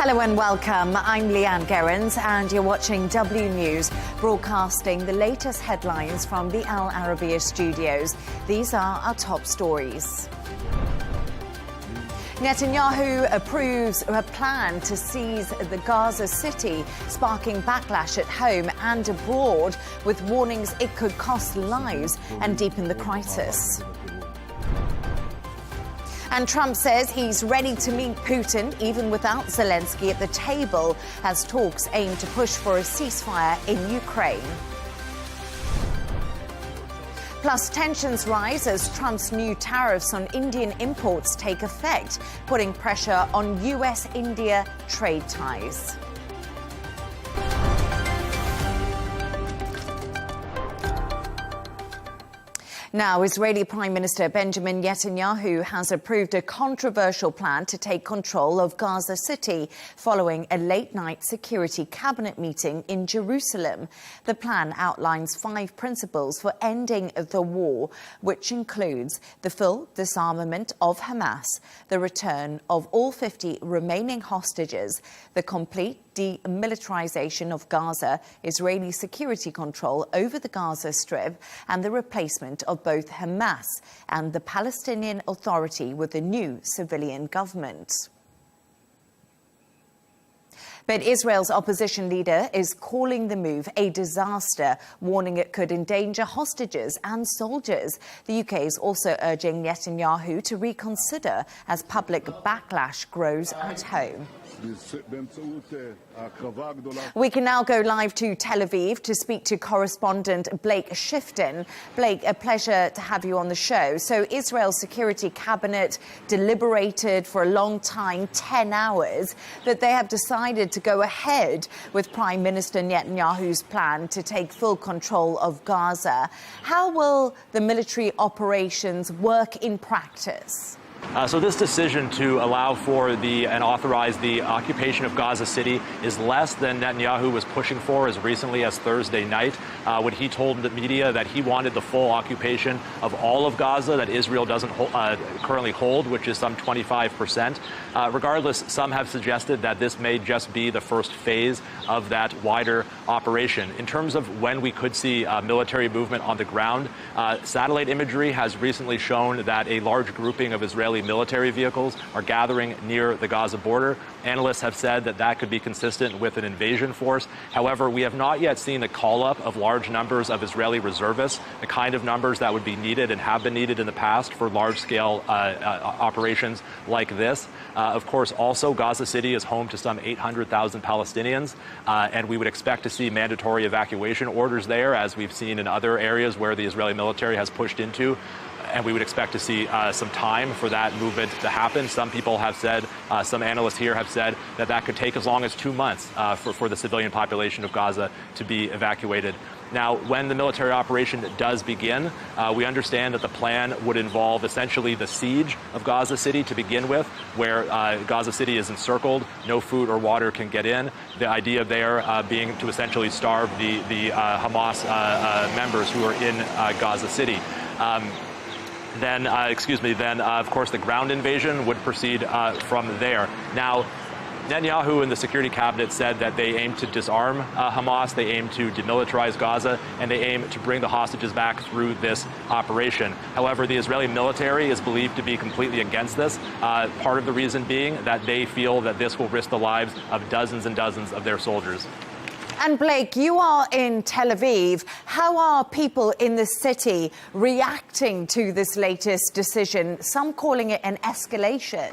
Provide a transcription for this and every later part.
Hello and welcome. I'm Leigh Ann Gerrans and you're watching W News, broadcasting the latest headlines from the Al Arabiya studios. These are our top stories. Netanyahu approves a plan to seize the Gaza city, sparking backlash at home and abroad, with warnings it could cost lives and deepen the crisis. And Trump says he's ready to meet Putin, even without Zelensky at the table, as talks aim to push for a ceasefire in Ukraine. Plus, tensions rise as Trump's new tariffs on Indian imports take effect, putting pressure on US-India trade ties. Now, Israeli Prime Minister Benjamin Netanyahu has approved a controversial plan to take control of Gaza City following a late-night security cabinet meeting in Jerusalem. The plan outlines 5 principles for ending the war, which includes the full disarmament of Hamas, the return of all 50 remaining hostages, the complete demilitarization of Gaza, Israeli security control over the Gaza Strip, and the replacement of both Hamas and the Palestinian Authority with a new civilian government. But Israel's opposition leader is calling the move a disaster, warning it could endanger hostages and soldiers. The UK is also urging Netanyahu to reconsider as public backlash grows at home. We can now go live to Tel Aviv to speak to correspondent Blake Shifton. Blake, a pleasure to have you on the show. So Israel's security cabinet deliberated for a long time, 10 hours, but they have decided to go ahead with Prime Minister Netanyahu's plan to take full control of Gaza. How will the military operations work in practice? So this decision to allow for and authorize the occupation of Gaza City is less than Netanyahu was pushing for as recently as Thursday night, when he told the media that he wanted the full occupation of all of Gaza that Israel doesn't currently hold, which is some 25%. Regardless, some have suggested that this may just be the first phase of that wider operation. In terms of when we could see military movement on the ground, satellite imagery has recently shown that a large grouping of Israeli military vehicles are gathering near the Gaza border. Analysts have said that that could be consistent with an invasion force. However, we have not yet seen the call-up of large numbers of Israeli reservists, the kind of numbers that would be needed and have been needed in the past for large-scale operations like this. Of course, also, Gaza City is home to some 800,000 Palestinians, and we would expect to see mandatory evacuation orders there, as we've seen in other areas where the Israeli military has pushed into. And we would expect to see some time for that movement to happen. Some people have said, some analysts here have said that that could take as long as 2 months for the civilian population of Gaza to be evacuated. Now, when the military operation does begin, we understand that the plan would involve essentially the siege of Gaza City to begin with, where Gaza City is encircled, no food or water can get in. The idea there being to essentially starve the Hamas members who are in Gaza City. Then, of course, the ground invasion would proceed from there. Now, Netanyahu and the security cabinet said that they aim to disarm Hamas, they aim to demilitarize Gaza, and they aim to bring the hostages back through this operation. However, the Israeli military is believed to be completely against this, part of the reason being that they feel that this will risk the lives of dozens and dozens of their soldiers. And Blake, you are in Tel Aviv. How are people in the city reacting to this latest decision, some calling it an escalation?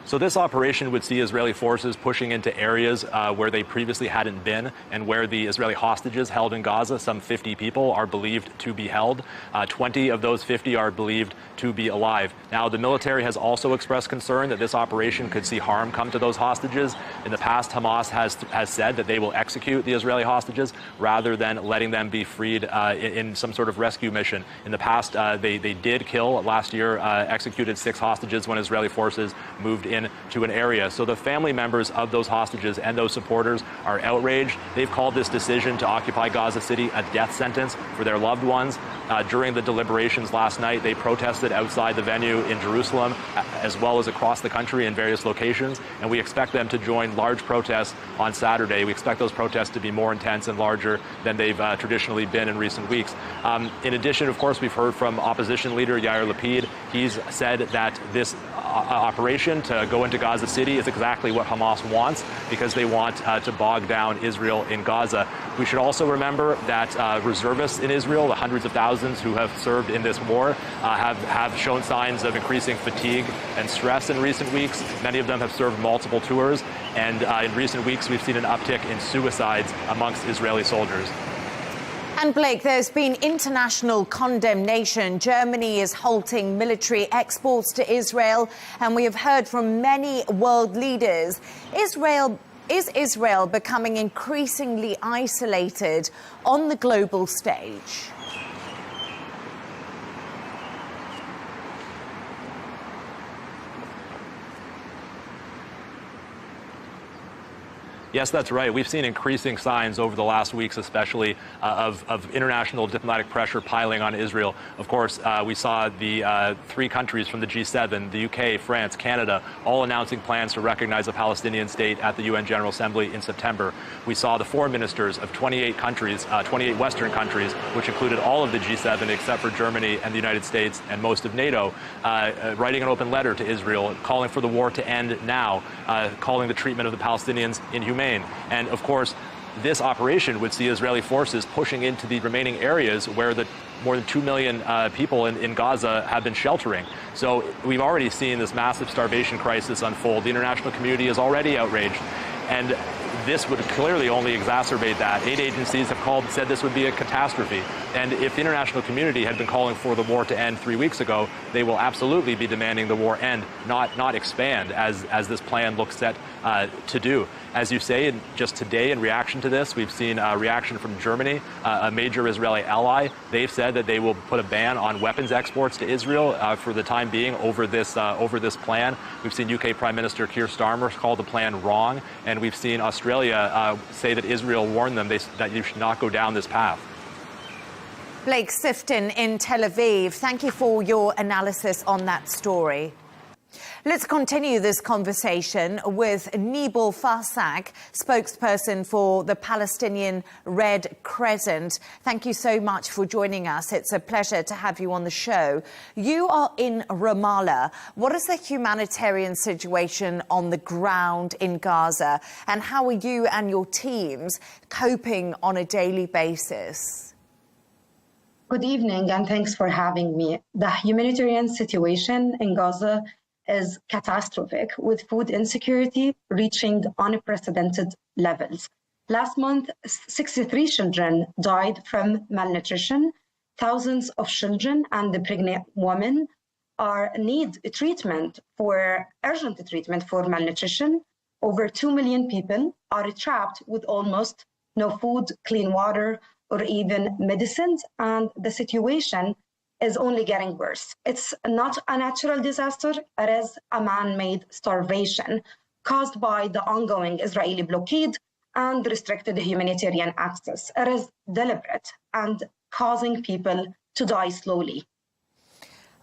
So this operation would see Israeli forces pushing into areas where they previously hadn't been, and where the Israeli hostages held in Gaza, some 50 people, are believed to be held. 20 of those 50 are believed to be alive. Now, the military has also expressed concern that this operation could see harm come to those hostages. In the past, Hamas has said that they will execute the Israeli hostages rather than letting them be freed in some sort of rescue mission. In the past, they did kill, last year, executed 6 hostages when Israeli forces moved in into an area. So the family members of those hostages and those supporters are outraged. They've called this decision to occupy Gaza City a death sentence for their loved ones. During the deliberations last night, they protested outside the venue in Jerusalem, as well as across the country in various locations, and we expect them to join large protests on Saturday. We expect those protests to be more intense and larger than they've traditionally been in recent weeks. In addition, of course, we've heard from opposition leader Yair Lapid. He's said that this operation to go into Gaza City is exactly what Hamas wants, because they want to bog down Israel in Gaza. We should also remember that reservists in Israel, the hundreds of thousands who have served in this war, have shown signs of increasing fatigue and stress in recent weeks. Many of them have served multiple tours, and in recent weeks we've seen an uptick in suicides amongst Israeli soldiers. And Blake, there's been international condemnation. Germany is halting military exports to Israel, and we have heard from many world leaders. Is Israel becoming increasingly isolated on the global stage? Yes, that's right. We've seen increasing signs over the last weeks, especially of international diplomatic pressure piling on Israel. Of course, we saw the 3 countries from the G7, the UK, France, Canada, all announcing plans to recognize a Palestinian state at the UN General Assembly in September. We saw the foreign ministers of 28 countries, 28 Western countries, which included all of the G7 except for Germany and the United States and most of NATO, writing an open letter to Israel, calling for the war to end now, calling the treatment of the Palestinians inhumane. And of course, this operation would see Israeli forces pushing into the remaining areas where the more than 2 million people in Gaza have been sheltering. So we've already seen this massive starvation crisis unfold. The international community is already outraged, and this would clearly only exacerbate that. Aid agencies have said this would be a catastrophe. And if the international community had been calling for the war to end 3 weeks ago, they will absolutely be demanding the war end, not expand, as this plan looks set to do. As you say, just today in reaction to this, we've seen a reaction from Germany, a major Israeli ally. They've said that they will put a ban on weapons exports to Israel for the time being over this plan. We've seen UK Prime Minister Keir Starmer call the plan wrong, and we've seen Australia say that Israel warned them that you should not go down this path. Blake Sifton in Tel Aviv, thank you for your analysis on that story. Let's continue this conversation with Nibal Farsak, spokesperson for the Palestinian Red Crescent. Thank you so much for joining us. It's a pleasure to have you on the show. You are in Ramallah. What is the humanitarian situation on the ground in Gaza, and how are you and your teams coping on a daily basis? Good evening, and thanks for having me. The humanitarian situation in Gaza is catastrophic, with food insecurity reaching unprecedented levels. Last month, 63 children died from malnutrition. Thousands of children and the pregnant women need urgent treatment for malnutrition. Over 2 million people are trapped with almost no food, clean water, or even medicines, and the situation is only getting worse. It's not a natural disaster, it is a man-made starvation caused by the ongoing Israeli blockade and restricted humanitarian access. It is deliberate and causing people to die slowly.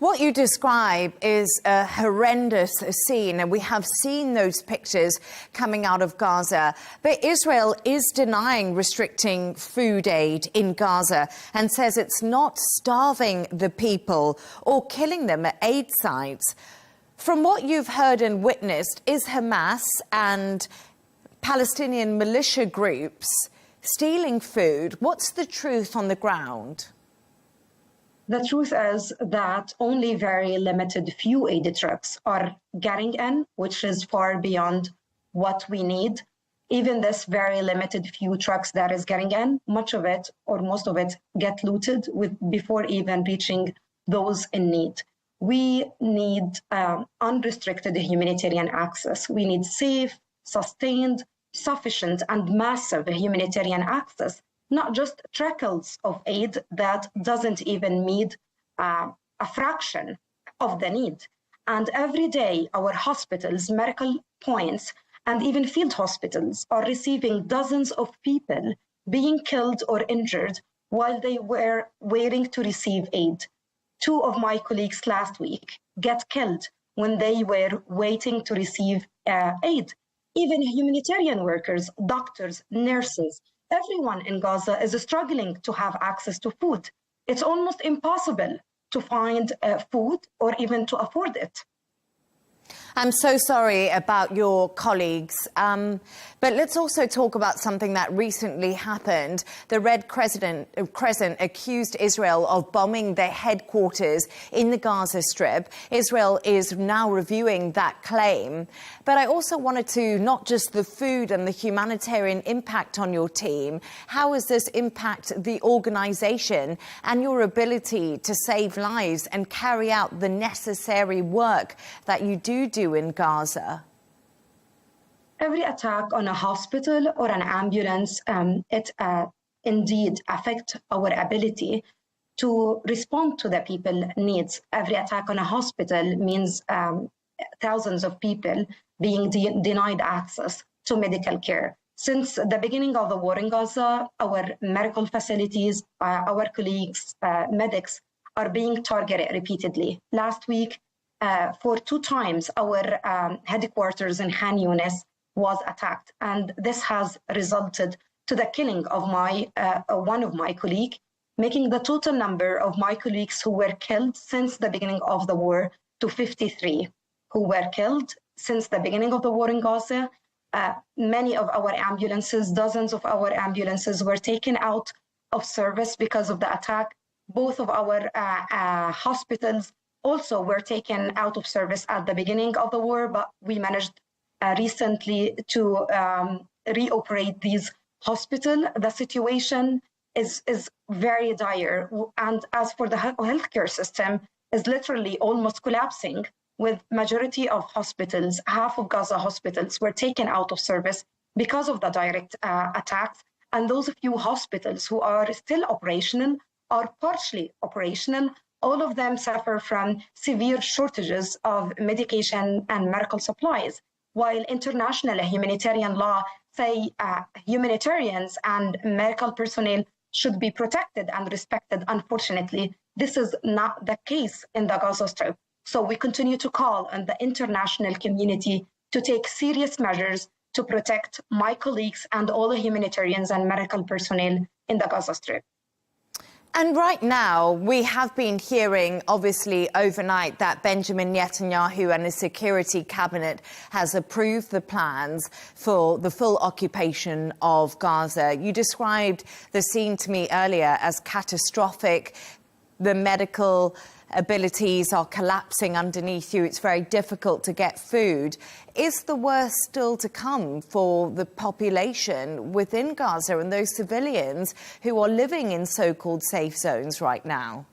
What you describe is a horrendous scene, and we have seen those pictures coming out of Gaza. But Israel is denying restricting food aid in Gaza and says it's not starving the people or killing them at aid sites. From what you've heard and witnessed, is Hamas and Palestinian militia groups stealing food? What's the truth on the ground? The truth is that only very limited few aid trucks are getting in, which is far beyond what we need. Even this very limited few trucks that is getting in, much of it or most of it get looted before even reaching those in need. We need unrestricted humanitarian access. We need safe, sustained, sufficient, and massive humanitarian access, not just trickles of aid that doesn't even meet a fraction of the need. And every day, our hospitals, medical points, and even field hospitals are receiving dozens of people being killed or injured while they were waiting to receive aid. 2 of my colleagues last week get killed when they were waiting to receive aid. Even humanitarian workers, doctors, nurses, everyone in Gaza is struggling to have access to food. It's almost impossible to find food or even to afford it. I'm so sorry about your colleagues, but let's also talk about something that recently happened. The Red Crescent accused Israel of bombing their headquarters in the Gaza Strip. Israel is now reviewing that claim. But I also wanted to, not just the food and the humanitarian impact on your team, how does this impact the organization and your ability to save lives and carry out the necessary work that you do in Gaza? Every attack on a hospital or an ambulance, it indeed affects our ability to respond to the people's needs. Every attack on a hospital means thousands of people being denied access to medical care. Since the beginning of the war in Gaza, our medical facilities, our colleagues, medics, are being targeted repeatedly. Last week, for 2 times, our headquarters in Khan Yunis was attacked, and this has resulted to the killing of one of my colleagues, making the total number of my colleagues who were killed since the beginning of the war to 53, who were killed since the beginning of the war in Gaza. Many of our ambulances, dozens of our ambulances, were taken out of service because of the attack. Both of our hospitals also were taken out of service at the beginning of the war, but we managed recently to reoperate these hospitals. The situation is very dire. And as for the healthcare system, is literally almost collapsing, with majority of hospitals, half of Gaza hospitals were taken out of service because of the direct attacks. And those few hospitals who are still operational are partially operational. All of them suffer from severe shortages of medication and medical supplies. While international humanitarian law say humanitarians and medical personnel should be protected and respected, unfortunately, this is not the case in the Gaza Strip. So we continue to call on the international community to take serious measures to protect my colleagues and all the humanitarians and medical personnel in the Gaza Strip. And right now, we have been hearing, obviously, overnight that Benjamin Netanyahu and his security cabinet has approved the plans for the full occupation of Gaza. You described the scene to me earlier as catastrophic. The medical abilities are collapsing underneath you. It's very difficult to get food. Is the worst still to come for the population within Gaza and those civilians who are living in so-called safe zones right now?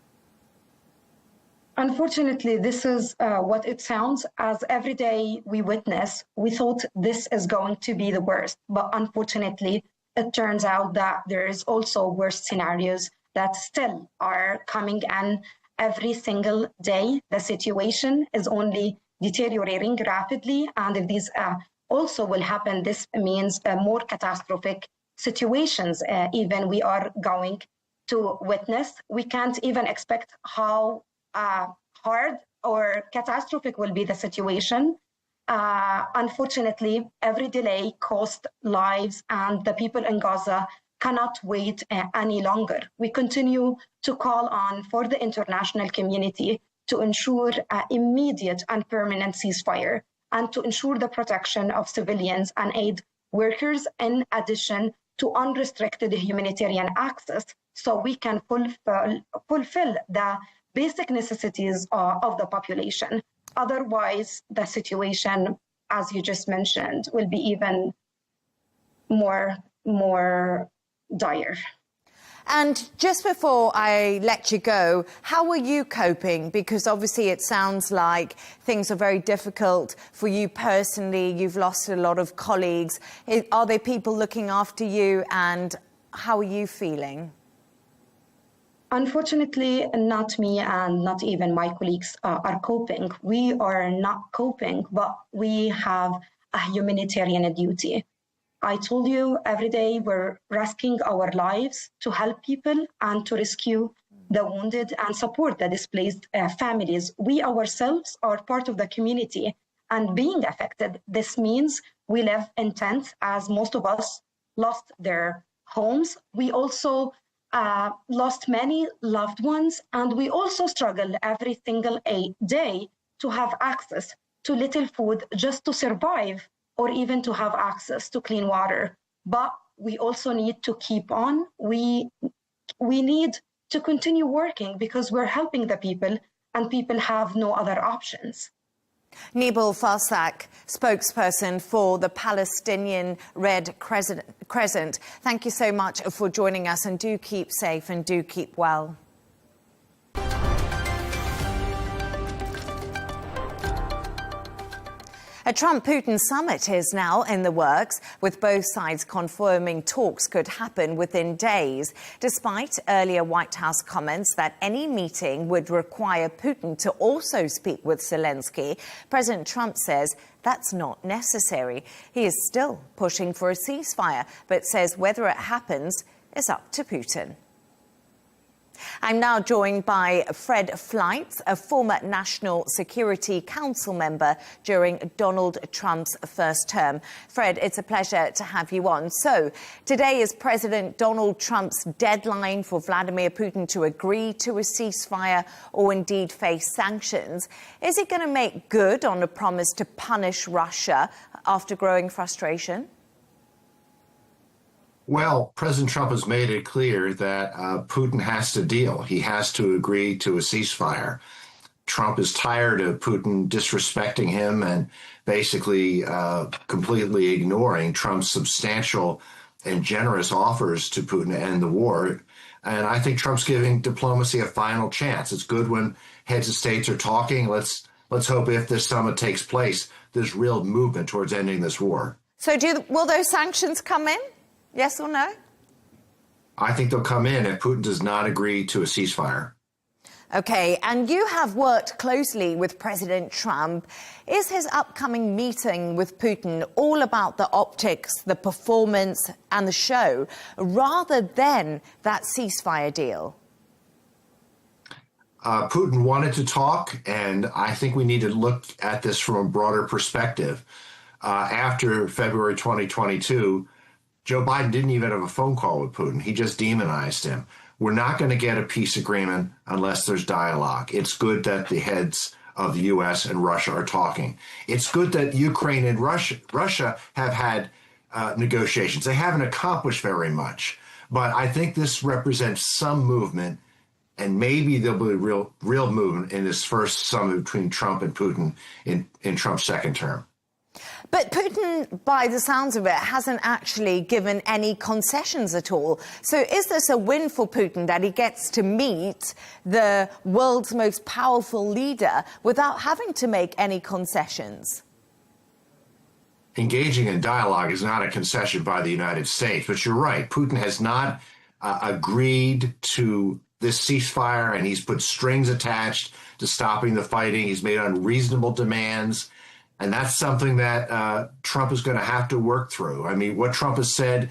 Unfortunately, this is what it sounds. As every day we witness, we thought this is going to be the worst. But unfortunately, it turns out that there is also worse scenarios that still are coming in. Every single day, the situation is only deteriorating rapidly. And if these also will happen, this means more catastrophic situations even we are going to witness. We can't even expect how hard or catastrophic will be the situation. Unfortunately, every delay costs lives, and the people in Gaza cannot wait any longer. We continue to call on for the international community to ensure immediate and permanent ceasefire and to ensure the protection of civilians and aid workers, in addition to unrestricted humanitarian access, so we can fulfill the basic necessities of the population. Otherwise, the situation, as you just mentioned, will be even more dire. And just before I let you go, how are you coping? Because obviously it sounds like things are very difficult for you personally. You've lost a lot of colleagues. Are there people looking after you, and how are you feeling? Unfortunately, not me and not even my colleagues are coping. We are not coping, but we have a humanitarian duty. I told you every day we're risking our lives to help people and to rescue the wounded and support the displaced families. We ourselves are part of the community and being affected. This means we live in tents, as most of us lost their homes. We also lost many loved ones, and we also struggle every single day to have access to little food just to survive, or even to have access to clean water. But we also need to keep on. We need to continue working because we're helping the people and people have no other options. Nibal Farsak, spokesperson for the Palestinian Red Crescent. Thank you so much for joining us, and do keep safe and do keep well. A Trump-Putin summit is now in the works, with both sides confirming talks could happen within days, despite earlier White House comments that any meeting would require Putin to also speak with Zelensky. President Trump says that's not necessary. He is still pushing for a ceasefire, but says whether it happens is up to Putin. I'm now joined by Fred Fleitz, a former National Security Council member during Donald Trump's first term. Fred, it's a pleasure to have you on. So, today is President Donald Trump's deadline for Vladimir Putin to agree to a ceasefire or indeed face sanctions. Is he going to make good on a promise to punish Russia after growing frustration? Well, President Trump has made it clear that Putin has to deal. He has to agree to a ceasefire. Trump is tired of Putin disrespecting him and basically completely ignoring Trump's substantial and generous offers to Putin to end the war. And I think Trump's giving diplomacy a final chance. It's good when heads of states are talking. Let's hope if this summit takes place, there's real movement towards ending this war. So will those sanctions come in? Yes or no? I think they'll come in if Putin does not agree to a ceasefire. OK, and you have worked closely with President Trump. Is his upcoming meeting with Putin all about the optics, the performance and the show, rather than that ceasefire deal? Putin wanted to talk, and I think we need to look at this from a broader perspective. After February 2022, Joe Biden didn't even have a phone call with Putin. He just demonized him. We're not going to get a peace agreement unless there's dialogue. It's good that the heads of the U.S. and Russia are talking. It's good that Ukraine and Russia have had negotiations. They haven't accomplished very much. But I think this represents some movement, and maybe there'll be real movement in this first summit between Trump and Putin in Trump's second term. But Putin, by the sounds of it, hasn't actually given any concessions at all. So is this a win for Putin that he gets to meet the world's most powerful leader without having to make any concessions? Engaging in dialogue is not a concession by the United States, but you're right. Putin has not agreed to this ceasefire, and he's put strings attached to stopping the fighting. He's made unreasonable demands. And that's something that Trump is going to have to work through. I mean, what Trump has said,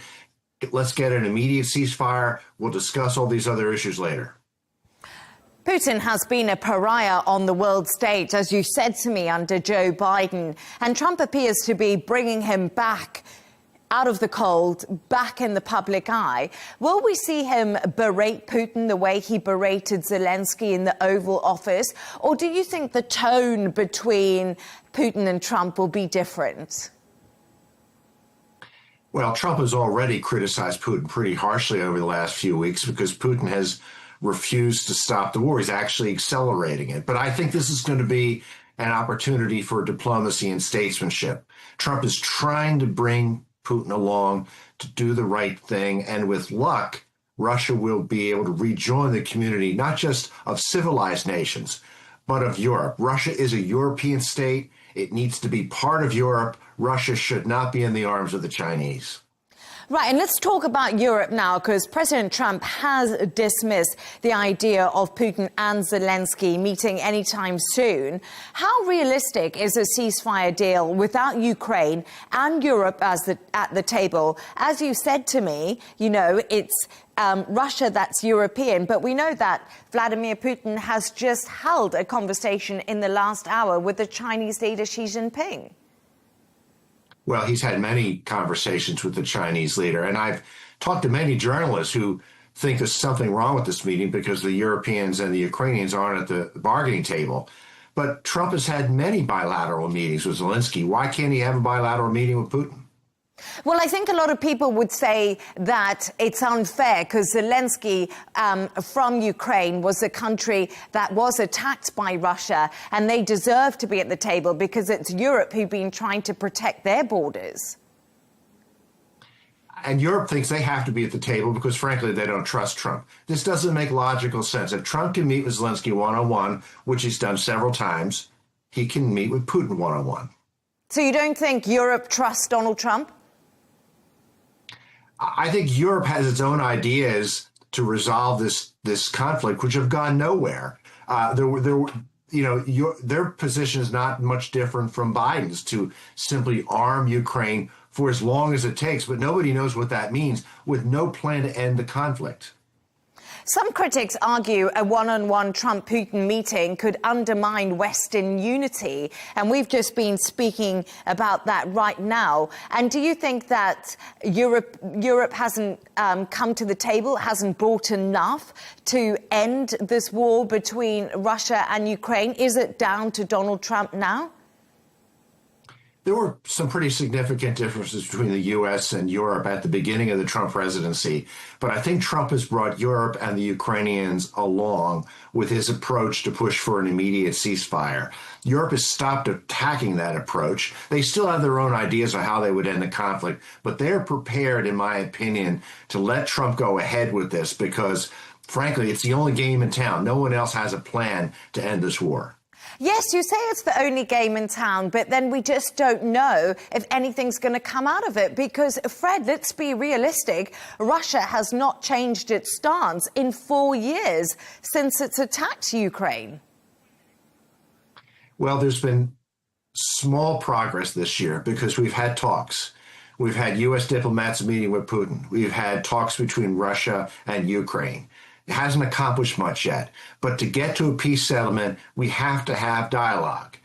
let's get an immediate ceasefire. We'll discuss all these other issues later. Putin has been a pariah on the world stage, as you said to me, under Joe Biden. And Trump appears to be bringing him back out of the cold, back in the public eye. Will we see him berate Putin the way he berated Zelensky in the Oval Office? Or do you think the tone between Putin and Trump will be different? Well, Trump has already criticized Putin pretty harshly over the last few weeks because Putin has refused to stop the war. He's actually accelerating it. But I think this is going to be an opportunity for diplomacy and statesmanship. Trump is trying to bring Putin along to do the right thing. And with luck, Russia will be able to rejoin the community, not just of civilized nations, but of Europe. Russia is a European state. It needs to be part of Europe. Russia should not be in the arms of the Chinese. Right, and let's talk about Europe now, because President Trump has dismissed the idea of Putin and Zelensky meeting anytime soon. How realistic is a ceasefire deal without Ukraine and Europe at the table? As you said to me, you know, it's Russia that's European, but we know that Vladimir Putin has just held a conversation in the last hour with the Chinese leader Xi Jinping. Well, he's had many conversations with the Chinese leader, and I've talked to many journalists who think there's something wrong with this meeting because the Europeans and the Ukrainians aren't at the bargaining table. But Trump has had many bilateral meetings with Zelensky. Why can't he have a bilateral meeting with Putin? Well, I think a lot of people would say that it's unfair because Zelensky from Ukraine was a country that was attacked by Russia, and they deserve to be at the table because it's Europe who've been trying to protect their borders. And Europe thinks they have to be at the table because, frankly, they don't trust Trump. This doesn't make logical sense. If Trump can meet with Zelensky one-on-one, which he's done several times, he can meet with Putin one-on-one. So you don't think Europe trusts Donald Trump? I think Europe has its own ideas to resolve this conflict, which have gone nowhere. Their position is not much different from Biden's, to simply arm Ukraine for as long as it takes, but nobody knows what that means, with no plan to end the conflict. Some critics argue a one-on-one Trump-Putin meeting could undermine Western unity, and we've just been speaking about that right now. And do you think that Europe hasn't come to the table, hasn't brought enough to end this war between Russia and Ukraine? Is it down to Donald Trump now? There were some pretty significant differences between the U.S. and Europe at the beginning of the Trump presidency, but I think Trump has brought Europe and the Ukrainians along with his approach to push for an immediate ceasefire. Europe has stopped attacking that approach. They still have their own ideas of how they would end the conflict, but they're prepared, in my opinion, to let Trump go ahead with this because, frankly, it's the only game in town. No one else has a plan to end this war. Yes, you say it's the only game in town, but then we just don't know if anything's going to come out of it because, Fred, let's be realistic. Russia has not changed its stance in 4 years since it's attacked Ukraine. Well, there's been small progress this year because we've had talks. We've had U.S. diplomats meeting with Putin. We've had talks between Russia and Ukraine. It hasn't accomplished much yet. But to get to a peace settlement, we have to have dialogue.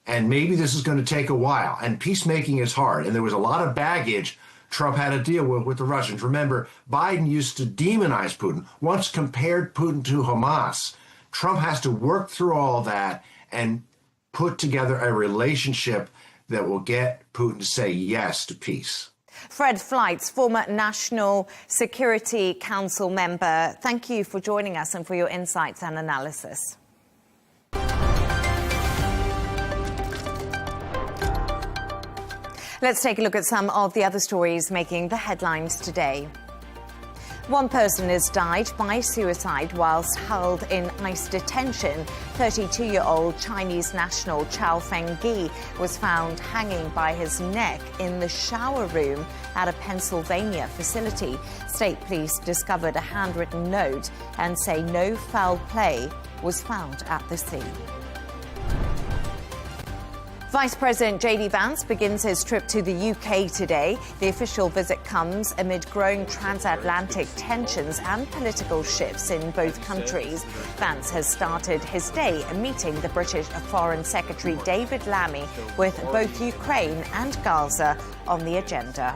And maybe this is going to take a while. And peacemaking is hard. And there was a lot of baggage Trump had to deal with the Russians. Remember, Biden used to demonize Putin, once compared Putin to Hamas. Trump has to work through all that and put together a relationship that will get Putin to say yes to peace. Fred Fleitz, former National Security Council member, thank you for joining us and for your insights and analysis. Let's take a look at some of the other stories making the headlines today. One person has died by suicide whilst held in ICE detention. 32-year-old Chinese national Chao Fengyi was found hanging by his neck in the shower room at a Pennsylvania facility. State police discovered a handwritten note and say no foul play was found at the scene. Vice President J.D. Vance begins his trip to the UK today. The official visit comes amid growing transatlantic tensions and political shifts in both countries. Vance has started his day meeting the British Foreign Secretary David Lammy with both Ukraine and Gaza on the agenda.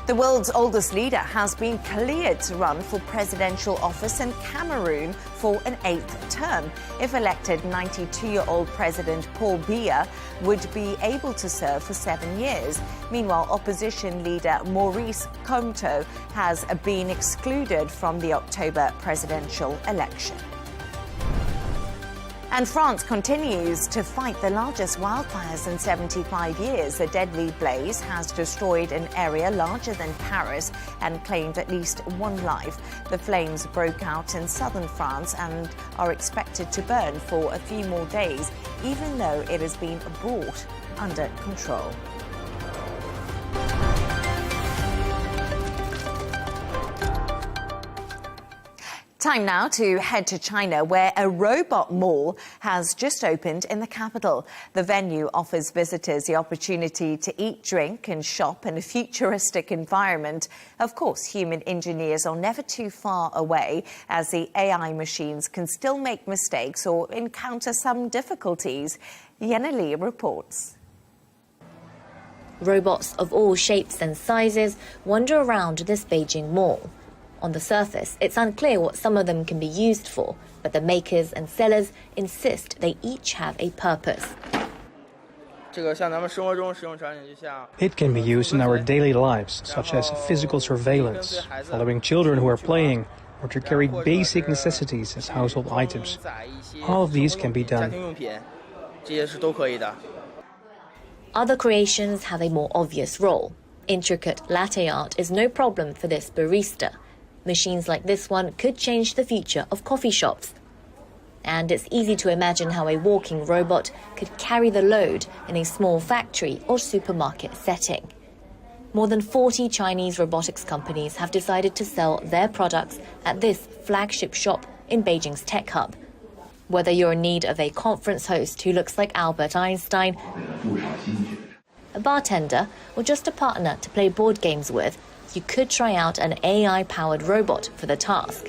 The world's oldest leader has been cleared to run for presidential office in Cameroon for an 8th term. If elected, 92-year-old President Paul Biya would be able to serve for 7 years. Meanwhile, opposition leader Maurice Kamto has been excluded from the October presidential election. And France continues to fight the largest wildfires in 75 years. A deadly blaze has destroyed an area larger than Paris and claimed at least one life. The flames broke out in southern France and are expected to burn for a few more days, even though it has been brought under control. Time now to head to China, where a robot mall has just opened in the capital. The venue offers visitors the opportunity to eat, drink and shop in a futuristic environment. Of course, human engineers are never too far away, as the AI machines can still make mistakes or encounter some difficulties. Leigh reports. Robots of all shapes and sizes wander around this Beijing mall. On the surface, it's unclear what some of them can be used for, but the makers and sellers insist they each have a purpose. It can be used in our daily lives, such as physical surveillance, following children who are playing, or to carry basic necessities as household items. All of these can be done. Other creations have a more obvious role. Intricate latte art is no problem for this barista. Machines like this one could change the future of coffee shops. And it's easy to imagine how a walking robot could carry the load in a small factory or supermarket setting. More than 40 Chinese robotics companies have decided to sell their products at this flagship shop in Beijing's tech hub. Whether you're in need of a conference host who looks like Albert Einstein, a bartender, or just a partner to play board games with, you could try out an AI-powered robot for the task.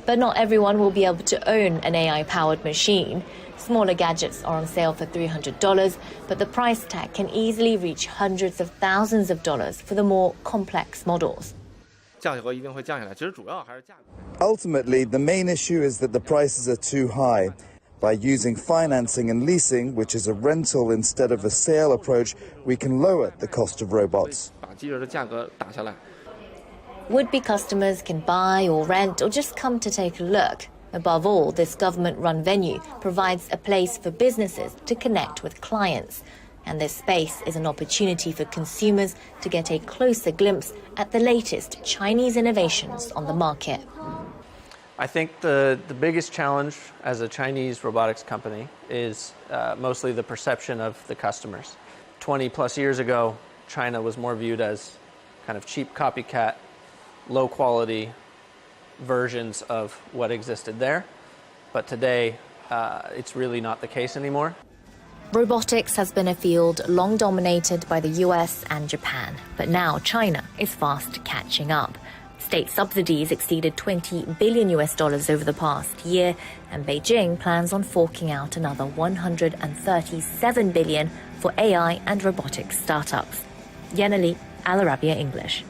But not everyone will be able to own an AI-powered machine. Smaller gadgets are on sale for $300, but the price tag can easily reach hundreds of thousands of dollars for the more complex models. Ultimately, the main issue is that the prices are too high. By using financing and leasing, which is a rental instead of a sale approach, we can lower the cost of robots. Would-be customers can buy or rent or just come to take a look. Above all, this government-run venue provides a place for businesses to connect with clients. And this space is an opportunity for consumers to get a closer glimpse at the latest Chinese innovations on the market. I think the biggest challenge as a Chinese robotics company is mostly the perception of the customers. 20 plus years ago, China was more viewed as kind of cheap copycat, low quality versions of what existed there. But today, it's really not the case anymore. Robotics has been a field long dominated by the US and Japan, but now China is fast catching up. State subsidies exceeded $20 billion over the past year, and Beijing plans on forking out another $137 billion for AI and robotics startups. Leigh, Arabiya English.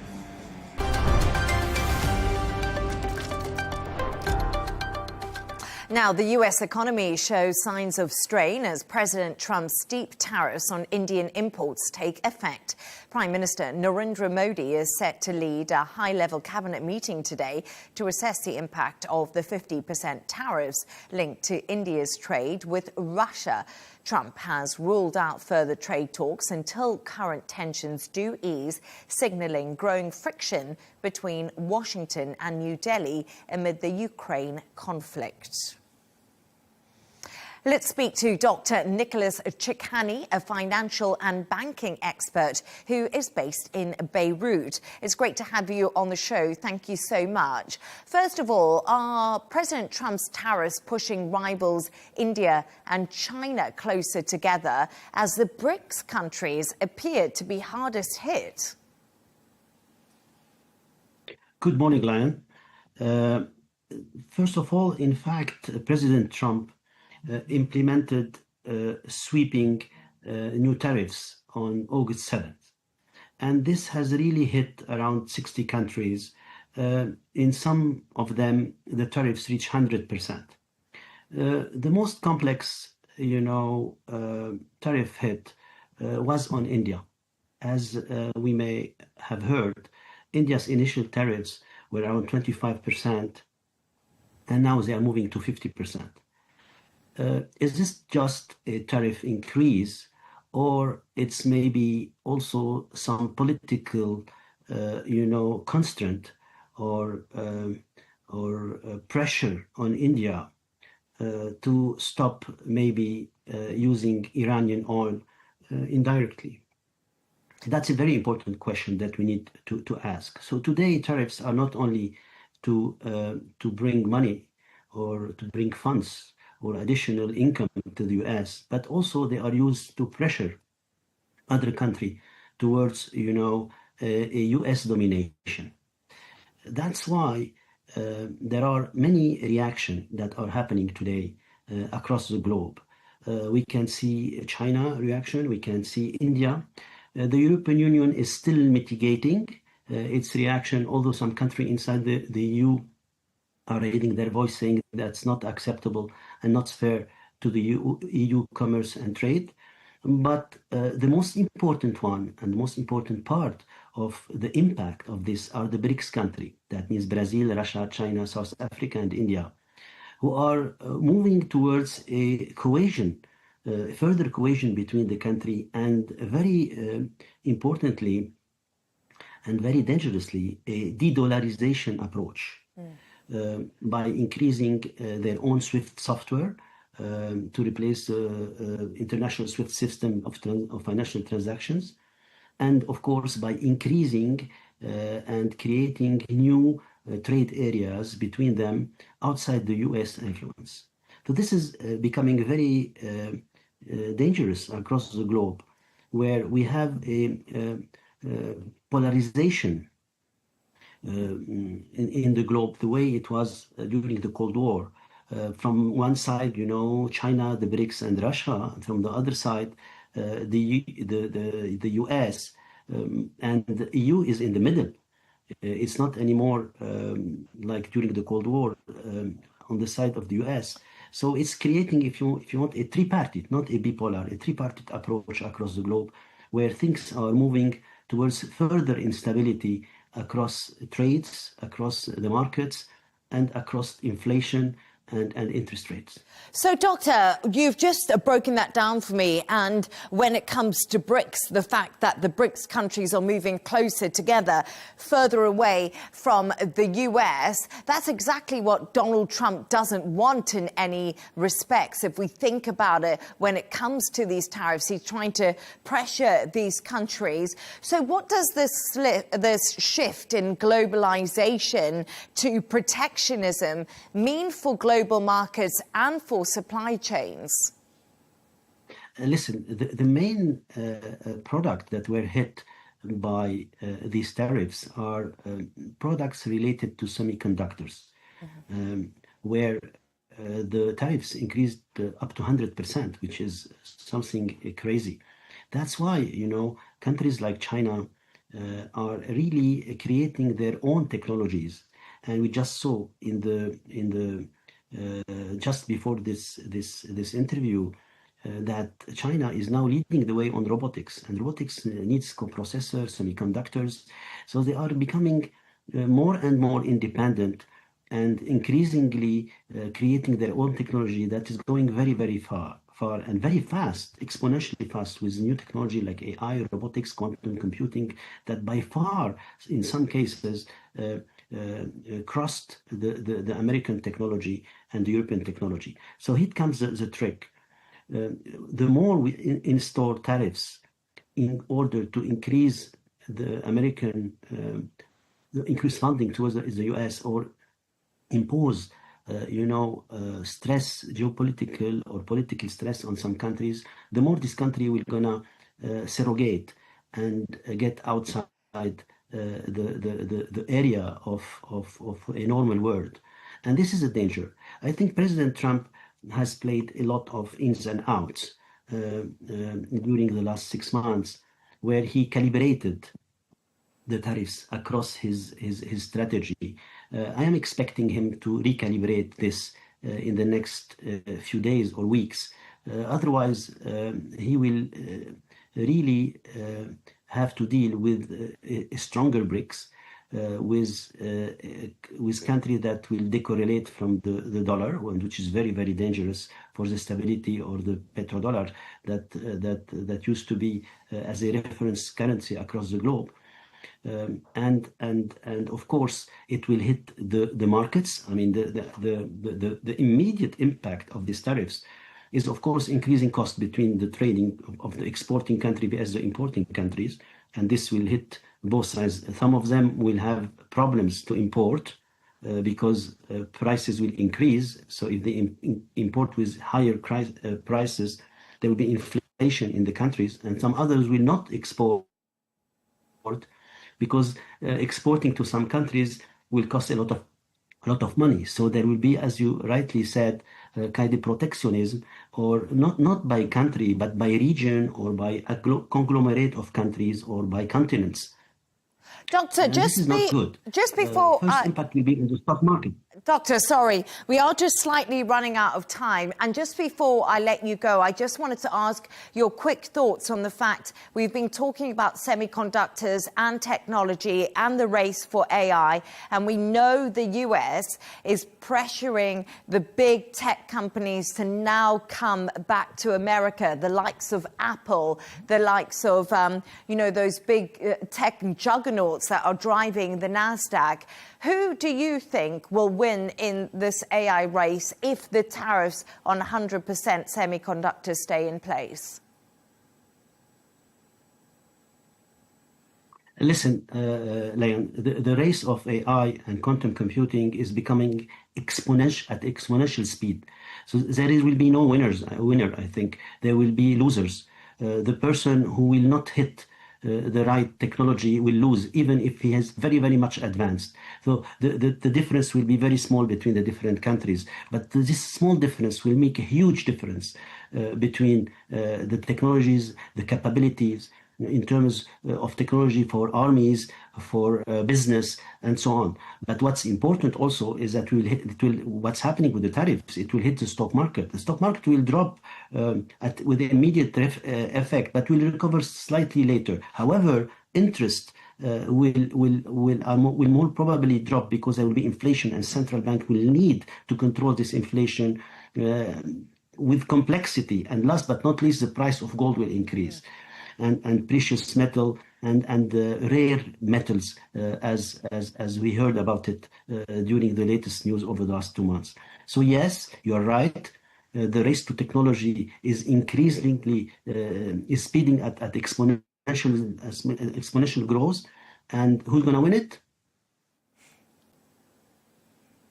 Now, the US economy shows signs of strain as President Trump's steep tariffs on Indian imports take effect. Prime Minister Narendra Modi is set to lead a high-level cabinet meeting today to assess the impact of the 50% tariffs linked to India's trade with Russia. Trump has ruled out further trade talks until current tensions do ease, signaling growing friction between Washington and New Delhi amid the Ukraine conflict. Let's speak to Dr. Nicholas Chikhani, a financial and banking expert who is based in Beirut. It's great to have you on the show. Thank you so much. First of all, are President Trump's tariffs pushing rivals India and China closer together as the BRICS countries appear to be hardest hit? Good morning, Leigh Ann. First of all, in fact, President Trump implemented sweeping new tariffs on August 7th. And this has really hit around 60 countries. In some of them, the tariffs reach 100%. The most complex, tariff hit was on India. As we may have heard, India's initial tariffs were around 25%, and now they are moving to 50%. Is this just a tariff increase, or it's maybe also some political, constraint or pressure on India to stop maybe using Iranian oil indirectly? That's a very important question that we need to ask. So today, tariffs are not only to bring money or to bring funds or additional income to the US, but also they are used to pressure other country towards, a US domination. That's why there are many reactions that are happening today across the globe. We can see China reaction, we can see India. The European Union is still mitigating its reaction, although some countries inside the EU are raising their voice saying that's not acceptable and not fair to the EU commerce and trade. But the most important one and the most important part of the impact of this are the BRICS countries. That means Brazil, Russia, China, South Africa, and India, who are moving towards a cohesion, further cohesion between the country, and very importantly and very dangerously, a de-dollarization approach by increasing their own SWIFT software to replace the international SWIFT system of financial transactions, and of course by increasing and creating new trade areas between them outside the US influence. So this is becoming very dangerous across the globe, where we have a polarization in the globe, the way it was during the Cold War. From one side, China, the BRICS, and Russia, and from the other side, the US, and the EU is in the middle. It's not anymore like during the Cold War on the side of the US. So it's creating, if you want, a tripartite, not a bipolar, a tripartite approach across the globe, where things are moving towards further instability across trades, across the markets, and across inflation and interest rates. So, Doctor, you've just broken that down for me. And when it comes to BRICS, the fact that the BRICS countries are moving closer together, further away from the US, that's exactly what Donald Trump doesn't want in any respects. If we think about it, when it comes to these tariffs, he's trying to pressure these countries. So what does this shift in globalization to protectionism mean for global markets and for supply chains? Listen, the main product that were hit by these tariffs are products related to semiconductors, where the tariffs increased up to 100%, which is something crazy. That's why, countries like China are really creating their own technologies. And we just saw in the just before this interview that China is now leading the way on robotics, and robotics needs coprocessors, semiconductors. So they are becoming more and more independent and increasingly creating their own technology that is going very, very far and very fast, exponentially fast, with new technology like AI, robotics, quantum computing, that by far, in some cases, crossed the American technology and the European technology. So here comes the trick. The more we install tariffs in order to increase the American, increase funding towards the US, or impose, stress, geopolitical or political stress on some countries, the more this country will gonna surrogate and get outside the area of a normal world. And this is a danger. I think President Trump has played a lot of ins and outs during the last 6 months, where he calibrated the tariffs across his strategy. I am expecting him to recalibrate this in the next few days or weeks. Otherwise, he will really have to deal with a stronger BRICS, with countries that will decorrelate from the dollar, which is very, very dangerous for the stability, or the petrodollar that used to be as a reference currency across the globe. And of course, it will hit the markets. I mean, the immediate impact of these tariffs is, of course, increasing cost between the trading of the exporting country versus the importing countries, and this will hit both sides. Some of them will have problems to import because prices will increase. So if they import with higher prices, there will be inflation in the countries, and some others will not export because exporting to some countries will cost a lot of money. So there will be, as you rightly said, kind of protectionism, or not by country, but by region, or by a conglomerate of countries, or by continents. Doctor, this is not good. Just before first impact will be on the stock market. Doctor, sorry, we are just slightly running out of time. And just before I let you go, I just wanted to ask your quick thoughts on the fact we've been talking about semiconductors and technology and the race for AI. And we know the US is pressuring the big tech companies to now come back to America, the likes of Apple, the likes of, those big tech juggernauts that are driving the NASDAQ. Who do you think will win in this AI race if the tariffs on 100% semiconductors stay in place? Listen, Leigh Ann, the race of AI and quantum computing is becoming at exponential speed. So there will be no winner, I think. There will be losers. The person who will not hit the right technology will lose, even if he has very, very much advanced. So the difference will be very small between the different countries. But this small difference will make a huge difference between the technologies, the capabilities, in terms of technology for armies, for business, and so on. But what's important also is that what's happening with the tariffs, it will hit the stock market. The stock market will drop with immediate effect, but will recover slightly later. However, interest will more probably drop because there will be inflation, and central bank will need to control this inflation with complexity. And last but not least, the price of gold will increase. And precious metal and rare metals, as we heard about it during the latest news over the last 2 months. So yes, you are right. The race to technology is increasingly is speeding at exponential growth. And who's going to win it?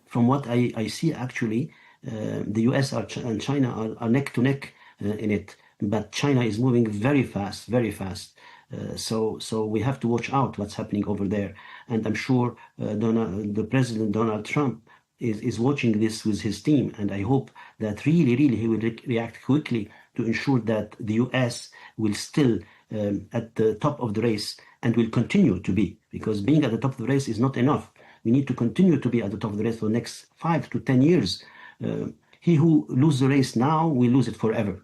From what I see, actually, the US and China are neck to neck in it. But China is moving very fast, very fast. So we have to watch out what's happening over there. And I'm sure the President Donald Trump is watching this with his team. And I hope that really he will react quickly to ensure that the US will still at the top of the race and will continue to be. Because being at the top of the race is not enough. We need to continue to be at the top of the race for the next 5 to 10 years. He who loses the race now will lose it forever.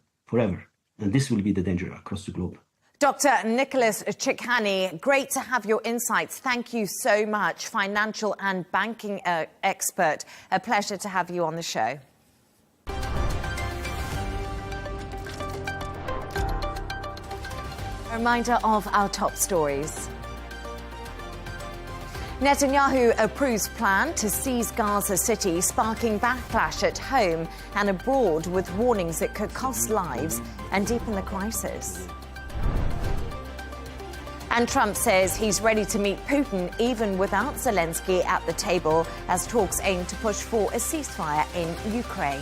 And this will be the danger across the globe. Dr. Nicholas Chikhani, great to have your insights. Thank you so much, financial and banking expert. A pleasure to have you on the show. A reminder of our top stories. Netanyahu approves plan to seize Gaza City, sparking backlash at home and abroad, with warnings it could cost lives and deepen the crisis. And Trump says he's ready to meet Putin even without Zelensky at the table, as talks aim to push for a ceasefire in Ukraine.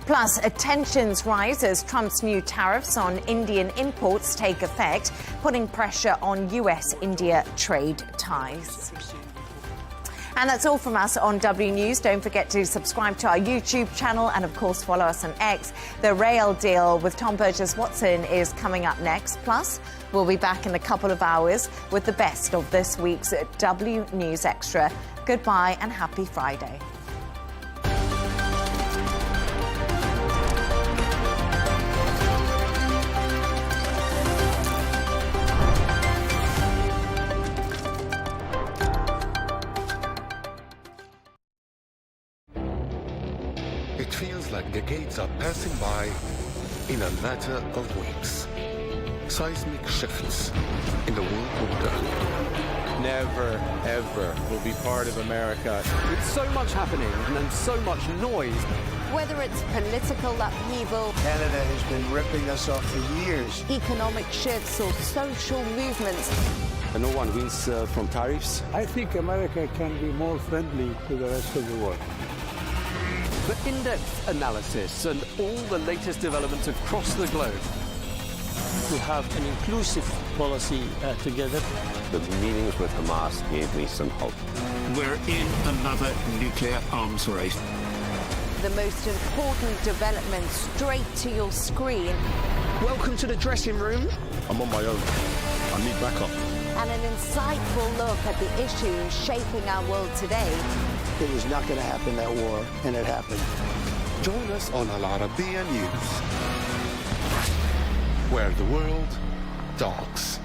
Plus, tensions rise as Trump's new tariffs on Indian imports take effect, putting pressure on US-India trade ties. And that's all from us on W News. Don't forget to subscribe to our YouTube channel and, of course, follow us on X. The Rail Deal with Tom Burges Watson is coming up next. Plus, we'll be back in a couple of hours with the best of this week's W News Extra. Goodbye and happy Friday. It feels like decades are passing by in a matter of weeks. Seismic shifts in the world order. Never, ever will be part of America. With so much happening and so much noise. Whether it's political upheaval, Canada has been ripping us off for years. Economic shifts or social movements. No one wins from tariffs. I think America can be more friendly to the rest of the world. For in-depth analysis and all the latest developments across the globe, to have an inclusive policy together. The meetings with Hamas gave me some hope. We're in another nuclear arms race. The most important development straight to your screen. Welcome to the dressing room. I'm on my own. I need backup. And an insightful look at the issues shaping our world today. It was not going to happen, that war, and it happened. Join us on Arabiya News, where the world talks.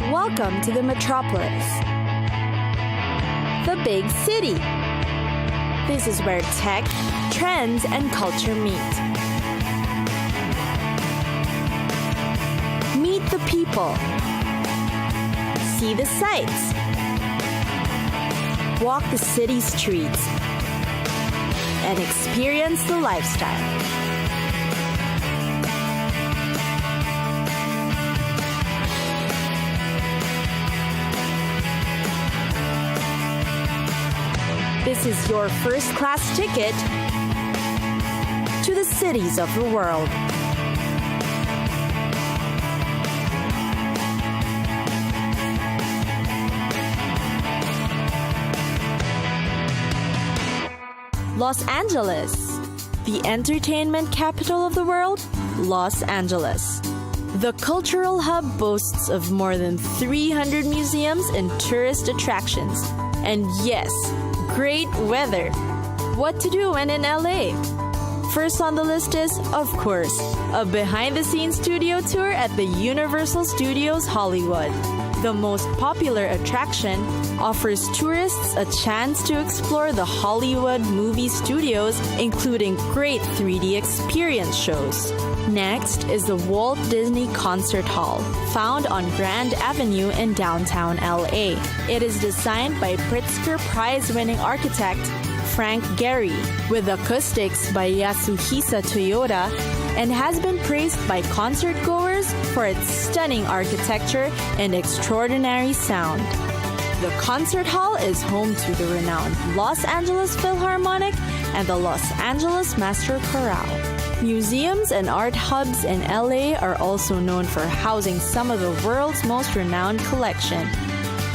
Welcome to the metropolis, the big city. This is where tech, trends, and culture meet. Meet the people. See the sights. Walk the city streets. And experience the lifestyle. This is your first-class ticket to the cities of the world. Los Angeles, the entertainment capital of the world, Los Angeles. The cultural hub boasts of more than 300 museums and tourist attractions. And yes, great weather. What to do when in LA? First on the list is, of course, a behind-the-scenes studio tour at the Universal Studios Hollywood. The most popular attraction offers tourists a chance to explore the Hollywood movie studios, including great 3D experience shows. Next is the Walt Disney Concert Hall, found on Grand Avenue in downtown LA. It is designed by Pritzker Prize-winning architect Frank Gehry, with acoustics by Yasuhisa Toyoda, and has been praised by concertgoers for its stunning architecture and extraordinary sound. The concert hall is home to the renowned Los Angeles Philharmonic and the Los Angeles Master Chorale. Museums and art hubs in LA are also known for housing some of the world's most renowned collection.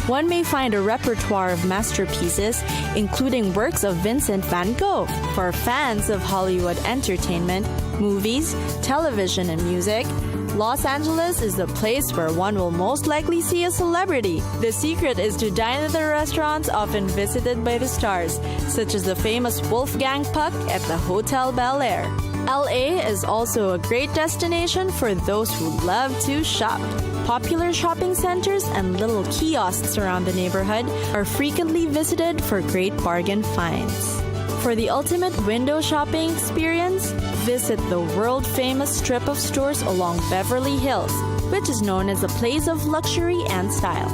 One may find a repertoire of masterpieces, including works of Vincent van Gogh. For fans of Hollywood entertainment, movies, television, and music, Los Angeles is the place where one will most likely see a celebrity. The secret is to dine at the restaurants often visited by the stars, such as the famous Wolfgang Puck at the Hotel Bel Air. LA is also a great destination for those who love to shop. Popular shopping centers and little kiosks around the neighborhood are frequently visited for great bargain finds. For the ultimate window shopping experience, visit the world-famous strip of stores along Beverly Hills, which is known as a place of luxury and style.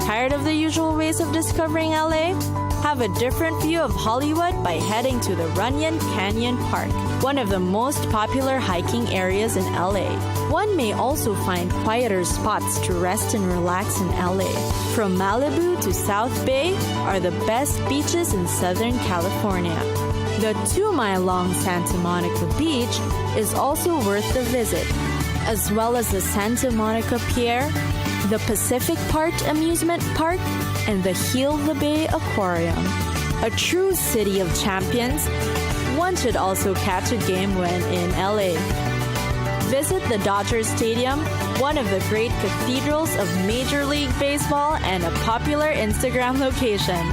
Tired of the usual ways of discovering LA? Have a different view of Hollywood by heading to the Runyon Canyon Park, one of the most popular hiking areas in LA. One may also find quieter spots to rest and relax in LA. From Malibu to South Bay are the best beaches in Southern California. The 2-mile-long Santa Monica Beach is also worth the visit, as well as the Santa Monica Pier, the Pacific Part Amusement Park, and the Heal the Bay Aquarium. A true city of champions, one should also catch a game when in LA. Visit the Dodgers Stadium, one of the great cathedrals of Major League Baseball and a popular Instagram location.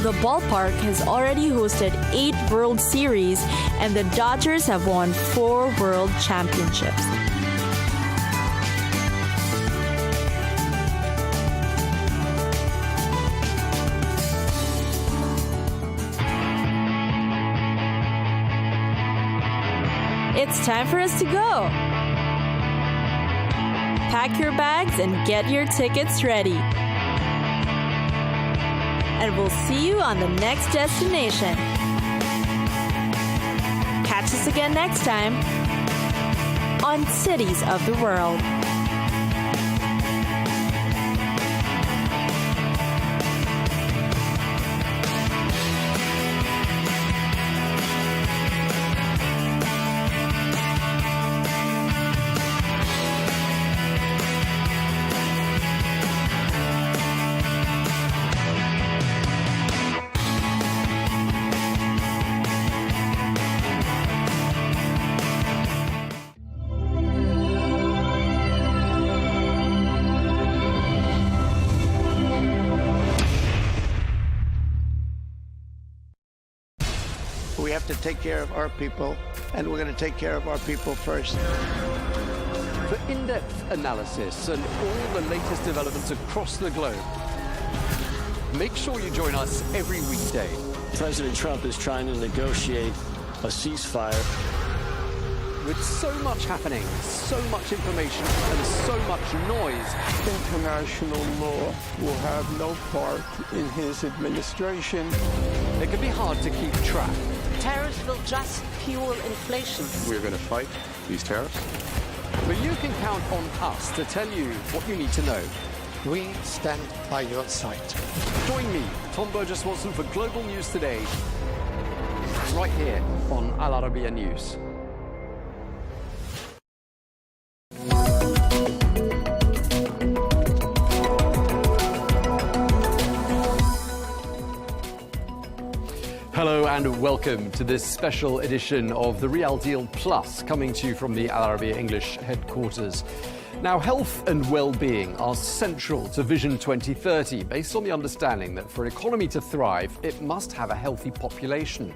The ballpark has already hosted 8 World Series, and the Dodgers have won 4 World Championships. It's time for us to go. Pack your bags and get your tickets ready. And we'll see you on the next destination. Catch us again next time on Cities of the World. We have to take care of our people, and we're going to take care of our people first. For in-depth analysis and all the latest developments across the globe, make sure you join us every weekday. President Trump is trying to negotiate a ceasefire. With so much happening, so much information, and so much noise, International law will have no part in his administration. it can be hard to keep track. Tariffs will just fuel inflation. We're going to fight these tariffs. But you can count on us to tell you what you need to know. We stand by your side. Join me, Tom Burges Watson, for Global News Today, right here on Arabiya News. Hello and welcome to this special edition of The Real Deal Plus, coming to you from the Arabiya English headquarters. Now, health and well-being are central to Vision 2030, based on the understanding that for an economy to thrive, it must have a healthy population.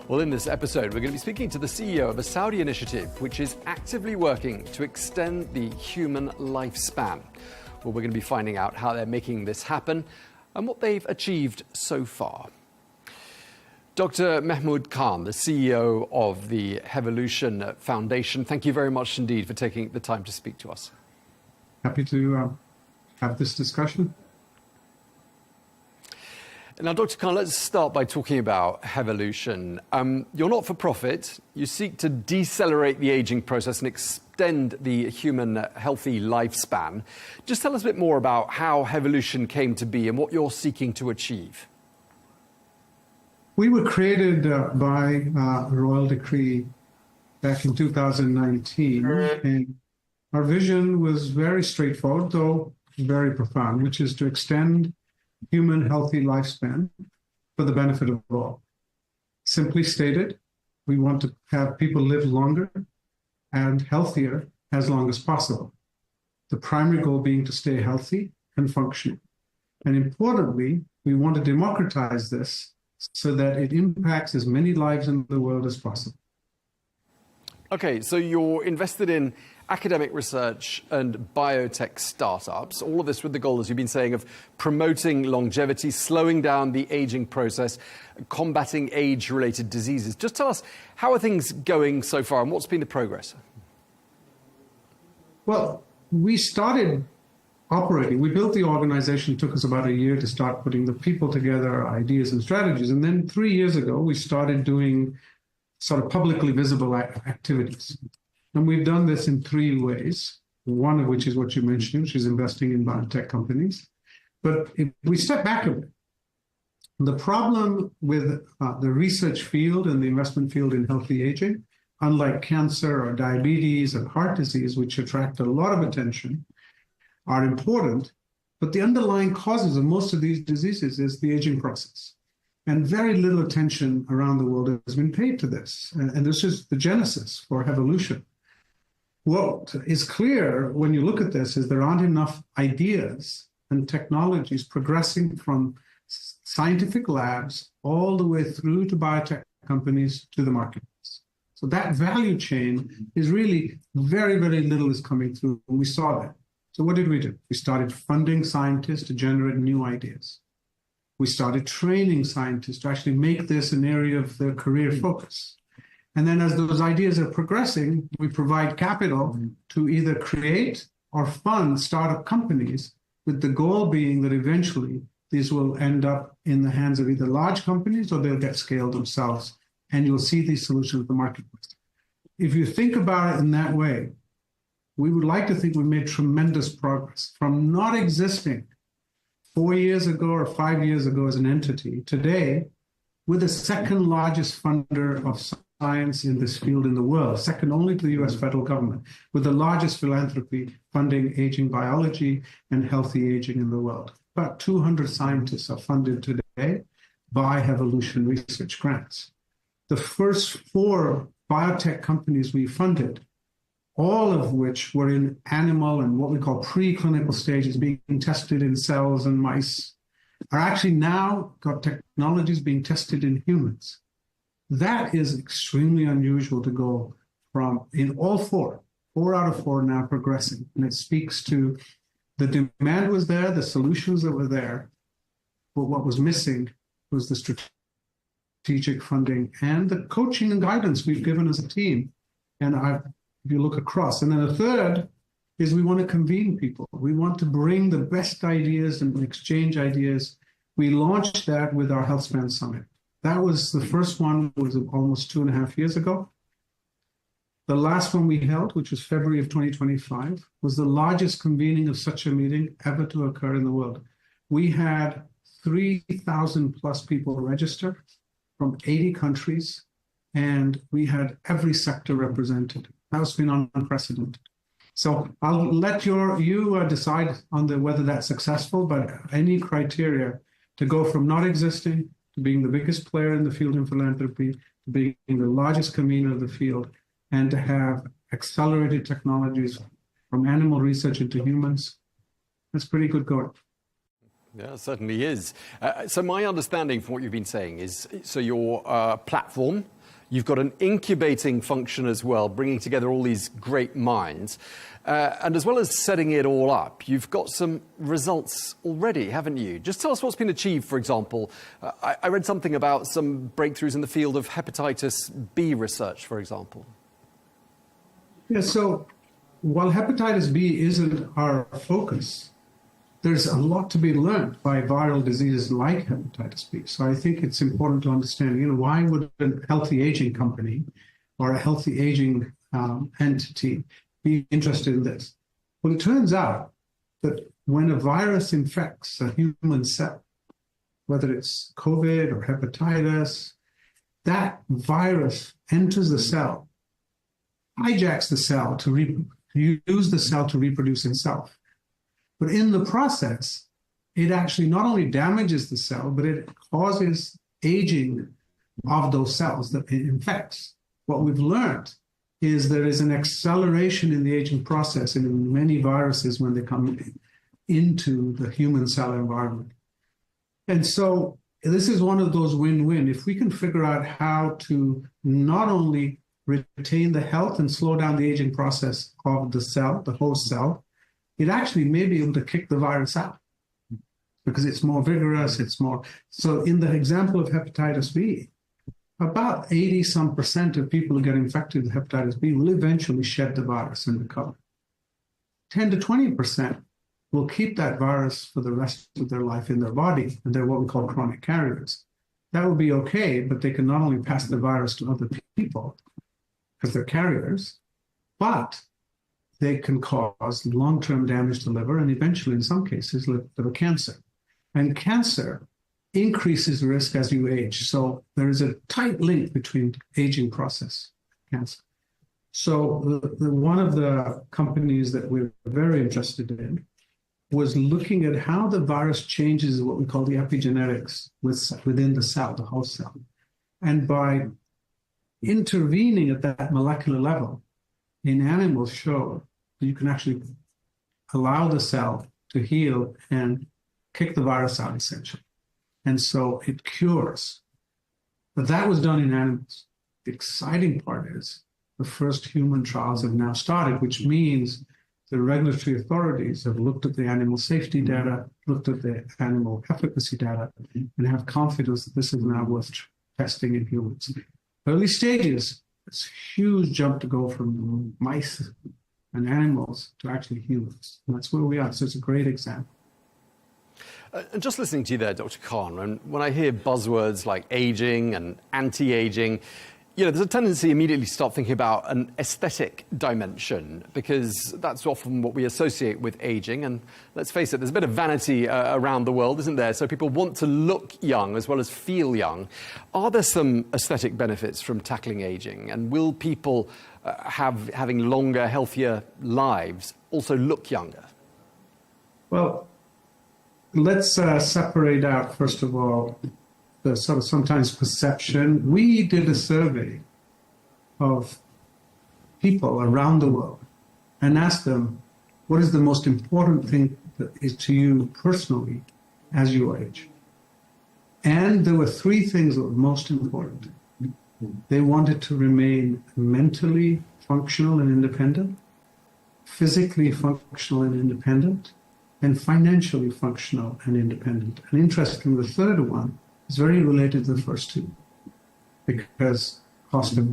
Well, in this episode, we're going to be speaking to the CEO of a Saudi initiative which is actively working to extend the human lifespan. Well, we're going to be finding out how they're making this happen and what they've achieved so far. Dr. Mahmoud Khan, the CEO of the Heavolution Foundation, thank you very much indeed for taking the time to speak to us. Happy to have this discussion. Now, Dr. Khan, let's start by talking about Heavolution. You're not for profit. You seek to decelerate the aging process and extend the human healthy lifespan. Just tell us a bit more about how Heavolution came to be and what you're seeking to achieve. We were created by royal decree back in 2019, and our vision was very straightforward, though very profound, which is to extend human healthy lifespan for the benefit of all. Simply stated, we want to have people live longer and healthier as long as possible. The primary goal being to stay healthy and functioning. And importantly, we want to democratize this so that it impacts as many lives in the world as possible. Okay, so you're invested in academic research and biotech startups, all of this with the goal, as you've been saying, of promoting longevity, slowing down the aging process, combating age-related diseases. Just tell us, how are things going so far and what's been the progress? Well, we started operating. We built the organization. It took us about a year to start putting the people together, ideas and strategies. And then 3 years ago, we started doing sort of publicly visible activities. And we've done this in 3 ways, one of which is what you mentioned, which is investing in biotech companies. But if we step back a bit, the problem with the research field and the investment field in healthy aging, unlike cancer or diabetes and heart disease, which attract a lot of attention, are important, but the underlying causes of most of these diseases is the aging process. And very little attention around the world has been paid to this. And this is the genesis for Heavolution. What is clear when you look at this is there aren't enough ideas and technologies progressing from scientific labs all the way through to biotech companies to the marketplace. So that value chain is really very, very little is coming through. And we saw that. So what did we do? We started funding scientists to generate new ideas. We started training scientists to actually make this an area of their career focus. And then as those ideas are progressing, we provide capital to either create or fund startup companies, with the goal being that eventually these will end up in the hands of either large companies or they'll get scaled themselves and you'll see these solutions in the marketplace. If you think about it in that way, we would like to think we made tremendous progress from not existing 4 years ago or 5 years ago as an entity. Today, we're the second largest funder of science in this field in the world, second only to the US federal government, with the largest philanthropy funding aging biology and healthy aging in the world. About 200 scientists are funded today by Heavolution research grants. The first 4 biotech companies we funded, all of which were in animal and what we call preclinical stages, being tested in cells and mice, are actually now got technologies being tested in humans. That is extremely unusual to go from, in all 4 out of 4 now progressing. And it speaks to the demand was there, the solutions that were there, but what was missing was the strategic funding and the coaching and guidance we've given as a team. And if you look across. And then the third is we want to convene people. We want to bring the best ideas and exchange ideas. We launched that with our HealthSpan Summit. That was the first one, was almost 2.5 years ago. The last one we held, which was February of 2025, was the largest convening of such a meeting ever to occur in the world. We had 3,000 plus people register from 80 countries, and we had every sector represented. That's been unprecedented. So I'll let you decide on whether that's successful, but any criteria to go from not existing to being the biggest player in the field in philanthropy, to being the largest convener of the field, and to have accelerated technologies from animal research into humans, that's pretty good going. Yeah, it certainly is. So my understanding from what you've been saying is, so your platform, you've got an incubating function as well, bringing together all these great minds. And as well as setting it all up, you've got some results already, haven't you? Just tell us what's been achieved, for example. I read something about some breakthroughs in the field of hepatitis B research, for example. Yeah, so while hepatitis B isn't our focus, there's a lot to be learned by viral diseases like hepatitis B. So I think it's important to understand, why would a healthy aging company or a healthy aging entity be interested in this? Well, it turns out that when a virus infects a human cell, whether it's COVID or hepatitis, that virus enters the cell, hijacks the cell to use the cell to reproduce itself. But in the process, it actually not only damages the cell, but it causes aging of those cells that it infects. What we've learned is there is an acceleration in the aging process in many viruses when they come into the human cell environment. And so this is one of those win-win. If we can figure out how to not only retain the health and slow down the aging process of the cell, the host cell, it actually may be able to kick the virus out because it's more vigorous, it's more. So in the example of hepatitis B, about 80% of people who get infected with hepatitis B will eventually shed the virus and recover. 10 to 20% will keep that virus for the rest of their life in their body, and they're what we call chronic carriers. That would be okay, but they can not only pass the virus to other people because they're carriers, but they can cause long-term damage to liver and eventually, in some cases, liver cancer. And cancer increases risk as you age. So there is a tight link between aging process and cancer. So one of the companies that we're very interested in was looking at how the virus changes what we call the epigenetics within the cell, the host cell. And by intervening at that molecular level, in animals show that you can actually allow the cell to heal and kick the virus out, essentially. And so it cures. But that was done in animals. The exciting part is the first human trials have now started, which means the regulatory authorities have looked at the animal safety data, looked at the animal efficacy data, and have confidence that this is now worth testing in humans. Early stages, it's a huge jump to go from mice and animals to actually humans. And that's where we are. So it's a great example. And just listening to you there, Dr. Khan, and when I hear buzzwords like aging and anti-aging, there's a tendency immediately to start thinking about an aesthetic dimension, because that's often what we associate with aging. And let's face it, there's a bit of vanity around the world, isn't there? So people want to look young as well as feel young. Are there some aesthetic benefits from tackling aging? And will people having longer, healthier lives also look younger? Well, let's separate out, first of all, the sort of sometimes perception. We did a survey of people around the world and asked them, what is the most important thing that is to you personally as you age? And there were three things that were most important. They wanted to remain mentally functional and independent, physically functional and independent, and financially functional and independent. And interestingly, the third one is very related to the first two, because cost of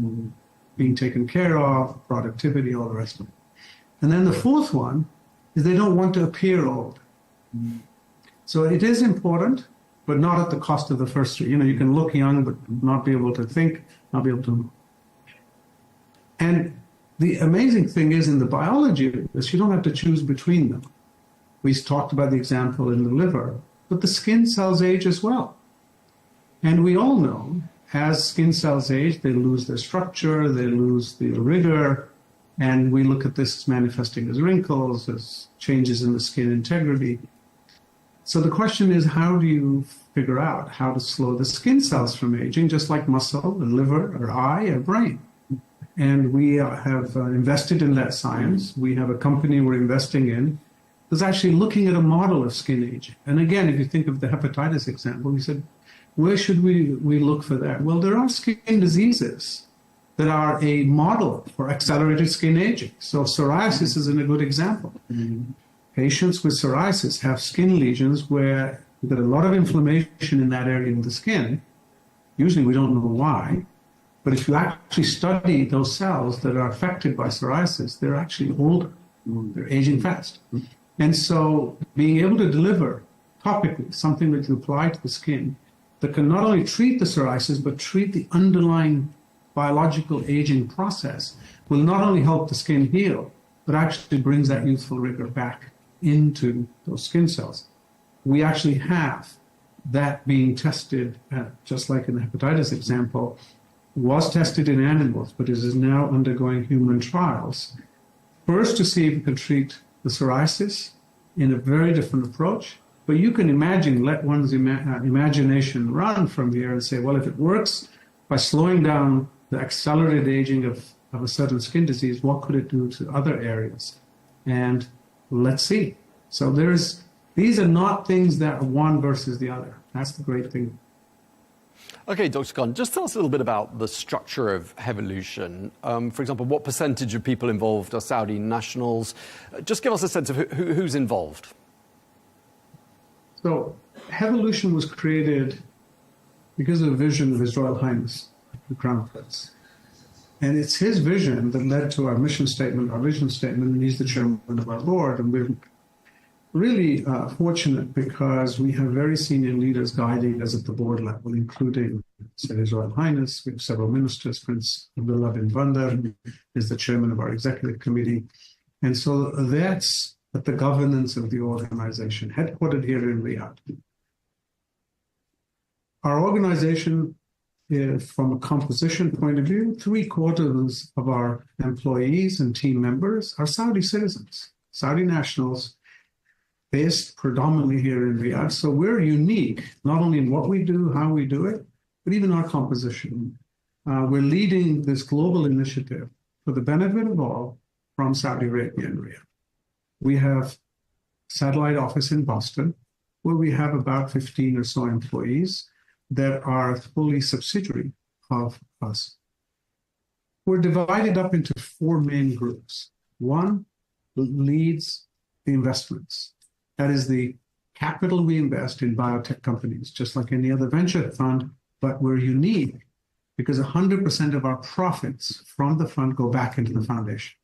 being taken care of, productivity, all the rest of it. And then the fourth one is they don't want to appear old. So it is important, but not at the cost of the first three. You can look young, but not be able to think, not be able to. And the amazing thing is, in the biology of this, you don't have to choose between them. We talked about the example in the liver, but the skin cells age as well. And we all know, as skin cells age, they lose their structure, they lose the rigor, and we look at this as manifesting as wrinkles, as changes in the skin integrity. So the question is, how do you figure out how to slow the skin cells from aging, just like muscle, or liver, or eye, or brain? And we have invested in that science. We have a company we're investing in that's actually looking at a model of skin aging. And again, if you think of the hepatitis example, we said, where should we look for that? Well, there are skin diseases that are a model for accelerated skin aging. So psoriasis is a good example. Patients with psoriasis have skin lesions where you've got a lot of inflammation in that area of the skin. Usually we don't know why. But if you actually study those cells that are affected by psoriasis, they're actually older. They're aging fast. And so being able to deliver topically something that you apply to the skin that can not only treat the psoriasis, but treat the underlying biological aging process will not only help the skin heal, but actually brings that youthful rigor back into those skin cells. We actually have that being tested, just like in the hepatitis example, was tested in animals, but it is now undergoing human trials. First, to see if it can treat the psoriasis in a very different approach. But you can imagine, let one's imagination run from here and say, well, if it works by slowing down the accelerated aging of a certain skin disease, what could it do to other areas? And let's see. So these are not things that are one versus the other. That's the great thing. Okay, Dr. Khan, just tell us a little bit about the structure of Heavolution. For example, what percentage of people involved are Saudi nationals? Just give us a sense of who's involved. So Heavolution was created because of a vision of His Royal Highness, the Crown Prince. And it's his vision that led to our mission statement, our vision statement, and he's the chairman of our board. And we're really fortunate because we have very senior leaders guiding us at the board level, including His Royal Highness. We have several ministers. Prince Abdullah bin Bandar is the chairman of our executive committee. And so that's at the governance of the organization, headquartered here in Riyadh. Our organization, from a composition point of view, 3/4 of our employees and team members are Saudi citizens, Saudi nationals, based predominantly here in Riyadh. So we're unique, not only in what we do, how we do it, but even our composition. We're leading this global initiative for the benefit of all from Saudi Arabia and Riyadh. We have a satellite office in Boston, where we have about 15 or so employees that are fully subsidiary of us. We're divided up into 4 main groups. One leads the investments. That is the capital we invest in biotech companies, just like any other venture fund, but we're unique because 100% of our profits from the fund go back into the foundation.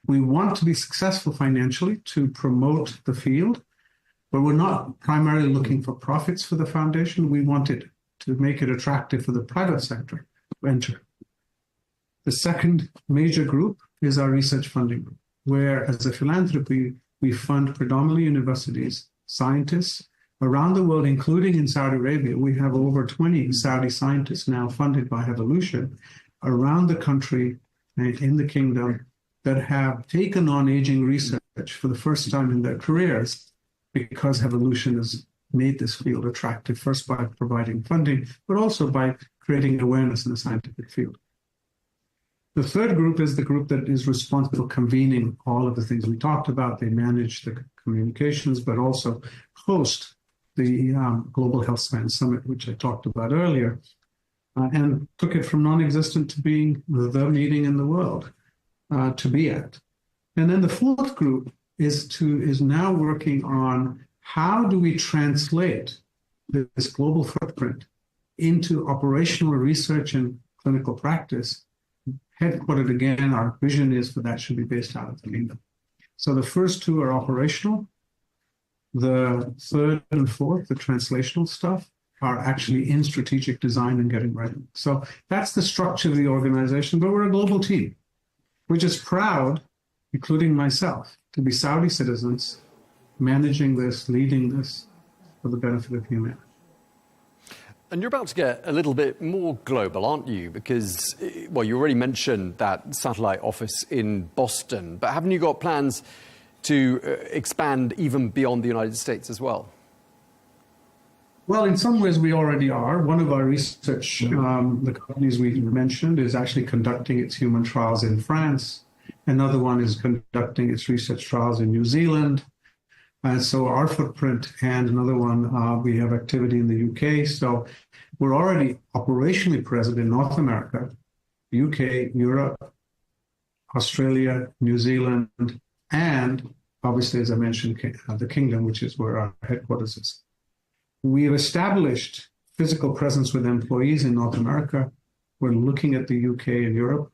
We want to be successful financially to promote the field, But we're not primarily looking for profits for the foundation. We wanted to make it attractive for the private sector to enter. The second major group is our research funding group, where as a philanthropy, we fund predominantly universities, scientists around the world, including in Saudi Arabia. We have over 20 Saudi scientists now funded by Heavolution around the country and in the kingdom that have taken on aging research for the first time in their careers, because Heavolution has made this field attractive, first by providing funding, but also by creating awareness in the scientific field. The third group is the group that is responsible for convening all of the things we talked about. They manage the communications, but also host the Global Health Span Summit, which I talked about earlier, and took it from non-existent to being the meeting in the world to be at. And then the fourth group is now working on how do we translate this global footprint into operational research and clinical practice. Headquartered again, our vision is for that should be based out of the kingdom. So the first two are operational. The third and fourth, the translational stuff, are actually in strategic design and getting ready. So that's the structure of the organization, but we're a global team. We're just proud, including myself, to be Saudi citizens, managing this, leading this for the benefit of humanity. And you're about to get a little bit more global, aren't you? Because, well, you already mentioned that satellite office in Boston, but haven't you got plans to expand even beyond the United States as well? Well, in some ways we already are. One of our research, the companies we mentioned, is actually conducting its human trials in France. Another one is conducting its research trials in New Zealand. And so our footprint, and another one, we have activity in the UK. So we're already operationally present in North America, UK, Europe, Australia, New Zealand, and obviously, as I mentioned, the Kingdom, which is where our headquarters is. We have established physical presence with employees in North America. We're looking at the UK and Europe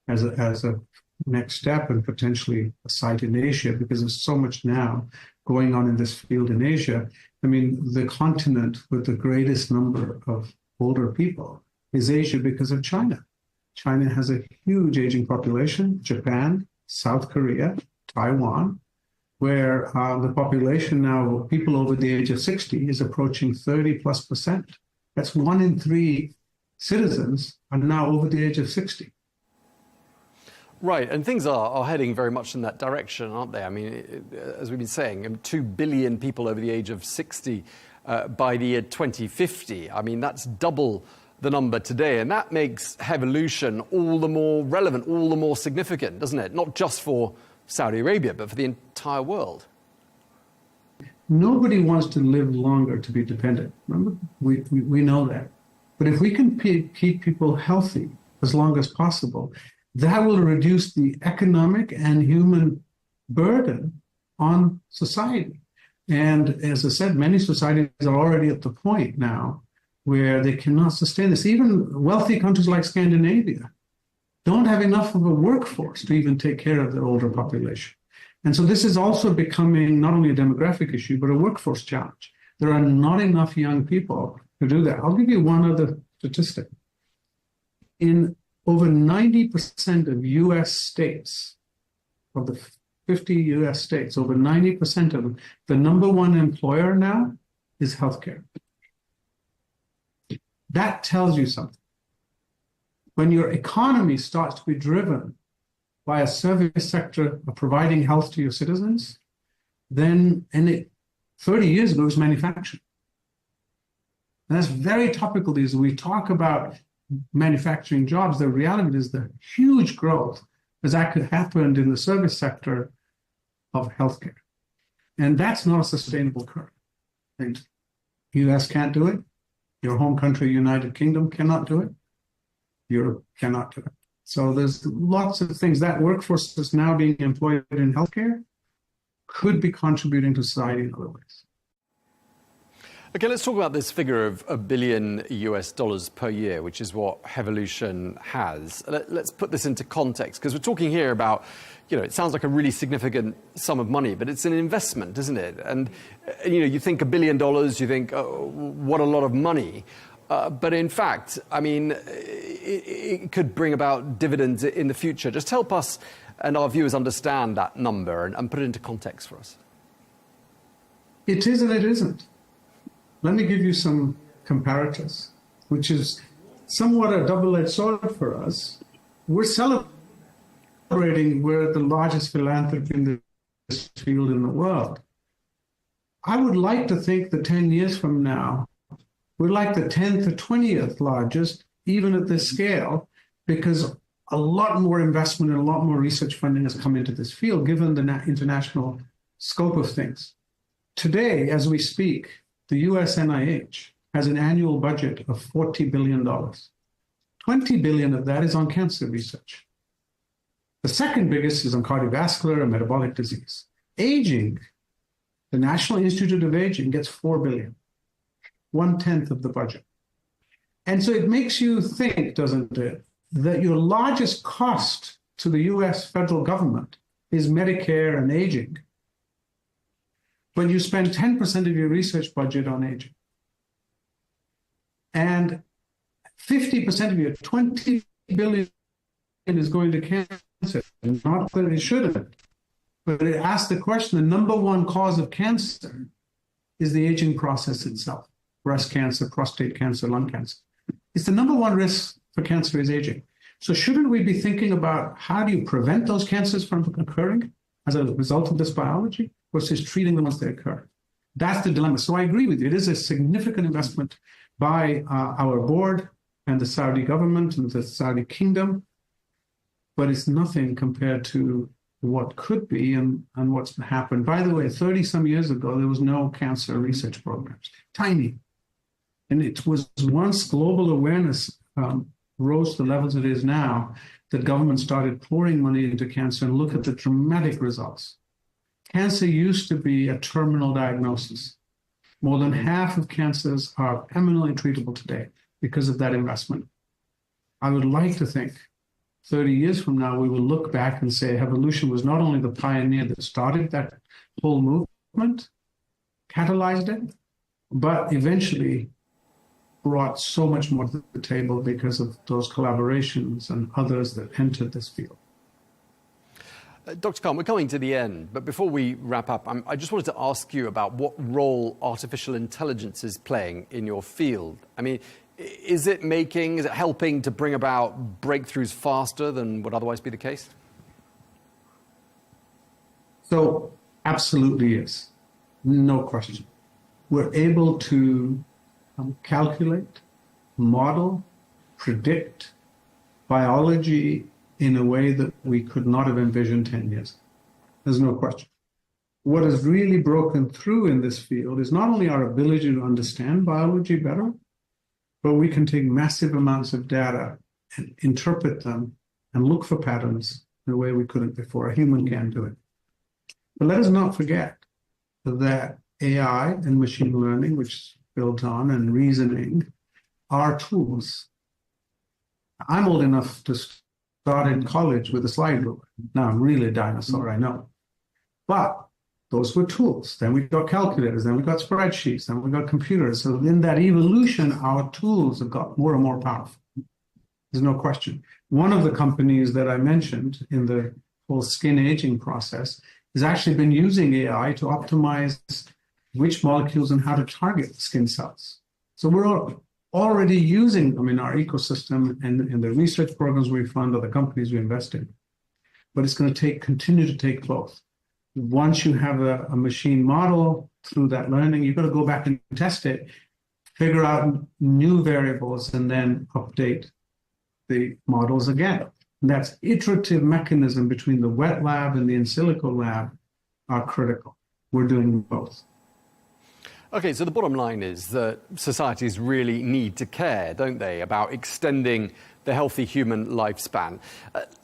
as a next step, and potentially a site in Asia, because there's so much now going on in this field in Asia. I mean, the continent with the greatest number of older people is Asia because of China. China has a huge aging population, Japan, South Korea, Taiwan, where the population now, people over the age of 60, is approaching 30+%. That's 1 in 3 citizens are now over the age of 60. Right, and things are heading very much in that direction, aren't they? I mean, as we've been saying, 2 billion people over the age of 60 by the year 2050. I mean, that's double the number today, and that makes Heavolution all the more relevant, all the more significant, doesn't it? Not just for Saudi Arabia, but for the entire world. Nobody wants to live longer to be dependent. Remember, we know that. But if we can keep people healthy as long as possible, that will reduce the economic and human burden on society. And as I said, many societies are already at the point now where they cannot sustain this. Even wealthy countries like Scandinavia don't have enough of a workforce to even take care of their older population. And so this is also becoming not only a demographic issue, but a workforce challenge. There are not enough young people to do that. I'll give you one other statistic. In over 90% of U.S. states, of the 50 U.S. states, over 90% of them, the number one employer now is healthcare. That tells you something. When your economy starts to be driven by a service sector of providing health to your citizens, then, 30 years ago, it was manufacturing. And that's very topical these days. We talk about manufacturing jobs. The reality is the huge growth has happened in the service sector of healthcare. And that's not a sustainable curve. And US can't do it. Your home country, United Kingdom, cannot do it. Europe cannot do it. So there's lots of things. That workforce that's now being employed in healthcare could be contributing to society in other ways. Okay, let's talk about this figure of $1 billion per year, which is what Heavolution has. Let's put this into context, because we're talking here about, it sounds like a really significant sum of money, but it's an investment, isn't it? And, you think $1 billion, you think, oh, what a lot of money. But in fact, I mean, it could bring about dividends in the future. Just help us and our viewers understand that number and put it into context for us. It is and it isn't. Let me give you some comparators, which is somewhat a double-edged sword for us. We're celebrating we're the largest philanthropy in this field in the world. I would like to think that 10 years from now, we're like the 10th or 20th largest, even at this scale, because a lot more investment and a lot more research funding has come into this field, given the international scope of things. Today, as we speak, the US NIH has an annual budget of $40 billion. $20 billion of that is on cancer research. The second biggest is on cardiovascular and metabolic disease. Aging, the National Institute of Aging gets $4 billion, 1/10 of the budget. And so it makes you think, doesn't it, that your largest cost to the US federal government is Medicare and aging, when you spend 10% of your research budget on aging. And 50% of your $20 billion is going to cancer. Not that it shouldn't, but it asks the question, the number one cause of cancer is the aging process itself. Breast cancer, prostate cancer, lung cancer. It's the number one risk for cancer is aging. So shouldn't we be thinking about how do you prevent those cancers from occurring as a result of this biology versus treating them once they occur? That's the dilemma. So I agree with you. It is a significant investment by our board and the Saudi government and the Saudi kingdom, but it's nothing compared to what could be and what's happened. By the way, 30 some years ago, there was no cancer research programs, tiny. And it was once global awareness rose to the levels it is now, that government started pouring money into cancer, and look at the dramatic results. Cancer used to be a terminal diagnosis. More than half of cancers are eminently treatable today because of that investment. I would like to think 30 years from now, we will look back and say Heavolution was not only the pioneer that started that whole movement, catalyzed it, but eventually brought so much more to the table because of those collaborations and others that entered this field. Dr. Khan, we're coming to the end, but before we wrap up, I just wanted to ask you about what role artificial intelligence is playing in your field. I mean, is it helping to bring about breakthroughs faster than would otherwise be the case? So, absolutely yes. No question. We're able to calculate, model, predict biology in a way that we could not have envisioned 10 years ago. There's no question. What has really broken through in this field is not only our ability to understand biology better, but we can take massive amounts of data and interpret them and look for patterns in a way we couldn't before. A human can do it. But let us not forget that AI and machine learning, which is built on, and reasoning are tools. I'm old enough to start in college with a slide ruler. Now I'm really a dinosaur, I know. But those were tools. Then we got calculators, then we got spreadsheets, then we got computers. So in that evolution, our tools have got more and more powerful. There's no question. One of the companies that I mentioned in the whole skin aging process has actually been using AI to optimize which molecules and how to target skin cells. So we're already using them in our ecosystem and in the research programs we fund or the companies we invest in. But it's going to continue to take both. Once you have a machine model through that learning, you've got to go back and test it, figure out new variables, and then update the models again. And that's iterative mechanism between the wet lab and the in silico lab are critical. We're doing both. OK, so the bottom line is that societies really need to care, don't they, about extending the healthy human lifespan.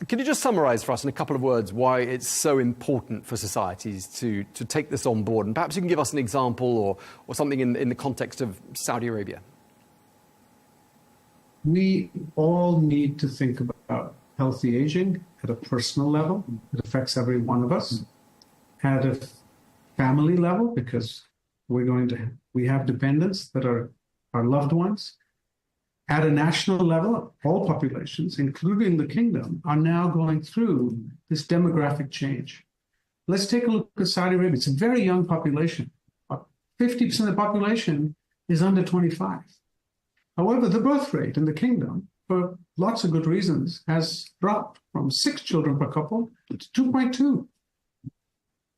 Can you just summarise for us in a couple of words why it's so important for societies to take this on board? And perhaps you can give us an example or something in the context of Saudi Arabia. We all need to think about healthy aging at a personal level. It affects every one of us. At a family level, because we have dependents that are our loved ones. At a national level, all populations, including the kingdom, are now going through this demographic change. Let's take a look at Saudi Arabia. It's a very young population. 50% of the population is under 25. However, the birth rate in the kingdom, for lots of good reasons, has dropped from 6 children per couple to 2.2.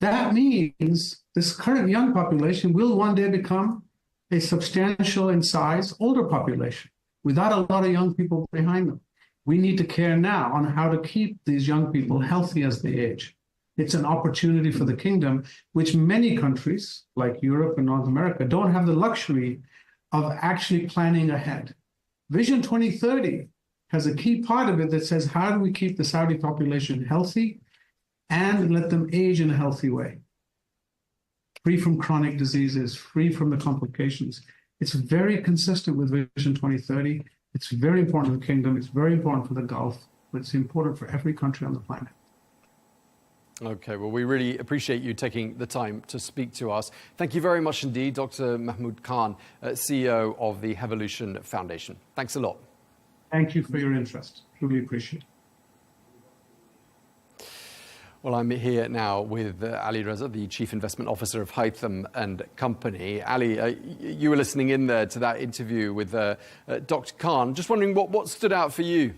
That means this current young population will one day become a substantial in size older population without a lot of young people behind them. We need to care now on how to keep these young people healthy as they age. It's an opportunity for the kingdom, which many countries like Europe and North America don't have the luxury of actually planning ahead. Vision 2030 has a key part of it that says, how do we keep the Saudi population healthy and let them age in a healthy way? Free from chronic diseases, free from the complications. It's very consistent with Vision 2030. It's very important for the kingdom. It's very important for the Gulf. But it's important for every country on the planet. OK, well, we really appreciate you taking the time to speak to us. Thank you very much indeed, Dr. Mahmoud Khan, CEO of the Heavolution Foundation. Thanks a lot. Thank you for your interest. Truly appreciate it. Well, I'm here now with Ali Reza, the Chief Investment Officer of Heatham and Company. Ali, you were listening in there to that interview with Dr. Khan. Just wondering what stood out for you?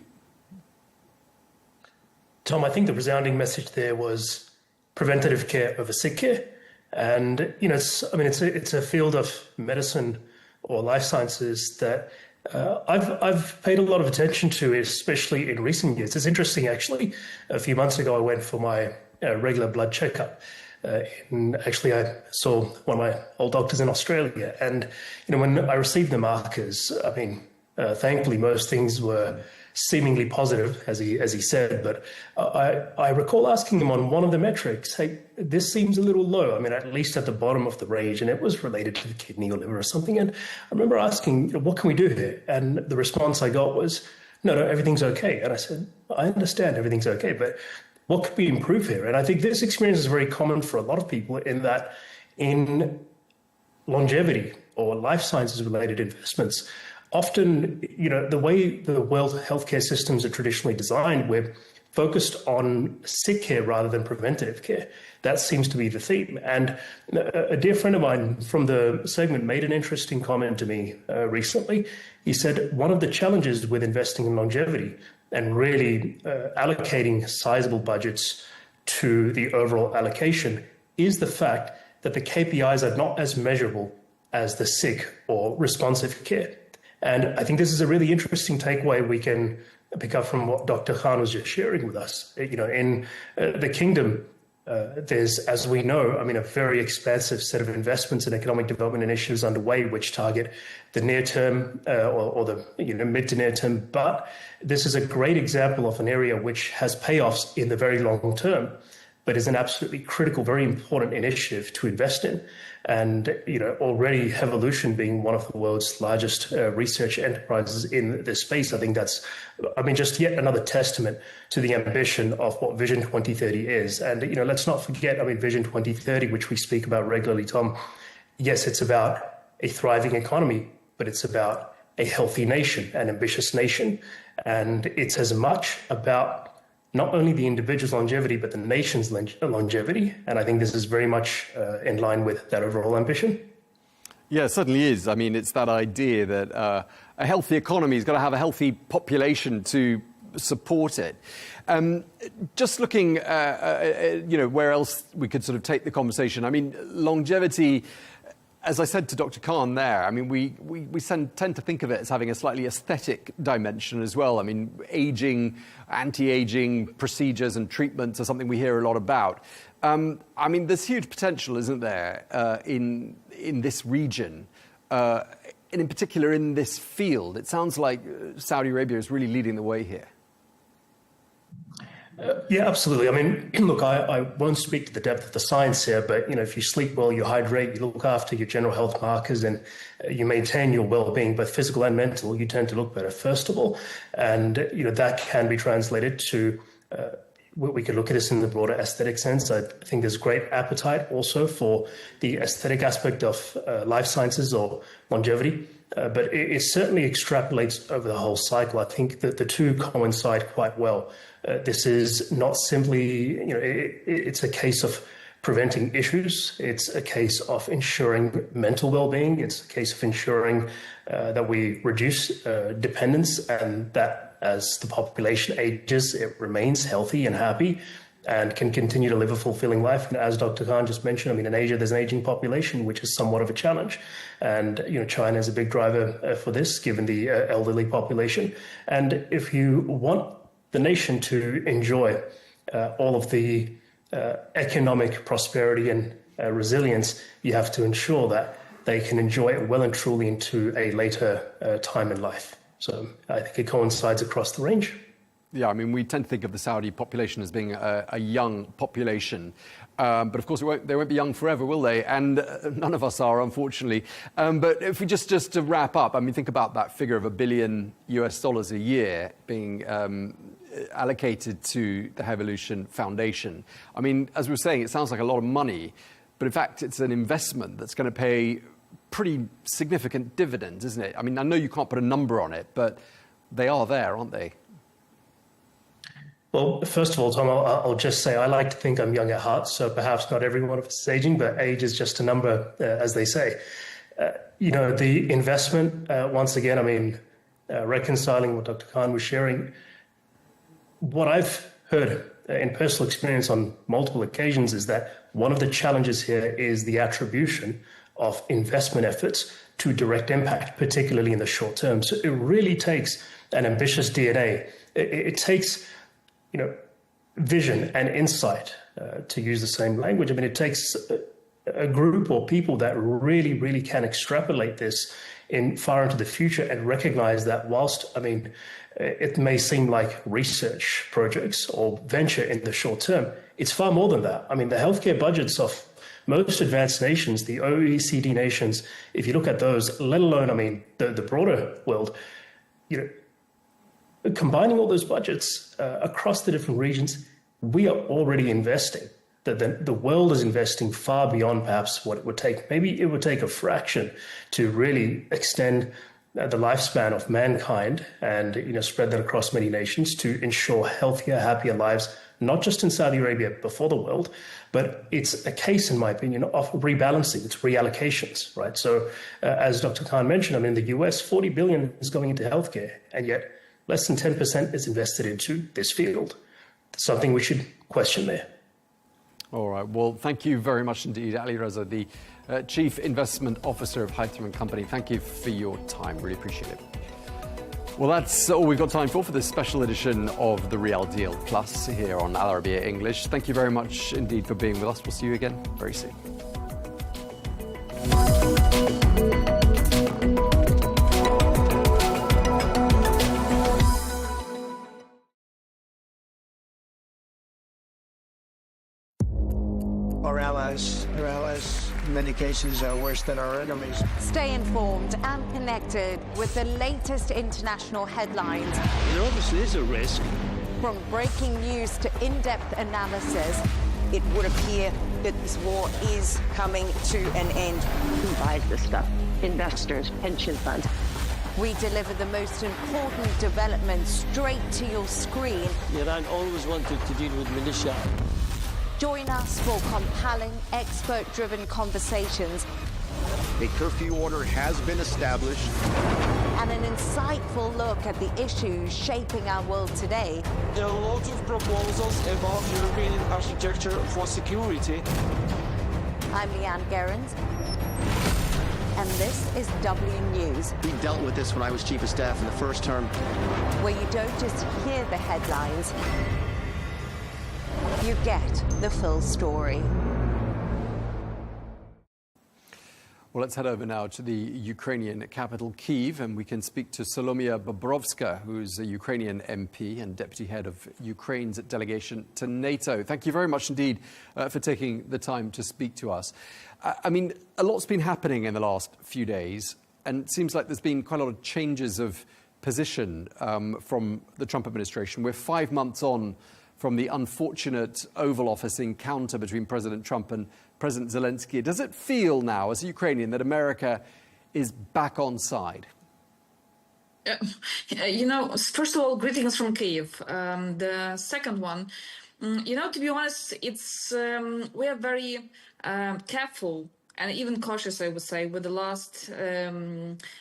Tom, I think the resounding message there was preventative care over sick care. And, you know, it's a field of medicine or life sciences that I've paid a lot of attention to, especially in recent years. It's interesting, actually. A few months ago, I went for my regular blood checkup. Actually, I saw one of my old doctors in Australia. And, you know, when I received the markers, I mean, thankfully, most things were seemingly positive, as he said. But I recall asking him on one of the metrics, hey, this seems a little low. I mean, at least at the bottom of the range, and it was related to the kidney or liver or something. And I remember asking, what can we do here? And the response I got was, no, everything's okay. And I said, I understand everything's okay, but what could we improve here? And I think this experience is very common for a lot of people in that in longevity or life sciences related investments, often, you know, the way the world healthcare systems are traditionally designed, we're focused on sick care rather than preventative care. That seems to be the theme. And a dear friend of mine from the segment made an interesting comment to me recently. He said, one of the challenges with investing in longevity and really allocating sizable budgets to the overall allocation is the fact that the KPIs are not as measurable as the sick or responsive care. And I think this is a really interesting takeaway we can pick up from what Dr. Khan was just sharing with us. You know, in the kingdom, there's, as we know, I mean, a very expansive set of investments and economic development initiatives underway, which target the near term or the mid to near term. But this is a great example of an area which has payoffs in the very long term, but is an absolutely critical, very important initiative to invest in. And, you know, already Heavolution being one of the world's largest research enterprises in this space, I think that's, just yet another testament to the ambition of what Vision 2030 is. And, you know, let's not forget, Vision 2030, which we speak about regularly, Tom, yes, it's about a thriving economy, but it's about a healthy nation, an ambitious nation. And it's as much about not only the individual's longevity, but the nation's longevity. And I think this is very much in line with that overall ambition. Yeah, it certainly is. I mean, it's that idea that a healthy economy has got to have a healthy population to support it. Just looking, where else we could sort of take the conversation. I mean, longevity, as I said to Dr. Khan there, I mean, we tend to think of it as having a slightly aesthetic dimension as well. I mean, aging, anti-aging procedures and treatments are something we hear a lot about. I mean, there's huge potential, isn't there, in in this region, and in particular in this field? It sounds like Saudi Arabia is really leading the way here. Yeah, absolutely. I mean, look, I won't speak to the depth of the science here, but, if you sleep well, you hydrate, you look after your general health markers, and you maintain your well-being, both physical and mental, you tend to look better, first of all. And, that can be translated to, we could look at this in the broader aesthetic sense. I think there's great appetite also for the aesthetic aspect of life sciences or longevity. But it certainly extrapolates over the whole cycle. I think that the two coincide quite well. This is not simply, it's a case of preventing issues. It's a case of ensuring mental well-being. It's a case of ensuring that we reduce dependence, and that as the population ages, it remains healthy and happy and can continue to live a fulfilling life. And as Dr. Khan just mentioned, in Asia, there's an aging population, which is somewhat of a challenge. And, China is a big driver for this, given the elderly population. And if you want the nation to enjoy all of the economic prosperity and resilience, you have to ensure that they can enjoy it well and truly into a later time in life. So I think it coincides across the range. Yeah, we tend to think of the Saudi population as being a young population. But of course, they won't be young forever, will they? And none of us are, unfortunately. But if we just to wrap up, think about that figure of $1 billion a year being allocated to the Heavolution Foundation. As we were saying, it sounds like a lot of money, but in fact, it's an investment that's going to pay pretty significant dividends, isn't it? I know you can't put a number on it, but they are there, aren't they? Well, first of all, Tom, I'll just say I like to think I'm young at heart, so perhaps not every one of us is aging, but age is just a number, as they say. The investment, once again, reconciling what Dr. Khan was sharing, what I've heard in personal experience on multiple occasions is that one of the challenges here is the attribution of investment efforts to direct impact, particularly in the short term. So it really takes an ambitious DNA. It takes vision and insight, to use the same language. It takes a group or people that really, really can extrapolate this far into the future and recognize that whilst, it may seem like research projects or venture in the short term, it's far more than that. The healthcare budgets of most advanced nations, the OECD nations, if you look at those, let alone, the broader world, combining all those budgets across the different regions, we are already investing. The world is investing far beyond perhaps what it would take. Maybe it would take a fraction to really extend the lifespan of mankind and spread that across many nations to ensure healthier, happier lives, not just in Saudi Arabia before the world, but it's a case, in my opinion, of rebalancing. It's reallocations, right? So as Dr. Khan mentioned, in the US, $40 billion is going into healthcare, and yet less than 10% is invested into this field. Something we should question there. All right. Well, thank you very much indeed, Ali Reza, the Chief Investment Officer of Heavolution Company. Thank you for your time. Really appreciate it. Well, that's all we've got time for this special edition of The Real Deal Plus here on Arabiya English. Thank you very much indeed for being with us. We'll see you again very soon. Our allies, in many cases, are worse than our enemies. Stay informed and connected with the latest international headlines. There obviously is a risk. From breaking news to in-depth analysis, it would appear that this war is coming to an end. Who buys this stuff? Investors, pension funds. We deliver the most important developments straight to your screen. Iran always wanted to deal with militia. Join us for compelling, expert-driven conversations. A curfew order has been established. And an insightful look at the issues shaping our world today. There are lots of proposals about European architecture for security. I'm Leigh Ann Gerrans, and this is W News. We dealt with this when I was Chief of Staff in the first term. Where you don't just hear the headlines, you get the full story. Well, let's head over now to the Ukrainian capital, Kyiv, and we can speak to Solomia Bobrovska, who's a Ukrainian MP and deputy head of Ukraine's delegation to NATO. Thank you very much indeed for taking the time to speak to us. I mean, a lot's been happening in the last few days, and it seems like there's been quite a lot of changes of position from the Trump administration. We're 5 months on from the unfortunate Oval Office encounter between President Trump and President Zelensky. Does it feel now, as a Ukrainian, that America is back on side? You know, first of all, greetings from Kyiv. The second one, you know, to be honest, it's we are very careful and even cautious, I would say, with the last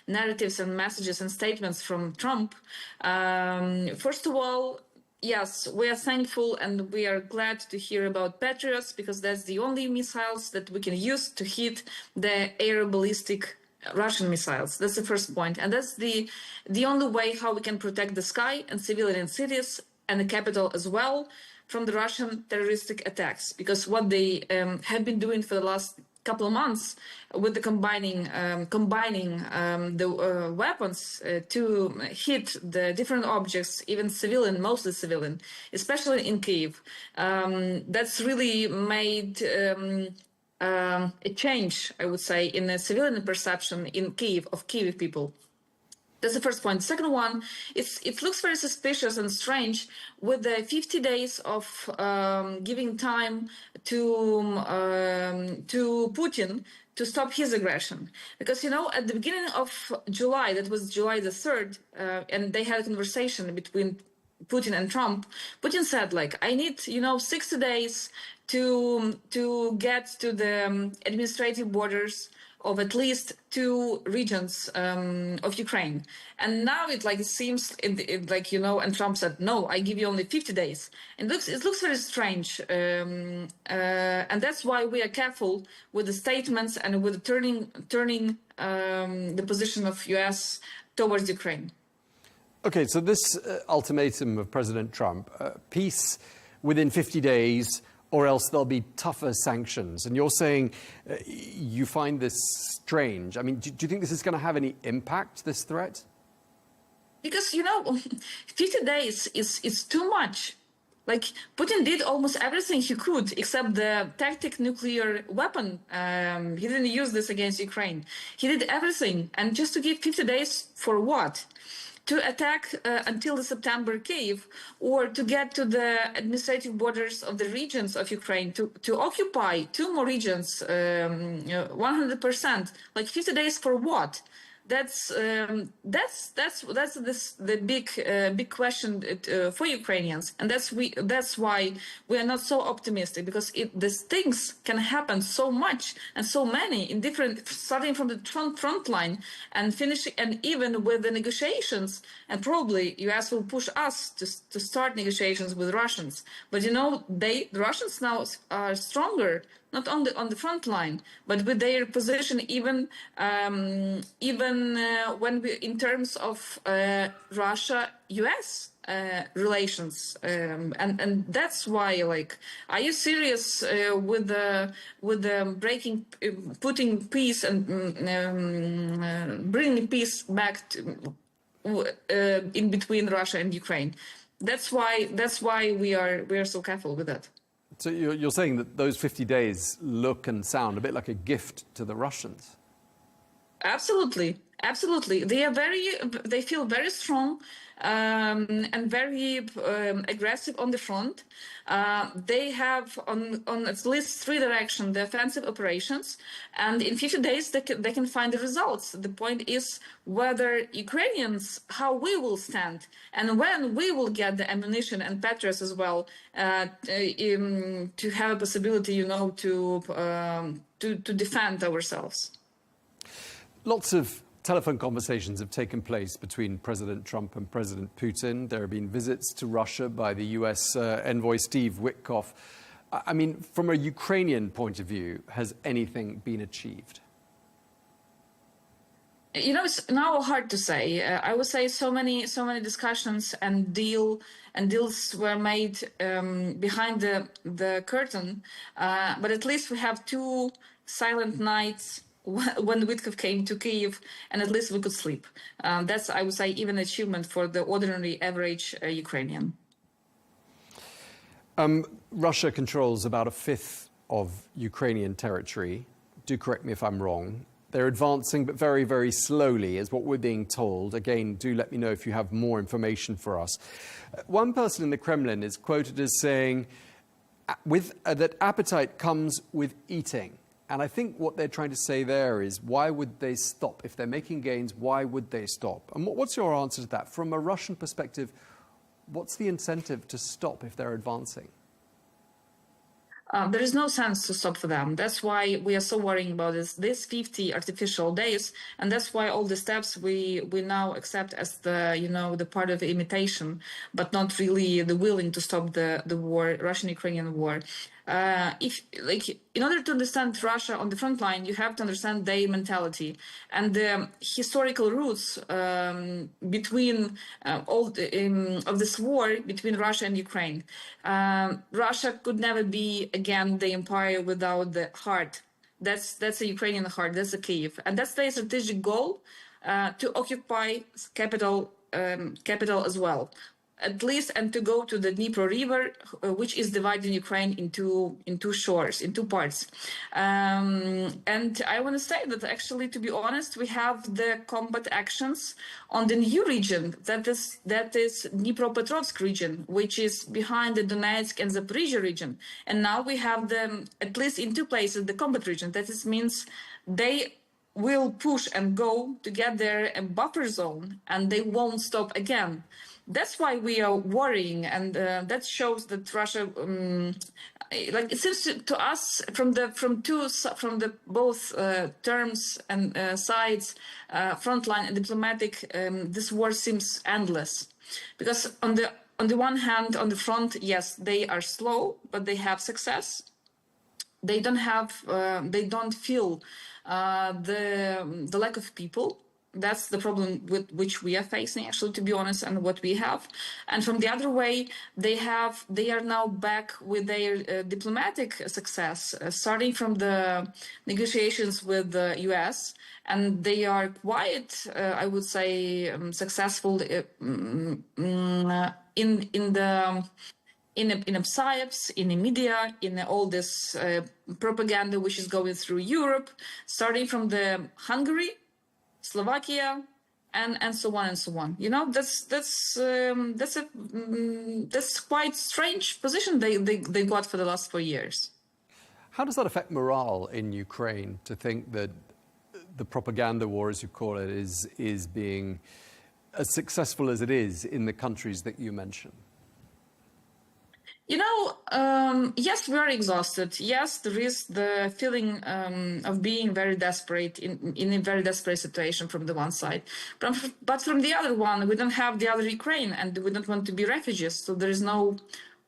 narratives and messages and statements from Trump. First of all, yes, we are thankful and we are glad to hear about Patriots, because that's the only missiles that we can use to hit the air ballistic Russian missiles. That's the first point. And that's the only way how we can protect the sky and civilian cities and the capital as well from the Russian terroristic attacks. Because what they have been doing for the last couple of months with the combining the weapons to hit the different objects, even civilian, mostly civilian, especially in Kyiv. That's really made a change, I would say, in the civilian perception in Kyiv of Kyiv people. That's the first point. Second one, it looks very suspicious and strange with the 50 days of giving time to Putin to stop his aggression. Because, you know, at the beginning of July, that was July the 3rd, and they had a conversation between Putin and Trump. Putin said, like, I need, 60 days to get to the administrative borders of at least 2 regions of Ukraine. And now it seems and Trump said, no, I give you only 50 days. And it looks very strange. And that's why we are careful with the statements and with turning the position of US towards Ukraine. Okay, so this ultimatum of President Trump, peace within 50 days, or else there'll be tougher sanctions. And you're saying you find this strange. I mean, do you think this is going to have any impact, this threat? Because, 50 days is too much. Like, Putin did almost everything he could, except the tactic nuclear weapon. He didn't use this against Ukraine. He did everything. And just to give 50 days for what? To attack until the September Kyiv, or to get to the administrative borders of the regions of Ukraine, to occupy 2 more regions, 100%. Like 50 days for what? That's the big question for Ukrainians, and that's why we are not so optimistic, because these things can happen so much and so many in different, starting from the front line and finishing, and even with the negotiations, and probably US will push us to start negotiations with Russians. But the Russians now are stronger, not only on the front line, but with their position even when we, in terms of Russia-US relations, and that's why, are you serious with the breaking, putting peace and bringing peace back in between Russia and Ukraine? That's why we are so careful with that. So you're saying that those 50 days look and sound a bit like a gift to the Russians? Absolutely. They feel very strong and very aggressive on the front. They have on at least 3 directions the offensive operations, and in 50 days they can find the results. The point is whether Ukrainians, how we will stand, and when we will get the ammunition and Patriots as well to have a possibility, to defend ourselves. Lots of telephone conversations have taken place between President Trump and President Putin. There have been visits to Russia by the US envoy Steve Witkoff. I mean, from a Ukrainian point of view, has anything been achieved? It's now hard to say. I would say so many discussions and deals were made behind the curtain. But at least we have 2 silent nights when Witkov came to Kyiv, and at least we could sleep. That's, I would say, even an achievement for the ordinary, average Ukrainian. Russia controls about a fifth of Ukrainian territory. Do correct me if I'm wrong. They're advancing, but very, very slowly, is what we're being told. Again, do let me know if you have more information for us. One person in the Kremlin is quoted as saying that appetite comes with eating. And I think what they're trying to say there is, why would they stop? If they're making gains, why would they stop? And what's your answer to that? From a Russian perspective, what's the incentive to stop if they're advancing? There is no sense to stop for them. That's why we are so worrying about this 50 artificial days, and that's why all the steps we now accept as the part of the imitation, but not really the willing to stop the war, Russian-Ukrainian war. In order to understand Russia on the front line, you have to understand their mentality and the historical roots between of this war between Russia and Ukraine. Russia could never be again the empire without the heart. That's a Ukrainian heart. That's a Kyiv, and that's their strategic goal to occupy capital as well. At least, and to go to the Dnipro River, which is dividing Ukraine into shores, in two parts. And I want to say that actually, to be honest, we have the combat actions on the new region, that is Dnipropetrovsk region, which is behind the Donetsk and Zaporizhia region. And now we have at least in two places, the combat region. That means they will push and go to get there a buffer zone, and they won't stop again. That's why we are worrying, and that shows that Russia, it seems to us from both terms and sides, frontline and diplomatic, this war seems endless, because on the one hand, on the front, yes, they are slow, but they have success. They don't feel the lack of people. That's the problem with which we are facing, actually, to be honest, and what we have. And from the other way, they are now back with their diplomatic success, starting from the negotiations with the US, and they are quite, I would say, successful in psyops, in the media, in all this propaganda which is going through Europe, starting from the Hungary, Slovakia, and so on and so on. You know, that's quite strange position they got for the last 4 years. How does that affect morale in Ukraine to think that the propaganda war, as you call it, is being as successful as it is in the countries that you mentioned? You know, yes, we are exhausted. Yes, there is the feeling of being very desperate in a very desperate situation from the one side. But from the other one, we don't have the other Ukraine, and we don't want to be refugees. So there is no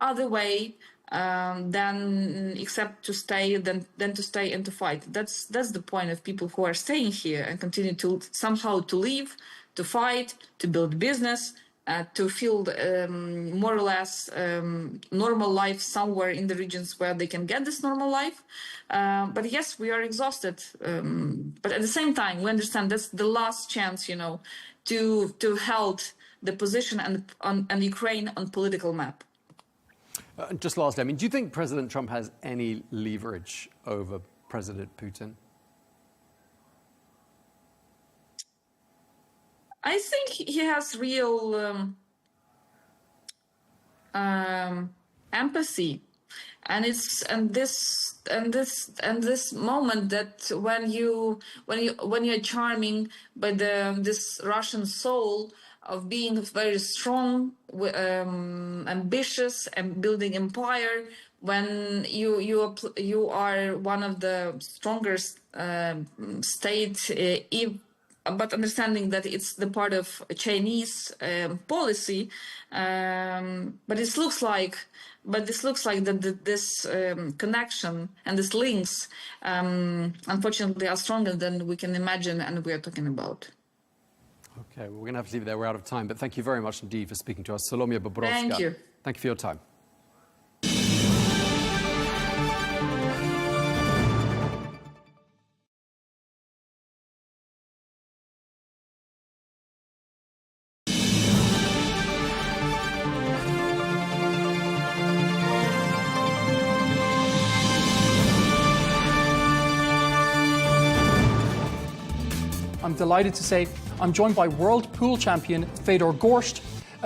other way than except to stay, than to stay and to fight. That's the point of people who are staying here and continue to somehow to live, to fight, to build business, to feel more or less normal life somewhere in the regions where they can get this normal life. But yes, we are exhausted. But at the same time, we understand that's the last chance, you know, to hold the position and Ukraine on political map. Just lastly, I mean, do you think President Trump has any leverage over President Putin? I think he has real empathy, and this moment that when you're charming by this Russian soul of being very strong, ambitious, and building empire, when you are one of the strongest states, but understanding that it's the part of Chinese policy, but this looks like that this connection and these links, unfortunately, are stronger than we can imagine and we are talking about. Okay, well, we're going to have to leave it there. We're out of time, but thank you very much indeed for speaking to us. Solomia Bobrovska. Thank you. Thank you for your time. delighted to say I'm joined by world pool champion Fedor Gorst,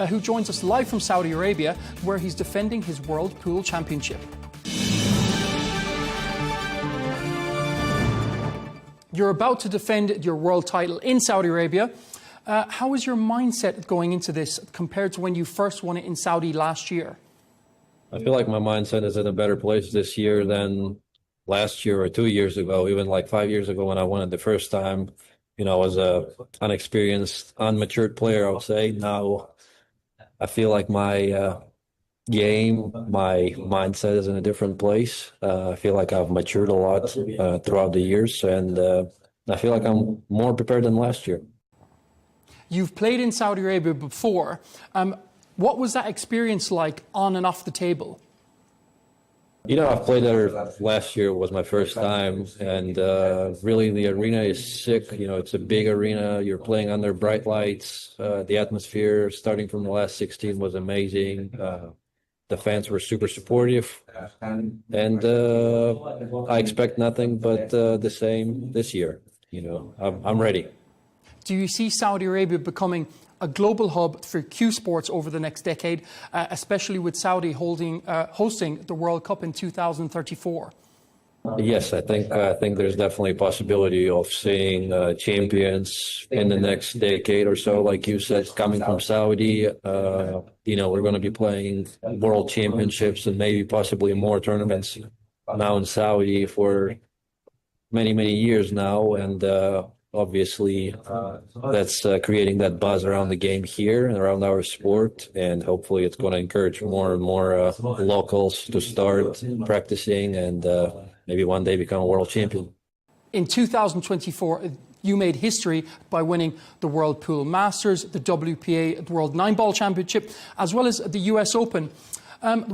who joins us live from Saudi Arabia, where he's defending his world pool championship. You're about to defend your world title in Saudi Arabia. How is your mindset going into this compared to when you first won it in Saudi last year? I feel like my mindset is in a better place this year than last year or 2 years ago, even like 5 years ago when I won it the first time. You know, as a unexperienced, unmatured player, I would say. Now I feel like my game, my mindset is in a different place. I feel like I've matured a lot throughout the years, and I feel like I'm more prepared than last year. You've played in Saudi Arabia before. What was that experience like on and off the table? You know, I've played there last year, was my first time, and really the arena is sick. You know, it's a big arena. You're playing under bright lights. The atmosphere starting from the last 16 was amazing. The fans were super supportive, and I expect nothing but the same this year. You know, I'm ready. Do you see Saudi Arabia becoming a global hub for Q sports over the next decade, especially with Saudi hosting the World Cup in 2034? Yes, I think there's definitely a possibility of seeing champions in the next decade or so, like you said, coming from Saudi. You know, we're going to be playing world championships and maybe possibly more tournaments now in Saudi for many, many years now. And obviously, that's creating that buzz around the game here and around our sport. And hopefully it's going to encourage more and more locals to start practicing and maybe one day become a world champion. In 2024, you made history by winning the World Pool Masters, the WPA, the World 9-Ball Championship, as well as the US Open.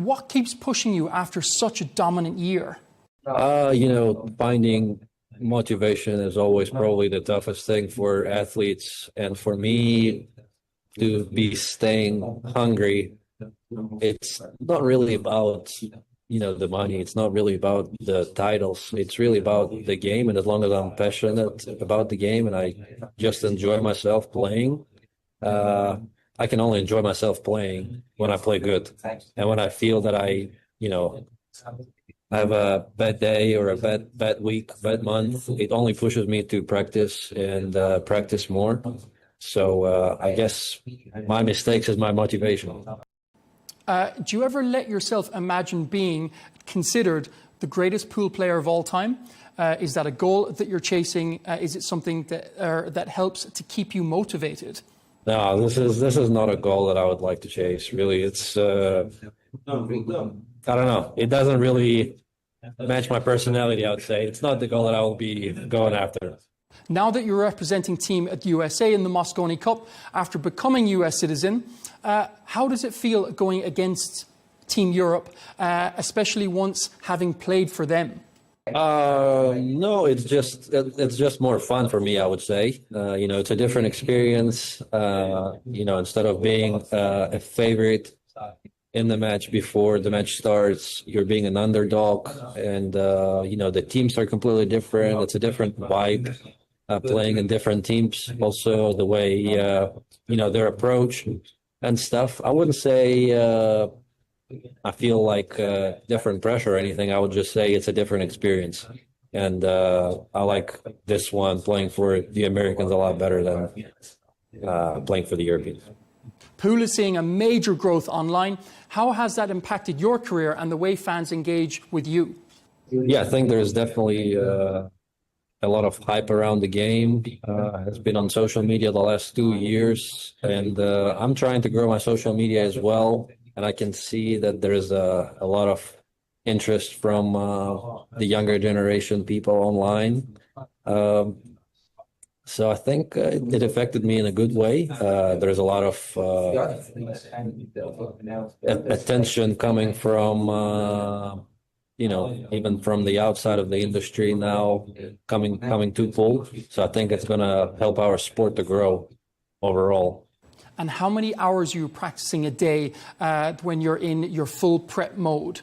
What keeps pushing you after such a dominant year? You know, finding motivation is always probably the toughest thing for athletes. And for me to be staying hungry, it's not really about, you know, the money. It's not really about the titles. It's really about the game. And as long as I'm passionate about the game and I just enjoy myself playing, I can only enjoy myself playing when I play good. And when I feel that I, you know, have a bad day or a bad week, bad month, it only pushes me to practice and practice more. So I guess my mistakes is my motivation. Do you ever let yourself imagine being considered the greatest pool player of all time? Is that a goal that you're chasing? Is it something that helps to keep you motivated? No, this is not a goal that I would like to chase. Really, it's I don't know. It doesn't really match my personality, I would say. It's not the goal that I will be going after. Now that you're representing Team USA in the Moscone Cup, after becoming US citizen, how does it feel going against Team Europe, especially once having played for them? No, it's just more fun for me, I would say. You know, it's a different experience. You know, instead of being a favorite in the match before the match starts, you're being an underdog, and you know, the teams are completely different. It's a different vibe, playing in different teams. Also, the way you know, their approach and stuff. I wouldn't say I feel like different pressure or anything. I would just say it's a different experience, and I like this one, playing for the Americans, a lot better than playing for the Europeans. Pool is seeing a major growth online. How has that impacted your career and the way fans engage with you? Yeah, I think there's definitely a lot of hype around the game. It's been on social media the last 2 years, and I'm trying to grow my social media as well. And I can see that there's a lot of interest from the younger generation, people online. So I think it affected me in a good way. There's a lot of attention coming from, you know, even from the outside of the industry now, coming to pool. So I think it's going to help our sport to grow overall. And how many hours are you practicing a day when you're in your full prep mode?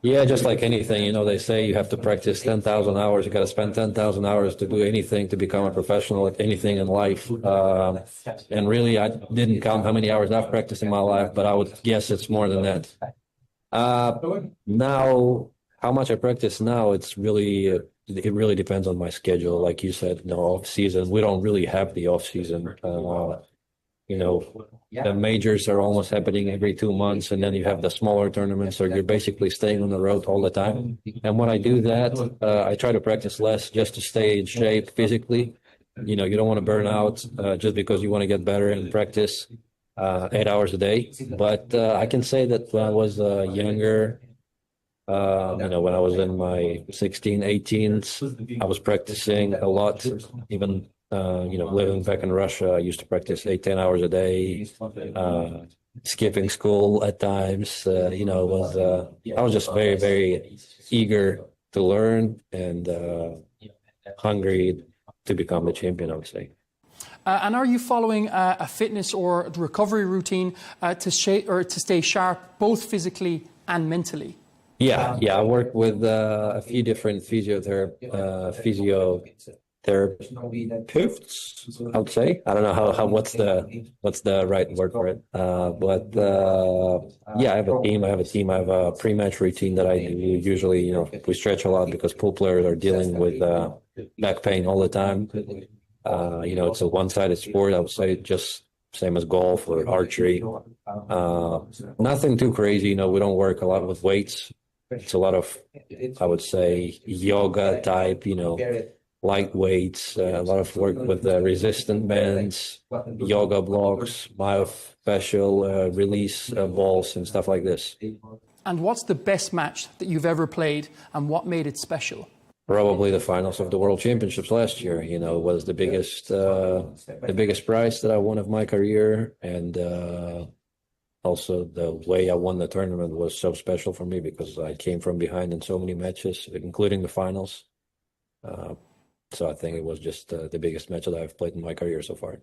Yeah, just like anything, you know, they say you have to practice 10,000 hours. You got to spend 10,000 hours to do anything, to become a professional at anything in life. And really, I didn't count how many hours I've practiced in my life, but I would guess it's more than that. Now, how much I practice now, it really depends on my schedule. Like you said, no off season. We don't really have the off season. You know, the majors are almost happening every 2 months, and then you have the smaller tournaments, so you're basically staying on the road all the time. And when I do that, I try to practice less just to stay in shape physically. You know, you don't want to burn out just because you want to get better and practice 8 hours a day. But I can say that when I was younger, you know, when I was in my 16, 18s, I was practicing a lot, even you know, living back in Russia, I used to practice 8-10 hours a day, skipping school at times. You know, I was just very, very eager to learn and hungry to become a champion, I would say. And are you following a fitness or recovery routine to stay sharp, both physically and mentally? Yeah, I work with a few different physiotherapists, I would say. I don't know what's the right word for it. But yeah, I have a team. I have a pre-match routine that I do. Usually, you know, we stretch a lot because pool players are dealing with back pain all the time. You know, it's a one-sided sport. I would say just same as golf or archery. Nothing too crazy. You know, we don't work a lot with weights. It's a lot of, I would say, yoga type, you know, light weights, a lot of work with resistant bands, yoga blocks, myofascial release balls and stuff like this. And what's the best match that you've ever played and what made it special? Probably the finals of the World Championships last year. You know, was the biggest prize that I won of my career, and also the way I won the tournament was so special for me because I came from behind in so many matches, including the finals. So I think it was just the biggest match that I've played in my career so far.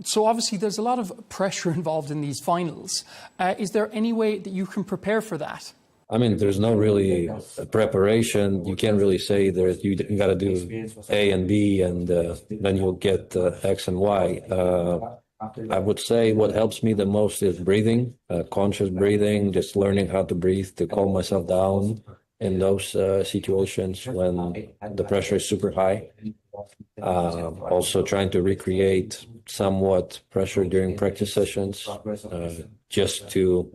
So obviously there's a lot of pressure involved in these finals. Is there any way that you can prepare for that? I mean, there's no really preparation. You can't really say that you got to do A and B and then you'll get X and Y. I would say what helps me the most is breathing, conscious breathing, just learning how to breathe, to calm myself down in those situations when the pressure is super high. Also trying to recreate somewhat pressure during practice sessions, just to,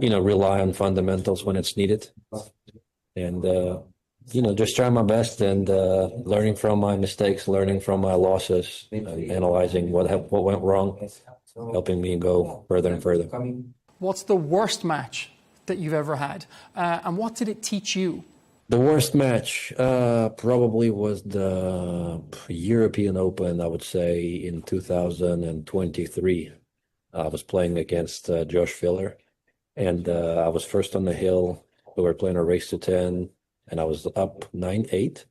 you know, rely on fundamentals when it's needed. And, you know, just trying my best and learning from my mistakes, learning from my losses, analyzing what went wrong, helping me go further and further. What's the worst match that you've ever had? And what did it teach you? The worst match probably was the European Open, I would say, in 2023. I was playing against Josh Filler, and I was first on the hill. We were playing a race to 10, and I was up 9-8.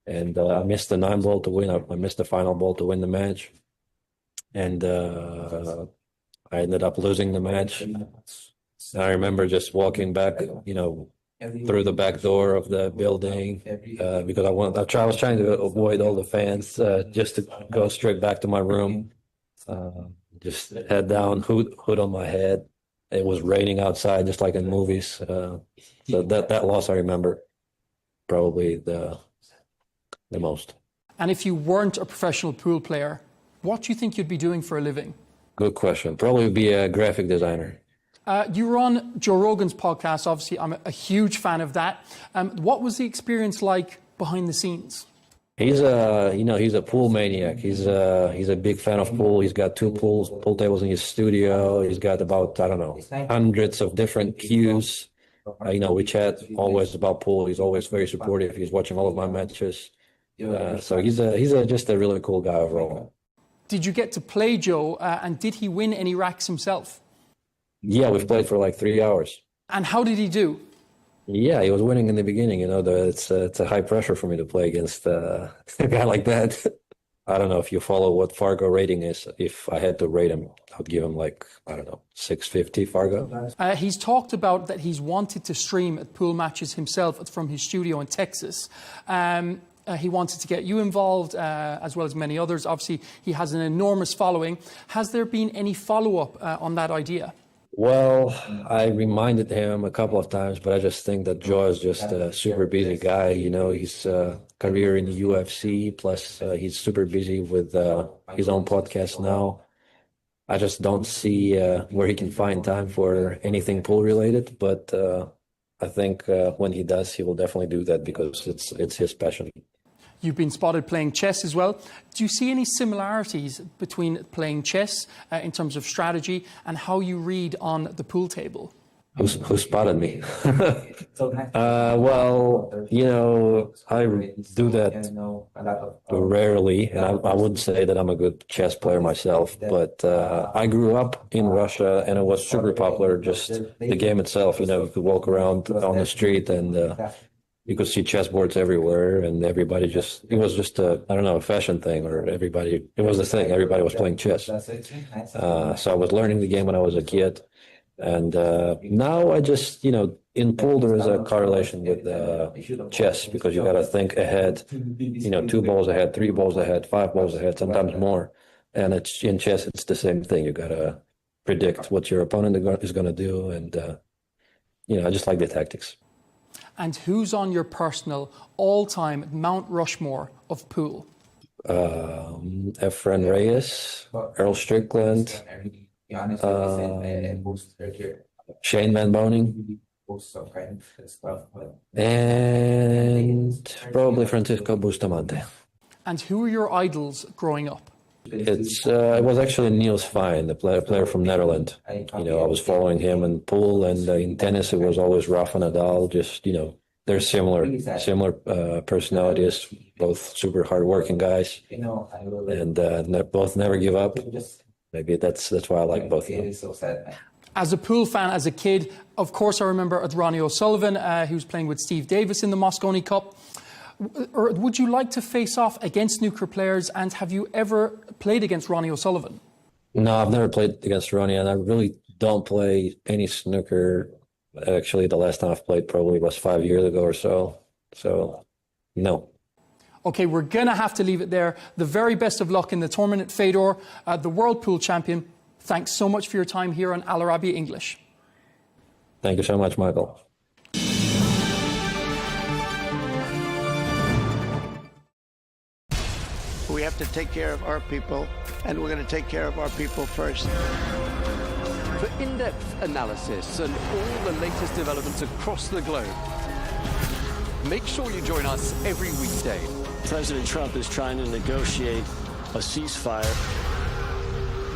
And I missed the 9 ball to win. I missed the final ball to win the match. And I ended up losing the match. I remember just walking back, you know, through the back door of the building because I was trying to avoid all the fans, just to go straight back to my room, just head down, hood on my head. It was raining outside, just like in movies. So that loss I remember probably the most. And if you weren't a professional pool player, what do you think you'd be doing for a living? Good question. Probably be a graphic designer. You were on Joe Rogan's podcast. Obviously, I'm a huge fan of that. What was the experience like behind the scenes? He's a pool maniac. He's a big fan of pool. He's got 2 pool tables in his studio. He's got about, I don't know, hundreds of different cues. You know, we chat always about pool. He's always very supportive. He's watching all of my matches. So he's just a really cool guy overall. Did you get to play Joe? And did he win any racks himself? Yeah, we've played for like 3 hours. And how did he do? Yeah, he was winning in the beginning. You know, it's a high pressure for me to play against a guy like that. I don't know if you follow what Fargo rating is. If I had to rate him, I would give him like, I don't know, 650 Fargo. He's talked about that he's wanted to stream pool matches himself from his studio in Texas. He wanted to get you involved, as well as many others. Obviously, he has an enormous following. Has there been any follow-up on that idea? Well, I reminded him a couple of times, but I just think that Joe is just a super busy guy. You know, he's career in the UFC, plus he's super busy with his own podcast now. I just don't see where he can find time for anything pool related, but I think when he does, he will definitely do that because it's his passion. You've been spotted playing chess as well. Do you see any similarities between playing chess in terms of strategy and how you read on the pool table? Who spotted me? Well, you know, I do that rarely, and I wouldn't say that I'm a good chess player myself, but I grew up in Russia, and it was super popular, just the game itself. You know, you could walk around on the street and you could see chessboards everywhere, and everybody it was just a fashion thing, or it was the thing, everybody was playing chess. So I was learning the game when I was a kid. And now I just, you know, in pool there is a correlation with chess, because you got to think ahead, you know, 2 balls ahead, 3 balls ahead, 5 balls ahead, sometimes more. And in chess, it's the same thing. You got to predict what your opponent is going to do. And, you know, I just like the tactics. And who's on your personal all-time Mount Rushmore of pool? Efren Reyes, Earl Strickland, Shane Van Boning, and probably Francisco Bustamante. And who were your idols growing up? It was actually Niels Fine, the player from Netherlands. You know, I was following him in pool, and in tennis it was always Rafa Nadal. Just, you know, they're similar personalities, both super hardworking guys, and both never give up. Maybe that's why I like both of them. As a pool fan, as a kid, of course I remember Ronnie O'Sullivan, who was playing with Steve Davis in the Moscone Cup. Or would you like to face off against snooker players, and have you ever played against Ronnie O'Sullivan? No, I've never played against Ronnie, and I really don't play any snooker. Actually, the last time I've played probably was 5 years ago or so. So, no. Okay, we're going to have to leave it there. The very best of luck in the tournament, Fedor, the World Pool Champion. Thanks so much for your time here on Al Arabiya English. Thank you so much, Michael. We have to take care of our people, and we're going to take care of our people first. For in-depth analysis and all the latest developments across the globe, make sure you join us every weekday. President Trump is trying to negotiate a ceasefire.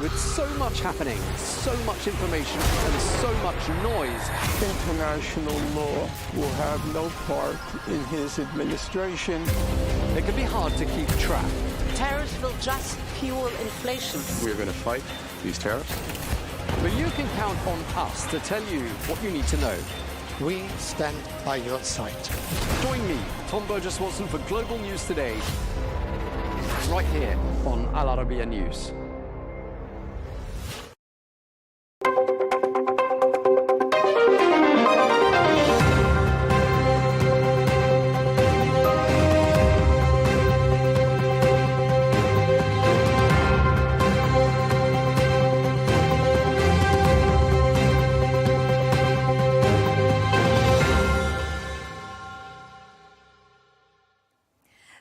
With so much happening, so much information, and so much noise, international law will have no part in his administration. It can be hard to keep track. Tariffs will just fuel inflation. We're going to fight these tariffs. But you can count on us to tell you what you need to know. We stand by your side. Join me, Tom Burges Watson, for Global News Today, right here on Al Arabiya News.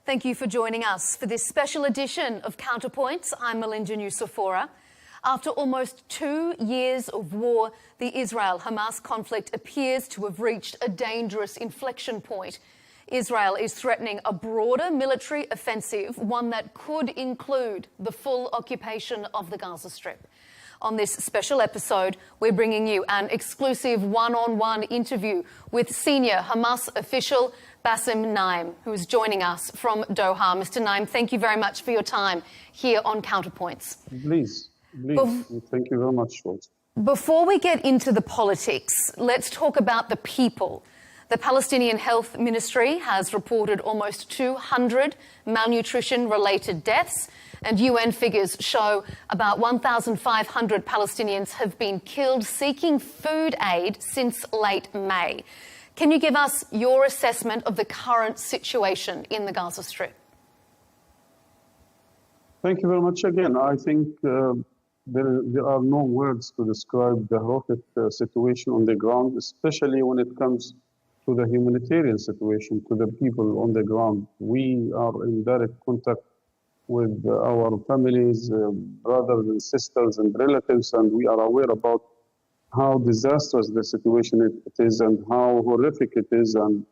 Thank you for joining us for this special edition of Counterpoints. I'm Melinda Nucifora. After almost 2 years of war, the Israel-Hamas conflict appears to have reached a dangerous inflection point. Israel is threatening a broader military offensive, one that could include the full occupation of the Gaza Strip. On this special episode, we're bringing you an exclusive one-on-one interview with senior Hamas official Bassem Naim, who is joining us from Doha. Mr. Naim, thank you very much for your time here on Counterpoints. Please. Thank you very much, Rose. Before we get into the politics, let's talk about the people. The Palestinian Health Ministry has reported almost 200 malnutrition-related deaths, and UN figures show about 1,500 Palestinians have been killed seeking food aid since late May. Can you give us your assessment of the current situation in the Gaza Strip? Thank you very much again. I think there are no words to describe the horrific situation on the ground, especially when it comes to the humanitarian situation, to the people on the ground. We are in direct contact with our families, brothers and sisters and relatives, and we are aware about how disastrous the situation it is and how horrific it is and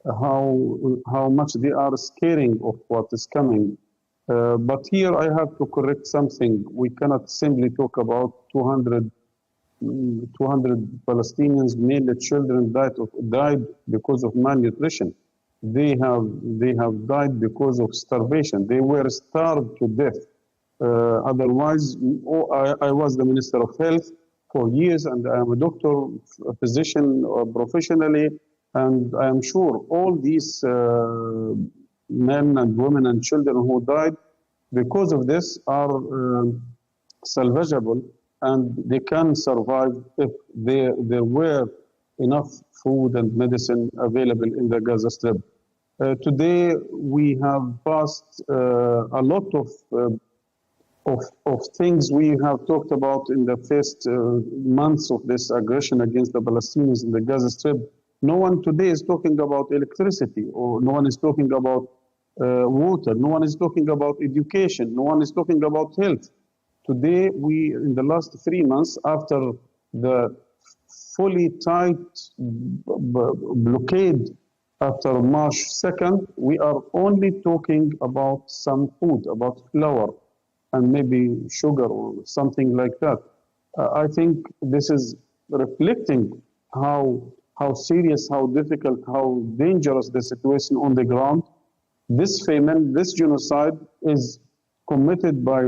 how much they are scaring of what is coming. But here I have to correct something. We cannot simply talk about 200 Palestinians, mainly children, died because of malnutrition. They have died because of starvation. They were starved to death. Otherwise, I was the Minister of Health for years, and I am a doctor, a physician professionally, and I am sure all these men and women and children who died because of this are salvageable, and they can survive if there were enough food and medicine available in the Gaza Strip. Today, we have passed a lot of things we have talked about in the first months of this aggression against the Palestinians in the Gaza Strip. No one today is talking about electricity, or no one is talking about water, no one is talking about education, no one is talking about health. Today, in the last 3 months, after the fully tight blockade after March 2nd, we are only talking about some food, about flour and maybe sugar or something like that. I think this is reflecting how serious, how difficult, how dangerous the situation on the ground. This famine, this genocide is committed by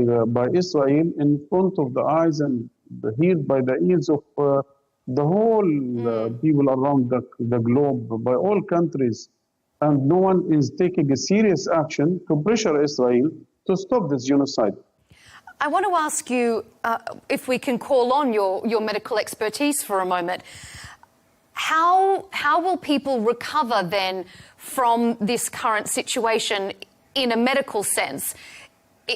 Israel in front of the eyes and heard by the ears of the whole people around the globe, by all countries. And no one is taking a serious action to pressure Israel to stop this genocide. I want to ask you if we can call on your medical expertise for a moment. How will people recover then from this current situation in a medical sense?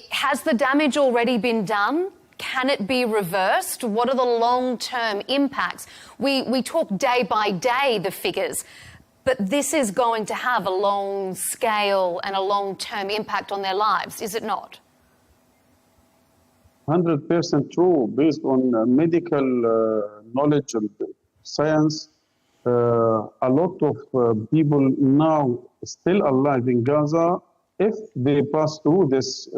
Has the damage already been done? Can it be reversed? What are the long-term impacts? We talk day by day, the figures, but this is going to have a long scale and a long-term impact on their lives, is it not? 100% true, based on medical knowledge and science. A lot of people now still alive in Gaza, if they pass through this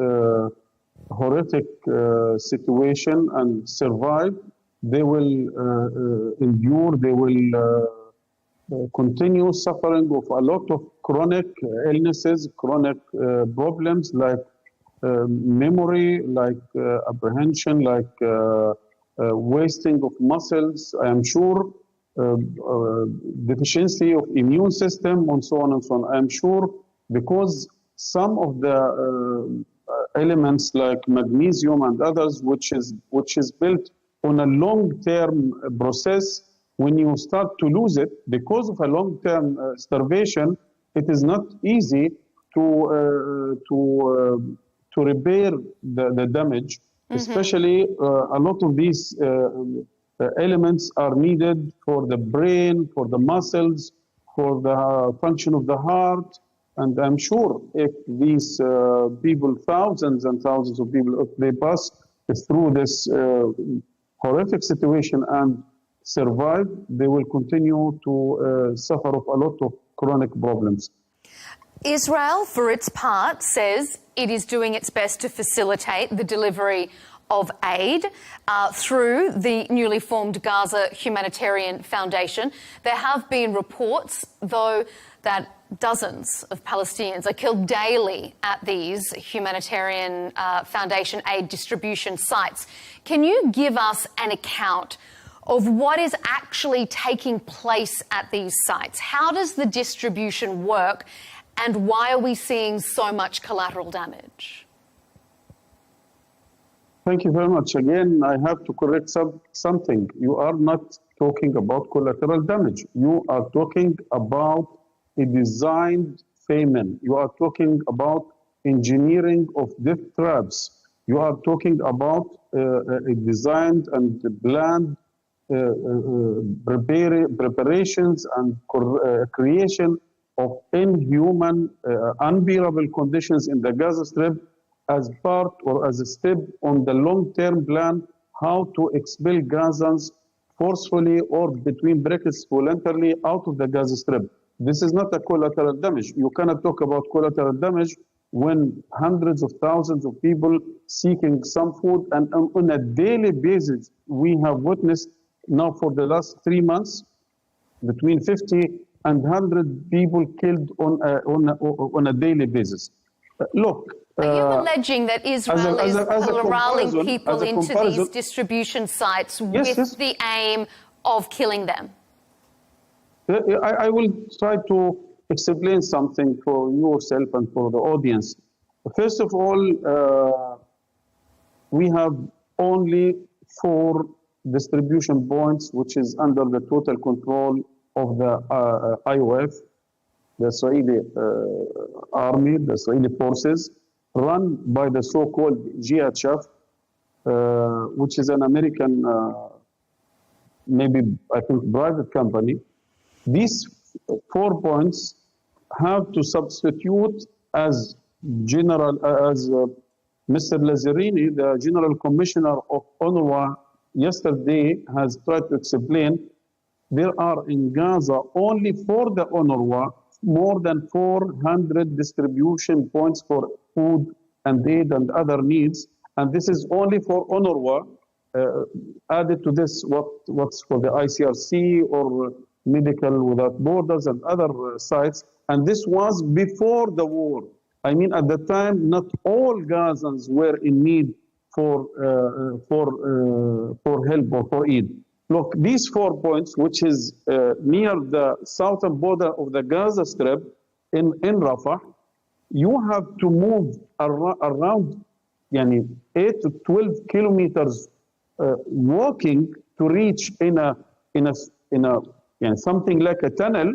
horrific situation and survive, they will endure, they will continue suffering of a lot of chronic illnesses, chronic problems like memory, like apprehension, like wasting of muscles, I am sure, deficiency of immune system, and so on and so on. I am sure because some of the elements like magnesium and others, which is built on a long-term process, when you start to lose it because of a long-term starvation, it is not easy to repair the damage. Especially a lot of these elements are needed for the brain, for the muscles, for the function of the heart. And I'm sure if these people, thousands and thousands of people, if they pass through this horrific situation and survive, they will continue to suffer of a lot of chronic problems. Israel, for its part, says it is doing its best to facilitate the delivery of aid through the newly formed Gaza Humanitarian Foundation. There have been reports, though, that dozens of Palestinians are killed daily at these humanitarian foundation aid distribution sites. Can you give us an account of what is actually taking place at these sites. How does the distribution work, and why are we seeing so much collateral damage? Thank you very much. Again, I have to correct something. You are not talking about collateral damage. You are talking about a designed famine. You are talking about engineering of death traps. You are talking about a designed and planned preparations and creation of inhuman, unbearable conditions in the Gaza Strip as part or as a step on the long-term plan how to expel Gazans forcefully or between brackets voluntarily out of the Gaza Strip. This is not a collateral damage. You cannot talk about collateral damage when hundreds of thousands of people seeking some food, and on a daily basis, we have witnessed now for the last 3 months, between 50 and 100 people killed on a daily basis. Look. Are you alleging that Israel is corralling people into these distribution sites with the aim of killing them? I will try to explain something for yourself and for the audience. First of all, we have only 4 distribution points, which is under the total control of the IOF, the Israeli army, the Israeli forces, run by the so-called GHF, which is an American, maybe I think private company. These 4 points have to substitute as Mr. Lazzarini, the General Commissioner of UNRWA, yesterday has tried to explain. There are in Gaza only for the UNRWA more than 400 distribution points for food and aid and other needs, and this is only for UNRWA. Added to this, what's for the ICRC or Medical Without Borders and other sites, and this was before the war. I mean, at the time, not all Gazans were in need for help or for aid. Look, these 4 points, which is near the southern border of the Gaza Strip in Rafah, you have to move around 8 to 12 kilometers walking to reach in a something like a tunnel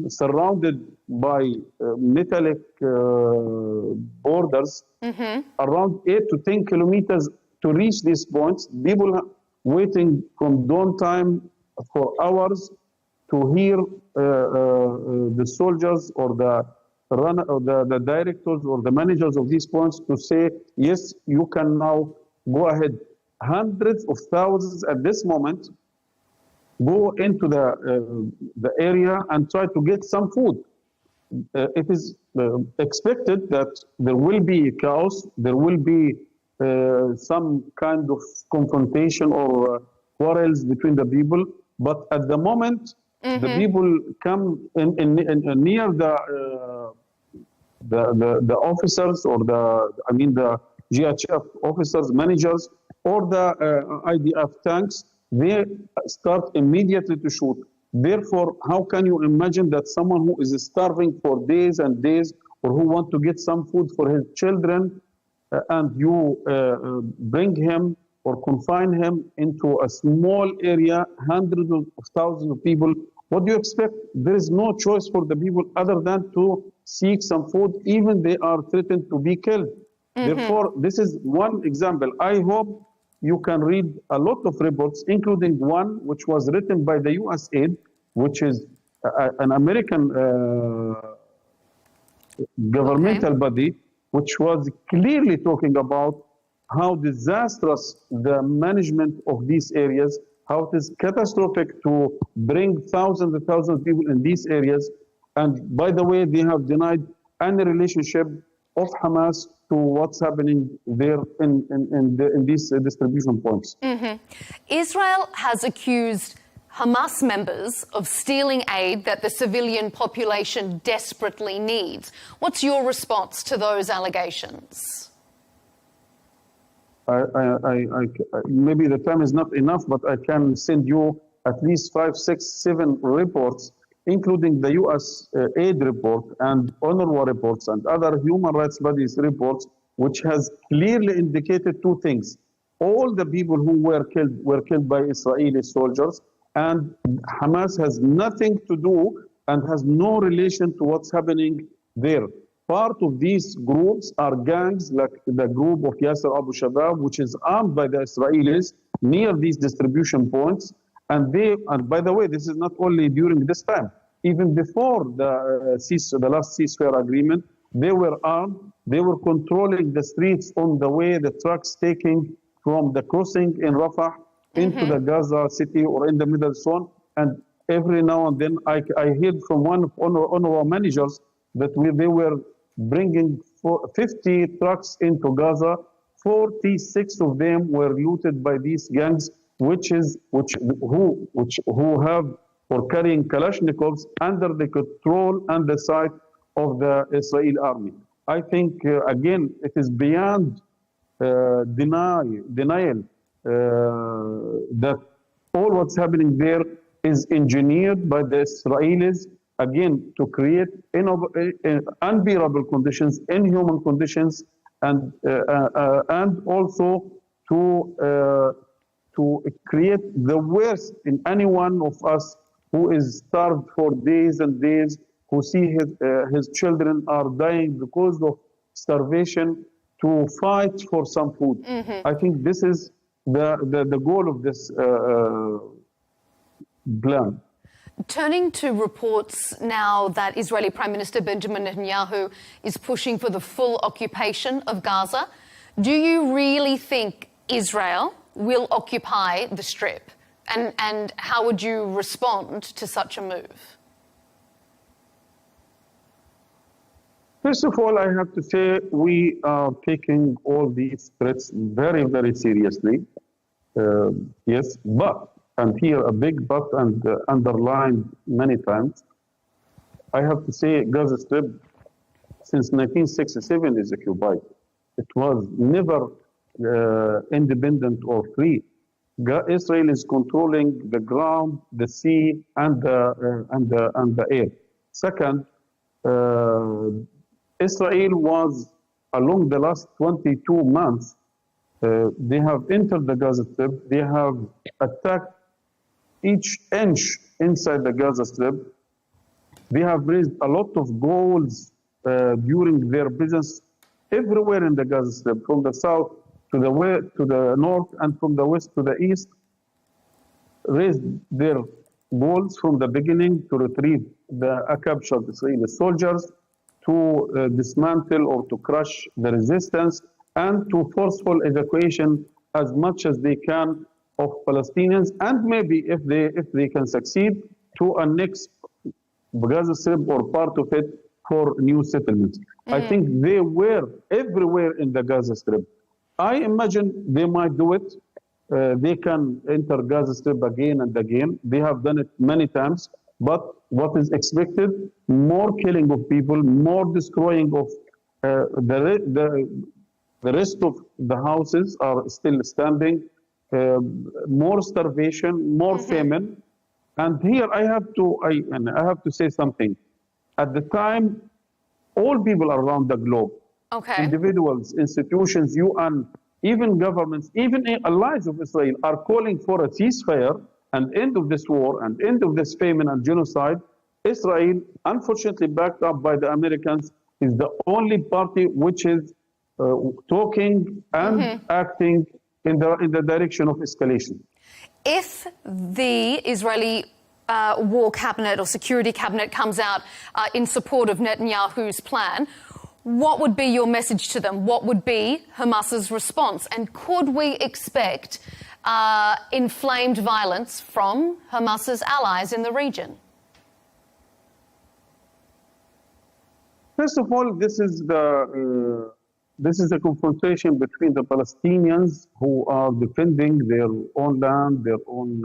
surrounded by metallic borders, around 8 to 10 kilometers to reach these points. People waiting from dawn time for hours to hear the soldiers or the directors or the managers of these points to say, yes, you can now go ahead. Hundreds of thousands at this moment go into the area and try to get some food. It is expected that there will be chaos, there will be some kind of confrontation or quarrels between the people, but at the moment, the people come in near the officers or the GHF officers, managers, or the IDF tanks, they start immediately to shoot. Therefore, how can you imagine that someone who is starving for days and days, or who want to get some food for his children, and you bring him or confine him into a small area, hundreds of thousands of people, what do you expect? There is no choice for the people other than to seek some food, even they are threatened to be killed. Therefore, this is one example. I hope you can read a lot of reports, including one which was written by the USAID, which is an American governmental body, which was clearly talking about how disastrous the management of these areas, how it is catastrophic to bring thousands and thousands of people in these areas. And by the way, they have denied any relationship of Hamas to what's happening there in these distribution points. Israel has accused Hamas members of stealing aid that the civilian population desperately needs. What's your response to those allegations? maybe the time is not enough, but I can send you at least 5, 6, 7 reports, including the U.S. aid report and UNRWA reports and other human rights bodies reports, which has clearly indicated 2 things. All the people who were killed by Israeli soldiers, and Hamas has nothing to do and has no relation to what's happening there. Part of these groups are gangs like the group of Yasser Abu Shabab, which is armed by the Israelis near these distribution points. And by the way, this is not only during this time. Even before the last ceasefire agreement, they were armed. They were controlling the streets on the way the trucks taking from the crossing in Rafah into the Gaza city or in the Middle Zone. And every now and then, I heard from one of our managers that they were bringing 50 trucks into Gaza. 46 of them were looted by these gangs, who have or carrying Kalashnikovs under the control and the sight of the Israeli army. I think again it is beyond denial that all what's happening there is engineered by the Israelis, again, to create unbearable conditions, inhuman conditions, and also to create the worst in any one of us who is starved for days and days, who see his children are dying because of starvation, to fight for some food. I think this is the goal of this plan. Turning to reports now that Israeli Prime Minister Benjamin Netanyahu is pushing for the full occupation of Gaza, do you really think Israel will occupy the Strip? And how would you respond to such a move? First of all, I have to say we are taking all these threats very, very seriously. Yes, but, and here a big but and underlined many times, I have to say Gaza Strip since 1967 is occupied. It was never independent or free. Israel is controlling the ground, the sea, and the air. Second, Israel was, along the last 22 months, they have entered the Gaza Strip. They have attacked each inch inside the Gaza Strip. They have raised a lot of goals during their business everywhere in the Gaza Strip, from the south to the west, to the north, and from the west to the east. Raised their goals from the beginning to retrieve the captured Israeli soldiers, to dismantle or to crush the resistance, and to forceful evacuation as much as they can of Palestinians, and maybe if they can succeed, to annex Gaza Strip or part of it for new settlements. I think they were everywhere in the Gaza Strip. I imagine they might do it. They can enter Gaza Strip again and again. They have done it many times. But what is expected? More killing of people, more destroying of the rest of the houses are still standing, more starvation, more famine. And here I have to say something. At the time, all people around the globe, individuals, institutions, UN, even governments, even allies of Israel are calling for a ceasefire and end of this war and end of this famine and genocide. Israel, unfortunately backed up by the Americans, is the only party which is talking and acting in the direction of escalation. If the Israeli war cabinet or security cabinet comes out in support of Netanyahu's plan, what would be your message to them? What would be Hamas's response? And could we expect inflamed violence from Hamas's allies in the region? First of all, this is a confrontation between the Palestinians who are defending their own land, their own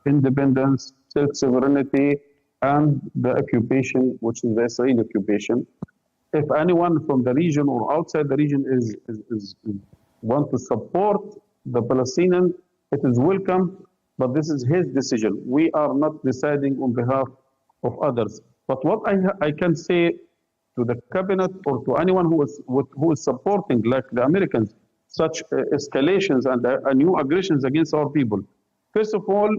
independence, self-sovereignty, and the occupation, which is the Israeli occupation. If anyone from the region or outside the region is want to support the Palestinian, it is welcome, but this is his decision. We are not deciding on behalf of others. But what I can say to the cabinet or to anyone who is supporting, like the Americans, such escalations and new aggressions against our people, first of all,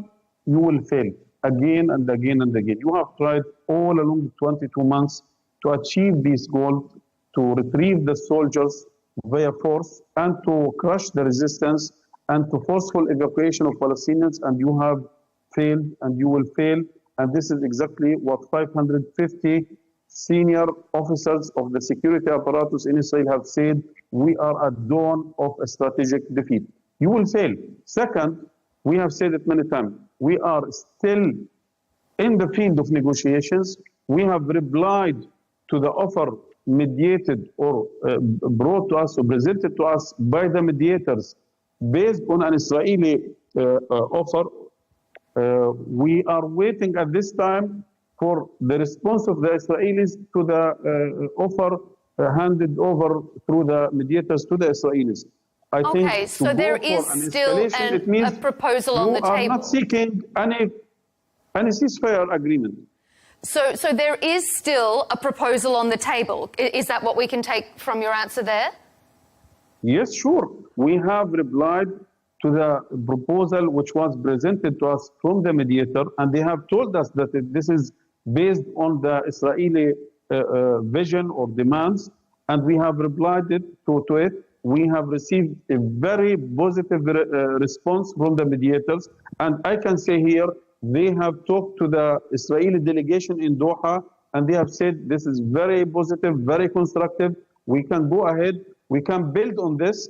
you will fail again and again and again. You have tried all along 22 months to achieve these goals, to retrieve the soldiers via force and to crush the resistance and to forceful evacuation of Palestinians, and you have failed and you will fail. And this is exactly what 550 senior officers of the security apparatus in Israel have said. We are at dawn of a strategic defeat. You will fail. Second, we have said it many times, we are still in the field of negotiations. We have replied to the offer mediated or brought to us or presented to us by the mediators based on an Israeli offer. We are waiting at this time for the response of the Israelis to the offer handed over through the mediators to the Israelis. I think so there is still a proposal on the table. You are not seeking any ceasefire agreement. So there is still a proposal on the table. Is that what we can take from your answer there? Yes, sure. We have replied to the proposal which was presented to us from the mediator, and they have told us that this is based on the Israeli vision or demands, and we have replied to it. We have received a very positive response from the mediators, and I can say here, they have talked to the Israeli delegation in Doha, and they have said this is very positive, very constructive. We can go ahead, we can build on this.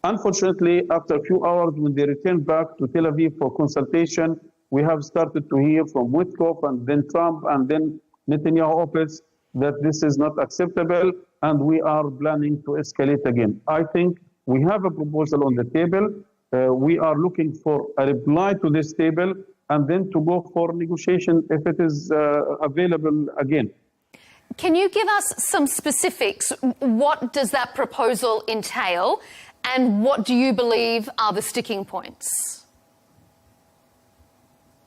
Unfortunately, after a few hours, when they returned back to Tel Aviv for consultation, we have started to hear from Witkoff and then Trump and then Netanyahu office that this is not acceptable, and we are planning to escalate again. I think we have a proposal on the table. We are looking for a reply to this table and then to go for negotiation if it is available again. Can you give us some specifics? What does that proposal entail, and what do you believe are the sticking points?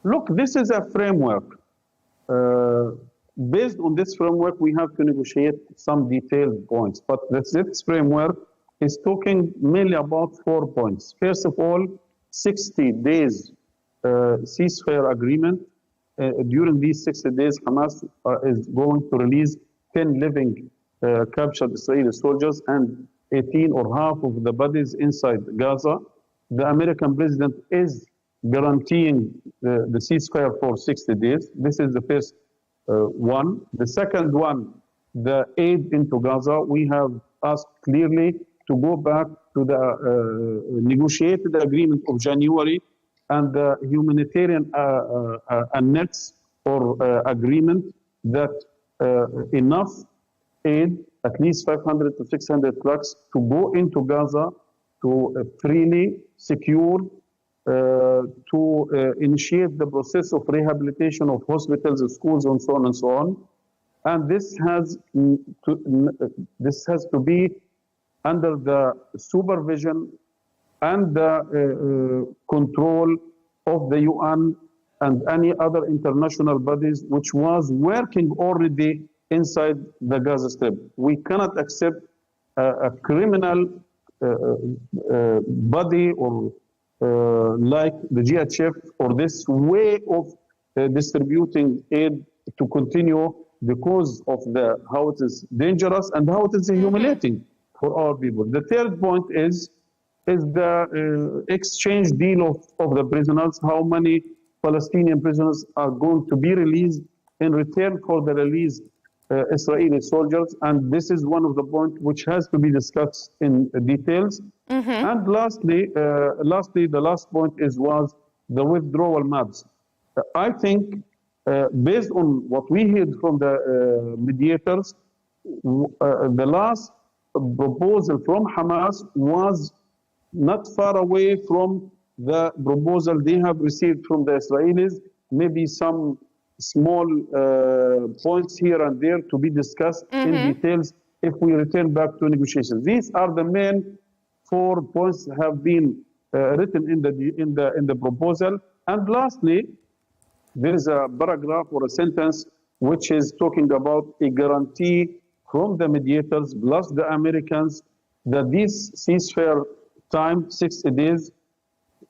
Look, this is a framework. Based on this framework, we have to negotiate some detailed points. But this framework is talking mainly about 4 points. First of all, 60 days ceasefire agreement. During these 60 days, Hamas is going to release 10 living captured Israeli soldiers and 18 or half of the bodies inside Gaza. The American president is guaranteeing the ceasefire for 60 days. This is the first one. The second one, the aid into Gaza, we have asked clearly to go back to the negotiated agreement of January and the humanitarian annex or agreement that enough aid, at least 500 to 600 trucks, to go into Gaza to freely secure, to initiate the process of rehabilitation of hospitals, schools, and so on and so on. And this has to be under the supervision and the control of the UN and any other international bodies which was working already inside the Gaza Strip. We cannot accept a criminal body or like the GHF or this way of distributing aid to continue because of how it is dangerous and how it is humiliating for our people. The third point is the exchange deal of the prisoners, how many Palestinian prisoners are going to be released in return for the released Israeli soldiers, and this is one of the points which has to be discussed in details. And lastly, the last point was the withdrawal maps. I think, based on what we heard from the mediators, the last proposal from Hamas was not far away from the proposal they have received from the Israelis, maybe some small points here and there to be discussed in details if we return back to negotiations. These are the main 4 points have been written in the proposal. And lastly, there is a paragraph or a sentence which is talking about a guarantee from the mediators plus the Americans that this ceasefire time, 60 days,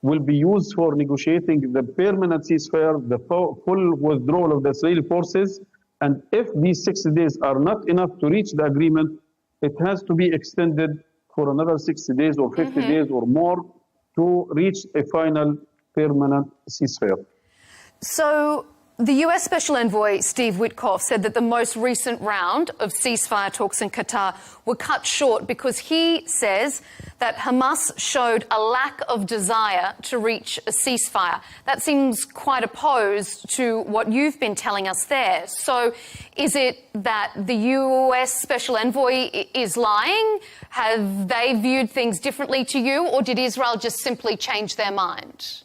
will be used for negotiating the permanent ceasefire, the full withdrawal of the Israeli forces. And if these 60 days are not enough to reach the agreement, it has to be extended for another 60 days or 50 days or more to reach a final permanent ceasefire. So the US Special Envoy Steve Witkoff said that the most recent round of ceasefire talks in Qatar were cut short because he says that Hamas showed a lack of desire to reach a ceasefire. That seems quite opposed to what you've been telling us there. So is it that the US Special Envoy is lying? Have they viewed things differently to you, or did Israel just simply change their mind?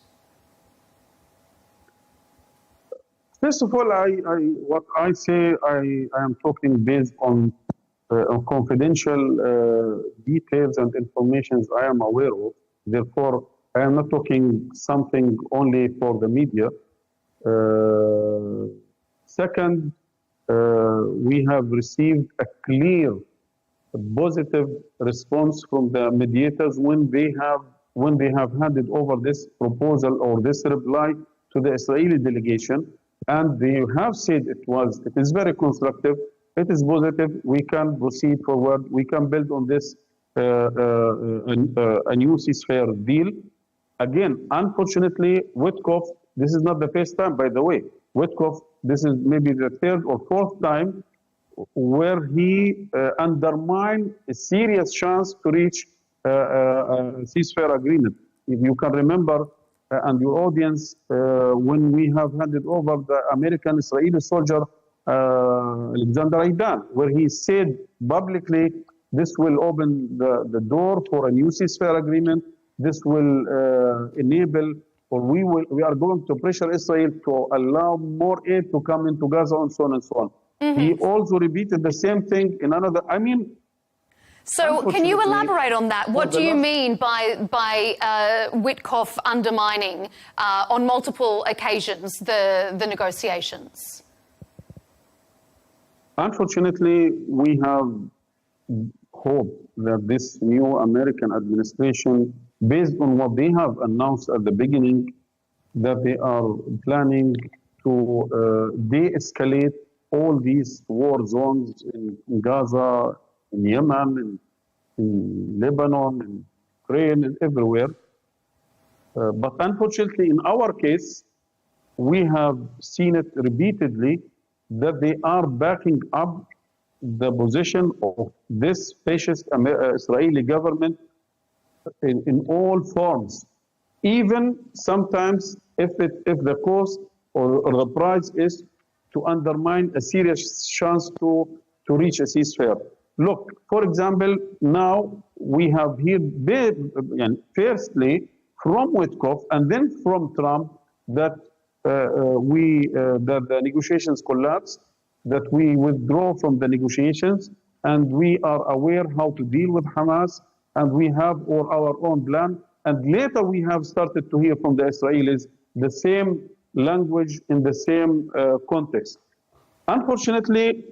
First of all, what I say, I am talking based on confidential details and information I am aware of. Therefore, I am not talking something only for the media. Second, we have received a clear, positive response from the mediators when they have handed over this proposal or this reply to the Israeli delegation. And they have said it is very constructive, it is positive, we can proceed forward, we can build on this a new ceasefire deal. Again, unfortunately, Witkoff, this is not the first time, by the way. Witkoff, this is maybe the third or fourth time where he undermined a serious chance to reach a ceasefire agreement. If you can remember, and your audience, when we have handed over the American-Israeli soldier, Alexander Aidan, where he said publicly, this will open the door for a new ceasefire agreement. This will enable, or we are going to pressure Israel to allow more aid to come into Gaza and so on and so on. He also repeated the same thing in another, So can you elaborate on that? What do you mean by Witkoff undermining on multiple occasions the negotiations? Unfortunately, we have hope that this new American administration, based on what they have announced at the beginning, that they are planning to de-escalate all these war zones in Gaza, in Yemen, in Lebanon, in Ukraine, and everywhere. But unfortunately, in our case, we have seen it repeatedly that they are backing up the position of this fascist Israeli government in all forms. Even sometimes if the cost or the price is to undermine a serious chance to reach a ceasefire. Look, for example, now we have here, firstly, from Witkoff and then from Trump, that that the negotiations collapsed, that we withdraw from the negotiations, and we are aware how to deal with Hamas, and we have our own plan. And later we have started to hear from the Israelis the same language in the same context. Unfortunately,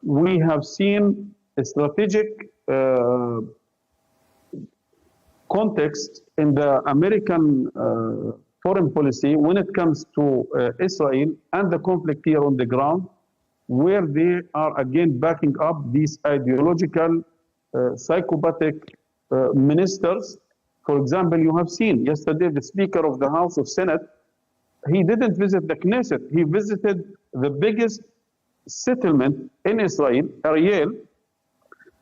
we have seen a strategic context in the American foreign policy when it comes to Israel and the conflict here on the ground, where they are again backing up these ideological, psychopathic ministers. For example, you have seen yesterday the Speaker of the House of Senate, he didn't visit the Knesset, he visited the biggest settlement in Israel, Ariel,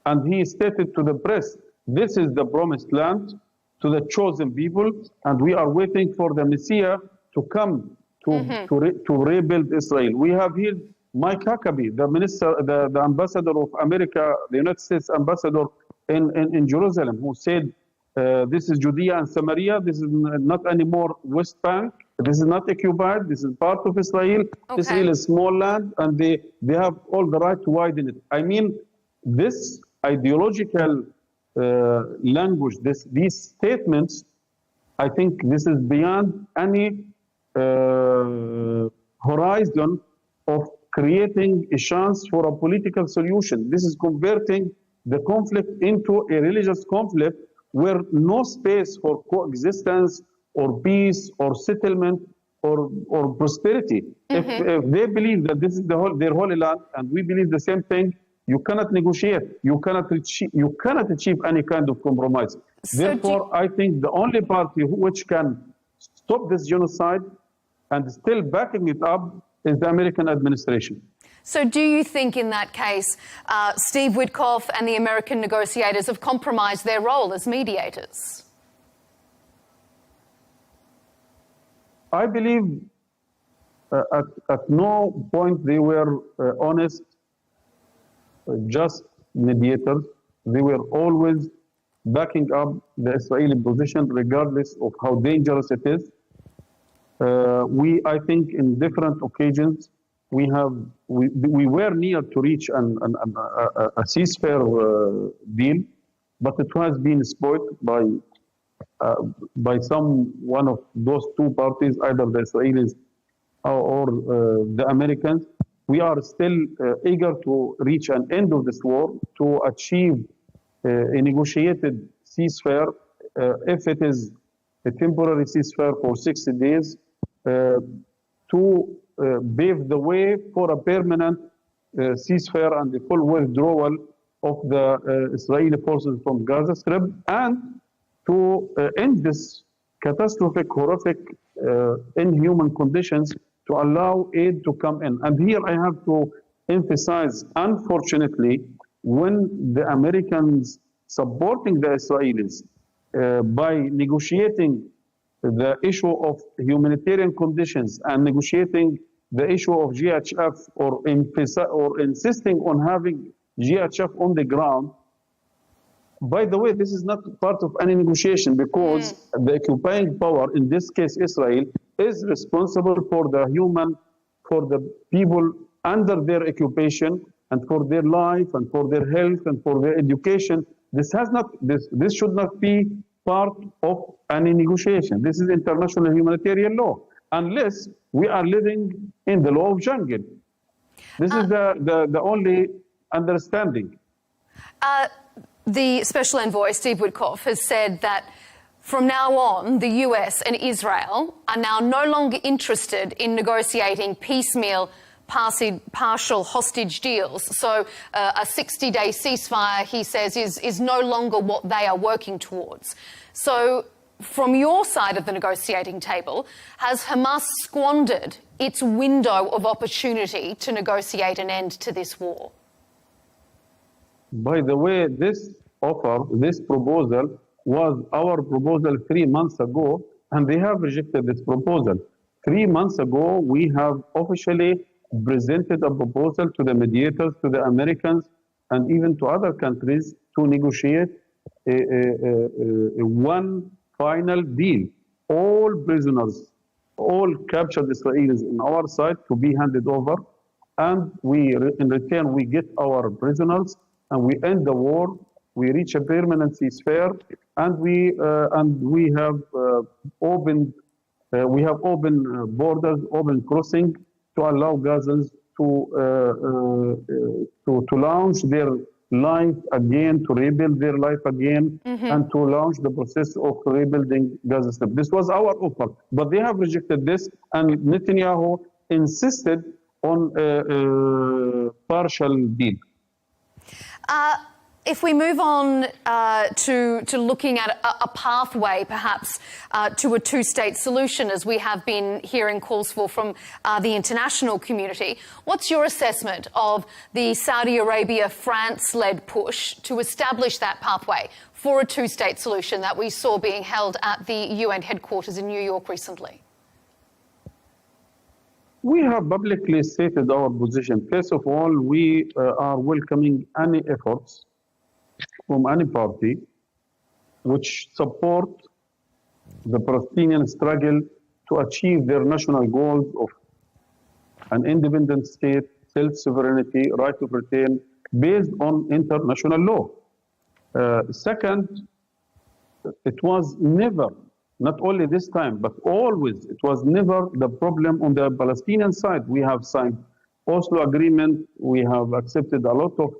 and he stated to the press, this is the promised land to the chosen people, and we are waiting for the Messiah to come to rebuild Israel. We have here Mike Huckabee, the minister, the ambassador of America, the United States ambassador in Jerusalem, who said, this is Judea and Samaria, this is not anymore West Bank, this is not occupied, this is part of Israel. Okay. Israel is small land, and they have all the right to widen it. I mean, this ideological language, these statements, I think this is beyond any horizon of creating a chance for a political solution. This is converting the conflict into a religious conflict where no space for coexistence or peace or settlement or prosperity. If they believe that this is their holy land and we believe the same thing, you cannot negotiate. You cannot achieve any kind of compromise. So therefore, I think the only party which can stop this genocide and still backing it up is the American administration. So do you think in that case, Steve Witkoff and the American negotiators have compromised their role as mediators? I believe at no point they were honest, just mediators. They were always backing up the Israeli position regardless of how dangerous it is. I think in different occasions, we were near to reach a ceasefire deal, but it has been spoiled by one of those two parties, either the Israelis or the Americans. We are still eager to reach an end of this war, to achieve a negotiated ceasefire, if it is a temporary ceasefire for 60 days, to pave the way for a permanent ceasefire and the full withdrawal of the Israeli forces from Gaza Strip, and to end this catastrophic, horrific, inhuman conditions, to allow aid to come in. And here I have to emphasize, unfortunately, when the Americans supporting the Israelis by negotiating the issue of humanitarian conditions and negotiating the issue of GHF or insisting on having GHF on the ground. By the way, this is not part of any negotiation, because the occupying power, in this case Israel, is responsible for the people under their occupation and for their life and for their health and for their education. This should not be part of any negotiation. This is international humanitarian law, unless we are living in the law of jungle. This is the only understanding. The Special Envoy, Steve Witkoff, has said that from now on, the US and Israel are now no longer interested in negotiating piecemeal, partial hostage deals. So a 60-day ceasefire, he says, is no longer what they are working towards. So from your side of the negotiating table, has Hamas squandered its window of opportunity to negotiate an end to this war? By the way, this proposal was our proposal 3 months ago, and they have rejected this proposal. 3 months ago, we have officially presented a proposal to the mediators, to the Americans, and even to other countries to negotiate one final deal. All prisoners, all captured Israelis on our side to be handed over, and in return we get our prisoners, and we end the war. We reach a permanent ceasefire, and we have open borders, open crossing, to allow Gazans to launch their life again, to rebuild their life again, and to launch the process of rebuilding Gaza Strip. This was our offer, but they have rejected this, and Netanyahu insisted on a partial deal. If we move on to looking at a pathway, perhaps, to a two-state solution, as we have been hearing calls for from the international community, what's your assessment of the Saudi Arabia-France-led push to establish that pathway for a two-state solution that we saw being held at the UN headquarters in New York recently? We have publicly stated our position. First of all, we are welcoming any efforts from any party which support the Palestinian struggle to achieve their national goals of an independent state, self-sovereignty, right of return, based on international law. Second, it was never, not only this time, but always, it was never the problem on the Palestinian side. We have signed Oslo Agreement. We have accepted a lot of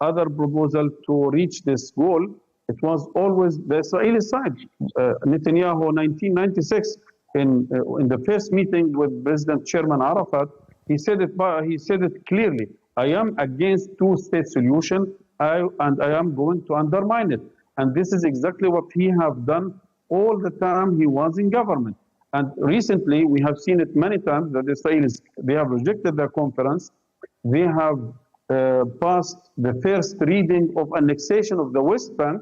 other proposals to reach this goal. It was always the Israeli side. Netanyahu, 1996, in the first meeting with President Chairman Arafat, he said it clearly. I am against two-state solution, and I am going to undermine it. And this is exactly what he have done all the time he was in government. And recently, we have seen it many times that the Israelis, they have rejected the conference. They have passed the first reading of annexation of the West Bank,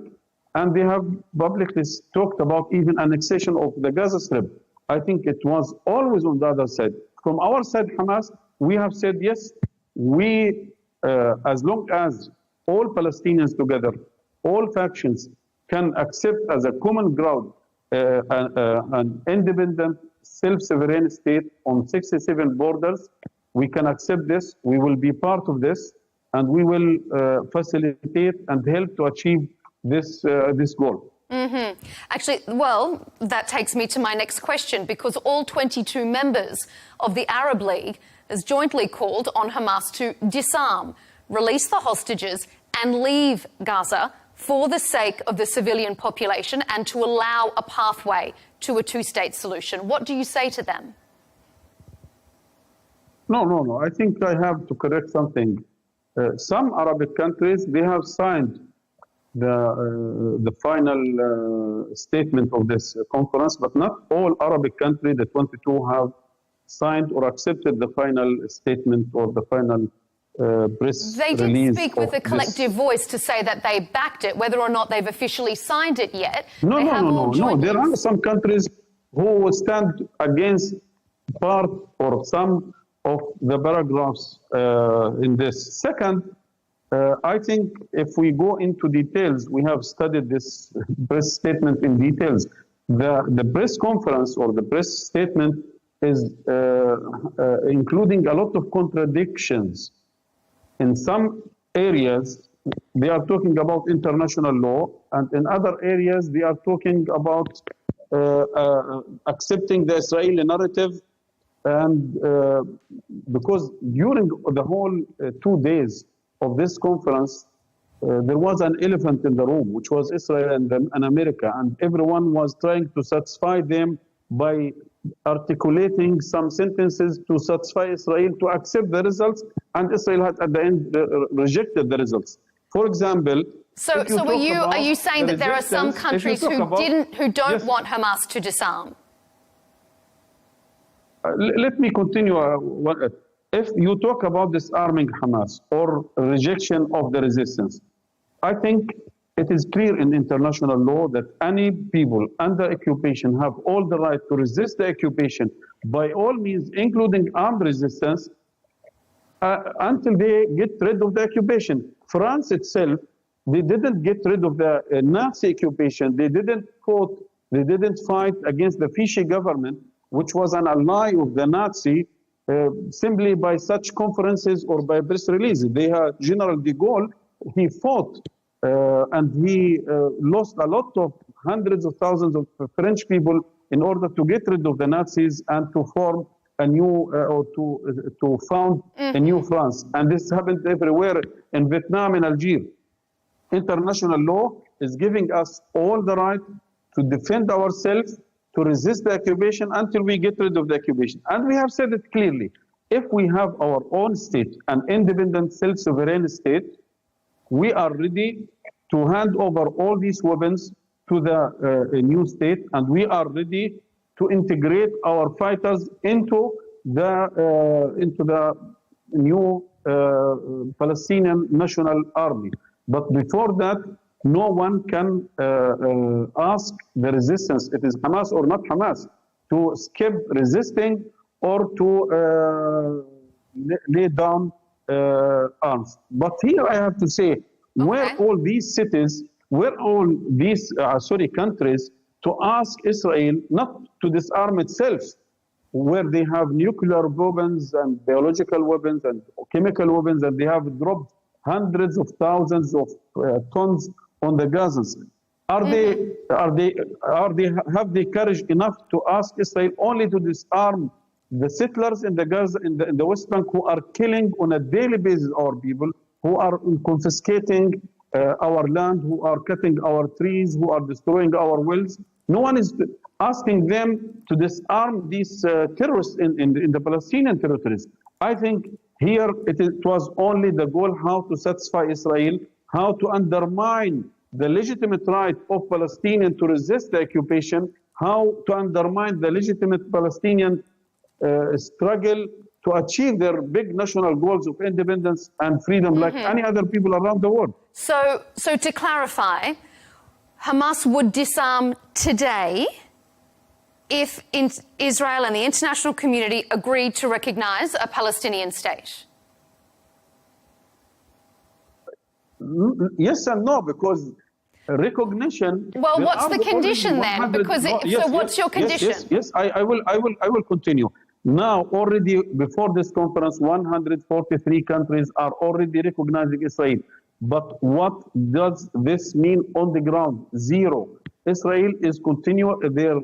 and they have publicly talked about even annexation of the Gaza Strip. I think it was always on the other side. From our side, Hamas, we have said, yes, we, as long as all Palestinians together, all factions can accept as a common ground an independent, self-sovereign state on 67 borders, we can accept this, we will be part of this, and we will facilitate and help to achieve this goal. Mm-hmm. Actually, well, that takes me to my next question, because all 22 members of the Arab League has jointly called on Hamas to disarm, release the hostages, and leave Gaza for the sake of the civilian population and to allow a pathway to a two-state solution. What do you say to them? No. I think I have to correct something. Some Arabic countries, they have signed the final statement of this conference, but not all Arabic countries, the 22, have signed or accepted the final statement or the final press They did release speak with a collective voice to say that they backed it. Whether or not they've officially signed it yet, No. There are some countries who stand against part or some of the paragraphs in this. Second, I think if we go into details, we have studied this press statement in details. The press conference or the press statement is including a lot of contradictions. In some areas, they are talking about international law, and in other areas, they are talking about accepting the Israeli narrative. And because during the whole 2 days of this conference, there was an elephant in the room, which was Israel and America, and everyone was trying to satisfy them by articulating some sentences to satisfy Israel to accept the results, and Israel had at the end rejected the results. For example, so are you saying that there are some countries who don't want Hamas to disarm? Let me continue. If you talk about disarming Hamas or rejection of the resistance, I think it is clear in international law that any people under occupation have all the right to resist the occupation by all means, including armed resistance, until they get rid of the occupation. France itself, they didn't get rid of the Nazi occupation. They didn't fight against the Vichy government, which was an ally of the Nazi, simply by such conferences or by press releases. They had General de Gaulle, he fought and he lost a lot of hundreds of thousands of French people in order to get rid of the Nazis and to form a new, or to found a new France. And this happened everywhere, in Vietnam and Algeria. International law is giving us all the right to defend ourselves, to resist the occupation until we get rid of the occupation. And we have said it clearly. If we have our own state, an independent, self-sovereign state, we are ready to hand over all these weapons to the new state, and we are ready to integrate our fighters into the new Palestinian National Army. But before that, no one can ask the resistance, it is Hamas or not Hamas, to skip resisting or to lay down arms. But here I have to say, where all these cities, where all these countries to ask Israel not to disarm itself, where they have nuclear weapons and biological weapons and chemical weapons, and they have dropped hundreds of thousands of tons on the Gaza side. Have the courage enough to ask Israel only to disarm the settlers in the Gaza, in the West Bank, who are killing on a daily basis our people, who are confiscating our land, who are cutting our trees, who are destroying our wells? No one is asking them to disarm these terrorists in the Palestinian territories. I think here it was only the goal how to satisfy Israel, how to undermine the legitimate right of Palestinians to resist the occupation, how to undermine the legitimate Palestinian struggle to achieve their big national goals of independence and freedom like any other people around the world. So to clarify, Hamas would disarm today if Israel and the international community agreed to recognize a Palestinian state? Yes and no, because recognition. Well, what's the condition then? Because so what's your condition? Yes, I will continue. Now, already before this conference, 143 countries are already recognizing Israel. But what does this mean on the ground? Zero. Israel is continuing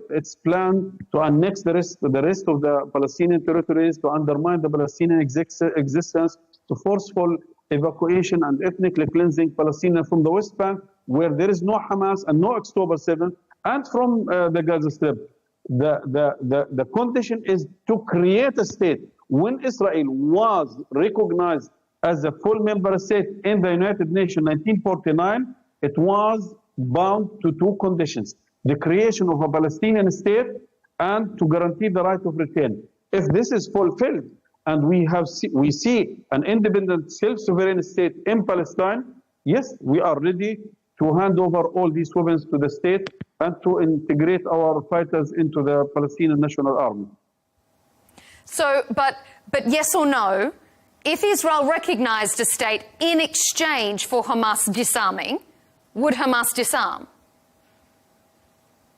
its plan to annex the rest of the Palestinian territories, to undermine the Palestinian existence, to forceful evacuation and ethnically cleansing Palestinians from the West Bank, where there is no Hamas and no October 7th, and from the Gaza Strip. The condition is to create a state. When Israel was recognized as a full member state in the United Nations in 1949, it was bound to two conditions: the creation of a Palestinian state and to guarantee the right of return. If this is fulfilled, and we see an independent, self-sovereign state in Palestine, yes, we are ready to hand over all these weapons to the state and to integrate our fighters into the Palestinian National Army. So, but yes or no, if Israel recognized a state in exchange for Hamas disarming, would Hamas disarm?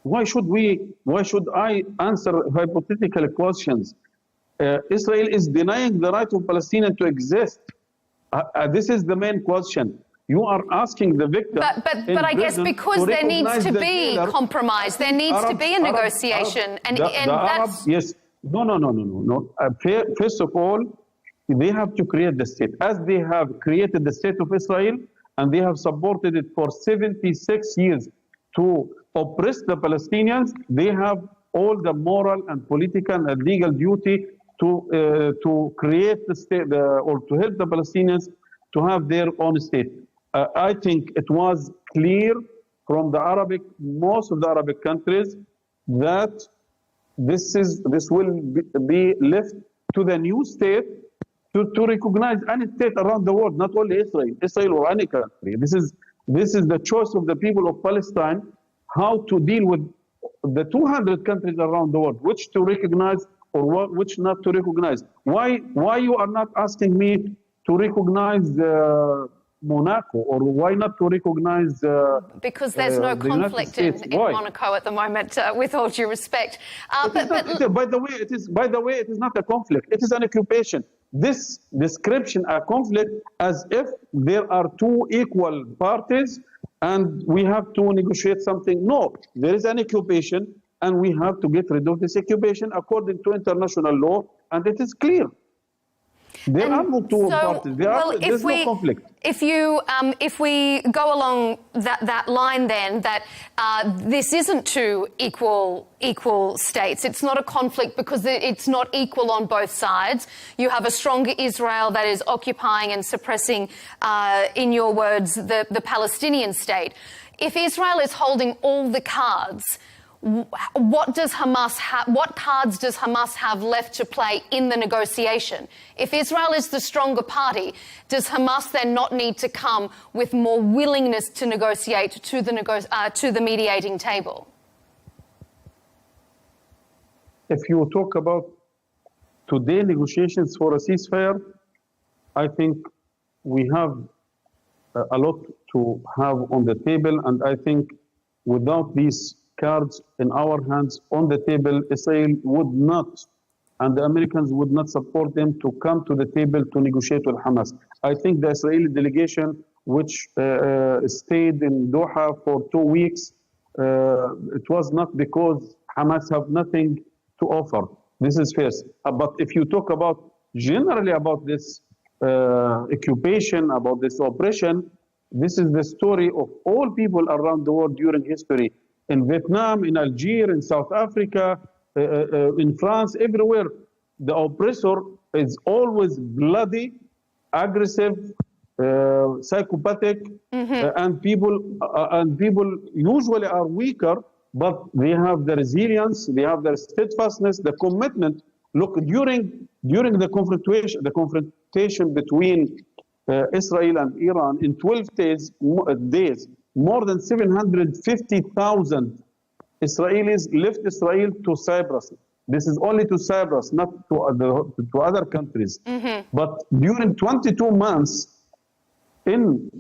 Why should I answer hypothetical questions? Israel is denying the right of Palestinians to exist. This is the main question. You are asking the victim. But I guess because there needs to be compromise, there needs to be a negotiation, and that's yes. No. First of all, they have to create the state, as they have created the state of Israel, and they have supported it for 76 years to oppress the Palestinians. They have all the moral and political and legal duty to create the state or to help the Palestinians to have their own state. I think it was clear from most of the Arabic countries that this will be left to the new state to recognize any state around the world, not only Israel or any country. This is the choice of the people of Palestine, how to deal with the 200 countries around the world, which to recognize or which not to recognize. Why you are not asking me to recognize Monaco, or why not to recognize because there's no conflict in Monaco at the moment, with all due respect. By the way, it is not a conflict. It is an occupation. This description, a conflict, as if there are two equal parties and we have to negotiate something. No, there is an occupation, and we have to get rid of this occupation according to international law, and it is clear. There are no two parties. There's no conflict. If we go along that line, then that this isn't two equal states. It's not a conflict because it's not equal on both sides. You have a stronger Israel that is occupying and suppressing, in your words, the Palestinian state. If Israel is holding all the cards, what cards does Hamas have left to play in the negotiation? If Israel is the stronger party, does Hamas then not need to come with more willingness to negotiate to the mediating table? If you talk about today negotiations for a ceasefire, I think we have a lot to have on the table, and I think without these cards in our hands on the table, Israel would not, and the Americans would not support them to come to the table to negotiate with Hamas. I think the Israeli delegation which stayed in Doha for 2 weeks. It was not because Hamas have nothing to offer. This is first. But if you talk about generally about this occupation, about this oppression, this is the story of all people around the world during history. In Vietnam, in Algeria, in South Africa, in France, everywhere, the oppressor is always bloody, aggressive, psychopathic, and people usually are weaker, but they have the resilience, they have their steadfastness, the commitment. Look, during the confrontation between Israel and Iran, in 12 days, more than 750,000 Israelis left Israel to Cyprus. This is only to Cyprus, not to other countries. But during 22 months, during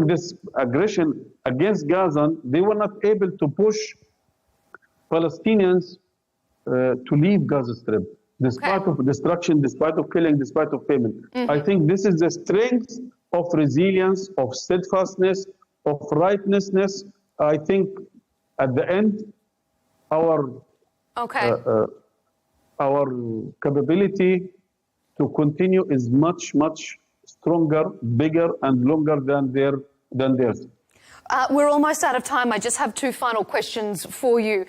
this aggression against Gaza, they were not able to push Palestinians to leave Gaza Strip, despite of destruction, despite of killing, despite of payment. I think this is the strength of resilience, of steadfastness, of righteousness. I think at the end, our capability to continue is much, much stronger, bigger, and longer than theirs. We're almost out of time. I just have two final questions for you.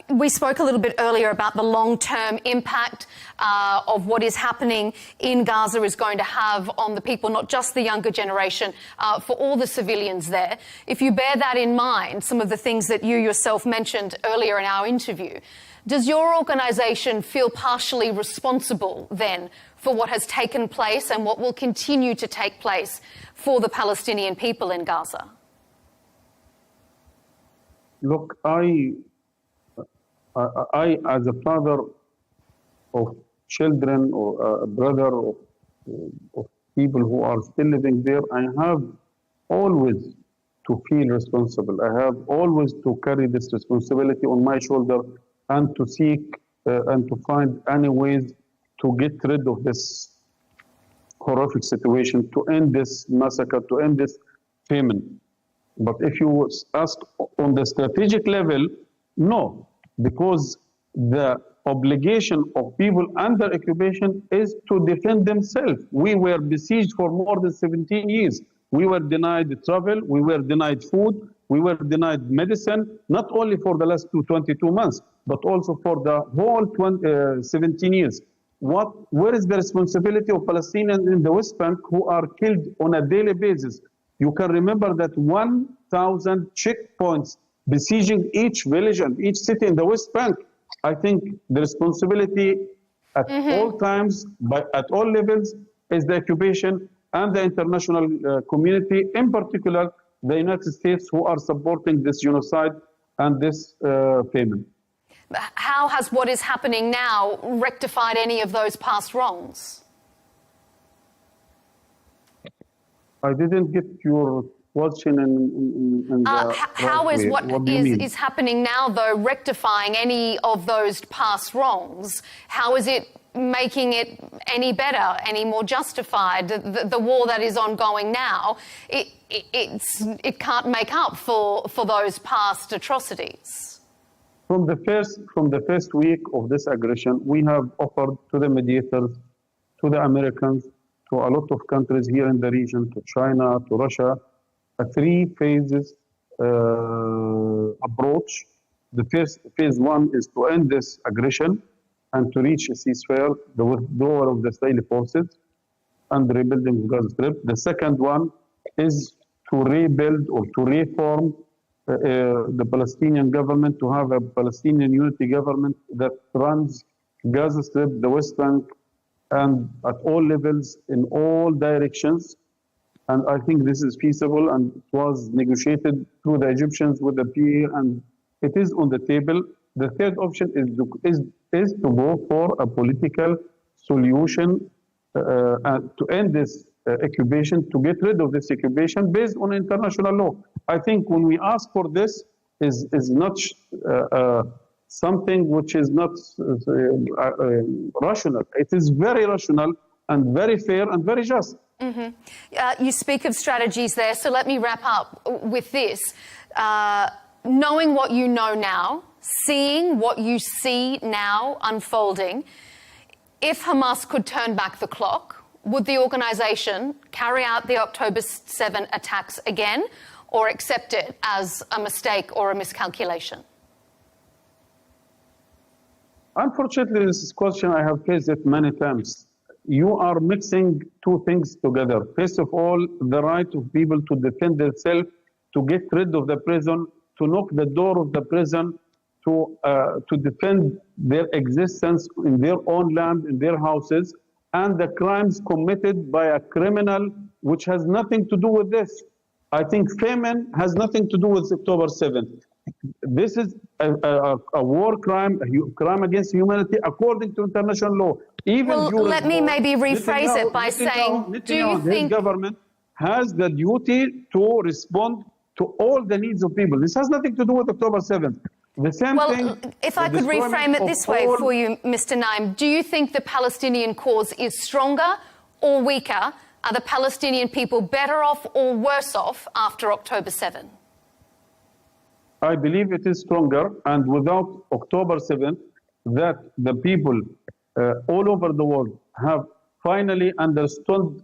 We spoke a little bit earlier about the long-term impact of what is happening in Gaza is going to have on the people, not just the younger generation, for all the civilians there. If you bear that in mind, some of the things that you yourself mentioned earlier in our interview, does your organisation feel partially responsible then for what has taken place and what will continue to take place for the Palestinian people in Gaza? Look, I as a father of children or a brother of people who are still living there, I have always to feel responsible. I have always to carry this responsibility on my shoulder and to seek and to find any ways to get rid of this horrific situation, to end this massacre, to end this famine. But if you ask on the strategic level, no, because the obligation of people under occupation is to defend themselves. We were besieged for more than 17 years. We were denied travel, we were denied food, we were denied medicine, not only for the last 22 months, but also for the whole 17 years. Where is the responsibility of Palestinians in the West Bank who are killed on a daily basis? You can remember that 1,000 checkpoints besieging each village and each city in the West Bank. I think the responsibility at all times, at all levels, is the occupation and the international community, in particular the United States, who are supporting this genocide and this famine. How has what is happening now rectified any of those past wrongs? I didn't get your question in the how right is way. what is happening now, though, rectifying any of those past wrongs? How is it making it any better, any more justified? The war that is ongoing now, it can't make up for those past atrocities. From the first week of this aggression, we have offered to the mediators, to the Americans, to a lot of countries here in the region, to China, to Russia, a three-phases approach. The first phase one is to end this aggression and to reach a ceasefire, the withdrawal of the Israeli forces and the rebuilding of Gaza Strip. The second one is to rebuild or to reform the Palestinian government, to have a Palestinian unity government that runs Gaza Strip, the West Bank, and at all levels, in all directions. And I think this is feasible, and it was negotiated through the Egyptians with the PA, and it is on the table. The third option is to go for a political solution to end this occupation, to get rid of this occupation based on international law. I think when we ask for this, is not something which is not rational. It is very rational and very fair and very just. You speak of strategies there, so let me wrap up with this. Knowing what you know now, seeing what you see now unfolding, if Hamas could turn back the clock, would the organisation carry out the October 7 attacks again or accept it as a mistake or a miscalculation? Unfortunately, this question I have faced it many times. You are mixing two things together. First of all, the right of people to defend themselves, to get rid of the prison, to knock the door of the prison, to defend their existence in their own land, in their houses, and the crimes committed by a criminal which has nothing to do with this. I think famine has nothing to do with October 7th. This is a war crime, a crime against humanity according to international law. Well, let me maybe rephrase it by saying, do you think the government has the duty to respond to all the needs of people? This has nothing to do with October 7th. The same thing. If I could reframe it this way for you, Mr. Naim, do you think the Palestinian cause is stronger or weaker? Are the Palestinian people better off or worse off after October 7? I believe it is stronger, and without October 7th, that the people all over the world have finally understood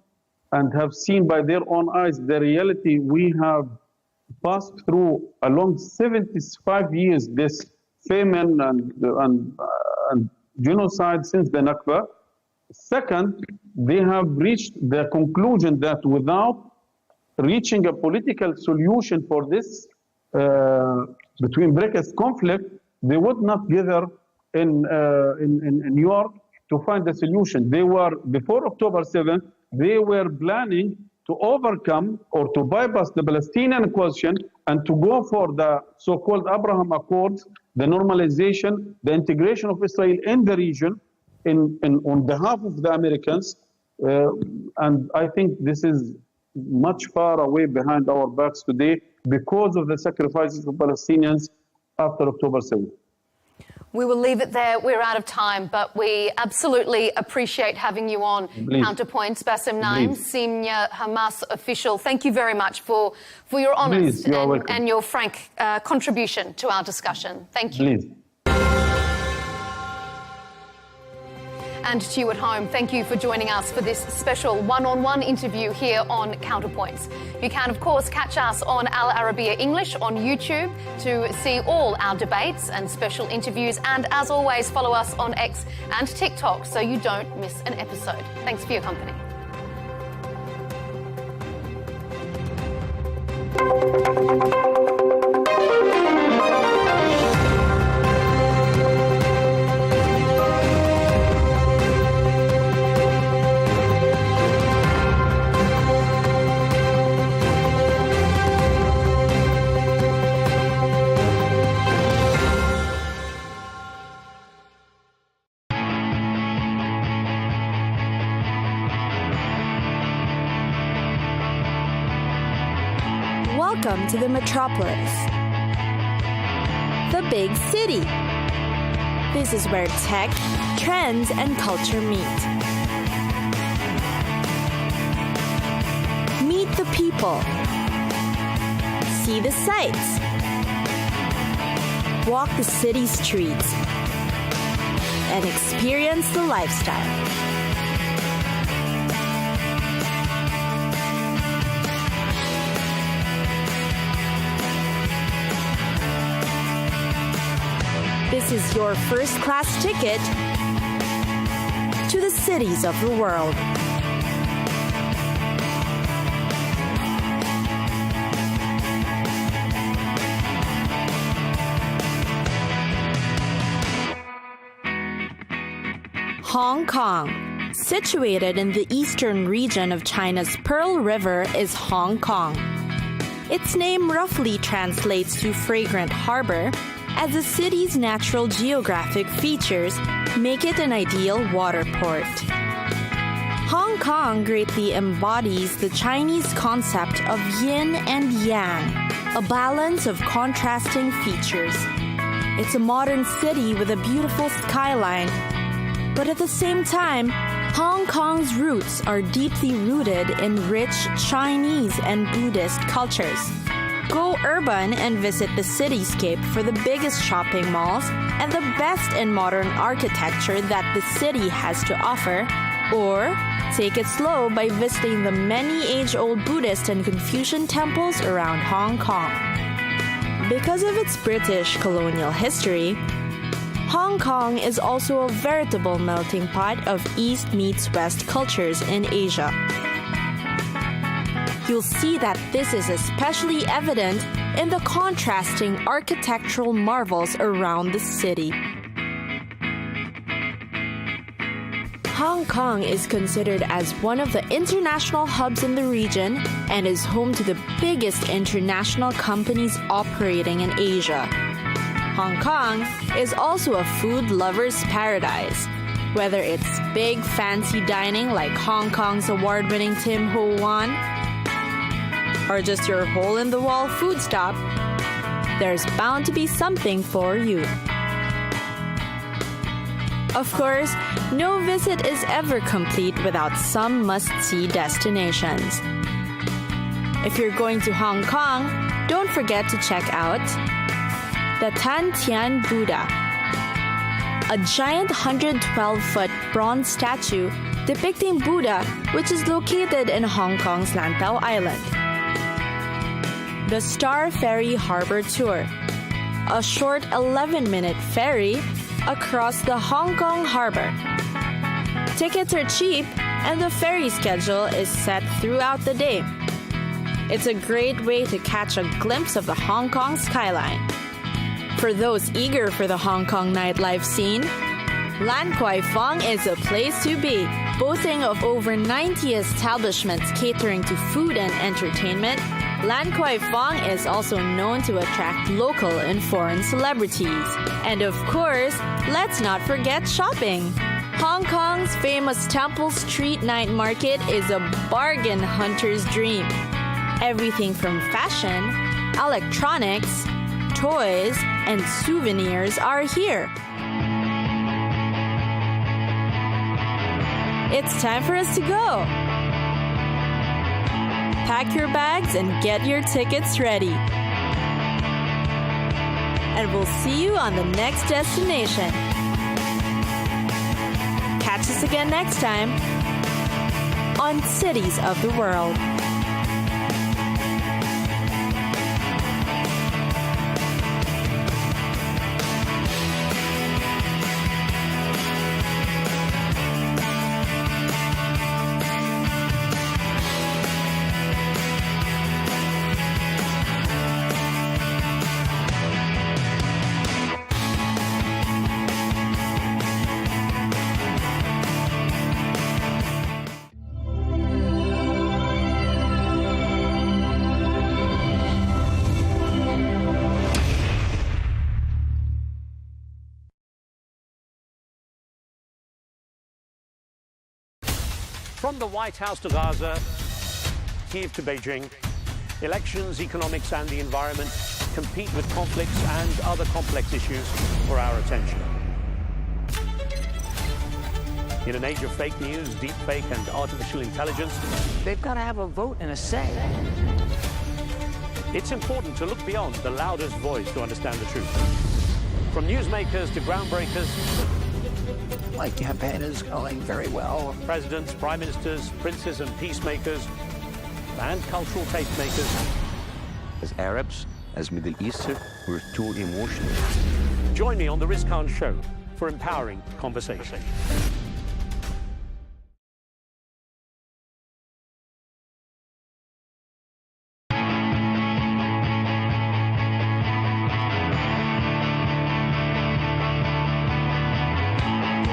and have seen by their own eyes the reality we have passed through along 75 years, this famine and genocide since the Nakba. Second, they have reached the conclusion that without reaching a political solution for this between brackets conflict, they would not gather in New York to find a solution. They were, before October 7th, they were planning to overcome or to bypass the Palestinian question and to go for the so-called Abraham Accords, the normalization, the integration of Israel in the region on behalf of the Americans. And I think this is much far away behind our backs today because of the sacrifices of Palestinians after October 7th. We will leave it there. We're out of time, but we absolutely appreciate having you on Counterpoints. Bassem Naim, senior Hamas official, thank you very much for your honest and your frank contribution to our discussion. Thank you. And to you at home, thank you for joining us for this special one-on-one interview here on Counterpoints. You can, of course, catch us on Al Arabiya English on YouTube to see all our debates and special interviews. And as always, follow us on X and TikTok so you don't miss an episode. Thanks for your company. Welcome to the metropolis, the big city. This is where tech, trends, and culture meet. Meet the people. See the sights. Walk the city streets. And experience the lifestyle. This is your first-class ticket to the cities of the world. Hong Kong. Situated in the eastern region of China's Pearl River is Hong Kong. Its name roughly translates to fragrant harbor, as the city's natural geographic features make it an ideal water port. Hong Kong greatly embodies the Chinese concept of yin and yang, a balance of contrasting features. It's a modern city with a beautiful skyline, but at the same time, Hong Kong's roots are deeply rooted in rich Chinese and Buddhist cultures. Go urban and visit the cityscape for the biggest shopping malls and the best in modern architecture that the city has to offer, or take it slow by visiting the many age-old Buddhist and Confucian temples around Hong Kong. Because of its British colonial history, Hong Kong is also a veritable melting pot of East meets West cultures in Asia. You'll see that this is especially evident in the contrasting architectural marvels around the city. Hong Kong is considered as one of the international hubs in the region and is home to the biggest international companies operating in Asia. Hong Kong is also a food lover's paradise. Whether it's big fancy dining like Hong Kong's award-winning Tim Ho Wan, or just your hole-in-the-wall food stop, there's bound to be something for you. Of course, no visit is ever complete without some must-see destinations. If you're going to Hong Kong, don't forget to check out the Tan Tian Buddha, a giant 112-foot bronze statue depicting Buddha, which is located in Hong Kong's Lantau Island. The Star Ferry Harbor Tour, a short 11-minute ferry across the Hong Kong harbor. Tickets are cheap and the ferry schedule is set throughout the day. It's a great way to catch a glimpse of the Hong Kong skyline. For those eager for the Hong Kong nightlife scene, Lan Kwai Fong is a place to be. Boasting of over 90 establishments catering to food and entertainment, Lan Kwai Fong is also known to attract local and foreign celebrities. And of course, let's not forget shopping. Hong Kong's famous Temple Street Night Market is a bargain hunter's dream. Everything from fashion, electronics, toys, and souvenirs are here. It's time for us to go. Pack your bags and get your tickets ready. And we'll see you on the next destination. Catch us again next time on Cities of the World. From the White House to Gaza, Kyiv to Beijing, elections, economics and the environment compete with conflicts and other complex issues for our attention. In an age of fake news, deepfake and artificial intelligence, they've got to have a vote and a say. It's important to look beyond the loudest voice to understand the truth. From newsmakers to groundbreakers, my campaign is going very well. Presidents, prime ministers, princes and peacemakers, and cultural tastemakers. As Arabs, as Middle Eastern, we're too emotional. Join me on the Riz Khan Show for empowering conversation.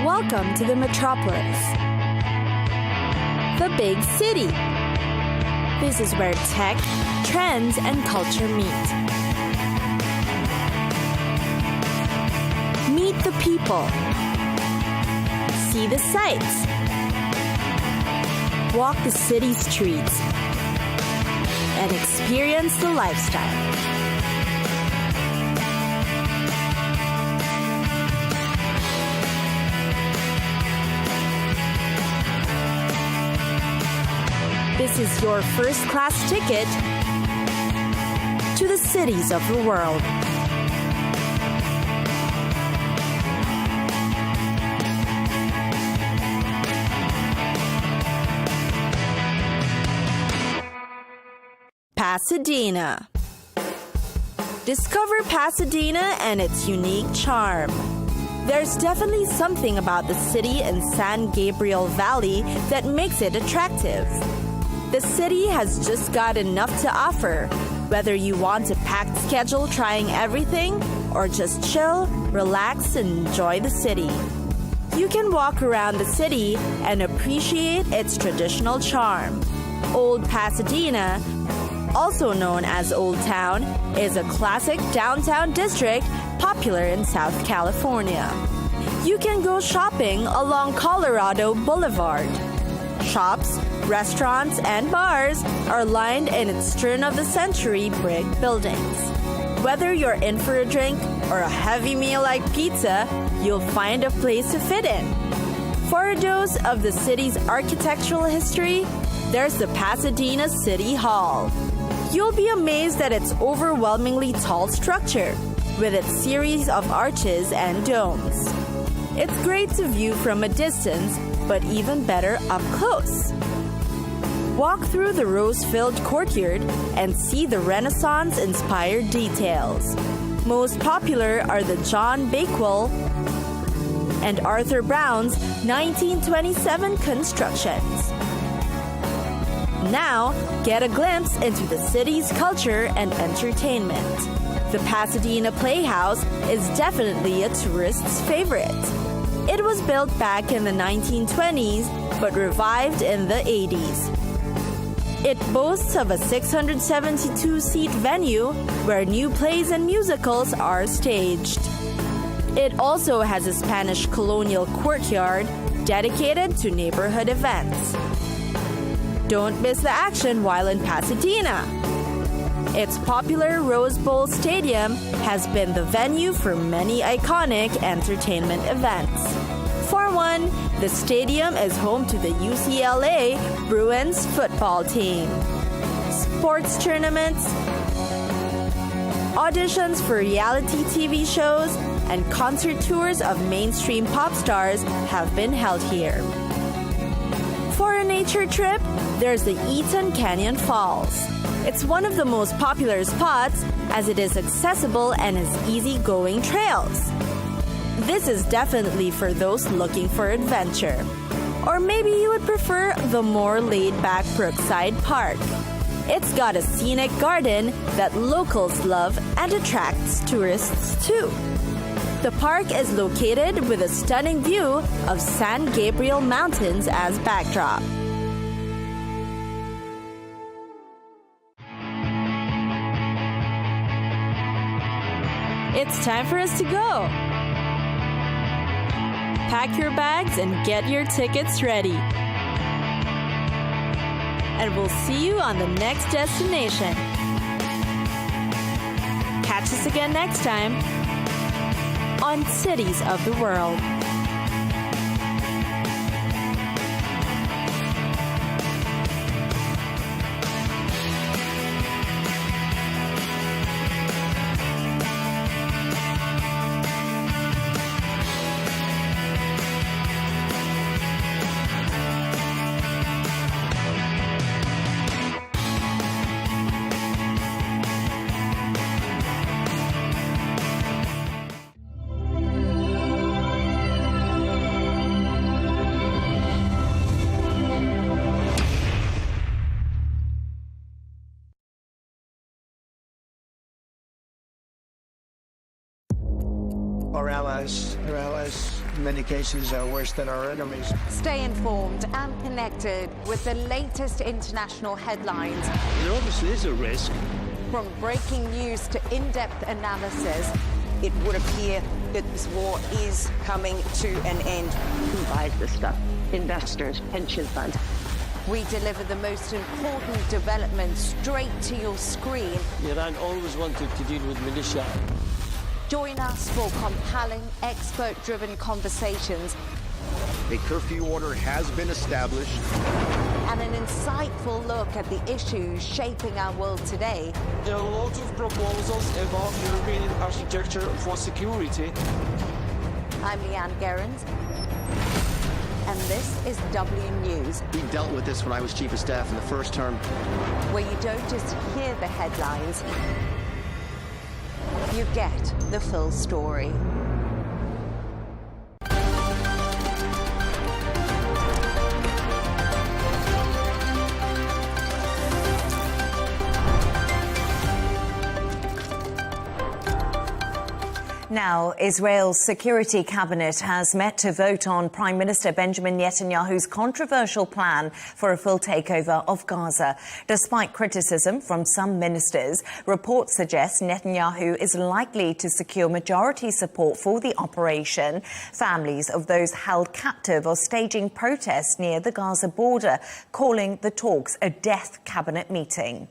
Welcome to the metropolis, the big city. This is where tech, trends, and culture meet. Meet the people. See the sights. Walk the city streets. And experience the lifestyle. This is your first-class ticket to the cities of the world. Pasadena. Discover Pasadena and its unique charm. There's definitely something about the city in San Gabriel Valley that makes it attractive. The city has just got enough to offer, whether you want a packed schedule trying everything or just chill, relax, and enjoy the city. You can walk around the city and appreciate its traditional charm. Old Pasadena, also known as Old Town, is a classic downtown district popular in South California. You can go shopping along Colorado Boulevard. Shops, restaurants, and bars are lined in its turn-of-the-century brick buildings. Whether you're in for a drink or a heavy meal like pizza, you'll find a place to fit in. For a dose of the city's architectural history, there's the Pasadena City Hall. You'll be amazed at its overwhelmingly tall structure, with its series of arches and domes. It's great to view from a distance, but even better up close. Walk through the rose-filled courtyard and see the Renaissance-inspired details. Most popular are the John Bakewell and Arthur Brown's 1927 constructions. Now, get a glimpse into the city's culture and entertainment. The Pasadena Playhouse is definitely a tourist's favorite. It was built back in the 1920s, but revived in the 80s. It boasts of a 672-seat venue where new plays and musicals are staged. It also has a Spanish colonial courtyard dedicated to neighborhood events. Don't miss the action while in Pasadena. Its popular Rose Bowl Stadium has been the venue for many iconic entertainment events. For one, the stadium is home to the UCLA Bruins football team. Sports tournaments, auditions for reality TV shows, and concert tours of mainstream pop stars have been held here. For a nature trip, there's the Eaton Canyon Falls. It's one of the most popular spots as it is accessible and has easy-going trails. This is definitely for those looking for adventure. Or maybe you would prefer the more laid-back Brookside Park. It's got a scenic garden that locals love and attracts tourists too. The park is located with a stunning view of San Gabriel Mountains as backdrop. It's time for us to go. Pack your bags and get your tickets ready. And we'll see you on the next destination. Catch us again next time on Cities of the World. Our allies in many cases are worse than our enemies. Stay informed and connected with the latest international headlines. There obviously is a risk. From breaking news to in-depth analysis, it would appear that this war is coming to an end. Who buys this stuff? Investors, pension funds. we deliver the most important developments straight to your screen. Iran always wanted to deal with militia. Join us for compelling, expert-driven conversations A curfew order has been established. And an insightful look at the issues shaping our world today. There are lots of proposals about European architecture for security. I'm Leigh Ann Gerrans, and this is W News. We dealt with this when I was Chief of Staff in the first term. Where you don't just hear the headlines, you get the full story. Now, Israel's Security Cabinet has met to vote on Prime Minister Benjamin Netanyahu's controversial plan for a full takeover of Gaza. Despite criticism from some ministers, reports suggest Netanyahu is likely to secure majority support for the operation. Families of those held captive are staging protests near the Gaza border, calling the talks a death cabinet meeting.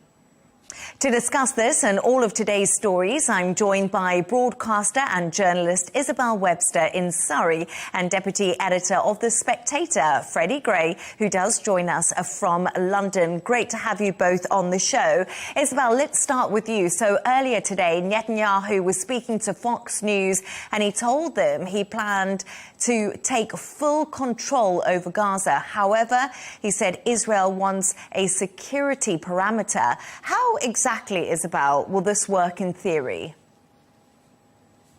To discuss this and all of today's stories, I'm joined by broadcaster and journalist Isabel Webster in Surrey and deputy editor of The Spectator, Freddie Gray, who does join us from London. Great to have you both on the show. Isabel, let's start with you. So earlier today, Netanyahu was speaking to Fox News and he told them he planned to take full control over Gaza. However, he said Israel wants a security parameter. How exactly, Isabel, will this work in theory?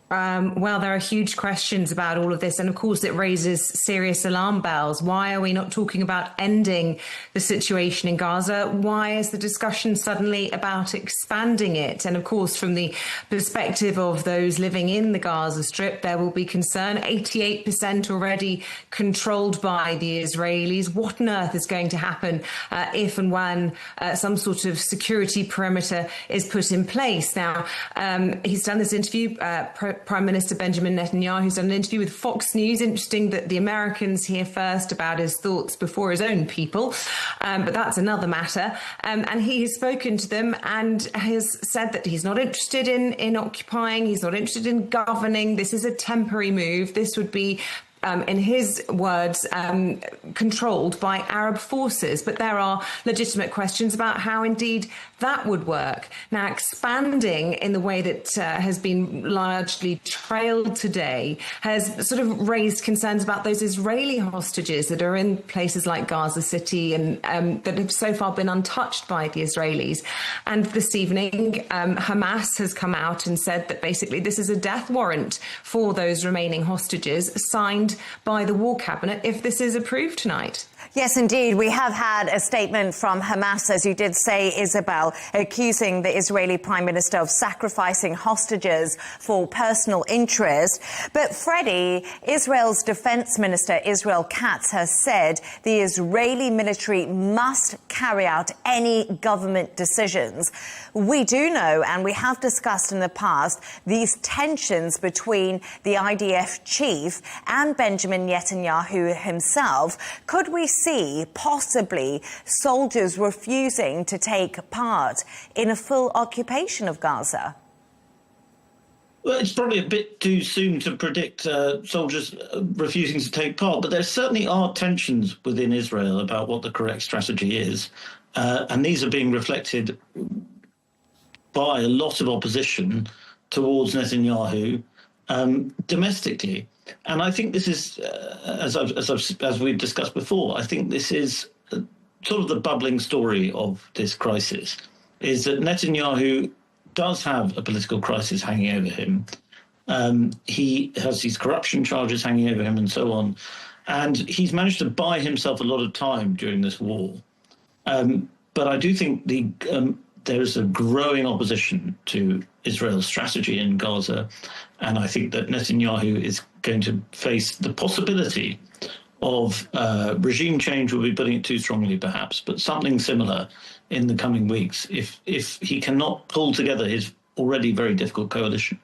Well, there are huge questions about all of this. And of course, it raises serious alarm bells. Why are we not talking about ending the situation in Gaza? Why is the discussion suddenly about expanding it? And of course, from the perspective of those living in the Gaza Strip, there will be concern. 88% already controlled by the Israelis. What on earth is going to happen if and when some sort of security perimeter is put in place? Now, he's done this interview, Prime Minister Benjamin Netanyahu's done an interview with Fox News. Interesting that the Americans hear first about his thoughts before his own people, but that's another matter. And he has spoken to them and has said that he's not interested in occupying, he's not interested in governing. This is a temporary move. This would be in his words, controlled by Arab forces. But there are legitimate questions about how indeed that would work. Now, expanding in the way that has been largely trailed today has sort of raised concerns about those Israeli hostages that are in places like Gaza City and that have so far been untouched by the Israelis. And this evening, Hamas has come out and said that basically this is a death warrant for those remaining hostages signed by the War Cabinet if this is approved tonight. Yes, indeed. We have had a statement from Hamas, as you did say, Isabel, accusing the Israeli Prime Minister of sacrificing hostages for personal interest. But Freddie, Israel's Defense Minister Israel Katz has said the Israeli military must carry out any government decisions. We do know, and we have discussed in the past, these tensions between the IDF chief and Benjamin Netanyahu himself. Could we see possibly soldiers refusing to take part in a full occupation of Gaza? Well, it's probably a bit too soon to predict soldiers refusing to take part, but there certainly are tensions within Israel about what the correct strategy is. And these are being reflected by a lot of opposition towards Netanyahu domestically. And I think this is, as we've discussed before, I think this is sort of the bubbling story of this crisis, is that Netanyahu does have a political crisis hanging over him. He has these corruption charges hanging over him and so on. And he's managed to buy himself a lot of time during this war. But I do think there is a growing opposition to Israel's strategy in Gaza. And I think that Netanyahu is going to face the possibility of regime change, will be putting it too strongly perhaps, but something similar in the coming weeks if he cannot pull together his already very difficult coalition.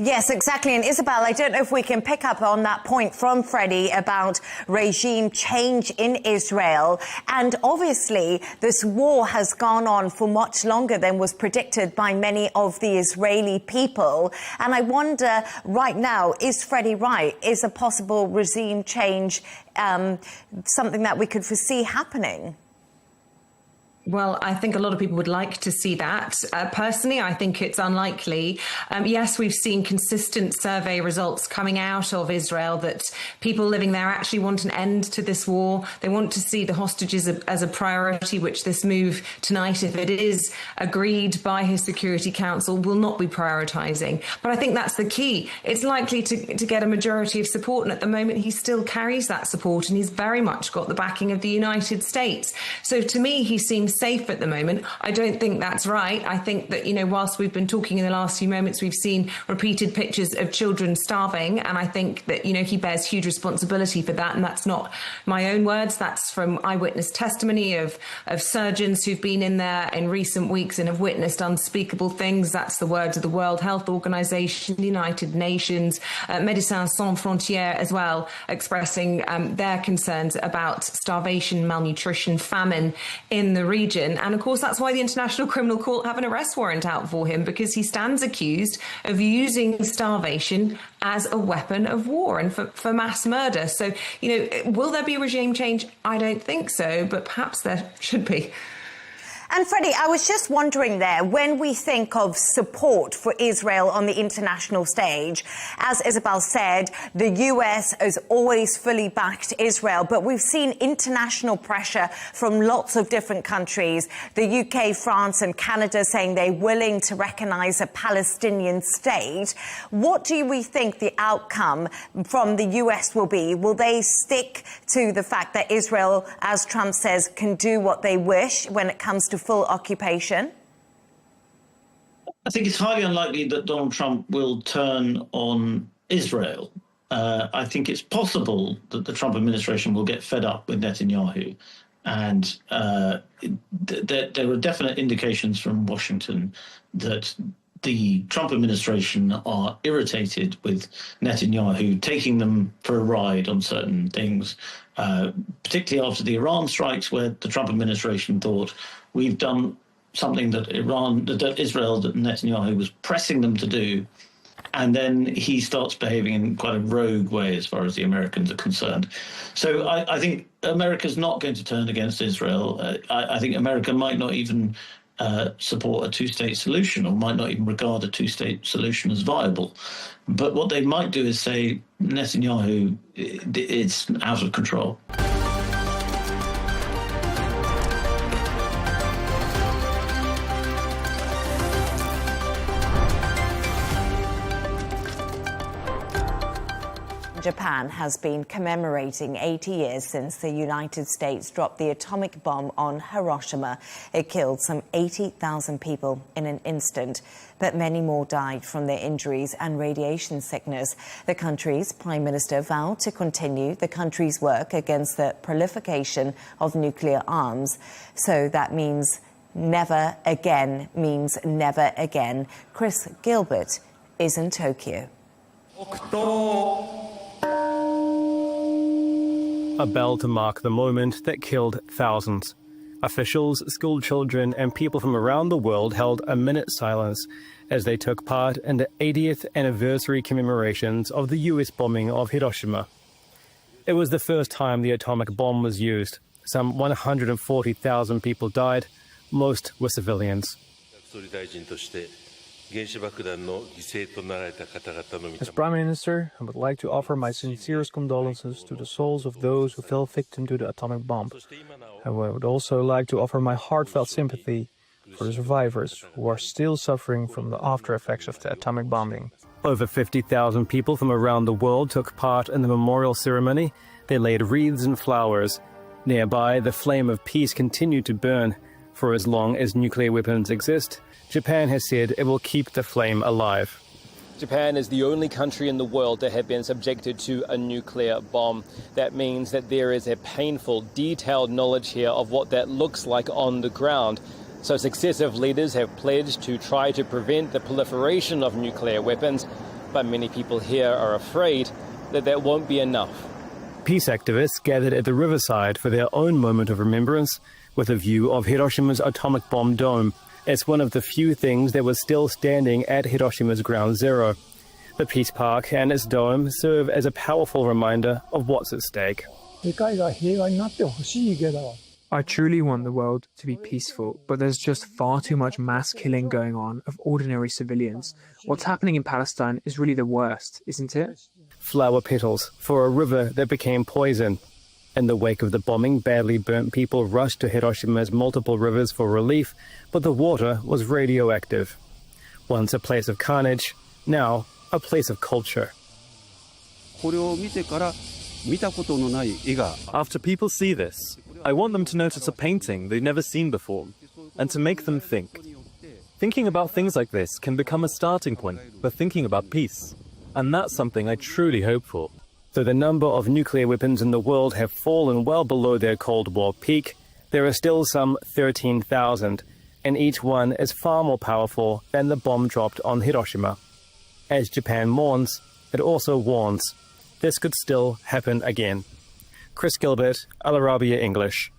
Yes, exactly. And Isabel, I don't know if we can pick up on that point from Freddie about regime change in Israel. And obviously, this war has gone on for much longer than was predicted by many of the Israeli people. And I wonder right now, is Freddie right? Is a possible regime change something that we could foresee happening? Well, I think a lot of people would like to see that. Personally, I think it's unlikely. Yes, we've seen consistent survey results coming out of Israel that people living there actually want an end to this war. They want to see the hostages as a priority, which this move tonight, if it is agreed by his Security Council, will not be prioritising. But I think that's the key. It's likely to get a majority of support, and at the moment he still carries that support, and he's very much got the backing of the United States. So to me, he seems safe at the moment. I don't think that's right. I think that, whilst we've been talking in the last few moments, we've seen repeated pictures of children starving. And I think that, he bears huge responsibility for that. And that's not my own words. That's from eyewitness testimony of surgeons who've been in there in recent weeks and have witnessed unspeakable things. That's the words of the World Health Organization, the United Nations, Médecins Sans Frontières as well, expressing their concerns about starvation, malnutrition, famine in the region. And of course, that's why the International Criminal Court have an arrest warrant out for him, because he stands accused of using starvation as a weapon of war and for mass murder. So, will there be regime change? I don't think so, but perhaps there should be. And Freddie, I was just wondering there, when we think of support for Israel on the international stage, as Isabel said, the US has always fully backed Israel, but we've seen international pressure from lots of different countries, the UK, France and Canada saying they're willing to recognise a Palestinian state. What do we think the outcome from the US will be? Will they stick to the fact that Israel, as Trump says, can do what they wish when it comes to full occupation? I think it's highly unlikely that Donald Trump will turn on Israel. I think it's possible that the Trump administration will get fed up with Netanyahu. And there are definite indications from Washington that the Trump administration are irritated with Netanyahu taking them for a ride on certain things, particularly after the Iran strikes, where the Trump administration thought, we've done something that Israel, that Netanyahu was pressing them to do. And then he starts behaving in quite a rogue way as far as the Americans are concerned. So I think America's not going to turn against Israel. I think America might not even support a two-state solution, or might not even regard a two-state solution as viable. But what they might do is say, Netanyahu, it's out of control. Japan has been commemorating 80 years since the United States dropped the atomic bomb on Hiroshima. It killed some 80,000 people in an instant, but many more died from their injuries and radiation sickness. The country's prime minister vowed to continue the country's work against the proliferation of nuclear arms. So that means never again means never again. Chris Gilbert is in Tokyo. A bell to mark the moment that killed thousands. Officials, school children, and people from around the world held a minute's silence as they took part in the 80th anniversary commemorations of the US bombing of Hiroshima. It was the first time the atomic bomb was used. Some 140,000 people died, most were civilians. As Prime Minister, I would like to offer my sincerest condolences to the souls of those who fell victim to the atomic bomb. I would also like to offer my heartfelt sympathy for the survivors who are still suffering from the after effects of the atomic bombing. Over 50,000 people from around the world took part in the memorial ceremony. They laid wreaths and flowers. Nearby, the flame of peace continued to burn. For as long as nuclear weapons exist, Japan has said it will keep the flame alive. Japan is the only country in the world to have been subjected to a nuclear bomb. That means that there is a painful, detailed knowledge here of what that looks like on the ground. So successive leaders have pledged to try to prevent the proliferation of nuclear weapons. But many people here are afraid that that won't be enough. Peace activists gathered at the riverside for their own moment of remembrance with a view of Hiroshima's atomic bomb dome. It's one of the few things that was still standing at Hiroshima's ground zero. The Peace Park and its dome serve as a powerful reminder of what's at stake. I truly want the world to be peaceful, but there's just far too much mass killing going on of ordinary civilians. What's happening in Palestine is really the worst, isn't it? Flower petals for a river that became poison. In the wake of the bombing, badly burnt people rushed to Hiroshima's multiple rivers for relief, but the water was radioactive. Once a place of carnage, now a place of culture. After people see this, I want them to notice a painting they've never seen before, and to make them think. Thinking about things like this can become a starting point for thinking about peace, and that's something I truly hope for. Though the number of nuclear weapons in the world have fallen well below their Cold War peak, there are still some 13,000, and each one is far more powerful than the bomb dropped on Hiroshima. As Japan mourns, it also warns this could still happen again. Chris Gilbert, Arabiya English.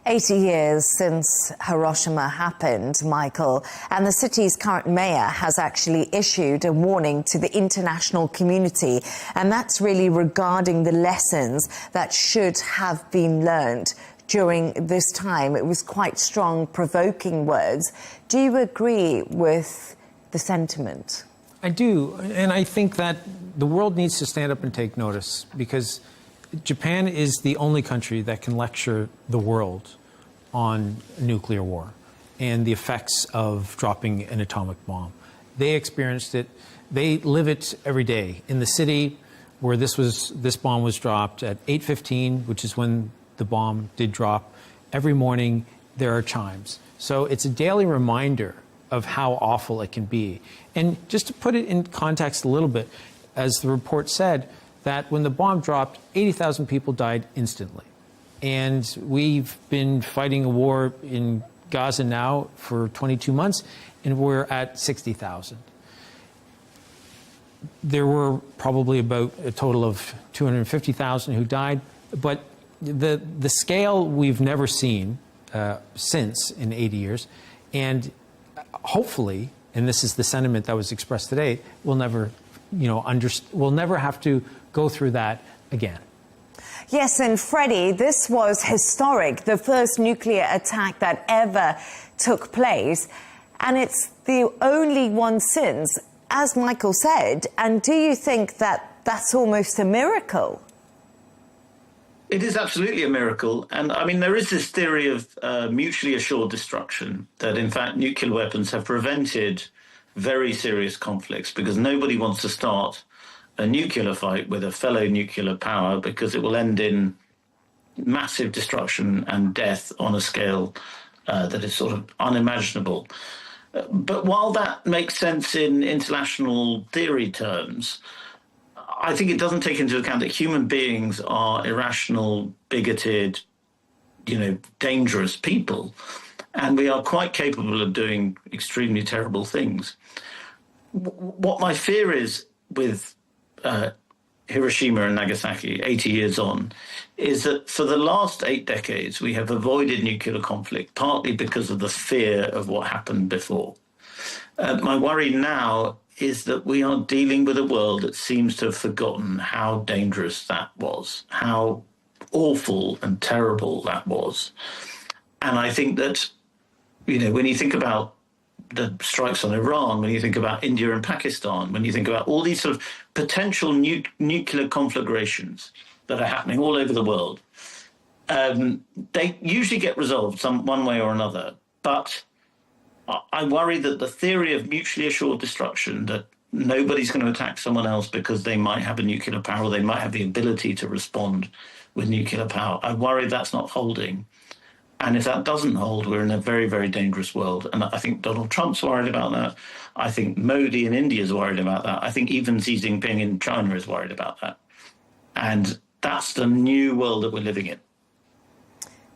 80 years since Hiroshima happened, Michael, and the city's current mayor has actually issued a warning to the international community, and that's really regarding the lessons that should have been learned during this time. It was quite strong, provoking words. Do you agree with the sentiment? I do, and I think that the world needs to stand up and take notice, because Japan is the only country that can lecture the world on nuclear war and the effects of dropping an atomic bomb. They experienced it. They live it every day. In the city where this bomb was dropped at 8:15, which is when the bomb did drop, every morning there are chimes. So it's a daily reminder of how awful it can be. And just to put it in context a little bit, as the report said, that when the bomb dropped, 80,000 people died instantly. And we've been fighting a war in Gaza now for 22 months, and we're at 60,000. There were probably about a total of 250,000 who died, but the scale we've never seen since in 80 years, and hopefully, and this is the sentiment that was expressed today, we'll never have to go through that again. Yes, and Freddie, this was historic, the first nuclear attack that ever took place, and it's the only one since, as Michael said. And do you think that that's almost a miracle? It is absolutely a miracle. And I mean, there is this theory of mutually assured destruction, that in fact nuclear weapons have prevented very serious conflicts, because nobody wants to start a nuclear fight with a fellow nuclear power, because it will end in massive destruction and death on a scale that is sort of unimaginable. But while that makes sense in international theory terms, I think it doesn't take into account that human beings are irrational, bigoted, dangerous people, and we are quite capable of doing extremely terrible things. What my fear is with Hiroshima and Nagasaki, 80 years on, is that for the last 8 decades, we have avoided nuclear conflict, partly because of the fear of what happened before. My worry now is that we are dealing with a world that seems to have forgotten how dangerous that was, how awful and terrible that was. And I think that, when you think about the strikes on Iran, when you think about India and Pakistan, when you think about all these sort of potential nuclear conflagrations that are happening all over the world, they usually get resolved one way or another. But I worry that the theory of mutually assured destruction, that nobody's going to attack someone else because they might have a nuclear power, or they might have the ability to respond with nuclear power, I worry that's not holding. And if that doesn't hold, we're in a very, very dangerous world. And I think Donald Trump's worried about that. I think Modi in India is worried about that. I think even Xi Jinping in China is worried about that. And that's the new world that we're living in.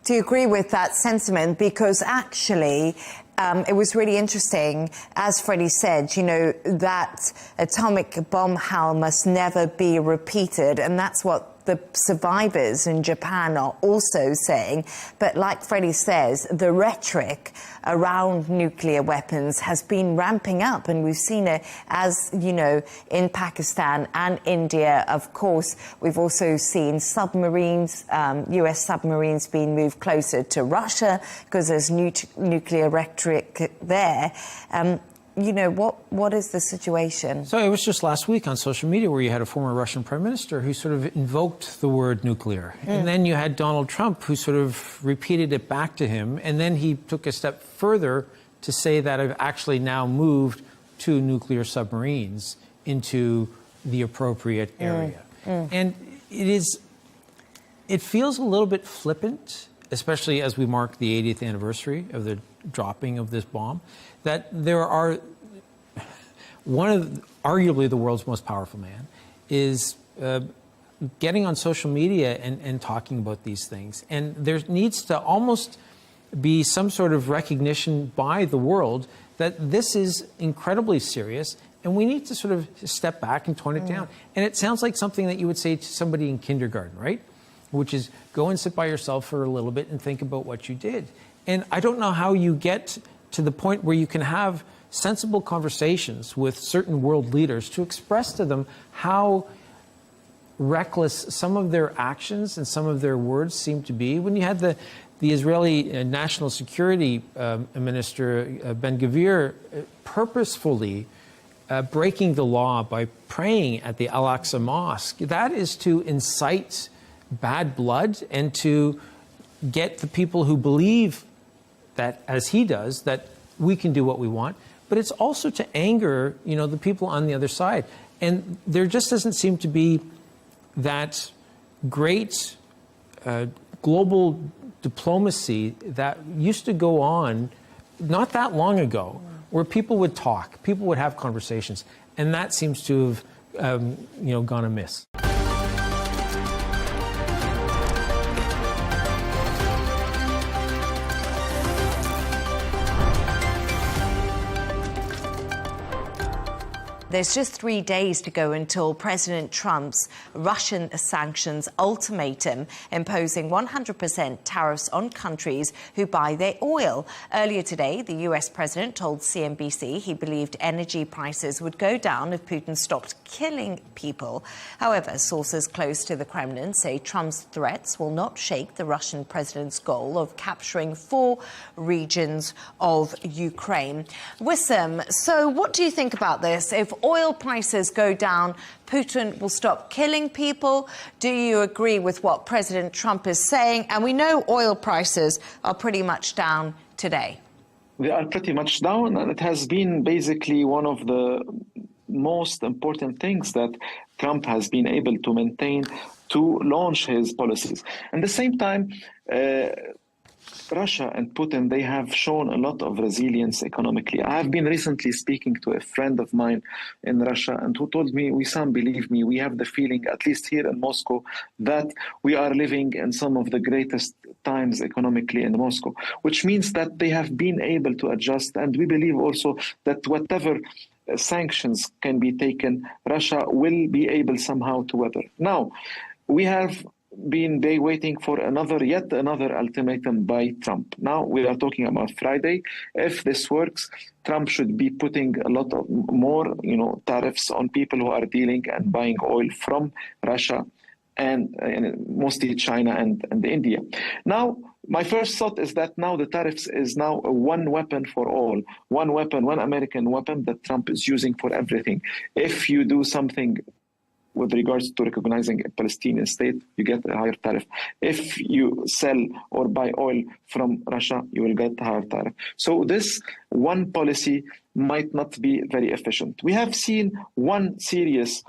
Do you agree with that sentiment? Because actually, it was really interesting, as Freddie said, you know, that atomic bomb hell must never be repeated, and that's what the survivors in Japan are also saying. But like Freddie says, the rhetoric around nuclear weapons has been ramping up, and we've seen it, as you know, in Pakistan and India. Of course, we've also seen submarines, US submarines being moved closer to Russia because there's nuclear rhetoric there. You know, what is the situation? So it was just last week on social media where you had a former Russian prime minister who sort of invoked the word nuclear. And then you had Donald Trump who sort of repeated it back to him. And then he took a step further to say that I've actually now moved 2 nuclear submarines into the appropriate area. And it feels a little bit flippant, especially as we mark the 80th anniversary of the dropping of this bomb, that there are arguably the world's most powerful man is getting on social media and talking about these things. And there needs to almost be some sort of recognition by the world that this is incredibly serious, and we need to sort of step back and tone it down. And it sounds like something that you would say to somebody in kindergarten, right? Which is go and sit by yourself for a little bit and think about what you did. And I don't know how you get to the point where you can have sensible conversations with certain world leaders to express to them how reckless some of their actions and some of their words seem to be. When you had the Israeli National Security Minister, Ben-Gvir, purposefully breaking the law by praying at the Al-Aqsa Mosque, that is to incite bad blood and to get the people who believe that, as he does, that we can do what we want, but it's also to anger, you know, the people on the other side. And there just doesn't seem to be that great global diplomacy that used to go on not that long ago, where people would talk, people would have conversations, and that seems to have, gone amiss. There's just 3 days to go until President Trump's Russian sanctions ultimatum, imposing 100% tariffs on countries who buy their oil. Earlier today, the US president told CNBC he believed energy prices would go down if Putin stopped killing people. However, sources close to the Kremlin say Trump's threats will not shake the Russian president's goal of capturing 4 regions of Ukraine. Wissam, so what do you think about this? If oil prices go down, Putin will stop killing people. Do you agree with what President Trump is saying? And we know oil prices are pretty much down today. They are pretty much down, and it has been basically one of the most important things that Trump has been able to maintain to launch his policies. At the same time, Russia and Putin, they have shown a lot of resilience economically. I have been recently speaking to a friend of mine in Russia, and who told me, Wissam, believe me, we have the feeling, at least here in Moscow, that we are living in some of the greatest times economically in Moscow, which means that they have been able to adjust. And we believe also that whatever sanctions can be taken, Russia will be able somehow to weather. Now, we have been waiting for yet another ultimatum by Trump. Now we are talking about Friday. If this works, Trump should be putting a lot of more, tariffs on people who are dealing and buying oil from Russia and mostly China and India. Now, my first thought is that now the tariffs is now a one weapon for all, one weapon, one American weapon that Trump is using for everything. If you do something with regards to recognizing a Palestinian state, you get a higher tariff. If you sell or buy oil from Russia, you will get a higher tariff. So this one policy might not be very efficient. We have seen one serious,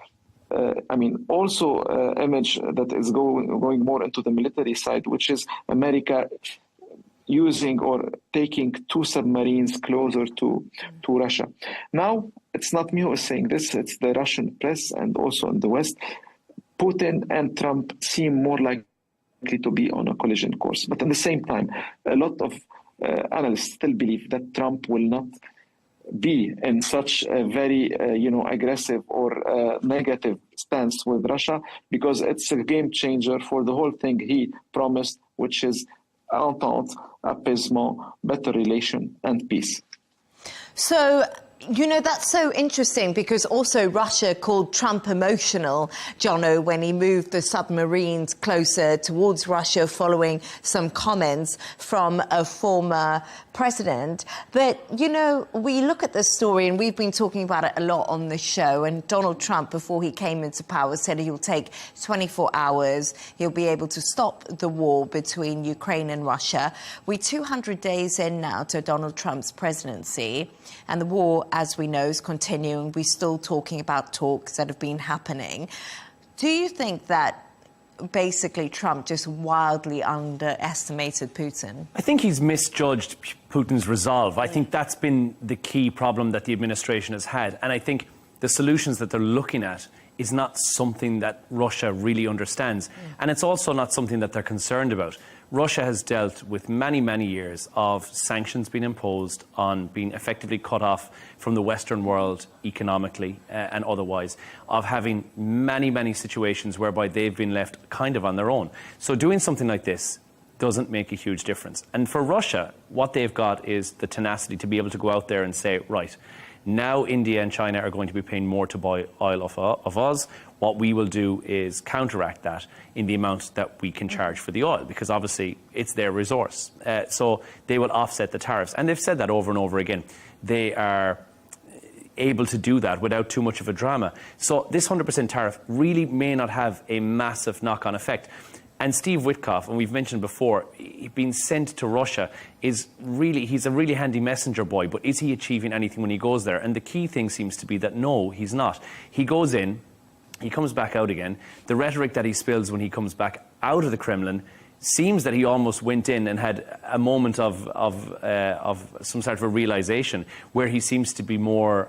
image that is going more into the military side, which is America using or taking 2 submarines closer to Russia. Now, it's not me who is saying this, it's the Russian press and also in the West. Putin and Trump seem more likely to be on a collision course. But at the same time, a lot of analysts still believe that Trump will not be in such a very, aggressive or negative stance with Russia, because it's a game changer for the whole thing he promised, which is entente, apaisement, better relation, and peace. So, that's so interesting, because also Russia called Trump emotional, Jono, when he moved the submarines closer towards Russia following some comments from a former president. But, we look at this story, and we've been talking about it a lot on the show, and Donald Trump, before he came into power, said he'll take 24 hours. He'll be able to stop the war between Ukraine and Russia. We're 200 days in now to Donald Trump's presidency, and the war, as we know, is continuing. We're still talking about talks that have been happening. Do you think that basically Trump just wildly underestimated Putin? I think he's misjudged Putin's resolve. I think that's been the key problem that the administration has had. And I think the solutions that they're looking at is not something that Russia really understands. And it's also not something that they're concerned about. Russia has dealt with many, many years of sanctions being imposed on being effectively cut off from the Western world economically and otherwise, of having many, many situations whereby they've been left kind of on their own. So doing something like this doesn't make a huge difference. And for Russia, what they've got is the tenacity to be able to go out there and say, right, now India and China are going to be paying more to buy oil of us. What we will do is counteract that in the amount that we can charge for the oil, because obviously it's their resource. So they will offset the tariffs. And they've said that over and over again. They are able to do that without too much of a drama. So this 100% tariff really may not have a massive knock-on effect. And Steve Witkoff, and we've mentioned before, being sent to Russia is really, he's a really handy messenger boy, but is he achieving anything when he goes there? And the key thing seems to be that no, he's not. He goes in, he comes back out again. The rhetoric that he spills when he comes back out of the Kremlin seems that he almost went in and had a moment of some sort of a realization, where he seems to be more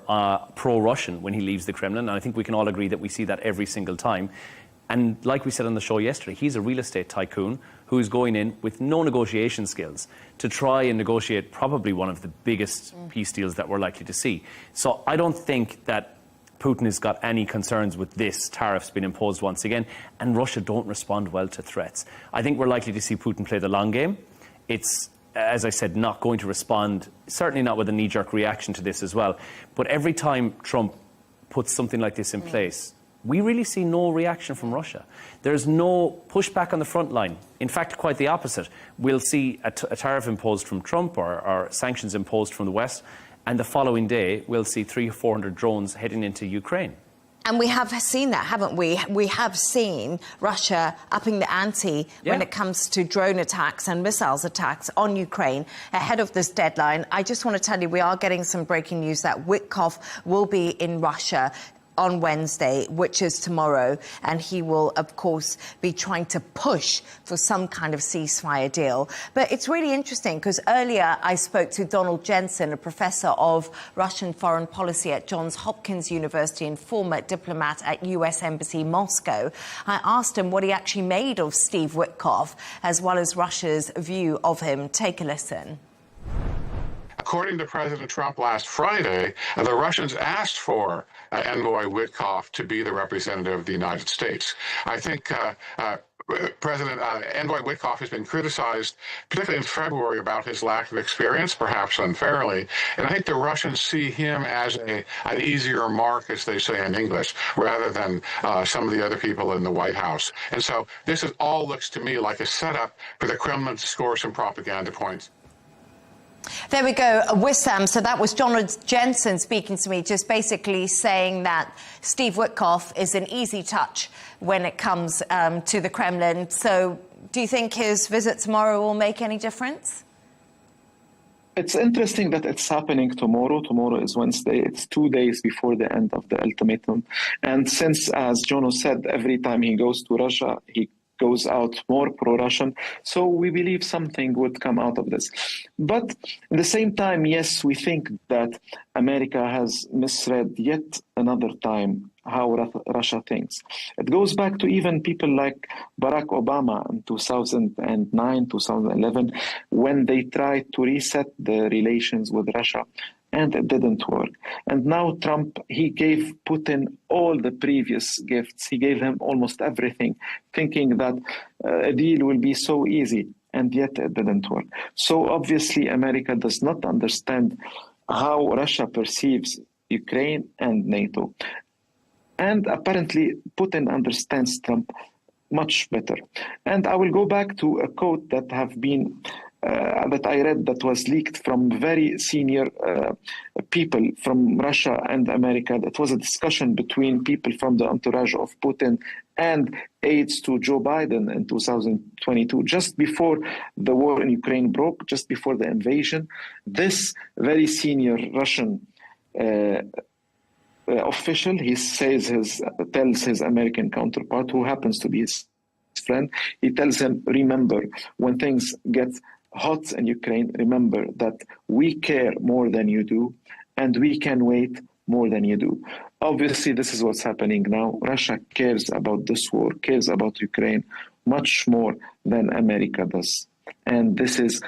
pro-Russian when he leaves the Kremlin. And I think we can all agree that we see that every single time. And like we said on the show yesterday, he's a real estate tycoon who's going in with no negotiation skills to try and negotiate probably one of the biggest peace deals that we're likely to see. So I don't think that Putin has got any concerns with this tariffs being imposed once again, and Russia don't respond well to threats. I think we're likely to see Putin play the long game. It's, as I said, not going to respond, certainly not with a knee-jerk reaction to this as well. But every time Trump puts something like this in place, we really see no reaction from Russia. There's no pushback on the front line. In fact, quite the opposite. We'll see a tariff imposed from Trump or sanctions imposed from the West, and the following day we'll see 300 or 400 drones heading into Ukraine. And we have seen that, haven't we? We have seen Russia upping the ante when it comes to drone attacks and missiles attacks on Ukraine ahead of this deadline. I just want to tell you, we are getting some breaking news that Witkoff will be in Russia on Wednesday, which is tomorrow, and he will, of course, be trying to push for some kind of ceasefire deal. But it's really interesting, because earlier I spoke to Donald Jensen, a professor of Russian foreign policy at Johns Hopkins University and former diplomat at U.S. Embassy Moscow. I asked him what he actually made of Steve Witkoff, as well as Russia's view of him. Take a listen. According to President Trump last Friday, the Russians asked for Envoy Witkoff to be the representative of the United States. I think President Envoy Witkoff has been criticized, particularly in February, about his lack of experience, perhaps unfairly. And I think the Russians see him as an easier mark, as they say in English, rather than some of the other people in the White House. And so this all looks to me like a setup for the Kremlin to score some propaganda points. There we go, Wissam. So that was John Jensen speaking to me, just basically saying that Steve Witkoff is an easy touch when it comes to the Kremlin. So do you think his visit tomorrow will make any difference? It's interesting that it's happening tomorrow. Tomorrow is Wednesday. It's 2 days before the end of the ultimatum. And since, as Jono said, every time he goes to Russia, he goes out more pro-Russian. So we believe something would come out of this. But at the same time, yes, we think that America has misread yet another time how Russia thinks. It goes back to even people like Barack Obama in 2009, 2011, when they tried to reset the relations with Russia, and it didn't work. And now Trump, he gave Putin all the previous gifts. He gave him almost everything, thinking that a deal will be so easy, and yet it didn't work. So obviously America does not understand how Russia perceives Ukraine and NATO. And apparently Putin understands Trump much better. And I will go back to a quote that that I read that was leaked from very senior people from Russia and America. That was a discussion between people from the entourage of Putin and aides to Joe Biden in 2022, just before the war in Ukraine broke, just before the invasion. This very senior Russian official, he tells his American counterpart, who happens to be his friend, he tells him, remember, when things get hot in Ukraine, remember that we care more than you do, and we can wait more than you do. Obviously, this is what's happening now. Russia cares about this war, cares about Ukraine much more than America does. And this is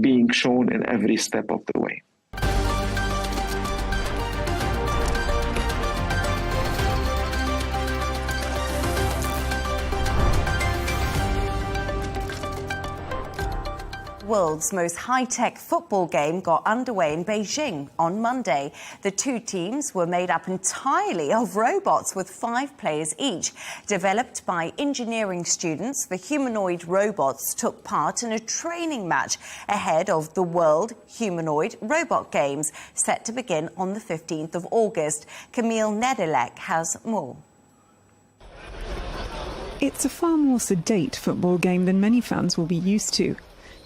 being shown in every step of the way. World's most high-tech football game got underway in Beijing on Monday. The two teams were made up entirely of robots with 5 players each. Developed by engineering students, the humanoid robots took part in a training match ahead of the World Humanoid Robot Games, set to begin on the 15th of August. Camille Nedelec has more. It's a far more sedate football game than many fans will be used to.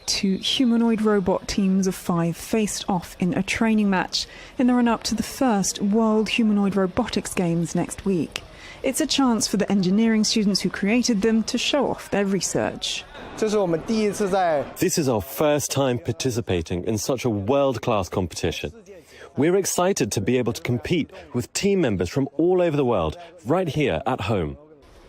2 humanoid robot teams of 5 faced off in a training match in the run-up to the first World Humanoid Robotics Games next week. It's a chance for the engineering students who created them to show off their research. This is our first time participating in such a world-class competition. We're excited to be able to compete with team members from all over the world, right here at home.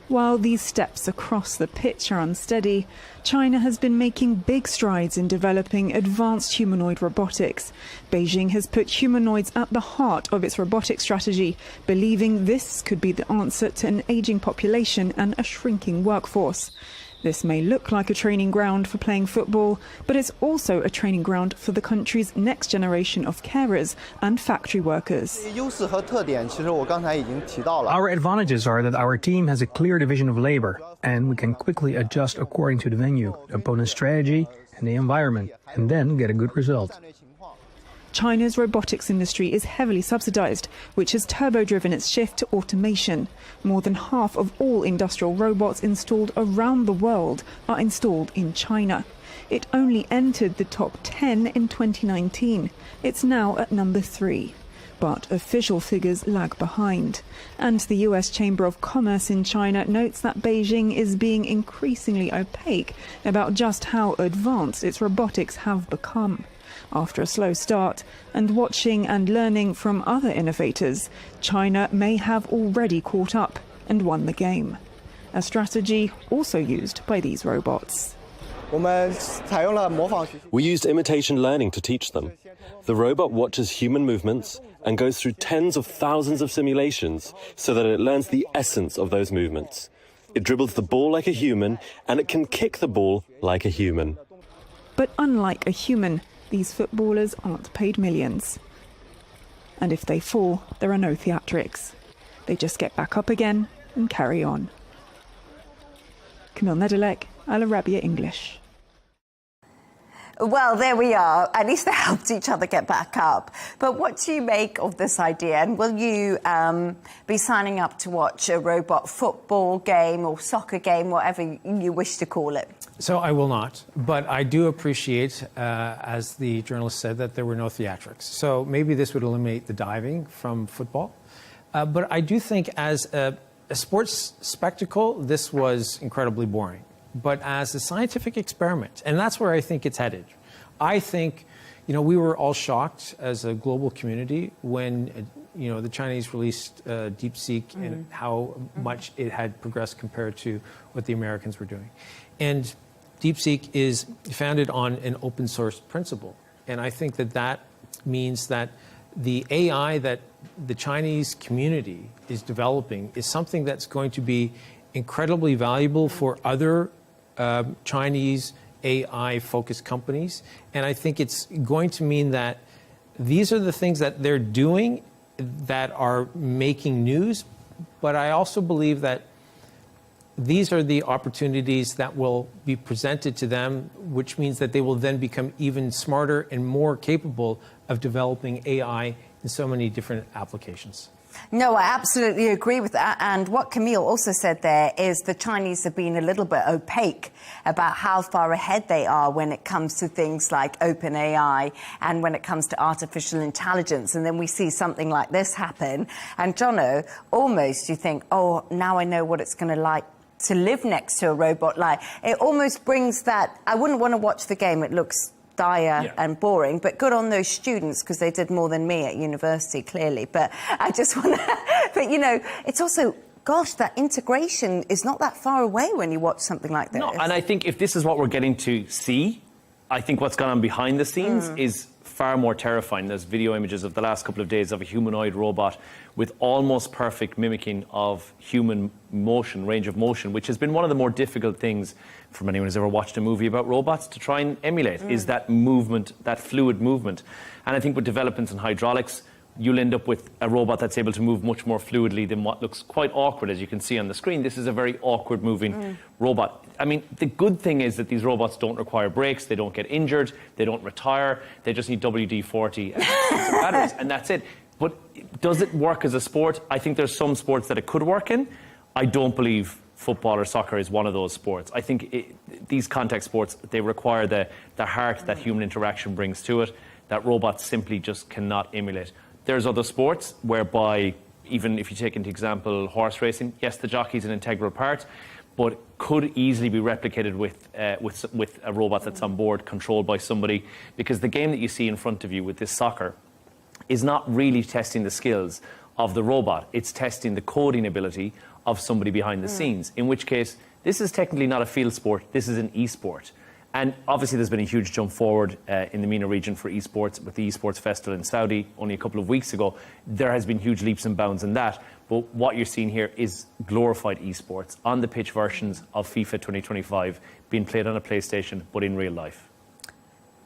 While these steps across the pitch are unsteady, China has been making big strides in developing advanced humanoid robotics. Beijing has put humanoids at the heart of its robotics strategy, believing this could be the answer to an aging population and a shrinking workforce. This may look like a training ground for playing football, but it's also a training ground for the country's next generation of carers and factory workers. Our advantages are that our team has a clear division of labor, and we can quickly adjust according to the venue, opponent's strategy, and the environment, and then get a good result. China's robotics industry is heavily subsidized, which has turbo-driven its shift to automation. More than half of all industrial robots installed around the world are installed in China. It only entered the top 10 in 2019. It's now at number 3. But official figures lag behind. And the US Chamber of Commerce in China notes that Beijing is being increasingly opaque about just how advanced its robotics have become. After a slow start, and watching and learning from other innovators, China may have already caught up and won the game. A strategy also used by these robots. We used imitation learning to teach them. The robot watches human movements and goes through tens of thousands of simulations so that it learns the essence of those movements. It dribbles the ball like a human, and it can kick the ball like a human. But unlike a human, these footballers aren't paid millions. And if they fall, there are no theatrics. They just get back up again and carry on. Camille Nedelec, Arabiya English. Well, there we are. At least they helped each other get back up. But what do you make of this idea? And will you be signing up to watch a robot football game or soccer game, whatever you wish to call it? So I will not. But I do appreciate, as the journalist said, that there were no theatrics. So maybe this would eliminate the diving from football. But I do think as a sports spectacle, this was incredibly boring. But as a scientific experiment, and that's where I think it's headed. I think, we were all shocked as a global community when the Chinese released DeepSeek and how much it had progressed compared to what the Americans were doing. And DeepSeek is founded on an open source principle. And I think that that means that the AI that the Chinese community is developing is something that's going to be incredibly valuable for other Chinese AI-focused companies. And I think it's going to mean that these are the things that they're doing that are making news. But I also believe that these are the opportunities that will be presented to them, which means that they will then become even smarter and more capable of developing AI in so many different applications. No, I absolutely agree with that. And what Camille also said there is the Chinese have been a little bit opaque about how far ahead they are when it comes to things like OpenAI and when it comes to artificial intelligence. And then we see something like this happen. And Jono, almost you think, oh, now I know what it's going to like to live next to a robot. Like, it almost brings that, I wouldn't want to watch the game. It looks dire and boring, but good on those students because they did more than me at university, clearly. But I just want to, but it's also, gosh, that integration is not that far away when you watch something like this. No, and I think if this is what we're getting to see, I think what's gone on behind the scenes is far more terrifying. There's video images of the last couple of days of a humanoid robot with almost perfect mimicking of human motion, range of motion, which has been one of the more difficult things from anyone who's ever watched a movie about robots to try and emulate, is that movement, that fluid movement. And I think with developments in hydraulics, you'll end up with a robot that's able to move much more fluidly than what looks quite awkward, as you can see on the screen. This is a very awkward moving robot. I mean, the good thing is that these robots don't require brakes, they don't get injured, they don't retire, they just need WD-40 and some batteries, and that's it. But does it work as a sport? I think there's some sports that it could work in. I don't believe football or soccer is one of those sports. I think these contact sports, they require the heart that human interaction brings to it, that robots simply just cannot emulate. There's other sports whereby, even if you take into example horse racing, yes, the jockey is an integral part, but could easily be replicated with a robot that's on board, controlled by somebody, because the game that you see in front of you with this soccer is not really testing the skills of the robot. It's testing the coding ability of somebody behind the scenes, in which case this is technically not a field sport, this is an e-sport. And obviously there's been a huge jump forward in the MENA region for esports with the esports festival in Saudi only a couple of weeks ago. There has been huge leaps and bounds in that. But what you're seeing here is glorified esports, on the pitch versions of FIFA 2025 being played on a PlayStation, but in real life.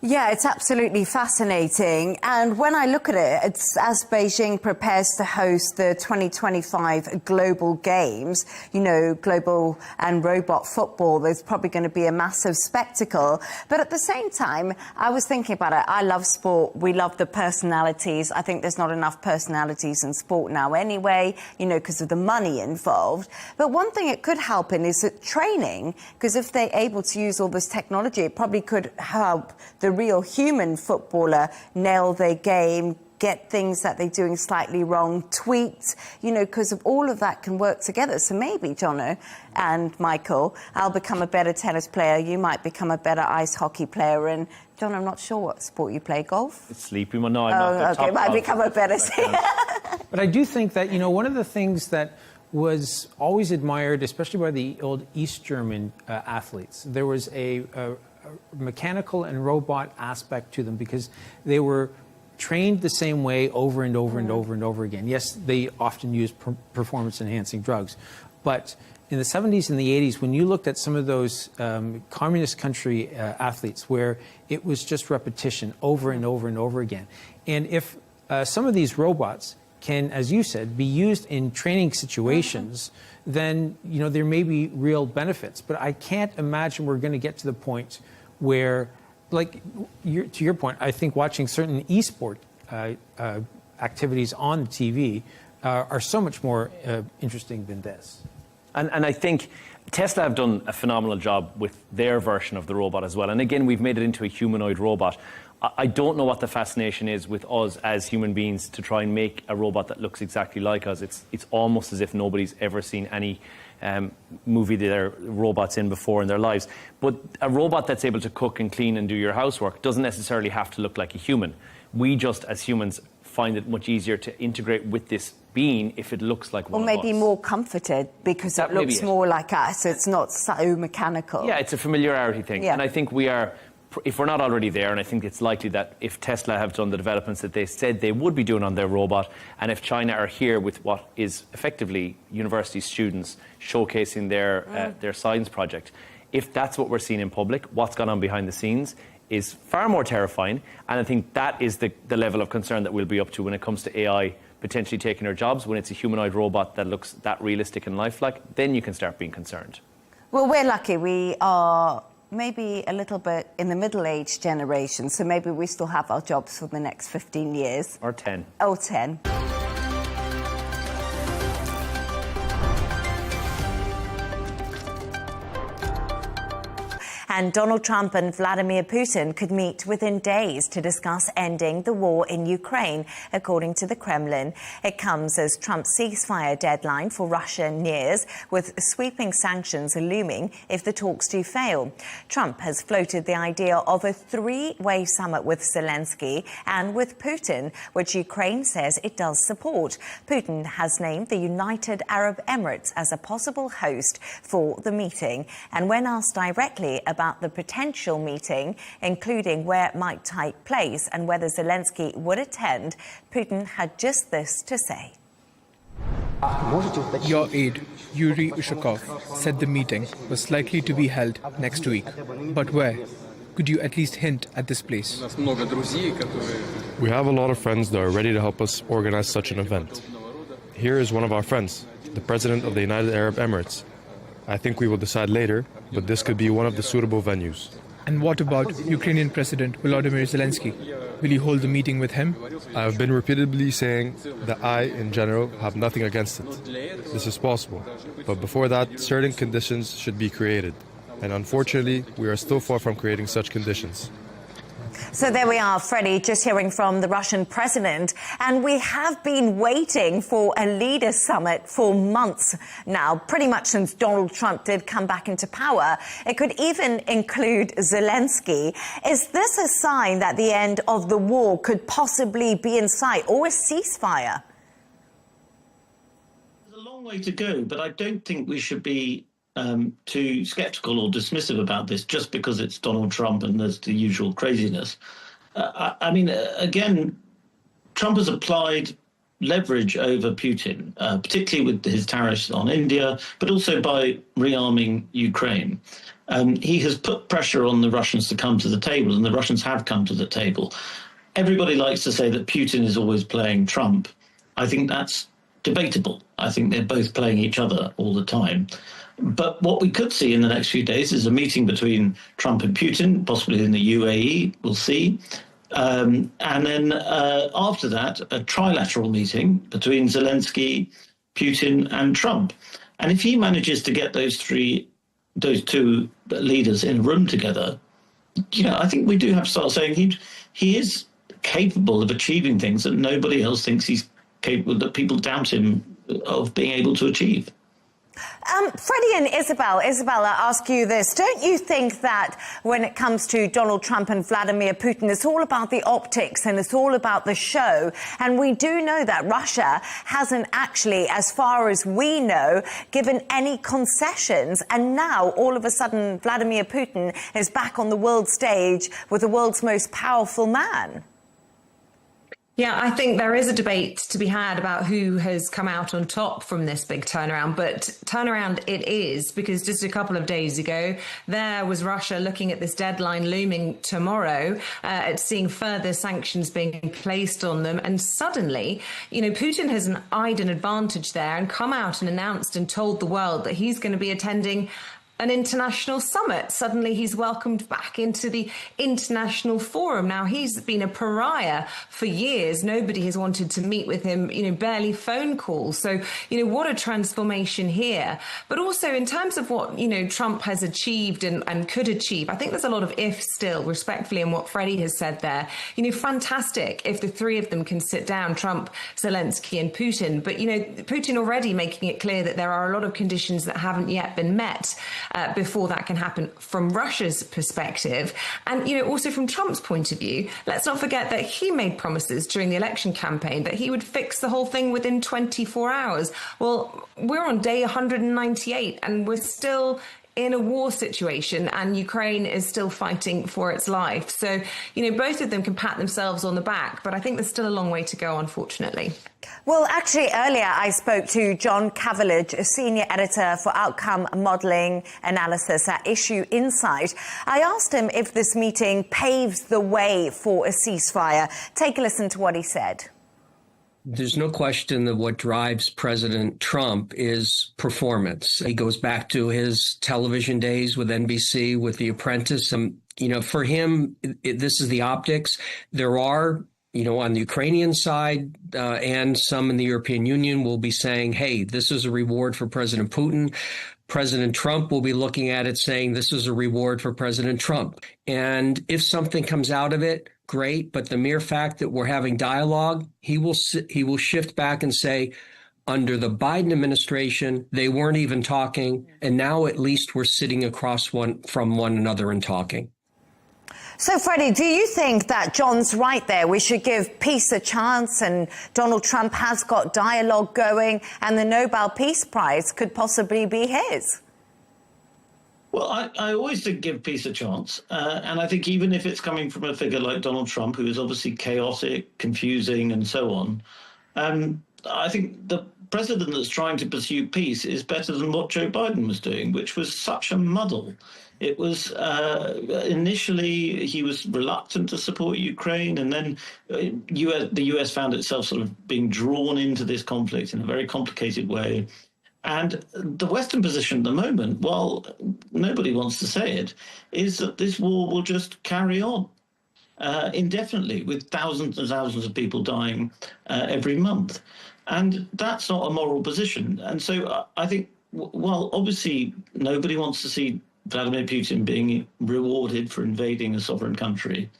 Yeah, it's absolutely fascinating. And when I look at it, it's as Beijing prepares to host the 2025 Global Games, global and robot football, there's probably going to be a massive spectacle. But at the same time, I was thinking about it. I love sport. We love the personalities. I think there's not enough personalities in sport now anyway, because of the money involved. But one thing it could help in is training, because if they're able to use all this technology, it probably could help the real human footballer nail their game, get things that they're doing slightly wrong, tweet, because of all of that can work together. So maybe, Jono and Michael, I'll become a better tennis player, you might become a better ice hockey player, and John, I'm not sure what sport you play, golf? It's sleepy. Well, no, I'm not. Okay, might become a better... But I do think that, one of the things that was always admired, especially by the old East German athletes, there was a mechanical and robot aspect to them because they were trained the same way over and over and over and over again. Yes, they often used performance-enhancing drugs, but in the 70s and the 80s, when you looked at some of those communist country athletes where it was just repetition over and over and over again, and if some of these robots can, as you said, be used in training situations, then there may be real benefits. But I can't imagine we're going to get to the point where, to your point, I think watching certain esport activities on TV are so much more interesting than this. And I think Tesla have done a phenomenal job with their version of the robot as well. And again, we've made it into a humanoid robot. I don't know what the fascination is with us as human beings to try and make a robot that looks exactly like us. It's almost as if nobody's ever seen any movie that there are robots in before in their lives. But a robot that's able to cook and clean and do your housework doesn't necessarily have to look like a human. We just, as humans, find it much easier to integrate with this being if it looks like one of us. Or maybe more comforted because it looks more like us. It's not so mechanical. Yeah, it's a familiarity thing. Yeah. And I think we are, if we're not already there, and I think it's likely that if Tesla have done the developments that they said they would be doing on their robot, and if China are here with what is effectively university students showcasing their science project, if that's what we're seeing in public, what's gone on behind the scenes is far more terrifying. And I think that is the level of concern that we'll be up to when it comes to AI potentially taking our jobs. When it's a humanoid robot that looks that realistic and lifelike, then you can start being concerned. Well, we're lucky. We are maybe a little bit in the middle-aged generation, so maybe we still have our jobs for the next 15 years. Or 10. Oh, 10. And Donald Trump and Vladimir Putin could meet within days to discuss ending the war in Ukraine, according to the Kremlin. It comes as Trump's ceasefire deadline for Russia nears, with sweeping sanctions looming if the talks do fail. Trump has floated the idea of a three-way summit with Zelensky and with Putin, which Ukraine says it does support. Putin has named the United Arab Emirates as a possible host for the meeting. And when asked directly about the potential meeting, including where it might take place and whether Zelensky would attend, Putin had just this to say. Your aide, Yuri Ushakov, said the meeting was likely to be held next week. But where? Could you at least hint at this place? We have a lot of friends that are ready to help us organize such an event. Here is one of our friends, the President of the United Arab Emirates. I think we will decide later, but this could be one of the suitable venues. And what about Ukrainian President Volodymyr Zelensky? Will you hold the meeting with him? I have been repeatedly saying that I, in general, have nothing against it. This is possible, but before that, certain conditions should be created. And unfortunately, we are still far from creating such conditions. So there we are, Freddie, just hearing from the Russian president. And we have been waiting for a leaders' summit for months now, pretty much since Donald Trump did come back into power. It could even include Zelensky. Is this a sign that the end of the war could possibly be in sight, or a ceasefire? There's a long way to go, but I don't think we should be too sceptical or dismissive about this just because it's Donald Trump and there's the usual craziness. I mean, again, Trump has applied leverage over Putin, particularly with his tariffs on India, but also by rearming Ukraine. He has put pressure on the Russians to come to the table, and the Russians have come to the table. Everybody likes to say that Putin is always playing Trump. I think that's debatable. I think they're both playing each other all the time. But what we could see in the next few days is a meeting between Trump and Putin, possibly in the UAE, we'll see. And then after that, a trilateral meeting between Zelensky, Putin and Trump. And if he manages to get those two leaders in a room together, I think we do have to start saying he is capable of achieving things that nobody else thinks he's capable, that people doubt him of being able to achieve. Freddie and Isabel, I ask you this. Don't you think that when it comes to Donald Trump and Vladimir Putin, it's all about the optics and it's all about the show? And we do know that Russia hasn't actually, as far as we know, given any concessions. And now, all of a sudden, Vladimir Putin is back on the world stage with the world's most powerful man. Yeah, I think there is a debate to be had about who has come out on top from this big turnaround, but turnaround it is, because just a couple of days ago, there was Russia looking at this deadline looming tomorrow, at seeing further sanctions being placed on them. And suddenly, Putin has eyed an advantage there and come out and announced and told the world that he's going to be attending an international summit. Suddenly he's welcomed back into the international forum. Now, he's been a pariah for years. Nobody has wanted to meet with him, barely phone calls. So, what a transformation here. But also in terms of what, Trump has achieved and could achieve, I think there's a lot of ifs still, respectfully, in what Freddie has said there. Fantastic if the three of them can sit down, Trump, Zelensky and Putin. But, Putin already making it clear that there are a lot of conditions that haven't yet been met. before that can happen from Russia's perspective. And, also from Trump's point of view, let's not forget that he made promises during the election campaign that he would fix the whole thing within 24 hours. Well, we're on day 198 and we're still in a war situation, and Ukraine is still fighting for its life. So, both of them can pat themselves on the back, but I think there's still a long way to go, unfortunately. Well, actually, earlier I spoke to John Cavalage, a senior editor for outcome modelling analysis at Issue Insight. I asked him if this meeting paves the way for a ceasefire. Take a listen to what he said. There's no question that what drives President Trump is performance. He goes back to his television days with NBC, with The Apprentice. For him, this is the optics. There are, on the Ukrainian side and some in the European Union will be saying, hey, this is a reward for President Putin. President Trump will be looking at it saying this is a reward for President Trump. And if something comes out of it, great. But the mere fact that we're having dialogue, he will shift back and say, under the Biden administration, they weren't even talking. And now at least we're sitting across from one another and talking. So, Freddie, do you think that John's right there? We should give peace a chance, and Donald Trump has got dialogue going, and the Nobel Peace Prize could possibly be his? Well, I always think give peace a chance. And I think even if it's coming from a figure like Donald Trump, who is obviously chaotic, confusing, and so on, I think the president that's trying to pursue peace is better than what Joe Biden was doing, which was such a muddle. It was initially he was reluctant to support Ukraine, and then the US found itself sort of being drawn into this conflict in a very complicated way. And the Western position at the moment, while nobody wants to say it, is that this war will just carry on indefinitely, with thousands and thousands of people dying every month. And that's not a moral position. And so I think, well, obviously nobody wants to see Vladimir Putin being rewarded for invading a sovereign country,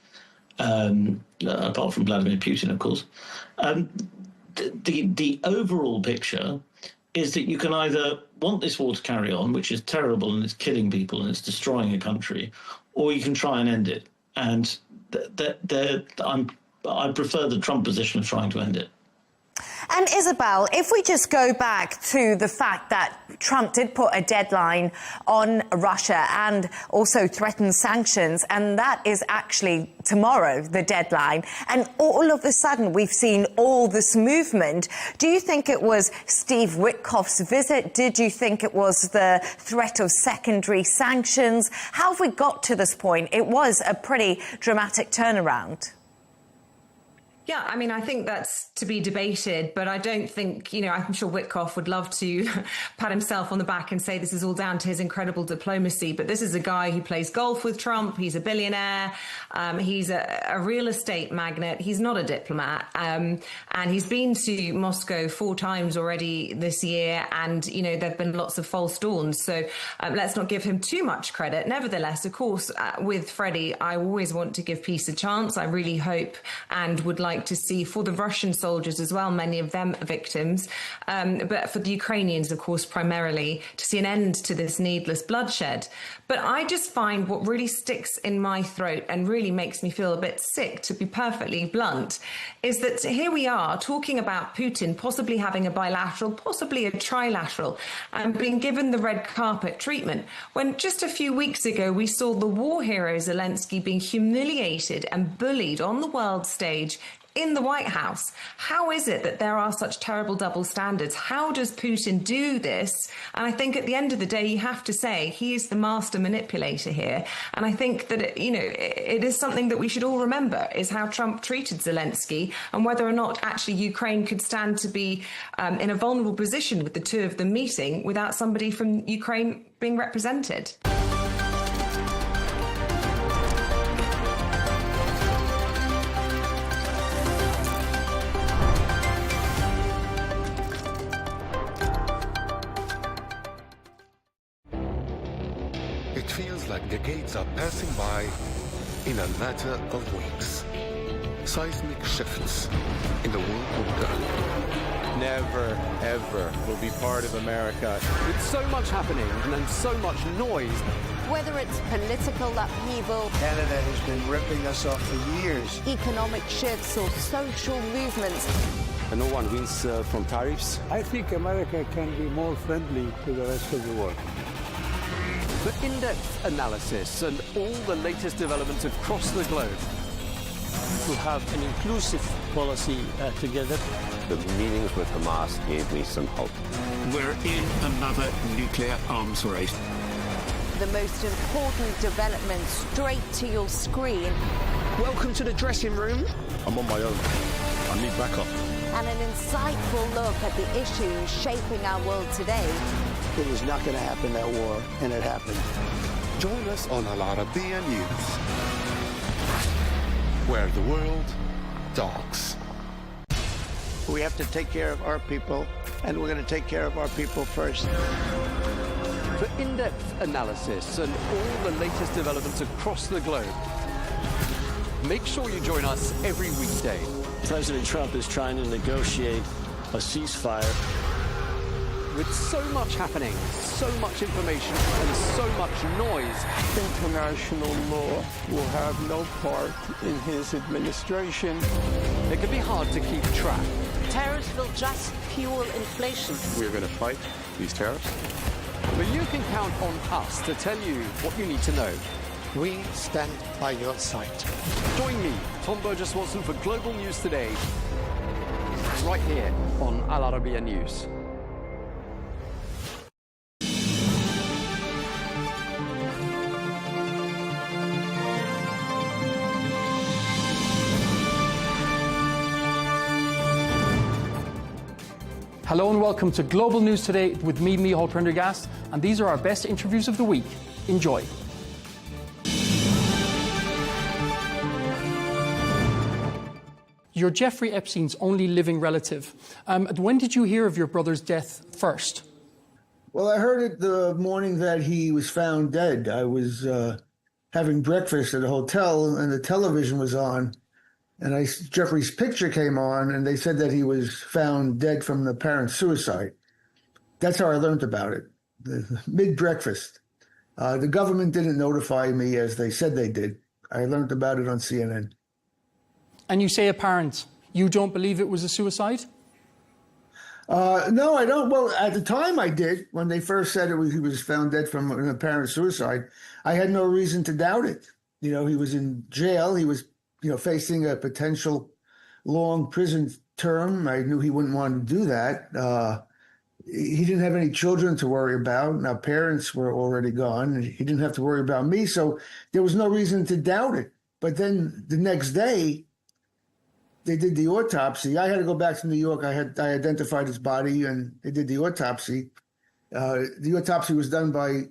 apart from Vladimir Putin, of course. The overall picture is that you can either want this war to carry on, which is terrible and it's killing people and it's destroying a country, or you can try and end it. And I prefer the Trump position of trying to end it. And Isabel, if we just go back to the fact that Trump did put a deadline on Russia and also threatened sanctions, and that is actually tomorrow, the deadline, and all of a sudden we've seen all this movement. Do you think it was Steve Witkoff's visit? Did you think it was the threat of secondary sanctions? How have we got to this point? It was a pretty dramatic turnaround. Yeah, I mean, I think that's to be debated, but I don't think, I'm sure Witkoff would love to pat himself on the back and say this is all down to his incredible diplomacy. But this is a guy who plays golf with Trump. He's a billionaire. He's a real estate magnate. He's not a diplomat. And he's been to Moscow 4 times already this year. And, there have been lots of false dawns. So let's not give him too much credit. Nevertheless, of course, with Freddie, I always want to give peace a chance. I really hope and would like to see for the Russian soldiers as well, many of them victims, but for the Ukrainians, of course, primarily, to see an end to this needless bloodshed. But I just find what really sticks in my throat and really makes me feel a bit sick, to be perfectly blunt, is that here we are talking about Putin possibly having a bilateral, possibly a trilateral, and being given the red carpet treatment, when just a few weeks ago we saw the war hero Zelensky being humiliated and bullied on the world stage in the White House. How is it that there are such terrible double standards? How does Putin do this? And I think at the end of the day, you have to say he is the master manipulator here. And I think that, it is something that we should all remember, is how Trump treated Zelensky and whether or not actually Ukraine could stand to be in a vulnerable position with the two of them meeting without somebody from Ukraine being represented. It feels like decades are passing by in a matter of weeks. Seismic shifts in the world order. never, ever will be part of America. With so much happening and so much noise. Whether it's political upheaval, Canada has been ripping us off for years, economic shifts or social movements. And no one wins from tariffs. I think America can be more friendly to the rest of the world. For in-depth analysis and all the latest developments across the globe. To have an inclusive policy together. The meetings with Hamas gave me some hope. We're in another nuclear arms race. The most important development straight to your screen. Welcome to the dressing room. I'm on my own. I need backup. And an insightful look at the issues shaping our world today. It was not going to happen, that war, and it happened. Join us on Arabiya News, where the world talks. We have to take care of our people, and we're going to take care of our people first. For in-depth analysis and all the latest developments across the globe, make sure you join us every weekday. President Trump is trying to negotiate a ceasefire. With so much happening, so much information, and so much noise. International law will have no part in his administration. It can be hard to keep track. Tariffs will just fuel inflation. We're going to fight these tariffs. But you can count on us to tell you what you need to know. We stand by your side. Join me, Tom Burges Watson, for Global News Today, right here on Al Arabiya News. Hello and welcome to Global News Today with me, Micheál Prendergast, and these are our best interviews of the week. Enjoy. You're Jeffrey Epstein's only living relative. When did you hear of your brother's death first? Well, I heard it the morning that he was found dead. I was having breakfast at a hotel and the television was on. And Jeffrey's picture came on, and they said that he was found dead from an apparent suicide. That's how I learned about it, mid-breakfast. The government didn't notify me as they said they did. I learned about it on CNN. And you say apparent. You don't believe it was a suicide? No, I don't. Well, at the time I did. When they first said he was found dead from an apparent suicide, I had no reason to doubt it. You know, he was in jail. He was facing a potential long prison term. I knew he wouldn't want to do that. He didn't have any children to worry about. Our parents were already gone. He didn't have to worry about me. So there was no reason to doubt it. But then the next day, they did the autopsy. I had to go back to New York. I identified his body, and they did the autopsy. The autopsy was done by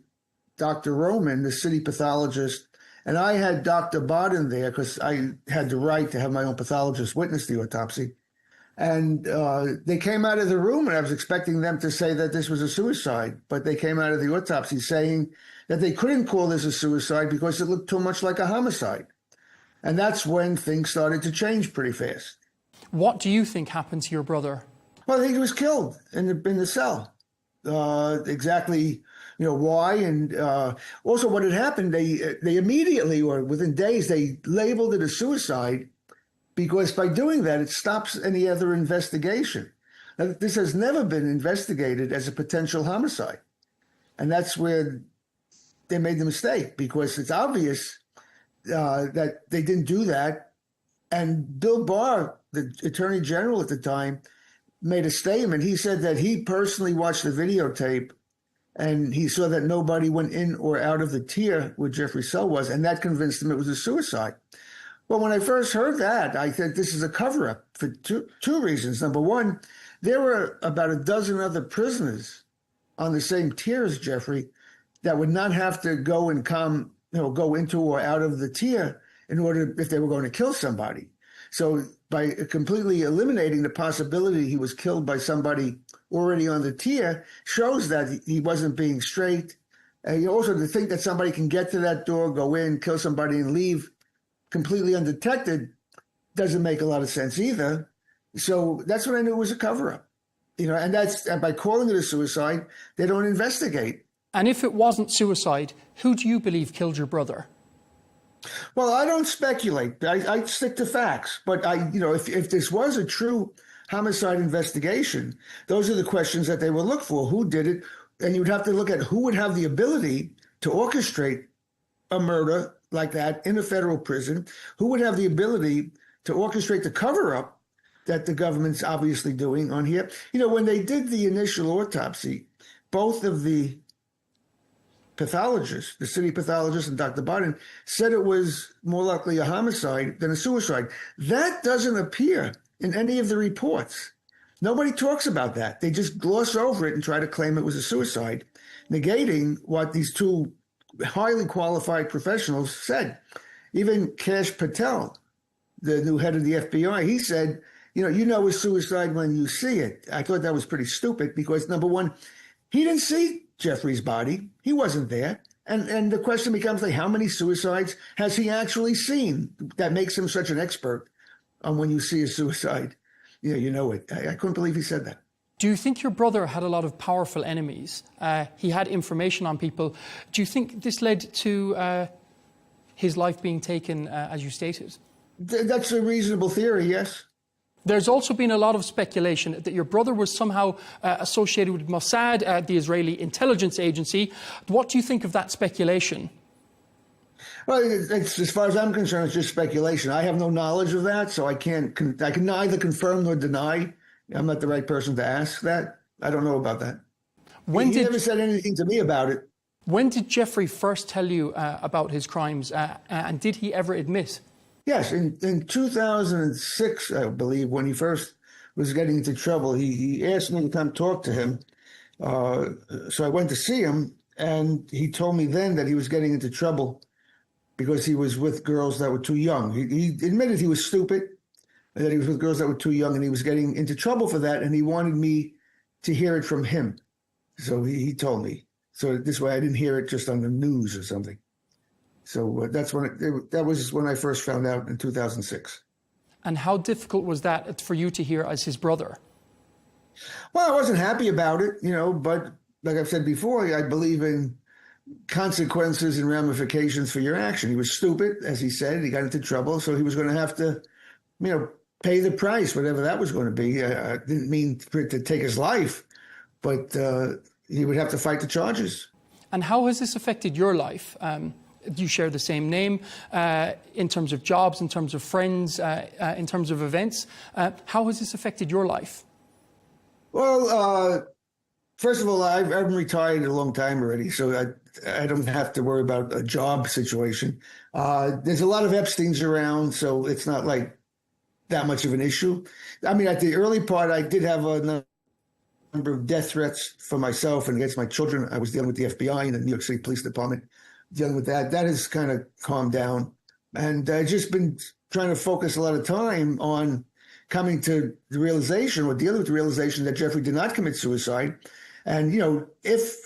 Dr. Roman, the city pathologist. And I had Dr. Bodden there because I had the right to have my own pathologist witness the autopsy. And they came out of the room, and I was expecting them to say that this was a suicide. But they came out of the autopsy saying that they couldn't call this a suicide because it looked too much like a homicide. And that's when things started to change pretty fast. What do you think happened to your brother? Well, I think he was killed in the cell. Exactly. Why? And also what had happened, they immediately, or within days, they labeled it a suicide because by doing that, it stops any other investigation. Now, this has never been investigated as a potential homicide. And that's where they made the mistake, because it's obvious that they didn't do that. And Bill Barr, the Attorney General at the time, made a statement. He said that he personally watched the videotape and he saw that nobody went in or out of the tier where Jeffrey's cell was, and that convinced him it was a suicide. Well, when I first heard that, I said this is a cover-up for two reasons. Number one, there were about a dozen other prisoners on the same tier as Jeffrey that would not have to go and go into or out of the tier in order if they were going to kill somebody. So by completely eliminating the possibility he was killed by somebody already on the tier shows that he wasn't being straight. And also to think that somebody can get to that door, go in, kill somebody and leave completely undetected doesn't make a lot of sense either. So that's when I knew it was a cover-up. And by calling it a suicide, they don't investigate. And if it wasn't suicide, who do you believe killed your brother? Well, I don't speculate. I stick to facts. But if this was a true homicide investigation, those are the questions that they would look for. Who did it? And you'd have to look at who would have the ability to orchestrate a murder like that in a federal prison, who would have the ability to orchestrate the cover-up that the government's obviously doing on here. When they did the initial autopsy, both of the pathologists, the city pathologist and Dr. Biden, said it was more likely a homicide than a suicide. That doesn't appear in any of the reports. Nobody talks about that. They just gloss over it and try to claim it was a suicide, negating what these two highly qualified professionals said. Even Kash Patel, the new head of the FBI, he said, you know it's suicide when you see it. I thought that was pretty stupid because, number one, he didn't see Jeffrey's body. He wasn't there. And the question becomes, like, how many suicides has he actually seen that makes him such an expert on when you see a suicide? You know it. I couldn't believe he said that. Do you think your brother had a lot of powerful enemies? He had information on people. Do you think this led to his life being taken, as you stated? That's a reasonable theory, yes. There's also been a lot of speculation that your brother was somehow associated with Mossad, the Israeli intelligence agency. What do you think of that speculation? Well, it's, as far as I'm concerned, it's just speculation. I have no knowledge of that, so I can neither confirm nor deny. I'm not the right person to ask that. I don't know about that. He never said anything to me about it. When did Jeffrey first tell you about his crimes, and did he ever admit? Yes, in 2006, I believe, when he first was getting into trouble, he asked me to come talk to him. So I went to see him, and he told me then that he was getting into trouble because he was with girls that were too young. He admitted he was stupid, and that he was with girls that were too young, and he was getting into trouble for that, and he wanted me to hear it from him. So he told me. So this way I didn't hear it just on the news or something. So that was when I first found out in 2006. And how difficult was that for you to hear as his brother? Well, I wasn't happy about it, but like I've said before, I believe in consequences and ramifications for your action. He was stupid, as he said. He got into trouble, so he was going to have to, pay the price, whatever that was going to be. I didn't mean for it to take his life, but he would have to fight the charges. And how has this affected your life? You share the same name in terms of jobs, in terms of friends, in terms of events. How has this affected your life? Well, first of all, I've retired a long time already, so I don't have to worry about a job situation. There's a lot of Epsteins around, so it's not like that much of an issue. I mean, at the early part, I did have a number of death threats for myself and against my children. I was dealing with the FBI and the New York City Police Department, dealing with that. That has kind of calmed down. And I've just been trying to focus a lot of time on coming to the realization or dealing with the realization that Jeffrey did not commit suicide. And, if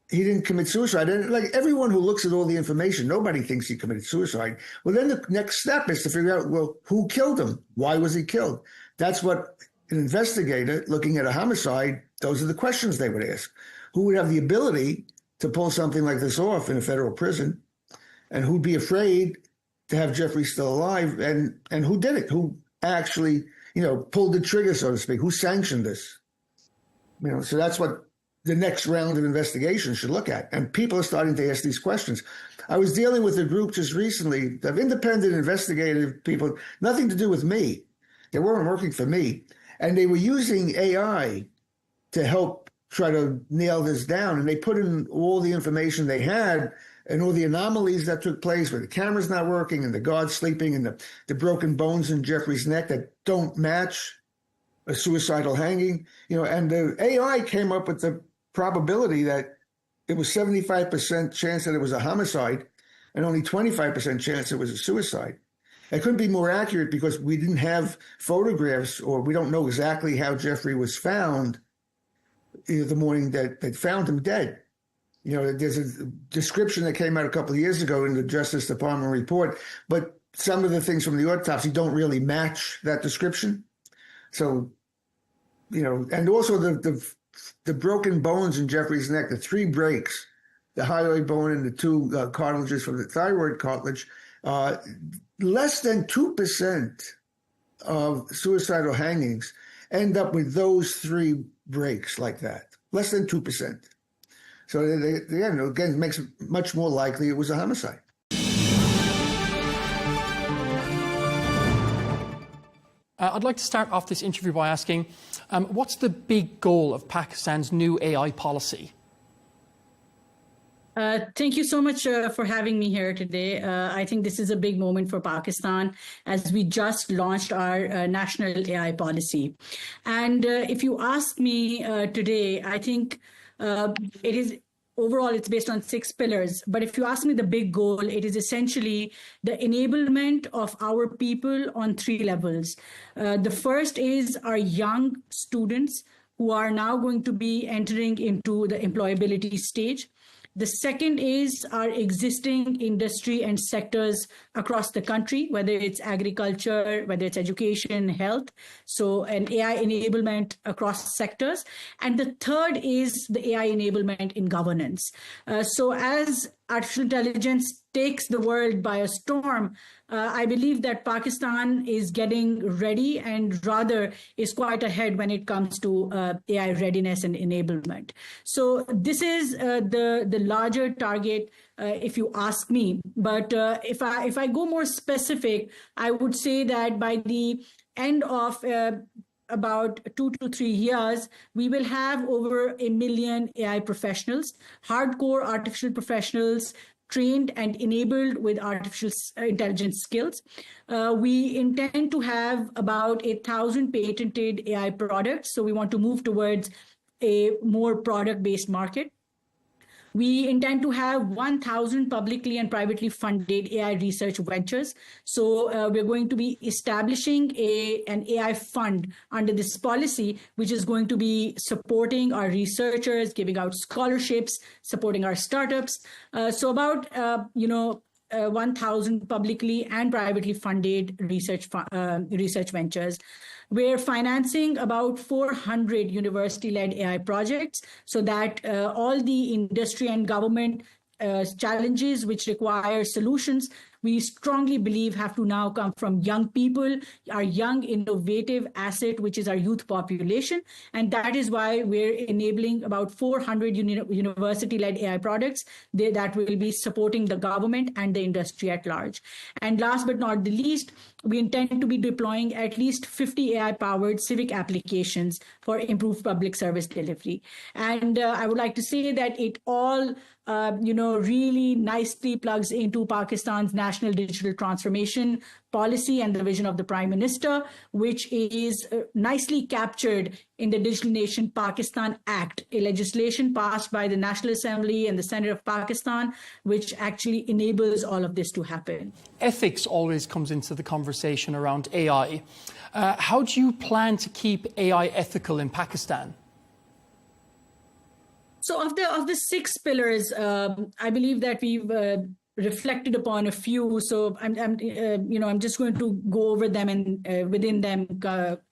he didn't commit suicide, and like everyone who looks at all the information, nobody thinks he committed suicide. Well, then the next step is to figure out, well, who killed him? Why was he killed? That's what an investigator looking at a homicide, those are the questions they would ask. Who would have the ability to pull something like this off in a federal prison? And who'd be afraid to have Jeffrey still alive? And who did it? Who actually, pulled the trigger, so to speak? Who sanctioned this? So that's what the next round of investigation should look at. And people are starting to ask these questions. I was dealing with a group just recently of independent investigative people, nothing to do with me. They weren't working for me. And they were using AI to help try to nail this down. And they put in all the information they had and all the anomalies that took place where the camera's not working and the guard sleeping and the broken bones in Jeffrey's neck that don't match a suicidal hanging. And the AI came up with the probability that it was 75% chance that it was a homicide and only 25% chance it was a suicide. It couldn't be more accurate because we didn't have photographs or we don't know exactly how Jeffrey was found the morning that they found him dead. There's a description that came out a couple of years ago in the Justice Department report, but some of the things from the autopsy don't really match that description. So, and also the broken bones in Jeffrey's neck, the 3 breaks, the hyoid bone and the 2 cartilages from the thyroid cartilage, less than 2% of suicidal hangings end up with those 3 breaks like that. Less than 2%. So again, makes it much more likely it was a homicide. I'd like to start off this interview by asking, what's the big goal of Pakistan's new AI policy? Thank you so much for having me here today. I think this is a big moment for Pakistan as we just launched our national AI policy. And if you ask me today, I think it is overall, it's based on 6 pillars. But if you ask me the big goal, it is essentially the enablement of our people on 3 levels. The first is our young students who are now going to be entering into the employability stage. The second is our existing industry and sectors across the country, whether it's agriculture, whether it's education, health. So an AI enablement across sectors. And the third is the AI enablement in governance. So as artificial intelligence takes the world by a storm, I believe that Pakistan is getting ready and rather is quite ahead when it comes to AI readiness and enablement. So this is the larger target, if you ask me. But if I go more specific, I would say that by the end of about 2 to 3 years, we will have over 1 million AI professionals, hardcore artificial professionals, trained and enabled with artificial intelligence skills. We intend to have about 1,000 patented AI products. So we want to move towards a more product-based market. We intend to have 1,000 publicly and privately funded AI research ventures. So we're going to be establishing an AI fund under this policy, which is going to be supporting our researchers, giving out scholarships, supporting our startups. So about 1,000 publicly and privately funded research ventures. We're financing about 400 university-led AI projects so that all the industry and government challenges which require solutions, we strongly believe have to now come from young people, our young innovative asset, which is our youth population. And that is why we're enabling about 400 university-led AI products that will be supporting the government and the industry at large. And last but not the least, we intend to be deploying at least 50 AI-powered civic applications for improved public service delivery. And I would like to say that it all really nicely plugs into Pakistan's national digital transformation policy and the vision of the Prime Minister, which is nicely captured in the Digital Nation Pakistan Act, a legislation passed by the National Assembly and the Senate of Pakistan, which actually enables all of this to happen. Ethics always comes into the conversation around AI. How do you plan to keep AI ethical in Pakistan? So of the 6 pillars, I believe that we've reflected upon a few. So I'm just going to go over them, and within them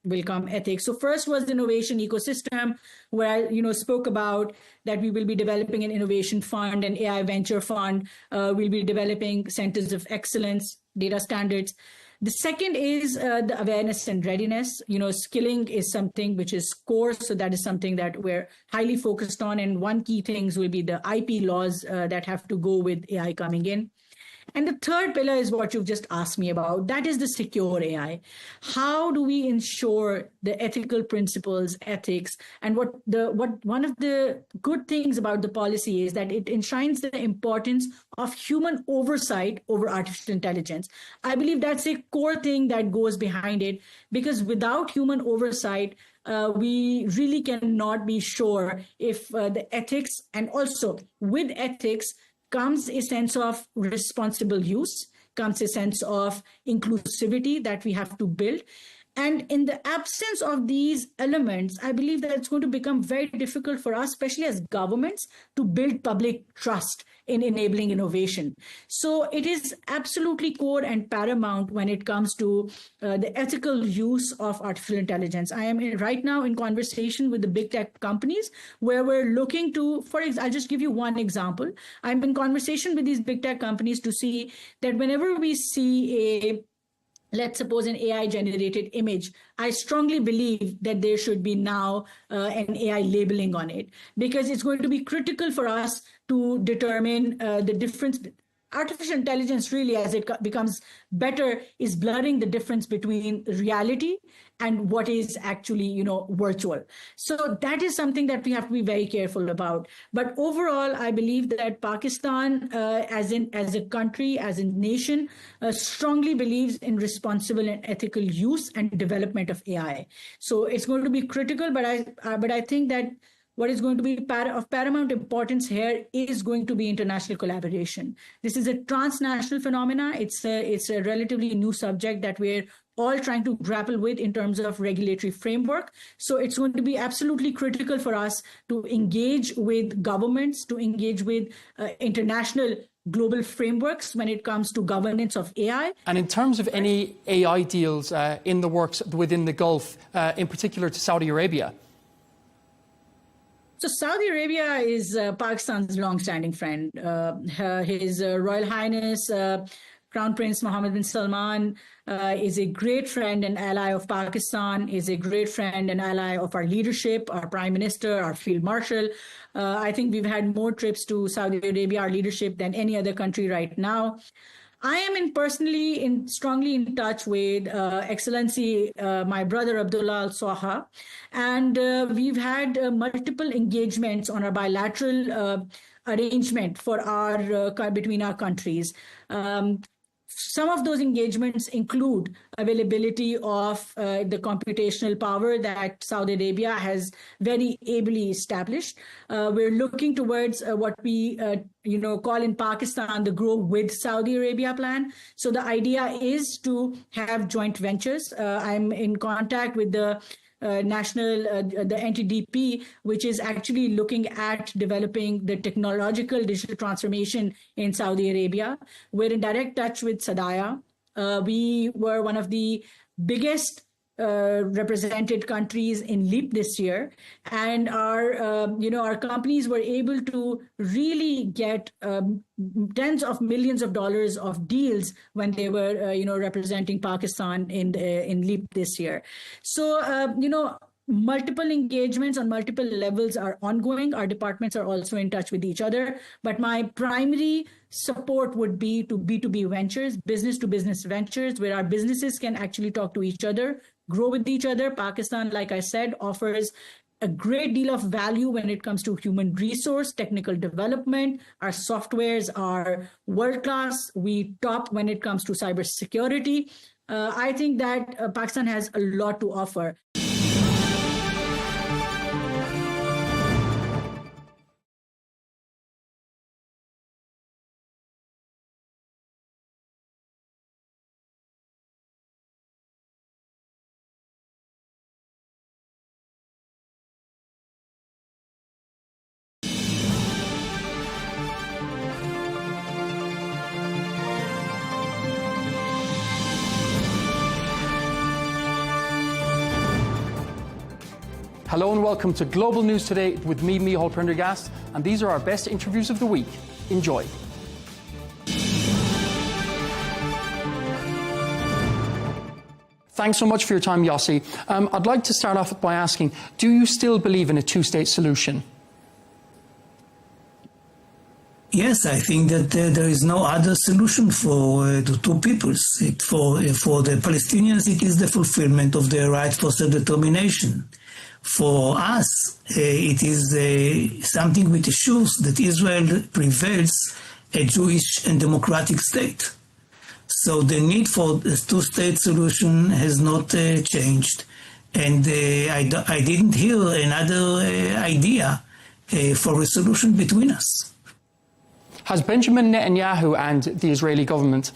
will come ethics. So first was innovation ecosystem, where I spoke about that we will be developing an innovation fund, an AI venture fund. We'll be developing centers of excellence, data standards. The second is the awareness and readiness. Skilling is something which is core. So that is something that we're highly focused on. And one key things will be the IP laws that have to go with AI coming in. And the third pillar is what you've just asked me about. That is the secure AI. How do we ensure the ethical principles, ethics, and what one of the good things about the policy is that it enshrines the importance of human oversight over artificial intelligence. I believe that's a core thing that goes behind it, because without human oversight, we really cannot be sure if the ethics, and also with ethics, comes a sense of responsible use, comes a sense of inclusivity that we have to build. And in the absence of these elements, I believe that it's going to become very difficult for us, especially as governments, to build public trust in enabling innovation. So it is absolutely core and paramount when it comes to the ethical use of artificial intelligence. I am right now in conversation with the big tech companies where we're looking to, I'll just give you one example. I'm in conversation with these big tech companies to see that whenever we see let's suppose an AI-generated image, I strongly believe that there should be now an AI labeling on it, because it's going to be critical for us to determine the difference. Artificial intelligence really, as it becomes better, is blurring the difference between reality and what is actually, virtual. So that is something that we have to be very careful about. But overall, I believe that Pakistan, as a country, as a nation, strongly believes in responsible and ethical use and development of AI. So it's going to be critical, but I think that what is going to be of paramount importance here is going to be international collaboration. This is a transnational phenomena. It's a relatively new subject that we're all trying to grapple with in terms of regulatory framework. So it's going to be absolutely critical for us to engage with governments, to engage with international global frameworks when it comes to governance of AI. And in terms of any AI deals in the works within the Gulf, in particular to Saudi Arabia? So Saudi Arabia is Pakistan's long-standing friend. His Royal Highness Crown Prince Mohammed bin Salman is a great friend and ally of Pakistan, is a great friend and ally of our leadership, our Prime Minister, our Field Marshal. I think we've had more trips to Saudi Arabia, our leadership, than any other country right now. I am strongly in touch with Excellency, my brother Abdullah Al-Saha, and we've had multiple engagements on our bilateral arrangement for between our countries. Some of those engagements include availability of the computational power that Saudi Arabia has very ably established. We're looking towards what we call in Pakistan the Grow with Saudi Arabia plan. So the idea is to have joint ventures. I'm in contact with the the NTDP, which is actually looking at developing the technological digital transformation in Saudi Arabia. We're in direct touch with Sadaya. We were one of the biggest represented countries in LEAP this year, and our companies were able to really get tens of millions of dollars of deals when they were representing Pakistan in LEAP this year. So multiple engagements on multiple levels are ongoing. Our departments are also in touch with each other. But my primary support would be to B2B ventures, business-to-business ventures, where our businesses can actually talk to each other, grow with each other. Pakistan, like I said, offers a great deal of value when it comes to human resource, technical development. Our softwares are world-class. We top when it comes to cybersecurity. I think that Pakistan has a lot to offer. Hello and welcome to Global News Today with me, Micheál Prendergast, and these are our best interviews of the week. Enjoy. Thanks so much for your time, Yossi. I'd like to start off by asking, do you still believe in a two-state solution? Yes, I think that there is no other solution for the two peoples. For the Palestinians, it is the fulfillment of their right for self-determination. For us, it is something which assures that Israel prevails a Jewish and democratic state. So the need for a two-state solution has not changed. And I didn't hear another idea for a solution between us. Has Benjamin Netanyahu and the Israeli government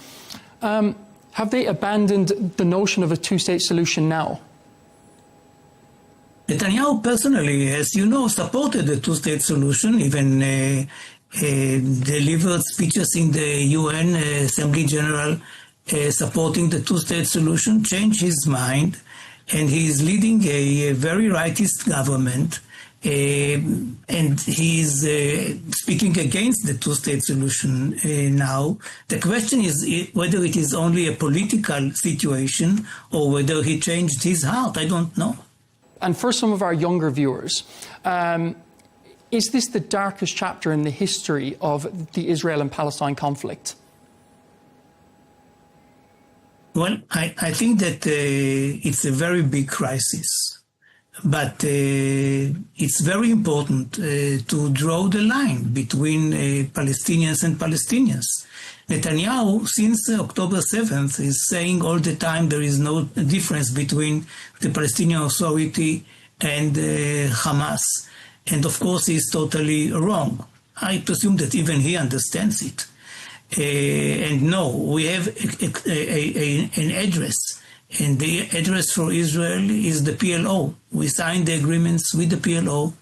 Have they abandoned the notion of a two-state solution now? Netanyahu personally, as you know, supported the two-state solution, even delivered speeches in the UN Assembly General supporting the two-state solution, changed his mind, and he is leading a very rightist government, and he is speaking against the two-state solution now. The question is whether it is only a political situation or whether he changed his heart. I don't know. And for some of our younger viewers, is this the darkest chapter in the history of the Israel and Palestine conflict? Well, I think that it's a very big crisis, but it's very important to draw the line between Palestinians and Palestinians. Netanyahu, since October 7th, is saying all the time there is no difference between the Palestinian Authority and Hamas. And of course, he's totally wrong. I presume that even he understands it. And no, we have an address, and the address for Israel is the PLO. We signed the agreements with the PLO,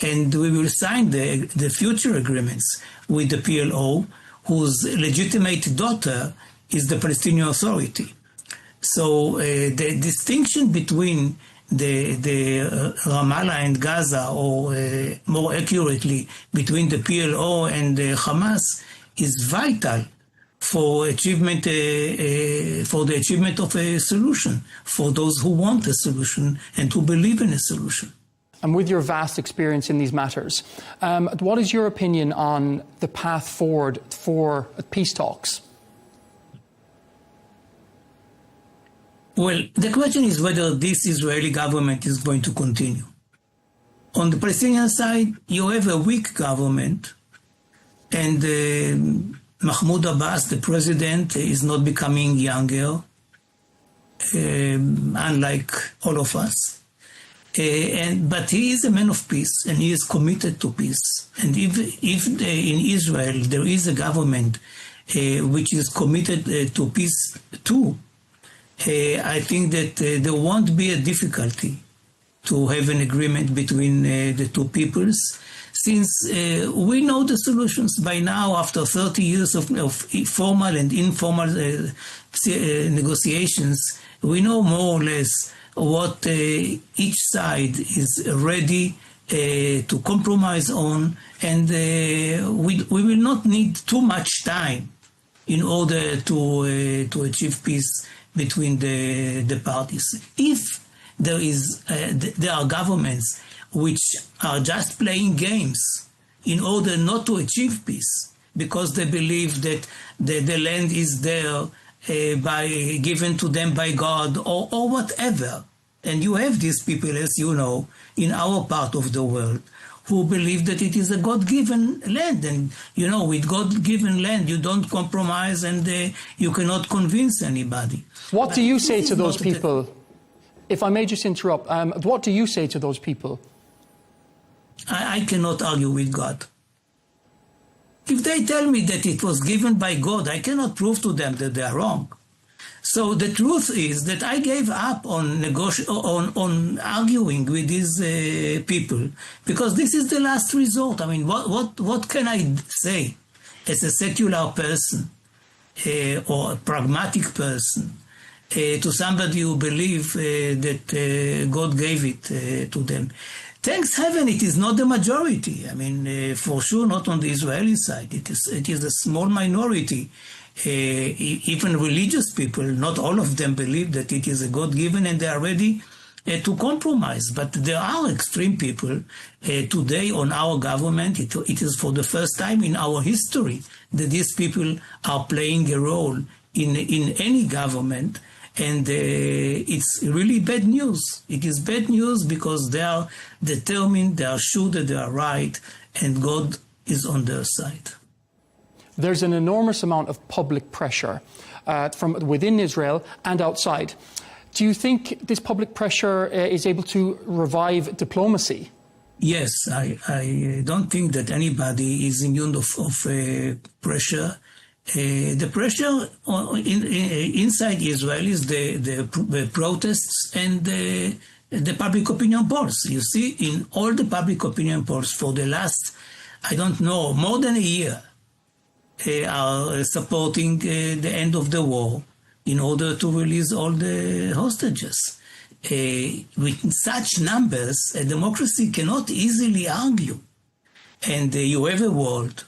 and we will sign the future agreements with the PLO, whose legitimate daughter is the Palestinian Authority. So the distinction between the Ramallah and Gaza, or more accurately, between the PLO and Hamas, is vital for the achievement of a solution, for those who want a solution and who believe in a solution. And with your vast experience in these matters, what is your opinion on the path forward for peace talks? Well, the question is whether this Israeli government is going to continue. On the Palestinian side, you have a weak government, and Mahmoud Abbas, the president, is not becoming younger, unlike all of us. But he is a man of peace, and he is committed to peace. And if in Israel there is a government which is committed to peace too, I think that there won't be a difficulty to have an agreement between the two peoples, since we know the solutions by now. After 30 years of formal and informal negotiations, we know more or less what each side is ready to compromise on, and we will not need too much time in order to achieve peace between the parties. If there are governments which are just playing games in order not to achieve peace, because they believe that the land is there given to them by God, or whatever. And you have these people, as you know, in our part of the world, who believe that it is a God-given land. And, you know, with God-given land, you don't compromise, and you cannot convince anybody. What do you say to those people? If I may just interrupt, what do you say to those people? I cannot argue with God. If they tell me that it was given by God, I cannot prove to them that they are wrong. So the truth is that I gave up on arguing with these people, because this is the last resort. I mean, what can I say as a secular person or a pragmatic person to somebody who believes that God gave it to them? Thanks heaven, it is not the majority. I mean, for sure, not on the Israeli side. It is a small minority. Even religious people, not all of them believe that it is a God-given, and they are ready to compromise. But there are extreme people today on our government. It is for the first time in our history that these people are playing a role in any government. And it's really bad news. It is bad news because they are determined, they are sure that they are right, and God is on their side. There's an enormous amount of public pressure from within Israel and outside. Do you think this public pressure is able to revive diplomacy? Yes, I don't think that anybody is immune of pressure. The pressure inside Israel is the protests and the public opinion polls. You see, in all the public opinion polls for the last, I don't know, more than a year, are supporting the end of the war in order to release all the hostages. With such numbers, a democracy cannot easily argue. And you have a world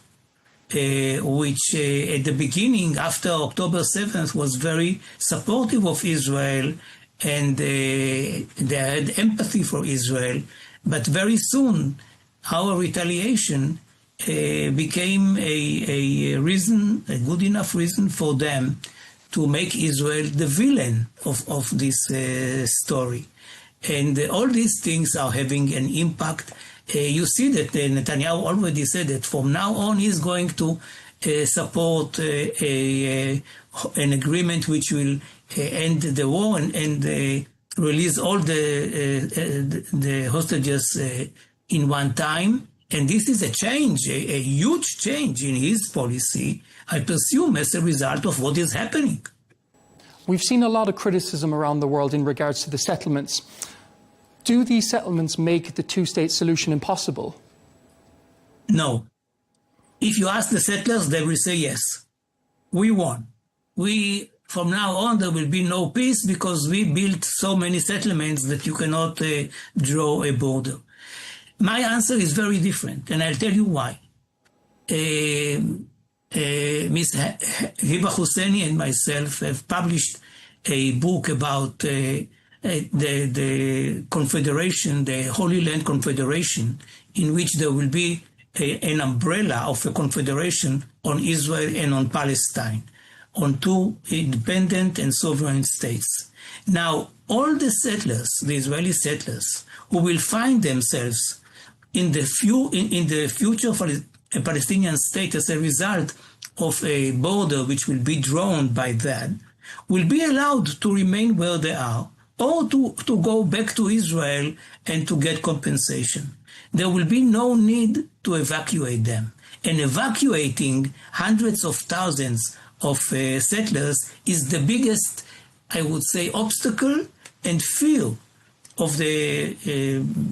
which at the beginning, after October 7th, was very supportive of Israel, and they had empathy for Israel. But very soon, our retaliation became a reason, a good enough reason for them to make Israel the villain of this story. And all these things are having an impact. You see that Netanyahu already said that from now on he's going to support an agreement which will end the war and release all the hostages in one time. And this is a change, a huge change in his policy, I presume, as a result of what is happening. We've seen a lot of criticism around the world in regards to the settlements. Do these settlements make the two-state solution impossible? No. If you ask the settlers, they will say yes. We won. From now on, there will be no peace because we built so many settlements that you cannot draw a border. My answer is very different, and I'll tell you why. Ms. Heavolution and myself have published a book about the Confederation, the Holy Land Confederation, in which there will be an umbrella of a confederation on Israel and on Palestine, on two independent and sovereign states. Now, all the settlers, the Israeli settlers, who will find themselves in the future of a Palestinian state as a result of a border which will be drawn by that, will be allowed to remain where they are or to go back to Israel and to get compensation. There will be no need to evacuate them. And evacuating hundreds of thousands of settlers is the biggest, I would say, obstacle and fear of the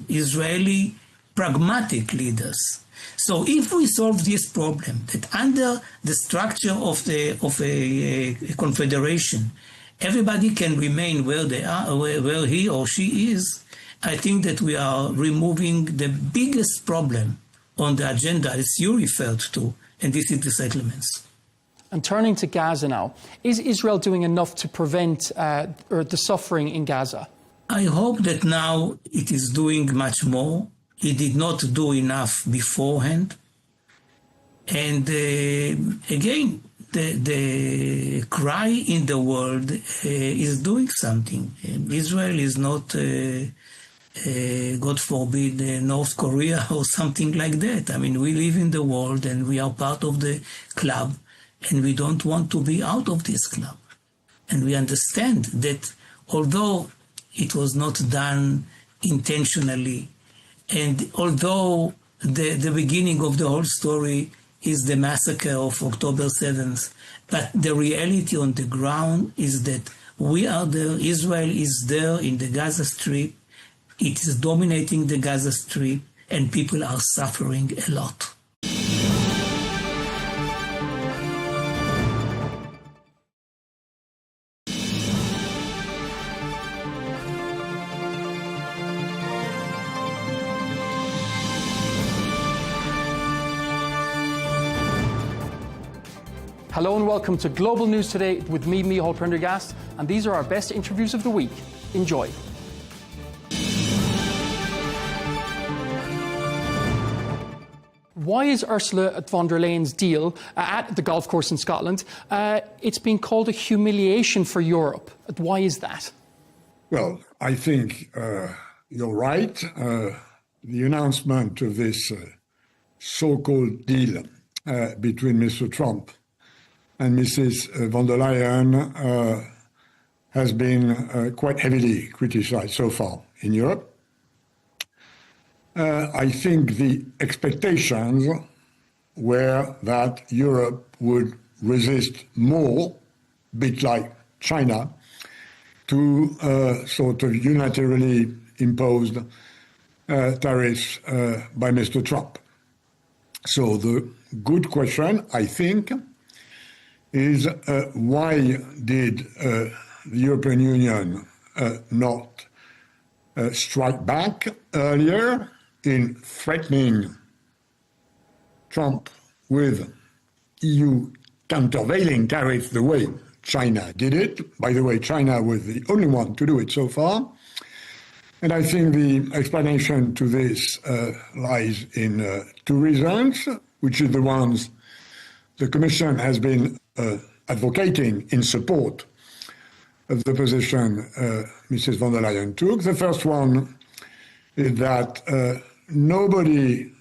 Israeli pragmatic leaders. So if we solve this problem, that under the structure of a confederation, everybody can remain where they are, where he or she is, I think that we are removing the biggest problem on the agenda, as you referred to, and this is the settlements. And turning to Gaza now, is Israel doing enough to prevent the suffering in Gaza? I hope that now it is doing much more. It did not do enough beforehand. And again, the cry in the world is doing something. Israel is not, God forbid, North Korea or something like that. I mean, we live in the world and we are part of the club, and we don't want to be out of this club. And we understand that although it was not done intentionally, and although the beginning of the whole story is the massacre of October 7th, but the reality on the ground is that we are there, Israel is there in the Gaza Strip, it is dominating the Gaza Strip, and people are suffering a lot. Hello and welcome to Global News Today with me, Micheál Prendergast, and these are our best interviews of the week. Enjoy. Why is Ursula von der Leyen's deal at the golf course in Scotland, it's been called a humiliation for Europe? Why is that? Well, I think you're right. The announcement of this so-called deal between Mr. Trump and Mrs. von der Leyen has been quite heavily criticized so far in Europe. I think the expectations were that Europe would resist more, a bit like China, to sort of unilaterally imposed tariffs by Mr. Trump. So the good question, I think, is why did the European Union not strike back earlier in threatening Trump with EU countervailing tariffs the way China did it? By the way, China was the only one to do it so far. And I think the explanation to this lies in two reasons, which is the ones the Commission has been advocating in support of the position Mrs. von der Leyen took. The first one is that nobody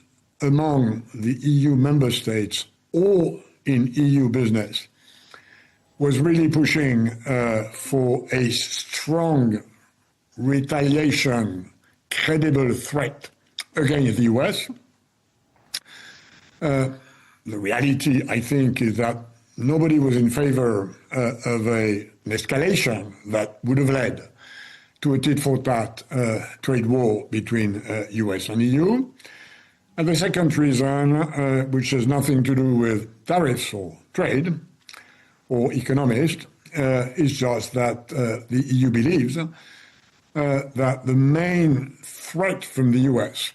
among the EU member states or in EU business was really pushing for a strong retaliation, credible threat against the US. The reality, I think, is that nobody was in favor of an escalation that would have led to a tit-for-tat trade war between US and EU. And the second reason, which has nothing to do with tariffs or trade or economists, is just that the EU believes that the main threat from the US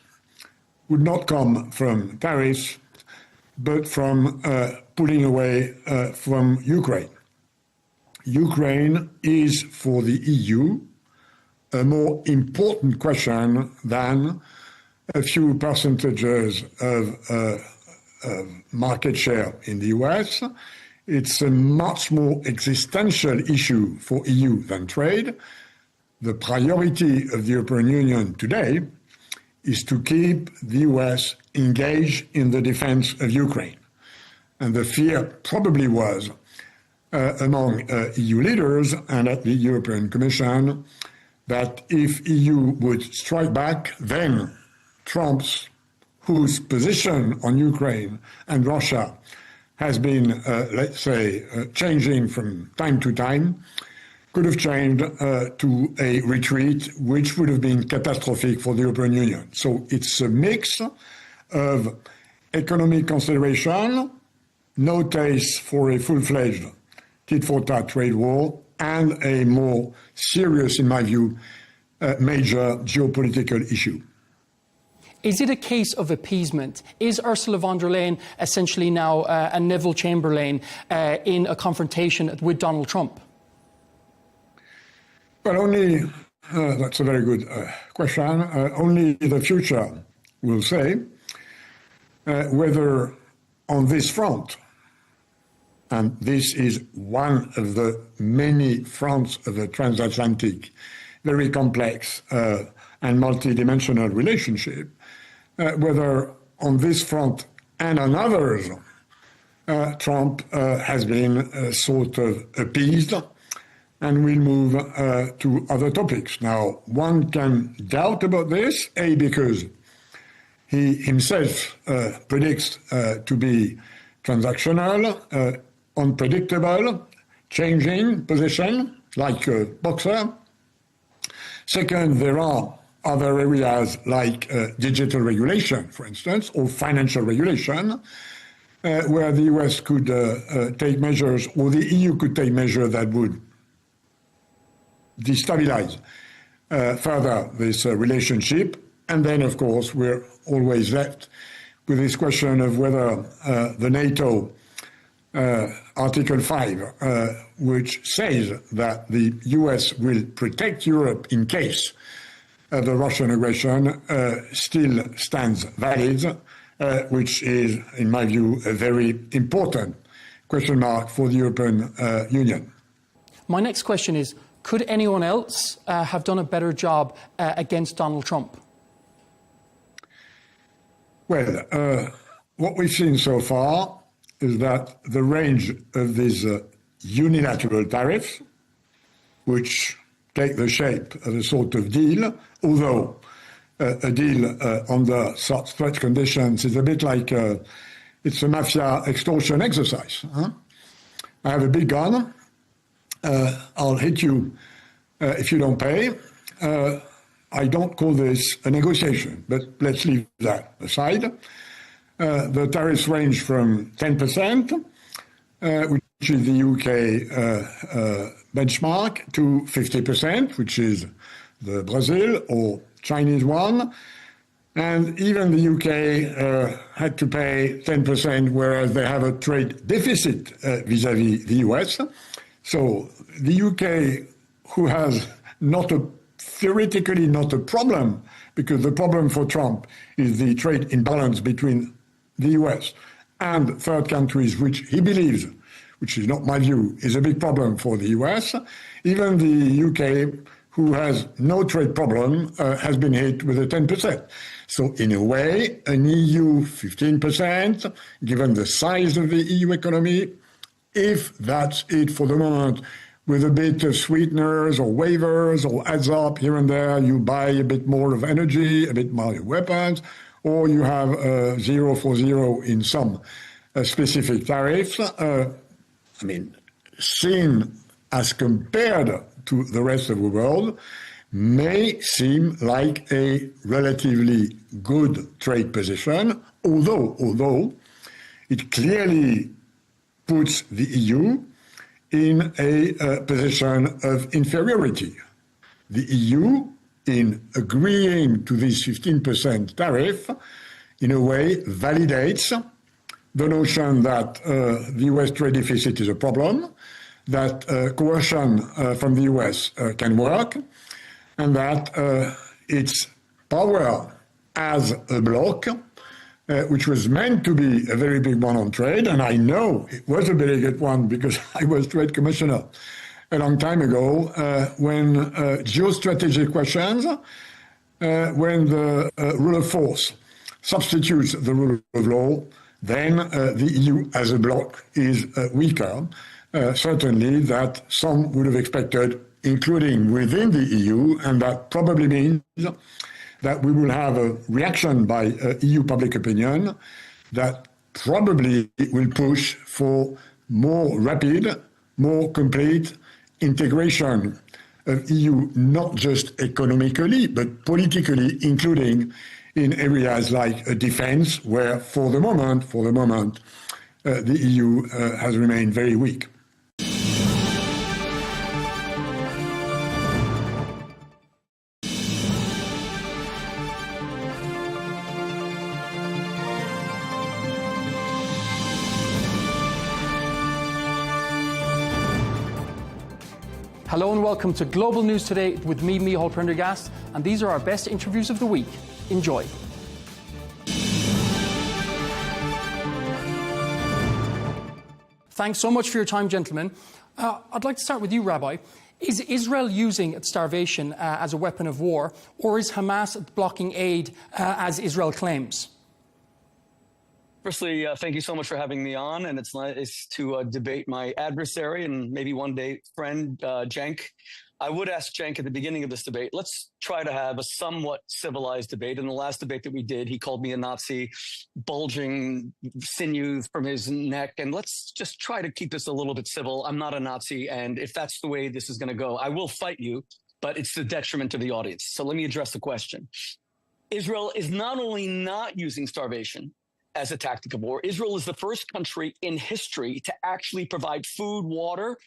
would not come from tariffs, but from pulling away from Ukraine. Ukraine is, for the EU, a more important question than a few percentages of market share in the US. It's a much more existential issue for EU than trade. The priority of the European Union today is to keep the US engaged in the defense of Ukraine. And the fear probably was among EU leaders and at the European Commission that if EU would strike back, then Trump's, whose position on Ukraine and Russia has been, let's say, changing from time to time, could have changed to a retreat which would have been catastrophic for the European Union. So it's a mix of economic consideration, no taste for a full-fledged tit-for-tat trade war, and a more serious, in my view, major geopolitical issue. Is it a case of appeasement? Is Ursula von der Leyen essentially now a Neville Chamberlain in a confrontation with Donald Trump? Well, only, that's a very good question. Only the future will say whether on this front, and this is one of the many fronts of the transatlantic, very complex and multidimensional relationship, whether on this front and on others, Trump has been sort of appeased and will move to other topics. Now, one can doubt about this, A, because he himself predicts to be transactional, unpredictable, changing position, like a boxer. Second, there are other areas like digital regulation, for instance, or financial regulation, where the US could take measures, or the EU could take measures that would destabilize further this relationship. And then, of course, we're always left with this question of whether the NATO Article 5, which says that the US will protect Europe in case of the Russian aggression, still stands valid, which is, in my view, a very important question mark for the European Union. My next question is, could anyone else have done a better job against Donald Trump? Well, what we've seen so far is that the range of these unilateral tariffs, which take the shape of a sort of deal, although a deal under such conditions is a bit like it's a mafia extortion exercise. Huh? I have a big gun. I'll hit you if you don't pay. I don't call this a negotiation, but let's leave that aside. The tariffs range from 10%, which is the UK benchmark, to 50%, which is the Brazil or Chinese one. And even the UK had to pay 10%, whereas they have a trade deficit vis-à-vis the US. So the UK, who has theoretically not a problem, because the problem for Trump is the trade imbalance between the US and third countries, which he believes, which is not my view, is a big problem for the US. Even the UK, who has no trade problem, has been hit with a 10%. So in a way, an EU 15%, given the size of the EU economy, if that's it for the moment, with a bit of sweeteners or waivers or adds up here and there, you buy a bit more of energy, a bit more of weapons, or you have 0 for 0 in some specific tariffs. Seen as compared to the rest of the world, may seem like a relatively good trade position, although it clearly puts the EU in a position of inferiority. The EU, in agreeing to this 15% tariff, in a way validates the notion that the US trade deficit is a problem, that coercion from the US can work, and that its power as a bloc, which was meant to be a very big one on trade, and I know it was a very good one because I was trade commissioner a long time ago, when geostrategic questions, when the rule of force substitutes the rule of law, then the EU as a bloc is weaker. Certainly that some would have expected, including within the EU, and that probably means that we will have a reaction by EU public opinion that probably will push for more rapid, more complete integration of EU, not just economically, but politically, including in areas like defense, where for the moment, the EU has remained very weak. Hello and welcome to Global News Today with me, Micheál Prendergast, and these are our best interviews of the week. Enjoy. Thanks so much for your time, gentlemen. I'd like to start with you, Rabbi. Is Israel using starvation as a weapon of war, or is Hamas blocking aid as Israel claims? Firstly, thank you so much for having me on, and it's nice to debate my adversary and maybe one day friend, Cenk. I would ask Cenk at the beginning of this debate, let's try to have a somewhat civilized debate. In the last debate that we did, he called me a Nazi, bulging sinews from his neck, and let's just try to keep this a little bit civil. I'm not a Nazi, and if that's the way this is going to go, I will fight you, but it's the detriment to the audience. So let me address the question. Israel is not only not using starvation as a tactic of war. Israel is the first country in history to actually provide food, water,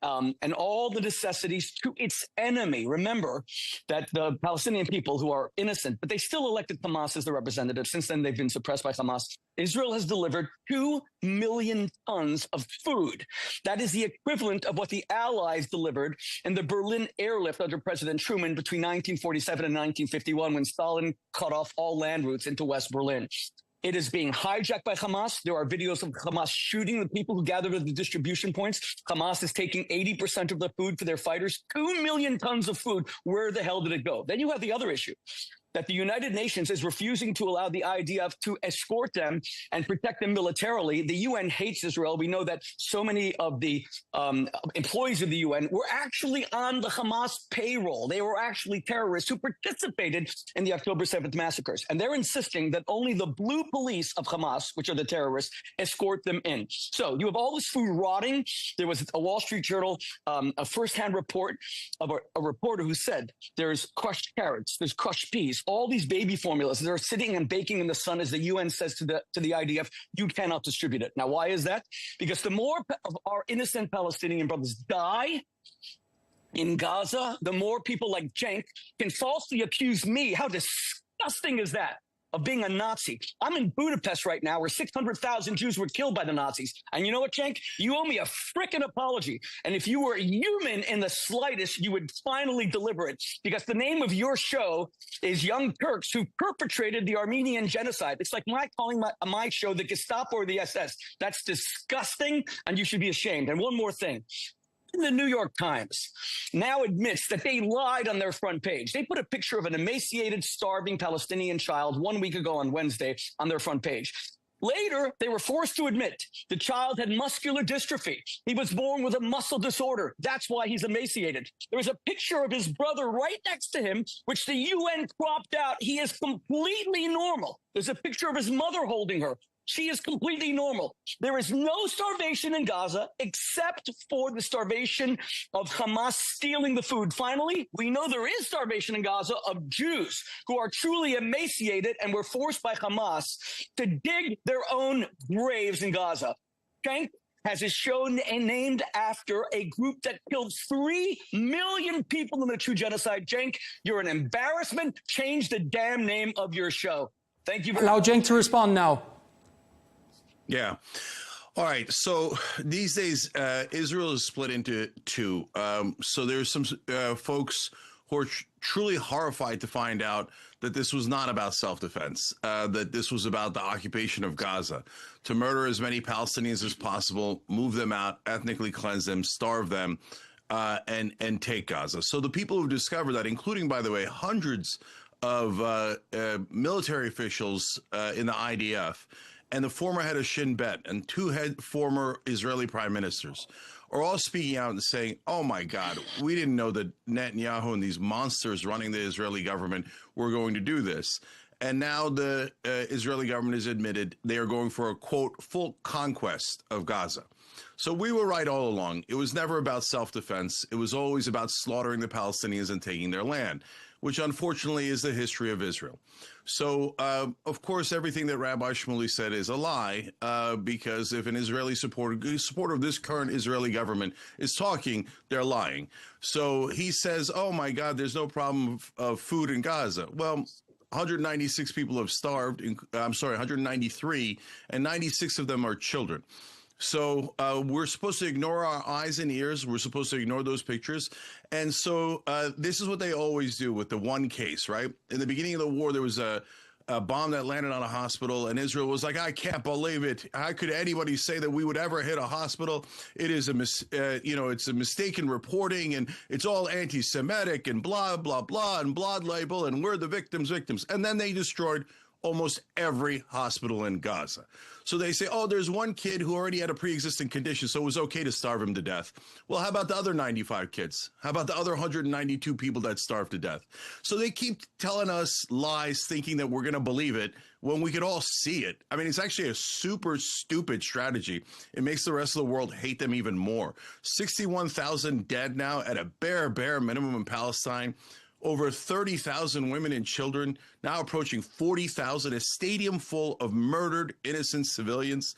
and all the necessities to its enemy. Remember that the Palestinian people, who are innocent, but they still elected Hamas as their representative. Since then, they've been suppressed by Hamas. Israel has delivered 2 million tons of food. That is the equivalent of what the Allies delivered in the Berlin airlift under President Truman between 1947 and 1951, when Stalin cut off all land routes into West Berlin. It is being hijacked by Hamas. There are videos of Hamas shooting the people who gathered at the distribution points. Hamas is taking 80% of the food for their fighters. 2 million tons of food. Where the hell did it go? Then you have the other issue. that the United Nations is refusing to allow the IDF to escort them and protect them militarily. The UN hates Israel. We know that so many of the employees of the UN were actually on the Hamas payroll. They were actually terrorists who participated in the October 7th massacres. And they're insisting that only the blue police of Hamas, which are the terrorists, escort them in. So you have all this food rotting. There was a Wall Street Journal, a firsthand report of a reporter who said there's crushed carrots, there's crushed peas, all these baby formulas that are sitting and baking in the sun as the UN says to the IDF, you cannot distribute it. Now, why is that? Because the more of our innocent Palestinian brothers die in Gaza, the more people like Cenk can falsely accuse me. How disgusting is that? Of being a Nazi. I'm in Budapest right now where 600,000 Jews were killed by the Nazis. And you know what, Cenk? You owe me a frickin' apology. And if you were human in the slightest, you would finally deliver it. Because the name of your show is Young Turks who perpetrated the Armenian genocide. It's like calling my show the Gestapo or the SS. That's disgusting, and you should be ashamed. And one more thing. The New York Times now admits that they lied on their front page. They put a picture of an emaciated, starving Palestinian child 1 week ago on Wednesday on their front page. Later, they were forced to admit the child had muscular dystrophy. He was born with a muscle disorder. That's why he's emaciated. There was a picture of his brother right next to him, which the UN cropped out. He is completely normal. There's a picture of his mother holding her. She is completely normal. There is no starvation in Gaza except for the starvation of Hamas stealing the food. Finally, we know there is starvation in Gaza of Jews who are truly emaciated and were forced by Hamas to dig their own graves in Gaza. Cenk has his show named after a group that killed 3 million people in the true genocide. Cenk, you're an embarrassment. Change the damn name of your show. Thank you very much. Allow Cenk to respond now. Yeah. All right. So these days, Israel is split into two. So there's some folks who are truly horrified to find out that this was not about self-defense, that this was about the occupation of Gaza, to murder as many Palestinians as possible, move them out, ethnically cleanse them, starve them, and take Gaza. So the people who've discovered that, including, by the way, hundreds of military officials in the IDF, and the former head of Shin Bet and 2 former Israeli prime ministers are all speaking out and saying, oh, my God, we didn't know that Netanyahu and these monsters running the Israeli government were going to do this. And now the Israeli government has admitted they are going for a, quote, full conquest of Gaza. So we were right all along. It was never about self-defense. It was always about slaughtering the Palestinians and taking their land, which unfortunately is the history of Israel. So, of course, everything that Rabbi Shmuley said is a lie, because if an Israeli supporter of this current Israeli government is talking, they're lying. So he says, oh, my God, there's no problem of food in Gaza. Well, 196 people have starved. 193, and 96 of them are children. So we're supposed to ignore our eyes and ears. We're supposed to ignore those pictures. And so this is what they always do with the one case, right? In the beginning of the war, there was a bomb that landed on a hospital, and Israel was like, I can't believe it. How could anybody say that we would ever hit a hospital? It is it's a mistaken reporting, and it's all anti-Semitic and blah, blah, blah, and blood label, and we're the victims. And then they destroyed almost every hospital in Gaza. So they say, oh, there's one kid who already had a pre-existing condition, so it was okay to starve him to death. Well, how about the other 95 kids? How about the other 192 people that starved to death? So they keep telling us lies, thinking that we're going to believe it when we could all see it. I mean, it's actually a super stupid strategy. It makes the rest of the world hate them even more. 61,000 dead now at a bare minimum in Palestine. Over 30,000 women and children, now approaching 40,000, a stadium full of murdered innocent civilians.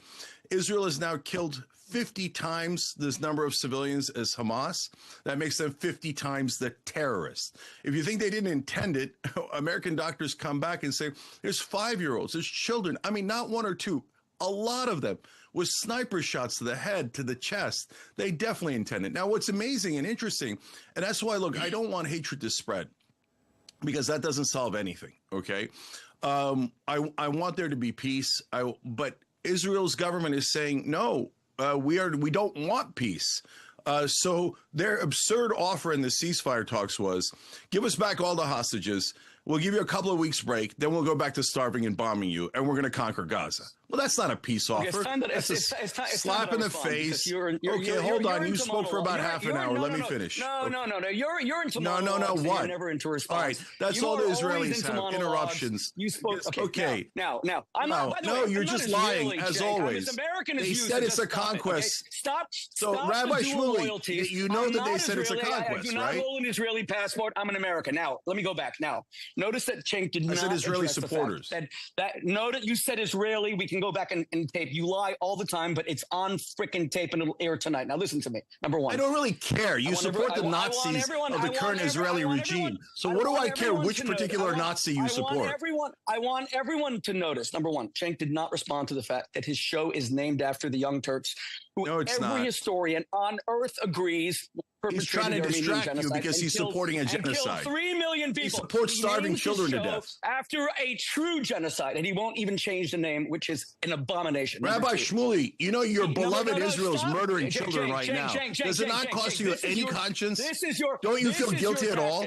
Israel has now killed 50 times this number of civilians as Hamas. That makes them 50 times the terrorists. If you think they didn't intend it, American doctors come back and say, there's 5-year-olds, there's children. I mean, not 1 or 2, a lot of them with sniper shots to the head, to the chest. They definitely intend it. Now, what's amazing and interesting, and that's why, look, I don't want hatred to spread, because that doesn't solve anything, okay? I want there to be peace, but Israel's government is saying, no, we don't want peace. So their absurd offer in the ceasefire talks was, give us back all the hostages, We'll give you a couple of weeks break. Then we'll go back to starving and bombing you, and we're going to conquer Gaza. Well, that's not a peace offer. That's a slap in the face. Okay, hold on. You spoke for about half an hour. Let me finish. No. You're into monologues. What? You're never into response. All right. That's all the Israelis have. Interruptions. You spoke. Okay. Now. You're just lying, as always. They said it's a conquest. Stop. So, Rabbi Shmuley, you know that they said it's a conquest, right? I do not hold an Israeli passport. I'm an American. Now, let me go back. Now, notice that Cenk did not. I said Israeli supporters. Note you said Israeli. We can go back and tape. You lie all the time, but it's on frickin' tape and it'll air tonight. Now listen to me. Number one. I don't really care. You support the Nazis of the current Israeli regime. So what do I care which particular Nazi you support? I want everyone to notice. Number one, Cenk did not respond to the fact that his show is named after the Young Turks, who every historian on earth agrees. He's trying to distract you because he's supporting a genocide. 3 million people. He supports starving children to death. After a true genocide, and he won't even change the name, which is an abomination. Rabbi Shmuley, you know your beloved Israel is murdering children right now. Does it not cost you any conscience? Don't you feel guilty at all?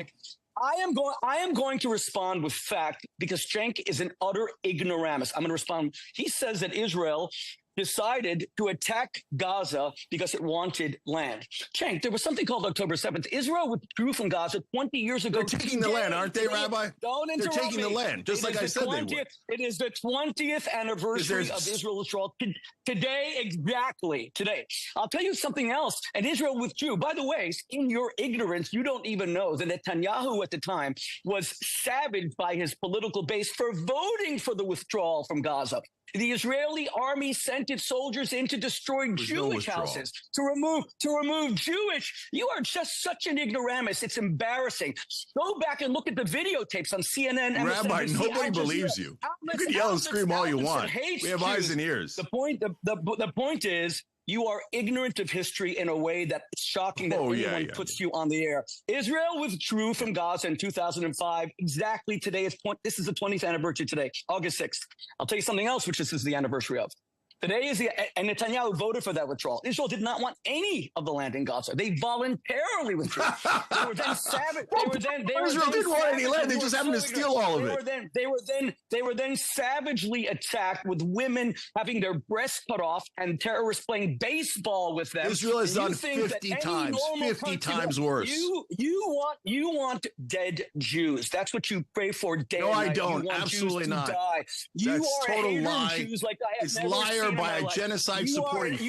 I am going to respond with fact because Cenk is an utter ignoramus. I'm going to respond. He says that Israel decided to attack Gaza because it wanted land. Cenk, there was something called October 7th. Israel withdrew from Gaza 20 years ago. They're taking the land, aren't they, Rabbi? Don't interrupt They're taking the land, just like I said they would. It is the 20th anniversary of Israel's withdrawal. Today, exactly. Today. I'll tell you something else. And Israel withdrew. By the way, in your ignorance, you don't even know that Netanyahu at the time was savaged by his political base for voting for the withdrawal from Gaza. The Israeli army sent its soldiers in to destroy Jewish houses, to remove Jewish. You are just such an ignoramus. It's embarrassing. Go back and look at the videotapes on CNN. Rabbi, nobody believes you. You can yell and scream all you want. We have eyes and ears. The point is, you are ignorant of history in a way that is shocking that anyone puts you on the air. Israel withdrew from Gaza in 2005. Exactly today this is the 20th anniversary today, August 6th. I'll tell you something else, which this is the anniversary of. Today is and Netanyahu voted for that withdrawal. Israel did not want any of the land in Gaza. They voluntarily withdrew. They were then savage. Israel didn't want any land. They just happened to steal all of it. They were then savagely attacked with women having their breasts cut off and terrorists playing baseball with them. Israel has done 50 times worse. You want dead Jews. That's what you pray for day and night. No, I don't. Absolutely not. That's total lie. Jews like I have it's liar by a genocide supporting freak.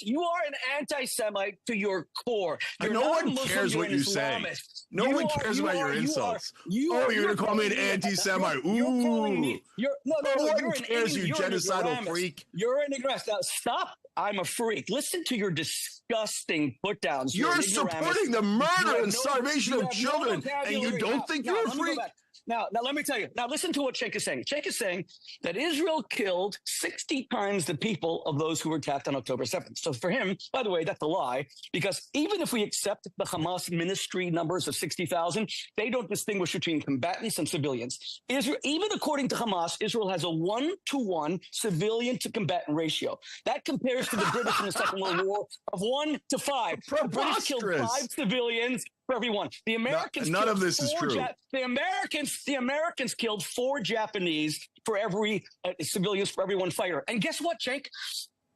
You are an anti-Semite to your core. No one cares what you say. No one cares about your insults. You're going to call me an anti-Semite. Ooh. No one cares, you genocidal freak. You're an ignoramus. Now, stop. I'm a freak. Listen to your disgusting put-downs. You're supporting the murder and starvation of children, and you don't think you're a freak? Now, let me tell you. Now, listen to what Cenk is saying. Cenk is saying that Israel killed 60 times the people of those who were attacked on October 7th. So for him, by the way, that's a lie, because even if we accept the Hamas ministry numbers of 60,000, they don't distinguish between combatants and civilians. Israel, even according to Hamas, Israel has a 1-to-1 civilian to combatant ratio. That compares to the British in the Second World War of 1 to 5. The British killed 5 civilians for everyone. The Americans none of this is true. The Americans killed 4 Japanese for every civilians for every 1 fighter. And guess what, Cenk?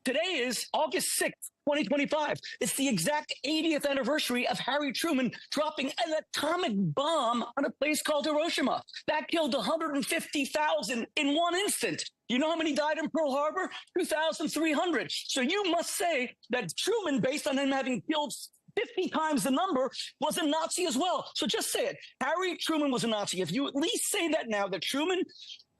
Today is August 6th, 2025. It's the exact 80th anniversary of Harry Truman dropping an atomic bomb on a place called Hiroshima. That killed 150,000 in one instant. You know how many died in Pearl Harbor? 2,300. So you must say that Truman, based on him having killed 50 times the number, was a Nazi as well. So just say it. Harry Truman was a Nazi. If you at least say that now, that Truman,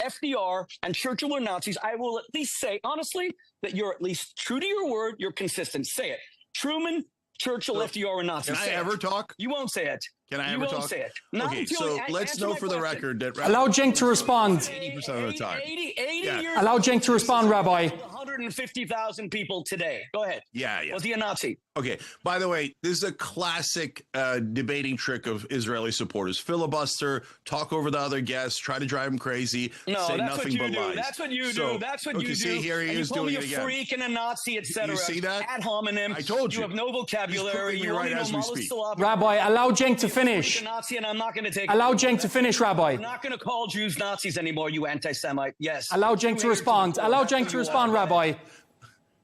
FDR, and Churchill are Nazis, I will at least say, honestly, that you're at least true to your word, you're consistent. Say it. Truman, Churchill, FDR, and Nazis. Can I ever talk? You won't say it. Can I ever talk? You won't say it. Okay, so let's know for the record that allow Cenk to respond. 80% of the time. 80 years allow Cenk to respond, Rabbi. 150,000 people today. Go ahead. Yeah. Was he a Nazi? Okay. By the way, this is a classic debating trick of Israeli supporters: filibuster, talk over the other guests, try to drive them crazy, say nothing but lies. That's what you do. That's what you do. See, here he is doing it again. You call me a freak and a Nazi, etc. You see that? Ad hominem. I told you. You have no vocabulary. You right only as know we speak. Rabbi, allow Cenk to finish. Nazi, and I'm not going to take. Allow Cenk to finish, Rabbi. I'm not going to call Jews Nazis anymore, you anti-Semite. Yes. Allow Cenk to respond. Allow Cenk to respond, Rabbi.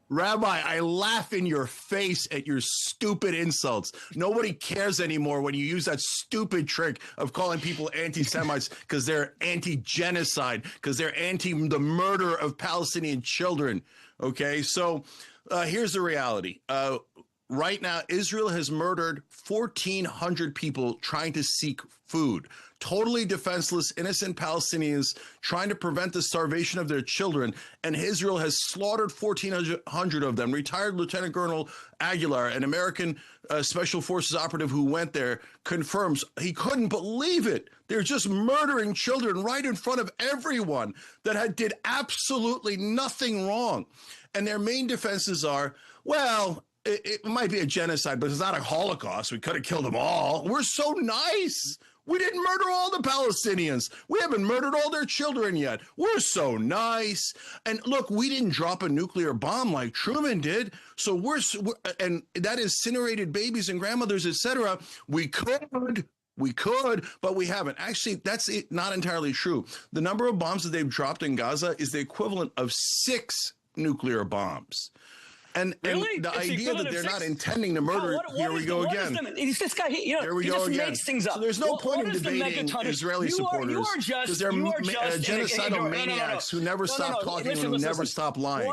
Rabbi, I laugh in your face at your stupid insults. Nobody cares anymore when you use that stupid trick of calling people anti-Semites because they're anti-genocide, because they're anti the murder of Palestinian children. Okay, so here's the reality. Right now, Israel has murdered 1,400 people trying to seek food. Totally defenseless, innocent Palestinians trying to prevent the starvation of their children. And Israel has slaughtered 1,400 of them. Retired Lieutenant Colonel Aguilar, an American Special Forces operative who went there, confirms he couldn't believe it. They're just murdering children right in front of everyone that did absolutely nothing wrong. And their main defenses are, well, it might be a genocide, but it's not a Holocaust. We could have killed them all. We're so nice. We didn't murder all the Palestinians. We haven't murdered all their children yet. We're so nice. And look, we didn't drop a nuclear bomb like Truman did. So and that incinerated babies and grandmothers, etc. We could, but we haven't. Actually, that's not entirely true. The number of bombs that they've dropped in Gaza is the equivalent of 6 nuclear bombs. And the idea that they're not intending to murder, here we go again. This guy, here we go again. Makes things up. So there's no point in debating Israeli supporters because they're genocidal maniacs who never stop talking and who never stop lying.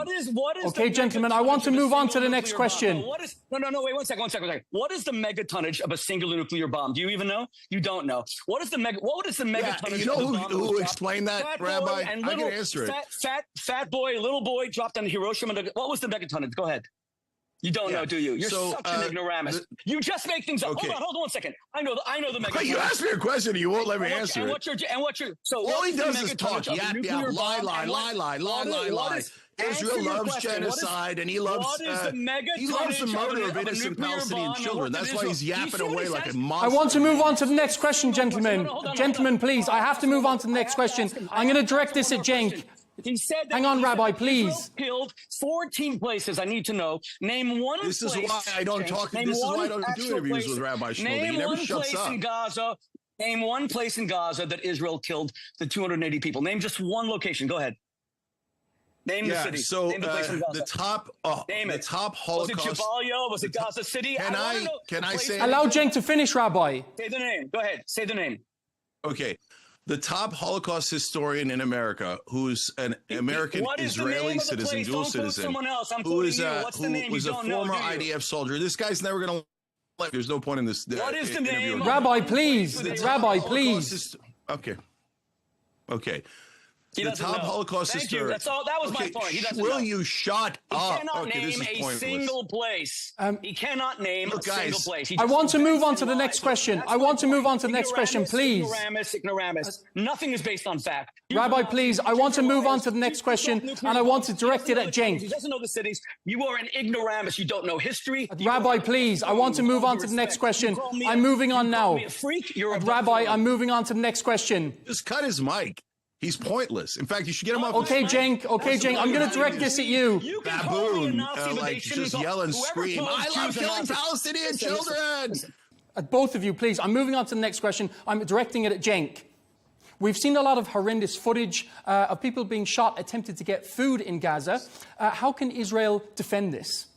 Okay, gentlemen, I want to move on to the next question. No, wait, one second. What is the megatonnage of a singular nuclear bomb? Do you even know? You don't know. What is the megatonnage? You know who explained that, Rabbi? I can answer it. Fat boy, little boy dropped on Hiroshima. What was the megatonnage? Go ahead. You don't know, do you? You're such an ignoramus. You just make things up. Okay. Hold on 1 second. I know the megatonnage. You asked me a question and you won't let me answer it. All he does is talk. Yap, lie. Israel loves genocide and he loves the murder of innocent Palestinian children. That's why he's yapping away like a monster. I want to move on to the next question, gentlemen. Gentlemen, please. I have to move on to the next question. I'm going to direct this at Cenk. He said that hang on, Rabbi, please. Killed 14 places. I need to know. Name one place. This is why I don't talk. This is why I don't do interviews with Rabbi Shmuley. He never shuts up. Name one place in Gaza that Israel killed the 280 people. Name just one location. Go ahead. Name the city. So name the place in Gaza. the top Holocaust. Was it Jabalia? Was it Gaza City? Can I say? Allow Cenk to finish, Rabbi. Say the name. Go ahead. Say the name. Okay. The top Holocaust historian in America, who's an American Israeli citizen, dual citizen, who was a former IDF soldier. This guy's never going to. There's no point in this. What is the name? Rabbi, please. Rabbi, please. Okay. The top Holocaust historian. That's all. That was my point. He doesn't Will know. you shut up? He cannot name a single place. He cannot name a single place. I want to move on to the next question. Please. Ignoramus. Nothing is based on fact. Rabbi, please. I want to move on to the next question, and I want to direct it at Cenk. He doesn't know the cities. You are an ignoramus. You don't know history. Rabbi, please. I want to move on to the next question. I'm moving on now. Rabbi, I'm moving on to the next question. Just cut his mic. He's pointless. In fact, you should get him off. Okay, Cenk. I'm going to direct this at you. Baboon, just yell and scream. I love killing Palestinian children. Both of you, please. I'm moving on to the next question. I'm directing it at Cenk. We've seen a lot of horrendous footage of people being shot, attempted to get food in Gaza. How can Israel defend this?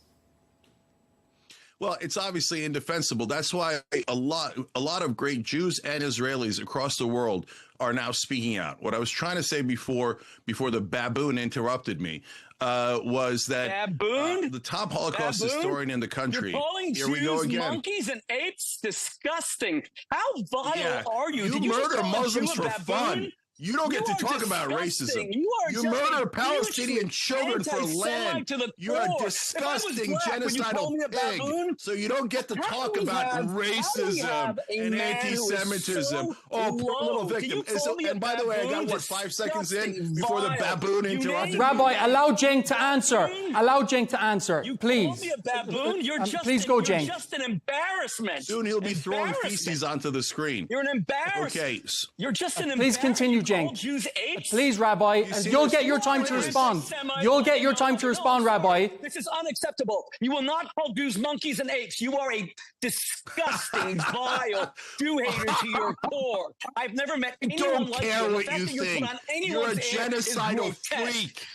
Well, it's obviously indefensible. That's why a lot of great Jews and Israelis across the world are now speaking out. What I was trying to say before the baboon interrupted me was that the top Holocaust historian in the country. You're calling Jews monkeys and apes? Disgusting. How vile are you? You murder Muslims for fun. You don't get to talk about racism. You murder Palestinian children for land. You're a disgusting genocidal pig. So you don't get to talk about racism and anti-Semitism. Oh, poor little victim. And by the way, I got, 5 seconds in before the baboon interrupted. Rabbi, allow Cenk to answer. Allow Cenk to answer, please. You call me a baboon? You're just, please go, Cenk. You're just an embarrassment. Soon he'll be throwing feces onto the screen. You're an embarrassment. Okay. You're just an Please continue, Cenk. Please, Rabbi. You'll get your time to respond. You'll get your time to respond, Rabbi. This is unacceptable. You will not call Jews monkeys and apes. You are a disgusting, vile Jew hater to your core. I've never met anyone like you. I don't care what you think. You're a genocidal freak.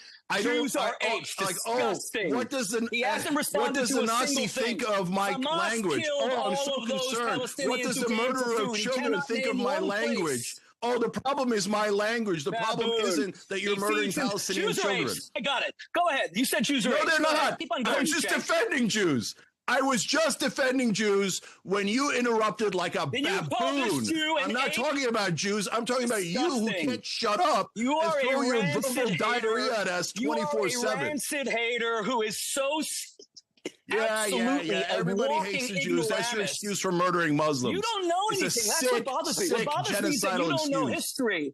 Jews are apes. Disgusting. What does the Nazi think of my language? Oh, I'm so concerned. What does the murderer of children think of my language? Oh, the problem is my language. The problem isn't that you're murdering Palestinian children. I got it. Go ahead. You said Jews are apes. No, they're not. Keep on going, I'm just defending Jews. I was just defending Jews when you interrupted like a baboon. I'm not talking about Jews. I'm talking about you who can't shut up you are and throw a your rancid verbal diarrhea at us 24/7. You are a rancid hater who is so absolutely Everybody hates the Jews. That's your excuse for murdering Muslims. You don't know anything. That's what bothers me. What bothers me is that you don't know history.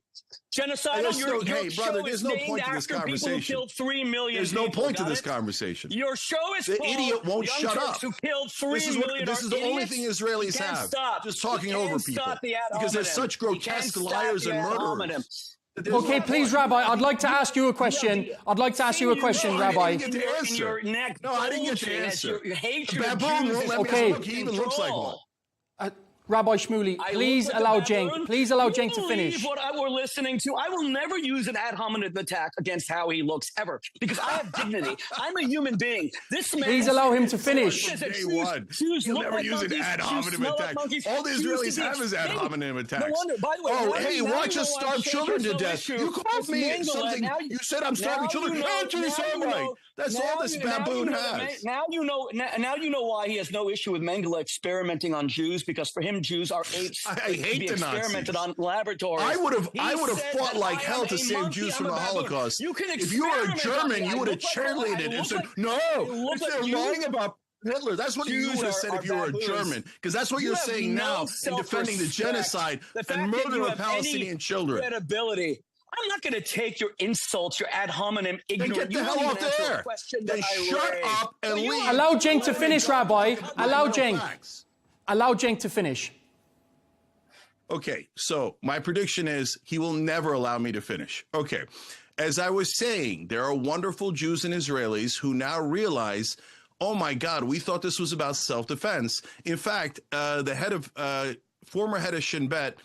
Genocidal. Hey, brother, there's no point to this conversation. Killed 3 million there's no point to this conversation. Your show is the idiot won't shut up. Who killed 3 million? This is the only thing Israelis have. Just talking over people because they're such grotesque liars and murderers. Okay, please, Rabbi, I'd like to ask you a question. I'd like to ask you a question, Rabbi. I didn't get to answer. No, I didn't get to answer. The baboon won't let me ask. He even looks like one. Rabbi Shmuley, please allow Cenk. Please allow Cenk to finish. What we're listening to, I will never use an ad hominem attack against how he looks ever, because I have dignity. I'm a human being. This man. Please allow him to finish. Day one. You'll never use an ad hominem attack. All the Israelis have is ad hominem attacks. No wonder. By the way, oh, hey, watch us starve children to death. You called me something. You said I'm starving children. That's all this baboon has. Now you know why he has no issue with Mengele experimenting on Jews, because for him, Jews are apes. I hate the experimented on laboratories. I would have fought like hell to save Jews from the Holocaust. If you were a German, you would have cheerleaded and said, "No, they're lying about Hitler." That's what you would have said if you were a German, because that's what you're saying now in defending the genocide and murder of Palestinian children. Credibility. I'm not going to take your insults, your ad hominem ignorant. Then get the hell out there. Then shut up and leave. Allow Cenk to finish, Rabbi. Allow Cenk. Allow Cenk to finish. Okay, so my prediction is he will never allow me to finish. Okay, as I was saying, there are wonderful Jews and Israelis who now realize, oh my God, we thought this was about self-defense. In fact, the former head of Shin Bet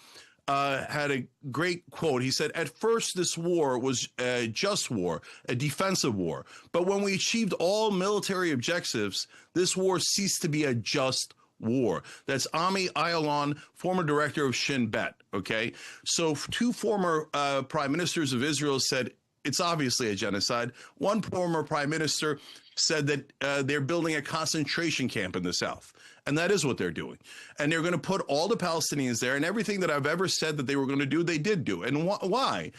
had a great quote. He said, at first, this war was a just war, a defensive war. But when we achieved all military objectives, this war ceased to be a just war. That's Ami Ayalon, former director of Shin Bet. Okay, so 2 former prime ministers of Israel said it's obviously a genocide. One former prime minister said that they're building a concentration camp in the south. And that is what they're doing. And they're going to put all the Palestinians there, and everything that I've ever said that they were going to do, they did do. And why?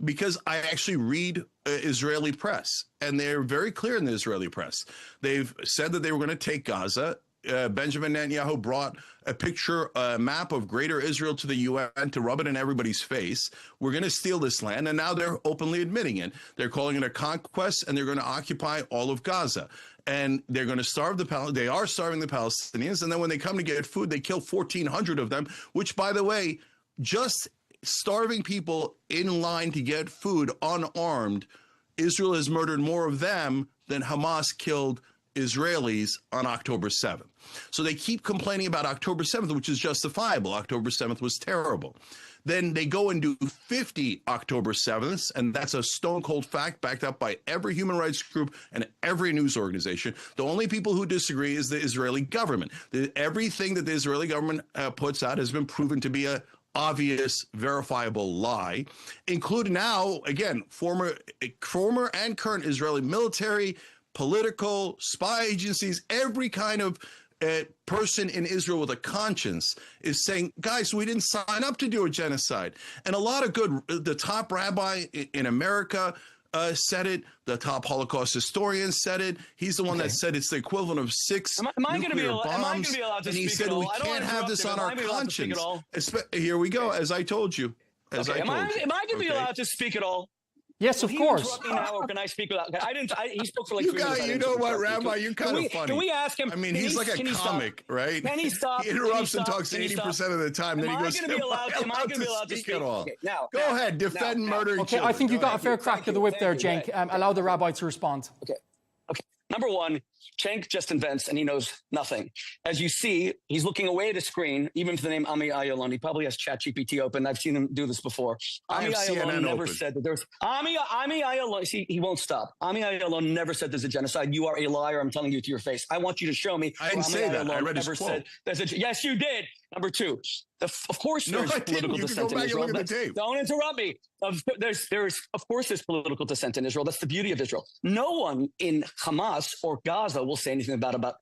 Because I actually read Israeli press, and they're very clear in the Israeli press. They've said that they were going to take Gaza. Benjamin Netanyahu brought a map of Greater Israel to the UN to rub it in everybody's face. We're going to steal this land, and now they're openly admitting it. They're calling it a conquest, and they're going to occupy all of Gaza. And they're going to starve they are starving the Palestinians, and then when they come to get food, they kill 1,400 of them, which, by the way, just starving people in line to get food unarmed, Israel has murdered more of them than Hamas killed Israelis on October 7th. So they keep complaining about October 7th, which is justifiable. October 7th was terrible. Then they go and do 50 October 7ths, and that's a stone-cold fact backed up by every human rights group and every news organization. The only people who disagree is the Israeli government. Everything that the Israeli government puts out has been proven to be a obvious, verifiable lie, including now, again, former and current Israeli military, political, spy agencies, every kind of person in Israel with a conscience is saying, guys, we didn't sign up to do a genocide. And a lot of the top rabbi in America said it. The top Holocaust historian said it. He's the one that said it's the equivalent of 6 nuclear bombs. And he said we can't have this on our conscience. Here we go, as I told you. Am I going to be allowed to speak at all? Yes, of course. Interrupt me now, or can I speak without? He spoke for like 3 minutes. You know what, Rabbi? You're kind of funny. Can we ask him? I mean, he's like a comic, right? Can he stop? He interrupts and talks 80% of the time. Then he goes, am I going to be allowed to speak at all? Okay, now, go ahead, defend murdering Okay, children. I think you got a fair crack of the whip there, Cenk. Allow the rabbi to respond. Okay. Number one, Cenk just invents and he knows nothing. As you see, he's looking away at the screen, even for the name Ami Ayalon. He probably has ChatGPT open. I've seen him do this before. Ami Ayalon never said that there's Ami Ayalon. See, he won't stop. Ami Ayalon never said there's a genocide. You are a liar. I'm telling you to your face. I want you to show me. I didn't say that. I read his quote. Yes, you did. Number two, of course there's political dissent in Israel. Don't interrupt me. There's of course there's political dissent in Israel. That's the beauty of Israel. No one in Hamas or Gaza will say anything about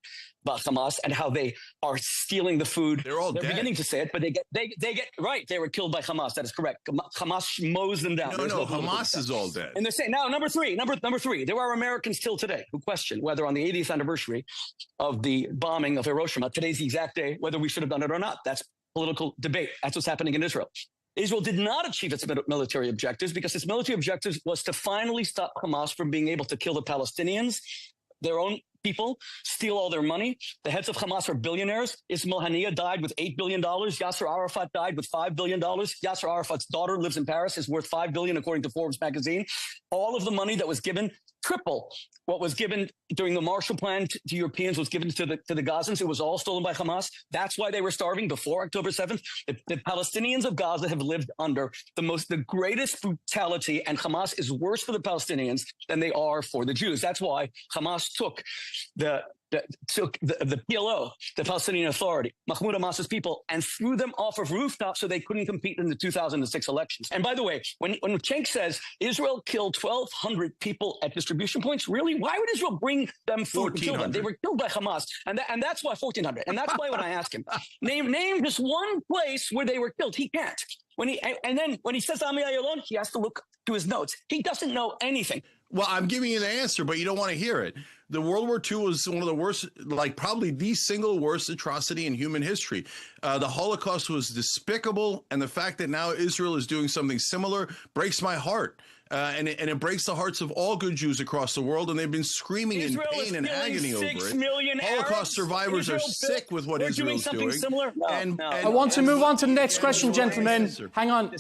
Hamas and how they are stealing the food. They're beginning to say it, but they get right. They were killed by Hamas. That is correct. Hamas mows them down. No, Hamas is all dead. And they say now number three. There are Americans till today who question whether on the 80th anniversary of the bombing of Hiroshima, today's the exact day, whether we should have done it or not. That's political debate. That's what's happening in Israel. Israel did not achieve its military objectives because its military objectives was to finally stop Hamas from being able to kill the Palestinians, their own people, steal all their money. The heads of Hamas are billionaires. Ismail Haniyeh died with $8 billion. Yasser Arafat died with $5 billion. Yasser Arafat's daughter lives in Paris, is worth $5 billion, according to Forbes magazine. All of the money that was given, triple what was given during the Marshall Plan to Europeans was given to the Gazans. It was all stolen by Hamas. That's why they were starving before October 7th. The Palestinians of Gaza have lived under the greatest brutality, and Hamas is worse for the Palestinians than they are for the Jews. That's why Hamas took the PLO, the Palestinian Authority, Mahmoud Abbas's people, and threw them off of rooftops so they couldn't compete in the 2006 elections. And by the way, when Cenk says Israel killed 1,200 people at distribution points, really? Why would Israel bring them food to kill them? They were killed by Hamas, and that's why 1,400. And that's why when I ask him, name just one place where they were killed, he can't. And then when he says Ami Ayalon, he has to look to his notes. He doesn't know anything. Well, I'm giving you the answer, but you don't want to hear it. The World War II was one of the worst, like probably the single worst atrocity in human history. The Holocaust was despicable, and the fact that now Israel is doing something similar breaks my heart. And it breaks the hearts of all good Jews across the world, and they've been screaming in pain and agony over it. Holocaust survivors are sick with what Israel's doing. I want to move on to the next question, gentlemen. Hang on.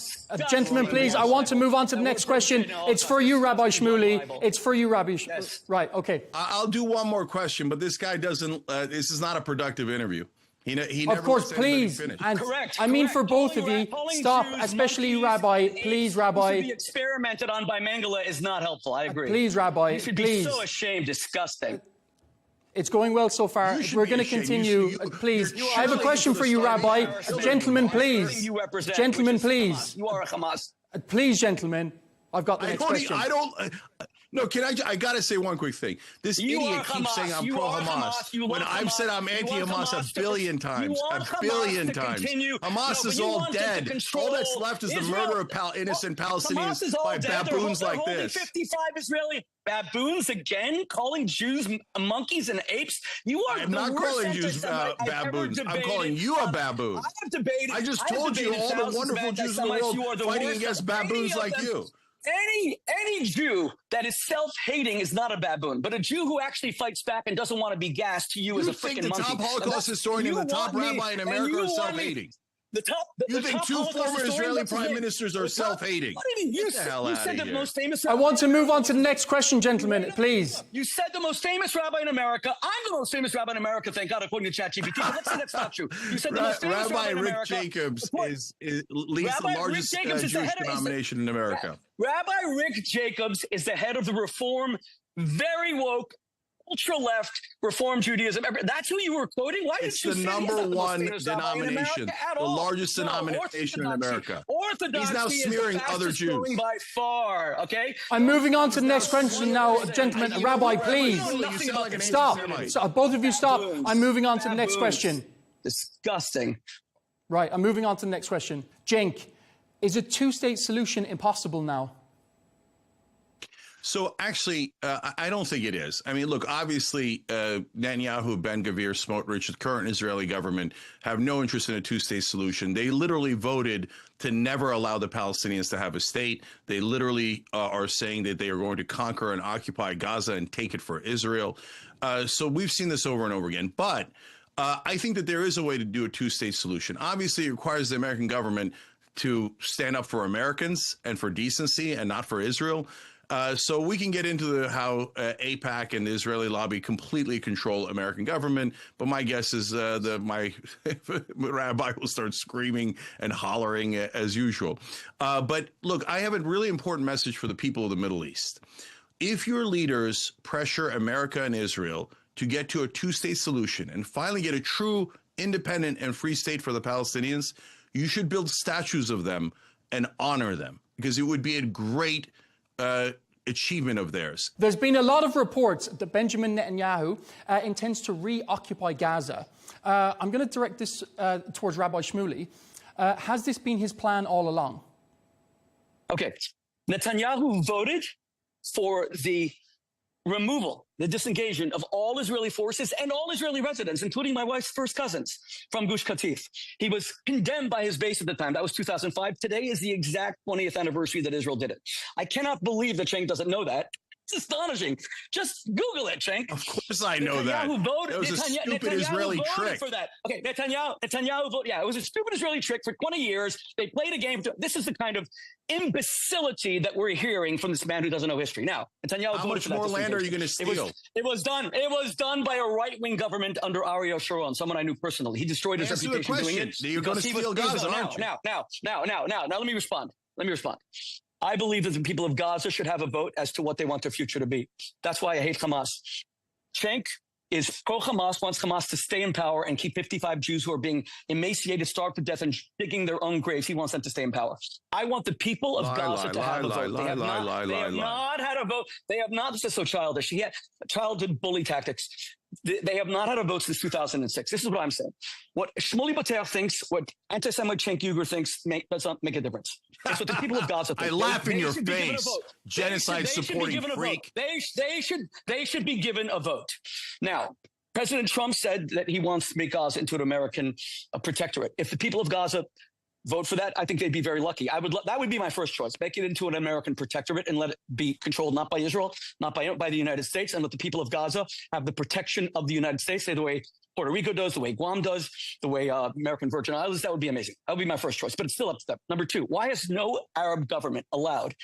Gentlemen, please. I want to move on to the next question. It's for you, Rabbi Shmuley. It's for you, Rabbi Shmuley. Right, okay. I'll do one more question, but this guy doesn't, this is not a productive interview. He never of course, please. And correct. I mean, for both of you, stop, especially you, Rabbi. Please, Rabbi. To be experimented on by Mengele is not helpful. I agree. Please, Rabbi. You should be so ashamed. Disgusting. It's going well so far. We're going to continue. Please. I have a question for you, Rabbi. Gentlemen, please. Gentlemen, please. You are a Hamas. Please, gentlemen. I've got the next question. No, I got to say one quick thing. This idiot keeps saying I'm pro-Hamas when I've said I'm anti-Hamas a billion times. A billion times. Hamas is all dead. All that's left is the murder of innocent Palestinians by baboons like this. 55 Israeli baboons again, calling Jews monkeys and apes. You are. I'm not calling Jews baboons. I'm calling you a baboon. I just told you all the wonderful Jews in the world fighting against baboons like you. Any Jew that is self-hating is not a baboon, but a Jew who actually fights back and doesn't want to be gassed to you as a freaking monkey. You think the top Holocaust historian and the top rabbi in America are self-hating? You think two former Israeli prime ministers are self-hating? What do you mean? You said the most famous. I want to move on to the next question, gentlemen, please. You said the most famous rabbi in America. I'm the most famous rabbi in America, thank God, according to ChatGPT. But let's say that's not true. You said the most famous rabbi in America. Rabbi Rick Jacobs leads the largest Jewish denomination in America. Rabbi Rick Jacobs is the head of the Reform, very woke, ultra-left Reform Judaism. That's who you were quoting? Why it's did you the say number one denomination, the largest denomination in America. Orthodoxy He's now smearing is the other Jews. by far, okay? I'm moving on to the next question now. Gentlemen, Rabbi, please. Stop. So, both of you stop. I'm moving on to the next question. Disgusting. Right, I'm moving on to the next question. Cenk, is a two-state solution impossible now? So actually, I don't think it is. I mean, look, obviously, Netanyahu, Ben-Gvir, Smotrich, the current Israeli government have no interest in a two-state solution. They literally voted to never allow the Palestinians to have a state. They literally are saying that they are going to conquer and occupy Gaza and take it for Israel. So we've seen this over and over again. But I think that there is a way to do a two-state solution. Obviously, it requires the American government to stand up for Americans and for decency and not for Israel. So we can get into how AIPAC and the Israeli lobby completely control American government. But my guess is my rabbi will start screaming and hollering as usual. But look, I have a really important message for the people of the Middle East. If your leaders pressure America and Israel to get to a two-state solution and finally get a true independent and free state for the Palestinians, you should build statues of them and honor them, because it would be a great achievement of theirs. There's been a lot of reports that Benjamin Netanyahu intends to reoccupy Gaza. I'm going to direct this towards Rabbi Shmuley. Has this been his plan all along? Okay. Netanyahu voted for the removal, the disengagement of all Israeli forces and all Israeli residents, including my wife's first cousins from Gush Katif. He was condemned by his base at the time. That was 2005. Today is the exact 20th anniversary that Israel did it. I cannot believe that Cenk doesn't know that. It's astonishing. Just Google it, Cenk. Of course I know that. Voted, that was a stupid Israeli trick. For that. Okay, Netanyahu voted. Yeah, it was a stupid Israeli trick for 20 years. They played a game. This is the kind of imbecility that we're hearing from this man who doesn't know history. Now, Netanyahu How much more land are you going to steal? It was done by a right-wing government under Ariel Sharon, someone I knew personally. He destroyed his reputation doing it. You're going to steal Gaza, aren't you? Now, let me respond. I believe that the people of Gaza should have a vote as to what they want their future to be. That's why I hate Hamas. Cenk is pro-Hamas, wants Hamas to stay in power and keep 55 Jews who are being emaciated, starved to death, and digging their own graves. He wants them to stay in power. I want the people of Gaza to have a vote. They have not had a vote. They have not. This is so childish. He had childhood bully tactics. They have not had a vote since 2006. This is what I'm saying. What Shmuley Bater thinks, what anti-Semite Cenk Uygur thinks, does not make a difference. It's what the people of Gaza think. I laugh in your face, genocide-supporting freak. They should be given a vote. Now, President Trump said that he wants to make Gaza into an American protectorate. If the people of Gaza vote for that, I think they'd be very lucky. That would be my first choice. Make it into an American protectorate and let it be controlled not by Israel, not by the United States, and let the people of Gaza have the protection of the United States, the way Puerto Rico does, the way Guam does, the way American Virgin Islands. That would be amazing. That would be my first choice, but it's still up to them. Number two, why has no Arab government allowed?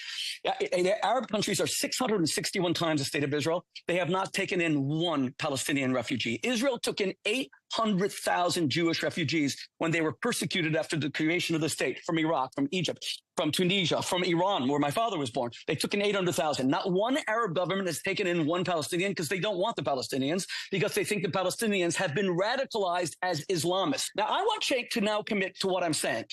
Arab countries are 661 times the state of Israel. They have not taken in one Palestinian refugee. Israel took in 800,000 Jewish refugees when they were persecuted after the creation of the state, from Iraq, from Egypt, from Tunisia, from Iran, where my father was born. They took in 800,000. Not one Arab government has taken in one Palestinian, because they don't want the Palestinians, because they think the Palestinians have been radicalized as Islamists. Now, I want Cenk to now commit to what I'm saying.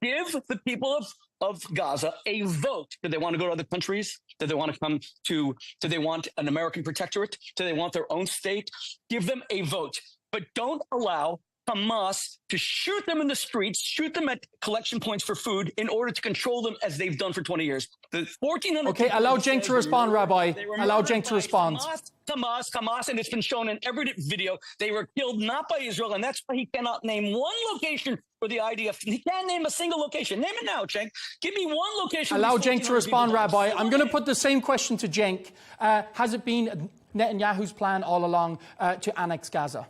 Give the people of Gaza a vote. Do they want to go to other countries? Do they want to come to, do they want an American protectorate? Do they want their own state? Give them a vote, but don't allow Hamas to shoot them in the streets, shoot them at collection points for food in order to control them as they've done for 20 years. The 1,400 Okay, allow Cenk to respond, Rabbi. Allow Cenk to respond. Hamas, and it's been shown in every video. They were killed not by Israel, and that's why he cannot name one location for the IDF. He can't name a single location. Name it now, Cenk. Give me one location. Allow Cenk to respond, Rabbi. I'm going to put the same question to Cenk. Has it been Netanyahu's plan all along to annex Gaza?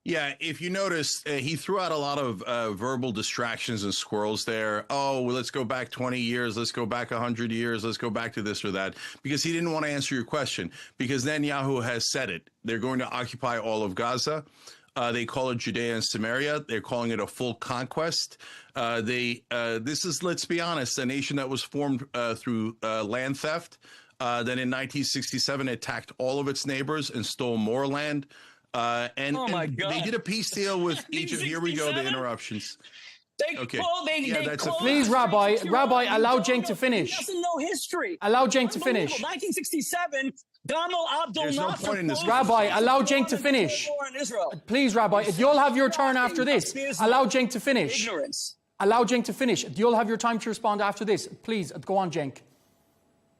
Yeah, if you notice, he threw out a lot of verbal distractions and squirrels there. Oh, well, let's go back 20 years. Let's go back 100 years. Let's go back to this or that, because he didn't want to answer your question, because Netanyahu has said it. They're going to occupy all of Gaza. They call it Judea and Samaria. They're calling it a full conquest. This is, let's be honest, a nation that was formed through land theft. Then in 1967, it attacked all of its neighbors and stole more land. And they did a peace deal with Egypt. Here we go, the interruptions. Please, Rabbi, allow Cenk to finish. He doesn't know history. Allow Cenk to finish. 1967, Gamal Abdel There's no Nasser point in this. Rabbi, allow Cenk to finish. Please, Rabbi, you'll have your turn after this. Allow Cenk to finish. Allow Cenk to finish. You'll have your time to respond after this. Please, go on, Cenk.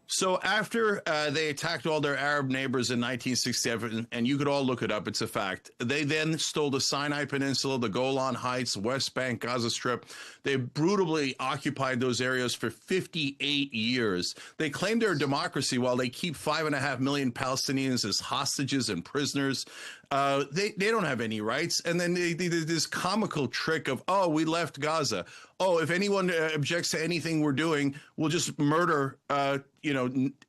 So after they attacked all their Arab neighbors in 1967, and you could all look it up, it's a fact, they then stole the Sinai Peninsula, the Golan Heights, West Bank, Gaza Strip. They brutally occupied those areas for 58 years. They claim they're a democracy while they keep 5.5 million Palestinians as hostages and prisoners. They don't have any rights. And then they did this comical trick of, oh, we left Gaza. Oh, if anyone objects to anything we're doing, we'll just murder,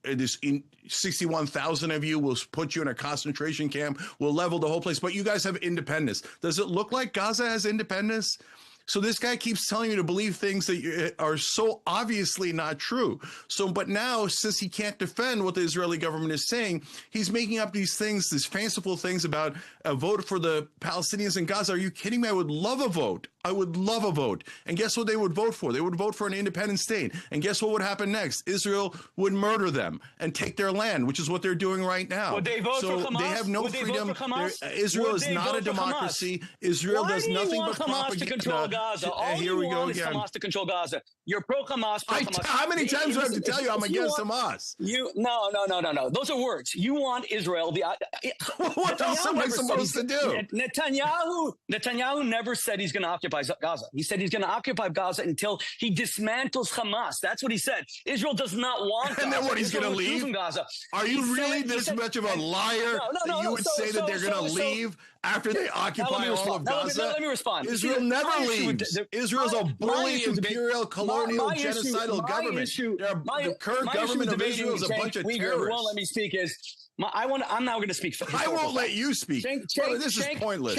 this 61,000 of you. We'll put you in a concentration camp. We'll level the whole place. But you guys have independence. Does it look like Gaza has independence? So this guy keeps telling you to believe things that are so obviously not true. So, but now, since he can't defend what the Israeli government is saying, he's making up these things, these fanciful things about a vote for the Palestinians in Gaza. Are you kidding me? I would love a vote. I would love a vote. And guess what they would vote for? They would vote for an independent state. And guess what would happen next? Israel would murder them and take their land, which is what they're doing right now. Would they vote for Hamas? They have no freedom. Israel is not a democracy. Israel does nothing but propaganda. Gaza. All here you we go want again. is Hamas to control Gaza. You're pro-Hamas. How many times do I have to tell you I'm against Hamas? No. Those are words. You want Israel. What else am I supposed to do? Netanyahu never said he's going to occupy Gaza. He said he's going to occupy Gaza until he dismantles Hamas. That's what he said. Israel does not want Gaza. And then what, he's going to leave? From Gaza. Are you really this much of a liar that you would say that they're going to leave after they occupy all of Gaza? Let me respond. Israel never leaves. Israel's a bully, imperial, colonial, genocidal government. The current government of Israel is a bunch of terrorists. Won't let me speak. I'm now going to speak. I won't let you speak. This is pointless.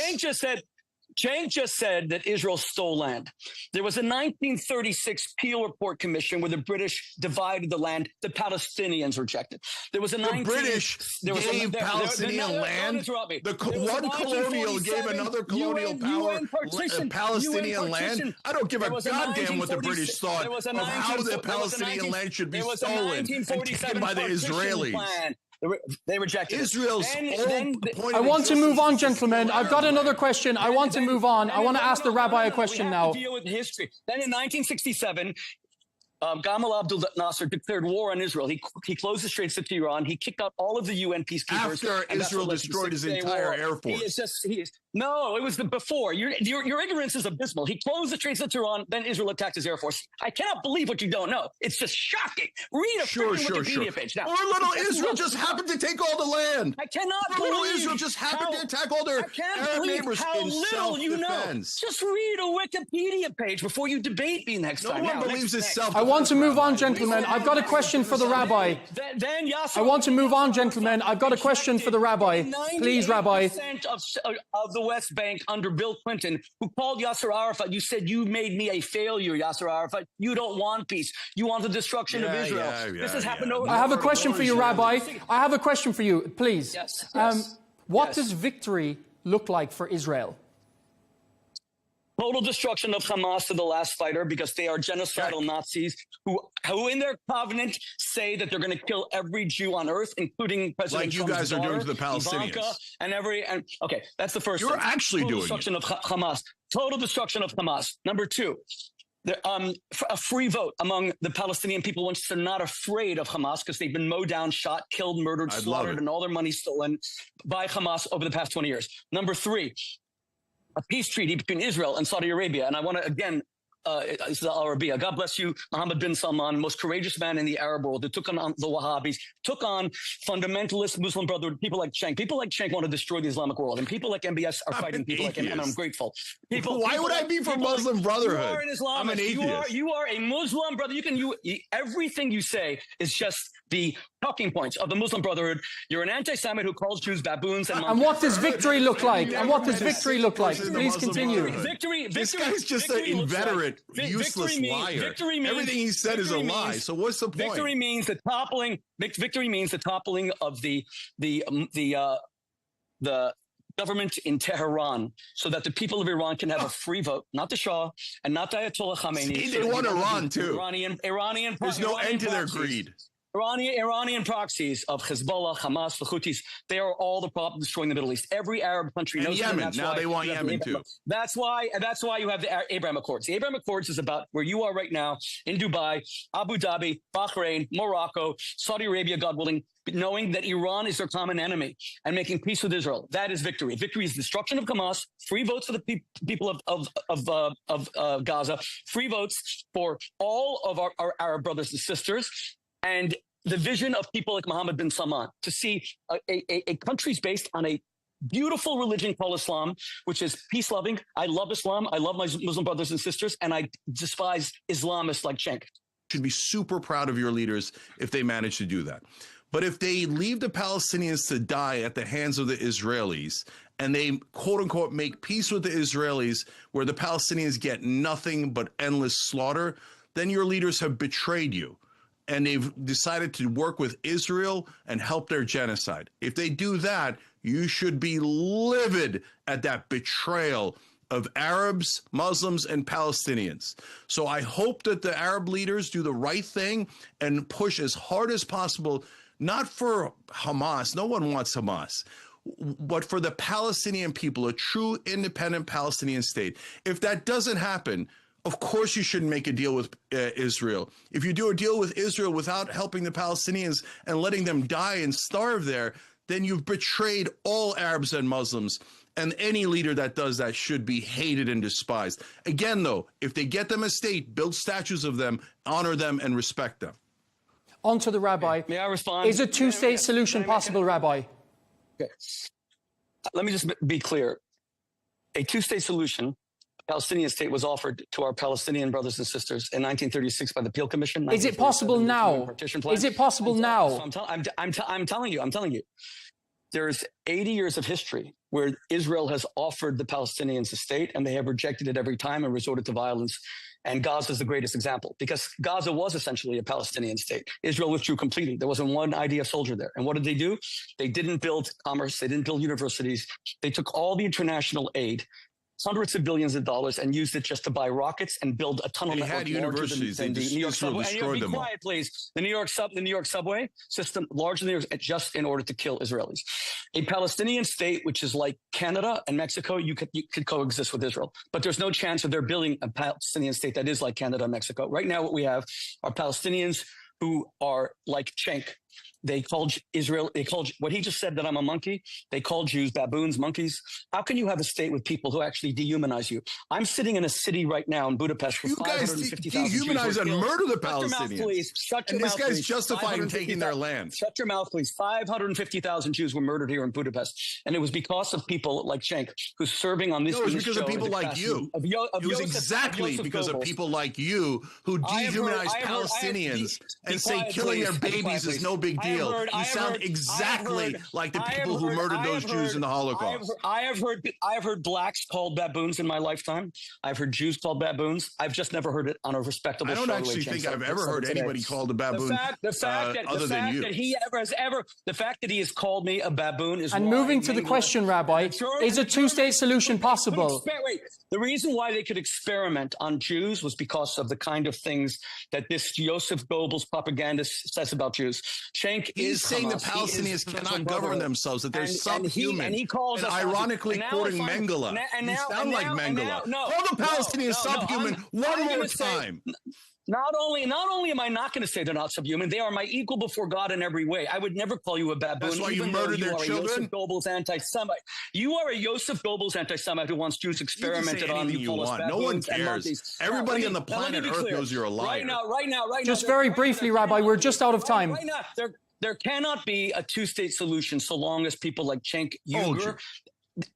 Cenk just said that Israel stole land. There was a 1936 Peel Report Commission where the British divided the land. The Palestinians rejected. There was a British gave Palestinian land. One colonial gave another colonial power Palestinian land. I don't give a goddamn what the British thought of how the Palestinian land should be stolen and taken by the Israelis. They rejected Israel's I want to move on, gentlemen. I've got another question. I want to move on. I want to ask the rabbi a question now. Deal with history. Then in 1967, Gamal Abdel Nasser declared war on Israel. He closed the Straits of Tiran. He kicked out all of the UN peacekeepers. After Israel destroyed his entire air force. No, it was before. Your ignorance is abysmal. He closed the Straits of Tiran, then Israel attacked his air force. I cannot believe what you don't know. It's just shocking. Read a Wikipedia page. Now, or little Israel just happened to take all the land. I cannot believe little Israel just happened to attack all their Arab neighbors how in little you know. self-defense. Just read a Wikipedia page before you debate me next time. No one believes it's self-defense. I want to move on, gentlemen. I've got a question for the rabbi. I want to move on, gentlemen. I've got a question for the rabbi. Please, Rabbi. 90% of the West Bank under Bill Clinton, who called Yasser Arafat, you said you made me a failure, Yasser Arafat. You don't want peace. You want the destruction of Israel. This has happened over. I have a question for you, Rabbi. I have a question for you, please. Yes. What does victory look like for Israel? Total destruction of Hamas to the last fighter, because they are genocidal Nazis who in their covenant say that they're going to kill every Jew on earth, including President Trump's guys daughter, are doing to the Palestinians. Ivanka, okay, that's the first. You're thing. actually Total doing destruction of Hamas. Total destruction of Hamas. Number two. A free vote among the Palestinian people once they're not afraid of Hamas because they've been mowed down, shot, killed, murdered, slaughtered, and all their money stolen by Hamas over the past 20 years. Number three, a peace treaty between Israel and Saudi Arabia. And I want to, again, this is Arabiya. God bless you, Mohammed bin Salman, most courageous man in the Arab world, who took on the Wahhabis, took on fundamentalist Muslim Brotherhood, people like Cenk. People like Cenk want to destroy the Islamic world, and people like MBS are fighting people like him, and I'm grateful. Why would I be for Muslim Brotherhood? You are an Islamist. I'm an atheist. You are a Muslim brother. Everything you say is just the talking points of the Muslim Brotherhood. You're an anti-Semite who calls Jews baboons and monkeys. And what does victory look like? And what does victory look like? Please continue. This guy's just an inveterate, useless liar. Everything he said is a lie. So what's the point? Victory means the toppling. Victory means the toppling of the government in Tehran, so that the people of Iran can have a free vote, not the Shah and not the Ayatollah Khamenei. They want Iran too. Iranian. There's no end to their greed. Iranian proxies of Hezbollah, Hamas, the Houthis, they are all the problem destroying the Middle East. Every Arab country knows Yemen. That's now they want Yemen too. That's why you have the Abraham Accords. The Abraham Accords is about where you are right now in Dubai, Abu Dhabi, Bahrain, Morocco, Saudi Arabia, God willing, knowing that Iran is their common enemy and making peace with Israel. That is victory. Victory is destruction of Hamas, free votes for the people of Gaza, free votes for all of our Arab brothers and sisters, and the vision of people like Mohammed bin Salman to see a country's based on a beautiful religion called Islam, which is peace-loving. I love Islam. I love my Muslim brothers and sisters, and I despise Islamists like Cenk. Should be super proud of your leaders if they manage to do that. But if they leave the Palestinians to die at the hands of the Israelis, and they, quote unquote, make peace with the Israelis, where the Palestinians get nothing but endless slaughter, then your leaders have betrayed you. And they've decided to work with Israel and help their genocide. If they do that, you should be livid at that betrayal of Arabs, Muslims, and Palestinians. So I hope that the Arab leaders do the right thing and push as hard as possible, not for Hamas, no one wants Hamas, but for the Palestinian people, a true independent Palestinian state. If that doesn't happen, of course you shouldn't make a deal with Israel. If you do a deal with Israel without helping the Palestinians and letting them die and starve there, then you've betrayed all Arabs and Muslims. And any leader that does that should be hated and despised. Again, though, if they get them a state, build statues of them, honor them, and respect them. On to the rabbi. May I respond? Is a two-state solution possible, Rabbi? Okay. Let me just be clear. A two-state solution, Palestinian state, was offered to our Palestinian brothers and sisters in 1936 by the Peel Commission. Is it possible now? Is it possible now? I'm telling you. There's 80 years of history where Israel has offered the Palestinians a state, and they have rejected it every time and resorted to violence. And Gaza is the greatest example, because Gaza was essentially a Palestinian state. Israel withdrew completely. There wasn't one IDF soldier there. And what did they do? They didn't build commerce. They didn't build universities. They took all the international aid, hundreds of billions of dollars, and used it just to buy rockets and build a tunnel network. They had universities. Than the New York subway. Destroyed them all. Quiet, please. The New York subway system, larger than New York, just in order to kill Israelis. A Palestinian state, which is like Canada and Mexico, you could coexist with Israel. But there's no chance of there building a Palestinian state that is like Canada and Mexico. Right now, what we have are Palestinians who are like Cenk. They called Israel, what he just said, that I'm a monkey. They call Jews baboons, monkeys. How can you have a state with people who actually dehumanize you? I'm sitting in a city right now in Budapest. You guys dehumanize and murder the Palestinians. Shut your mouth, please. This guy's justifying taking their land. Shut your mouth, please. 550,000 Jews were murdered here in Budapest. And it was because of people like Cenk, who's serving on this. No, it was because of people like you. It was exactly because of people like you who dehumanize Palestinians and say killing their babies is no big deal. You sound exactly like the people who murdered those Jews in the Holocaust. I have heard blacks called baboons in my lifetime. I've heard Jews called baboons. I've just never heard it on a respectable show. I don't actually think I've ever heard anybody called a baboon other than you. The fact that he has called me a baboon is. And moving to the question, Rabbi, is a two-state solution possible? Wait. The reason why they could experiment on Jews was because of the kind of things that this Joseph Goebbels propagandist says about Jews. Cenk He's saying Hamas. the Palestinians cannot govern themselves, that they're subhuman. And he calls us ironically quoting Mengele. You sound like Mengele. Call the Palestinians subhuman one more time. Not only am I not going to say they're not subhuman, they are my equal before God in every way. I would never call you a baboon. That's why you murdered their children? You are a Joseph Goebbels anti-Semite. You are a Joseph Goebbels anti-Semite who wants Jews experimented on. You want. No one cares. Everybody on the planet Earth knows you're a liar. Right now. Just very briefly, Rabbi, we're just out of time. Right now, there cannot be a two-state solution so long as people like Cenk Uygur,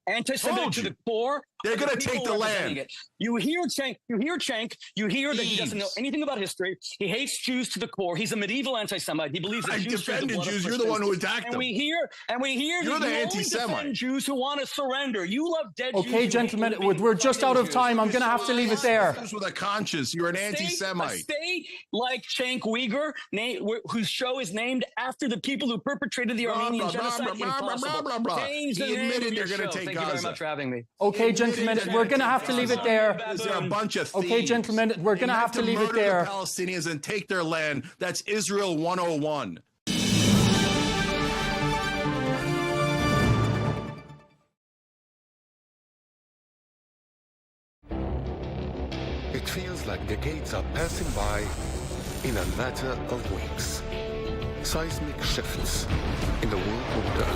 anti-Semitic to the core, They're going to take the land. You hear Cenk, you hear that he doesn't know anything about history. He hates Jews to the core. He's a medieval anti-Semite. He believes that Jews defended Jews. You're the one who attacked them. And we hear you're the anti-Semite. Jews who want to surrender. You love dead Jews. Okay, gentlemen, we're just out of time. I'm going to have to leave it there. With a conscience, you're an anti-Semite. A state like Cenk Uyghur, whose show is named after the people who perpetrated the Armenian genocide. He admitted they're going to take Gaza. Thank you very much for having me. Okay, gentlemen, we're going to have to leave it there. They're a bunch of thieves. Okay, gentlemen, we're going to have to leave it there. The Palestinians and take their land. That's Israel 101. It feels like decades are passing by in a matter of weeks. Seismic shifts in the world order.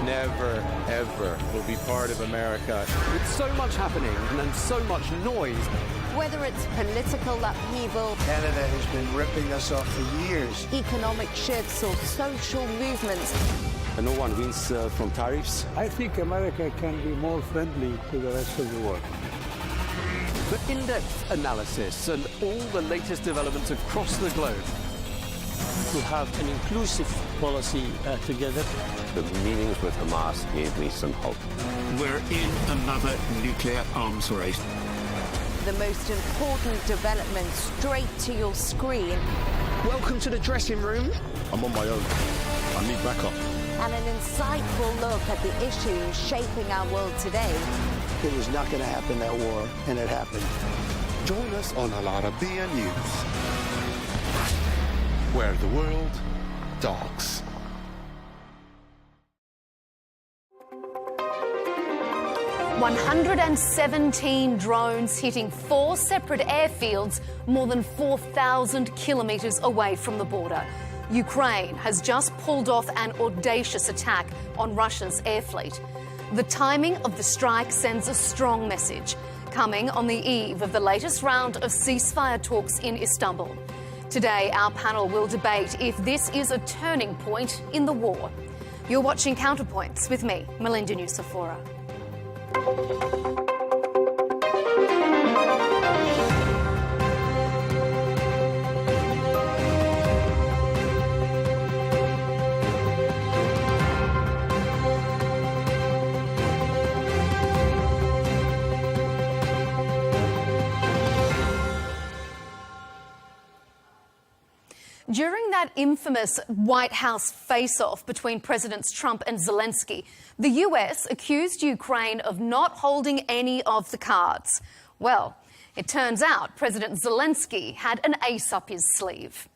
Never, ever will be part of America. With so much happening and so much noise. Whether it's political upheaval, Canada has been ripping us off for years. economic shifts, or social movements, And no one wins from tariffs. I think America can be more friendly to the rest of the world. For in-depth analysis and all the latest developments across the globe. To have an inclusive policy together. The meetings with Hamas gave me some hope. We're in another nuclear arms race. the most important development straight to your screen. Welcome to the dressing room. I'm on my own. I need backup. And an insightful look at the issues shaping our world today. It was not going to happen, that war, and it happened. Join us on Arabiya News, where the world talks. $117 drones hitting 4 separate airfields more than 4,000 kilometres away from the border. Ukraine has just pulled off an audacious attack on Russia's air fleet. The timing of the strike sends a strong message, coming on the eve of the latest round of ceasefire talks in Istanbul. Today, our panel will debate if this is a turning point in the war. You're watching Counterpoints with me, Melinda Nucifora. During that infamous White House face-off between Presidents Trump and Zelensky, the US accused Ukraine of not holding any of the cards. Well, it turns out President Zelensky had an ace up his sleeve.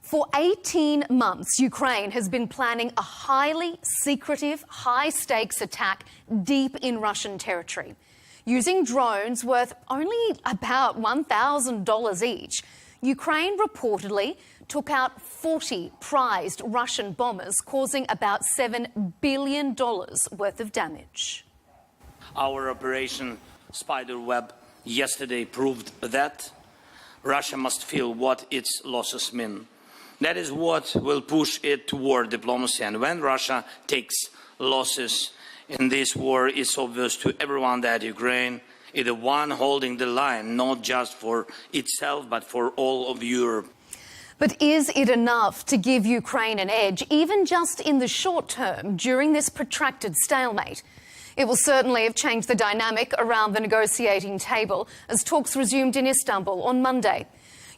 For 18 months, Ukraine has been planning a highly secretive, high-stakes attack deep in Russian territory. Using drones worth only about $1,000 each, Ukraine reportedly took out 40 prized Russian bombers, causing about $7 billion worth of damage. Our Operation Spiderweb yesterday proved that Russia must feel what its losses mean. That is what will push it toward diplomacy. And when Russia takes losses in this war, it's obvious to everyone that Ukraine is the one holding the line, not just for itself, but for all of Europe. But is it enough to give Ukraine an edge, even just in the short term, during this protracted stalemate? It will certainly have changed the dynamic around the negotiating table as talks resumed in Istanbul on Monday.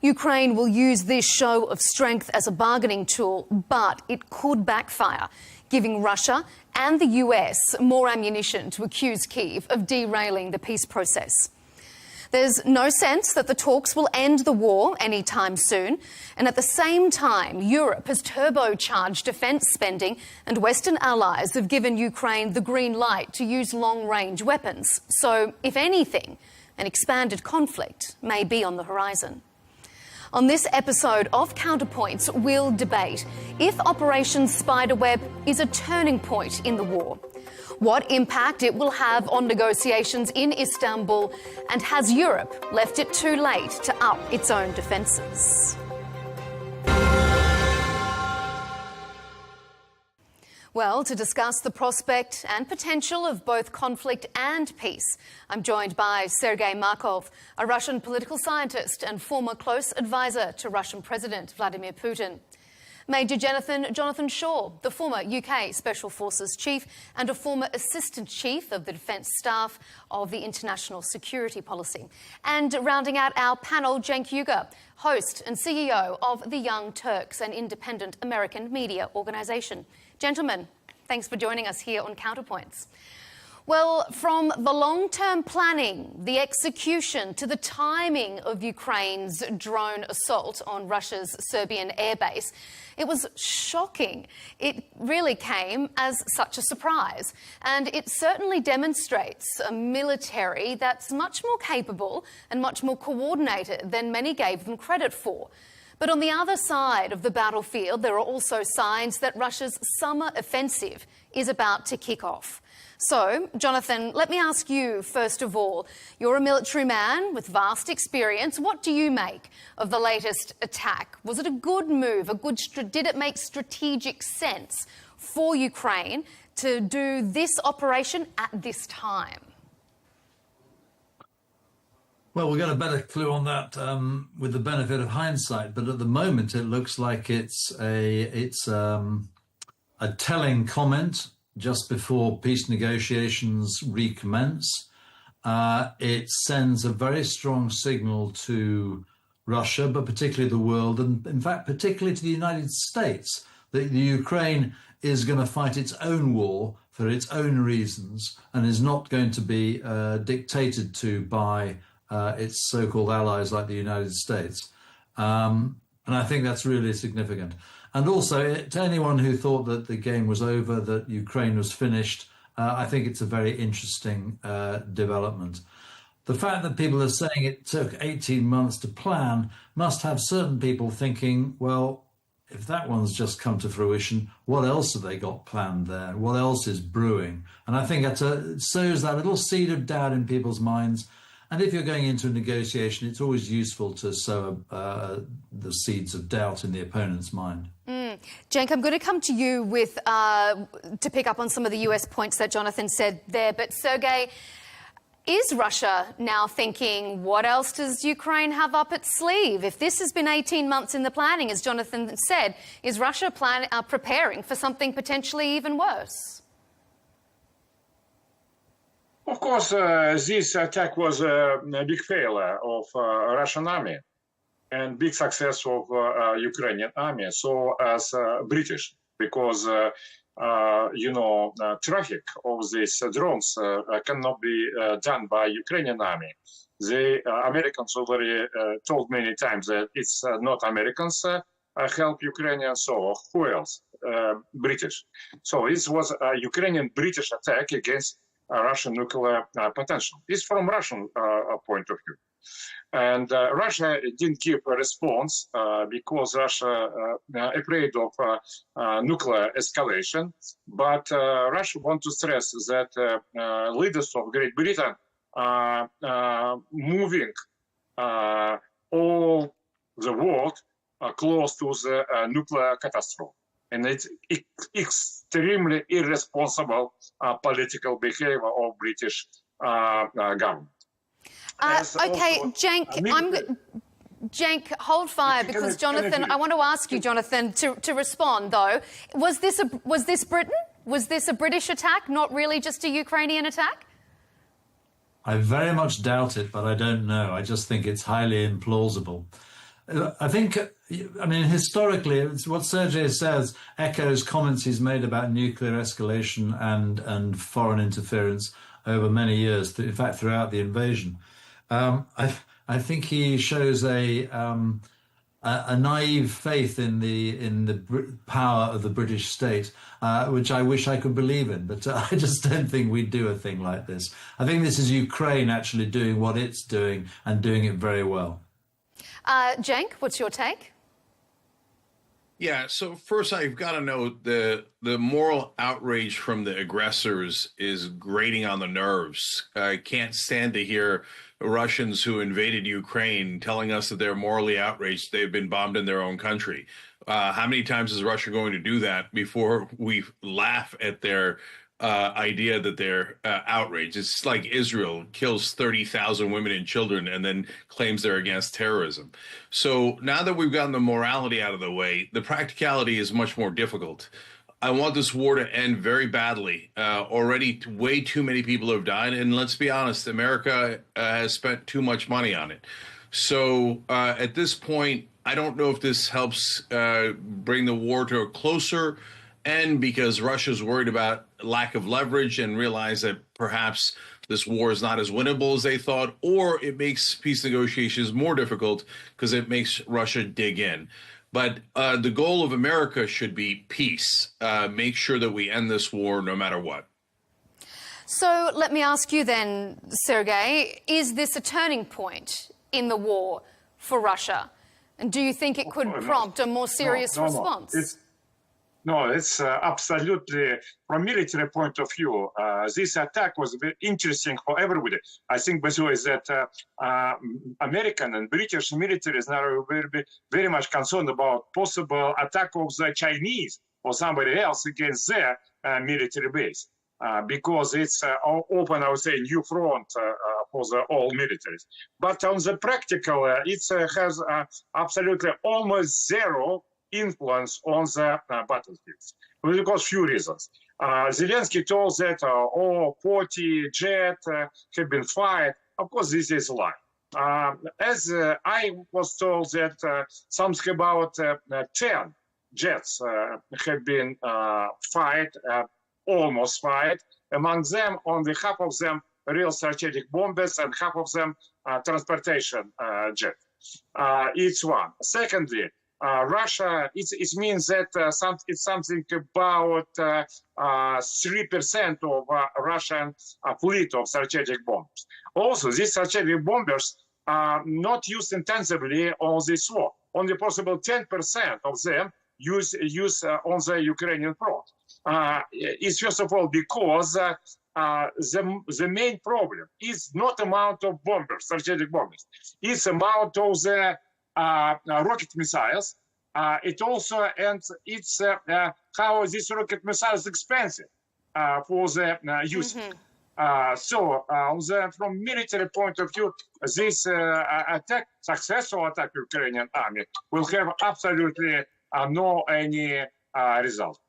Ukraine will use this show of strength as a bargaining tool, but it could backfire, giving Russia and the US more ammunition to accuse Kyiv of derailing the peace process. There's no sense that the talks will end the war anytime soon. And at the same time, Europe has turbocharged defence spending and Western allies have given Ukraine the green light to use long-range weapons. So, if anything, an expanded conflict may be on the horizon. On this episode of Counterpoints, we'll debate if Operation Spiderweb is a turning point in the war, what impact it will have on negotiations in Istanbul, and has Europe left it too late to up its own defences? Well, to discuss the prospect and potential of both conflict and peace, I'm joined by Sergei Markov, a Russian political scientist and former close advisor to Russian President Vladimir Putin. Major Jonathan Shaw, the former UK Special Forces Chief and a former Assistant Chief of the Defence Staff of the International Security Policy. And rounding out our panel, Cenk Uygur, host and CEO of the Young Turks, an independent American media organisation. Gentlemen, thanks for joining us here on Counterpoints. Well, from the long-term planning, the execution, to the timing of Ukraine's drone assault on Russia's Serbian airbase, it was shocking. It really came as such a surprise. And it certainly demonstrates a military that's much more capable and much more coordinated than many gave them credit for. But on the other side of the battlefield, there are also signs that Russia's summer offensive is about to kick off. So, Jonathan, let me ask you, first of all, you're a military man with vast experience. What do you make of the latest attack? Was it a good move? Did it make strategic sense for Ukraine to do this operation at this time? Well, we got a better clue on that with the benefit of hindsight, but at the moment it looks like it's a telling comment just before peace negotiations recommence. It sends a very strong signal to Russia, but particularly the world, and in fact, particularly to the United States, that the Ukraine is going to fight its own war for its own reasons and is not going to be dictated to by its so-called allies like the United States. And I think that's really significant. And also, to anyone who thought that the game was over, that Ukraine was finished, I think it's a very interesting development. The fact that people are saying it took 18 months to plan must have certain people thinking, well, if that one's just come to fruition, what else have they got planned there? What else is brewing? And I think it sows that little seed of doubt in people's minds. And if you're going into a negotiation, it's always useful to sow the seeds of doubt in the opponent's mind. Cenk, I'm going to come to you with to pick up on some of the US points that Jonathan said there. But Sergei, is Russia now thinking, what else does Ukraine have up its sleeve? If this has been 18 months in the planning, as Jonathan said, is Russia preparing for something potentially even worse? Of course, this attack was a big failure of Russian army and big success of Ukrainian army. So as British, because traffic of these drones cannot be done by Ukrainian army. The Americans already told many times that it's not Americans help Ukrainians, so who else? British. So this was a Ukrainian-British attack against Russian nuclear potential. It's from Russian point of view. And Russia didn't give a response because Russia afraid of nuclear escalation. But Russia wants to stress that leaders of Great Britain are moving all the world close to the nuclear catastrophe. And it's extremely irresponsible political behavior of British government. Okay, Cenk, Cenk, hold fire, because Jonathan, I want to ask you, Jonathan, to respond though. Was this Britain? Was this a British attack, not really just a Ukrainian attack? I very much doubt it, but I don't know. I just think it's highly implausible. I mean, historically, it's what Sergei says echoes comments he's made about nuclear escalation and foreign interference over many years, in fact, throughout the invasion. I think he shows a naive faith in the power of the British state, which I wish I could believe in, but I just don't think we'd do a thing like this. I think this is Ukraine actually doing what it's doing and doing it very well. Cenk, what's your take? Yeah, so first I've got to note the moral outrage from the aggressors is grating on the nerves. I can't stand to hear Russians who invaded Ukraine telling us that they're morally outraged they've been bombed in their own country. How many times is Russia going to do that before we laugh at their idea that they're outraged? It's like Israel kills 30,000 women and children and then claims they're against terrorism. So now that we've gotten the morality out of the way, the practicality is much more difficult. I want this war to end very badly. Already way too many people have died. And let's be honest, America has spent too much money on it. So at this point, I don't know if this helps bring the war to a closer end, because Russia's worried about lack of leverage and realize that perhaps this war is not as winnable as they thought, or it makes peace negotiations more difficult because it makes Russia dig in. But the goal of America should be peace. Make sure that we end this war no matter what. So let me ask you then, Sergei, is this a turning point in the war for Russia? And do you think it could prompt a more serious response? It's absolutely, from military point of view, this attack was very interesting for everybody. I think, by the way, that American and British militaries now very much concerned about possible attack of the Chinese or somebody else against their military base, because it's open, I would say, new front for the all militaries. But on the practical, it has absolutely almost zero influence on the battlefields, because few reasons. Zelensky told that 40 jets have been fired. Of course, this is a lie. As I was told that something about 10 jets have been fired, almost fired. Among them, only half of them real strategic bombers and half of them transportation jet. It's one. Secondly, Russia, it means that it's something about 3% of Russian fleet of strategic bombers. Also, these strategic bombers are not used intensively on this war. Only possible 10% of them use on the Ukrainian front. It's first of all because the main problem is not amount of bombers, strategic bombers. It's amount of the rocket missiles. It also, and it's how this rocket missile is expensive for the use. From military point of view, this successful attack of Ukrainian army will have absolutely no any result.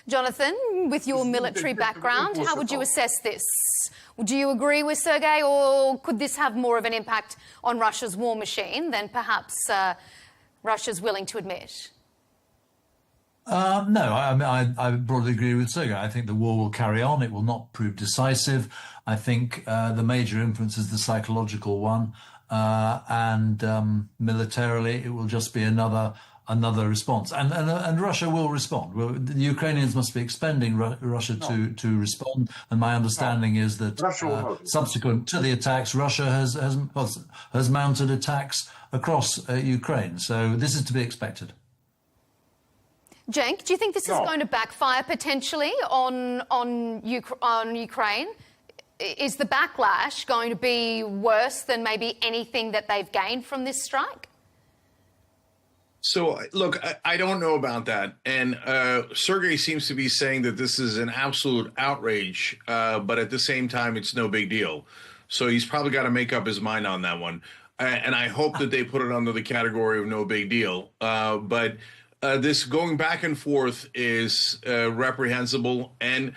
Jonathan, with your military background, how would you assess this? Do you agree with Sergei, or could this have more of an impact on Russia's war machine than perhaps Russia's willing to admit? No, I broadly agree with Sergei. I think the war will carry on. It will not prove decisive. I think the major influence is the psychological one, and militarily it will just be another response, and Russia will respond. Well, the Ukrainians must be expending Russia to respond, and my understanding is that subsequent to the attacks, Russia has mounted attacks across Ukraine. So this is to be expected. Cenk, do you think this is going to backfire potentially on Ukraine? Is the backlash going to be worse than maybe anything that they've gained from this strike? So, look, I don't know about that. And Sergei seems to be saying that this is an absolute outrage, but at the same time, it's no big deal. So he's probably got to make up his mind on that one. And I hope that they put it under the category of no big deal. But this going back and forth is reprehensible. And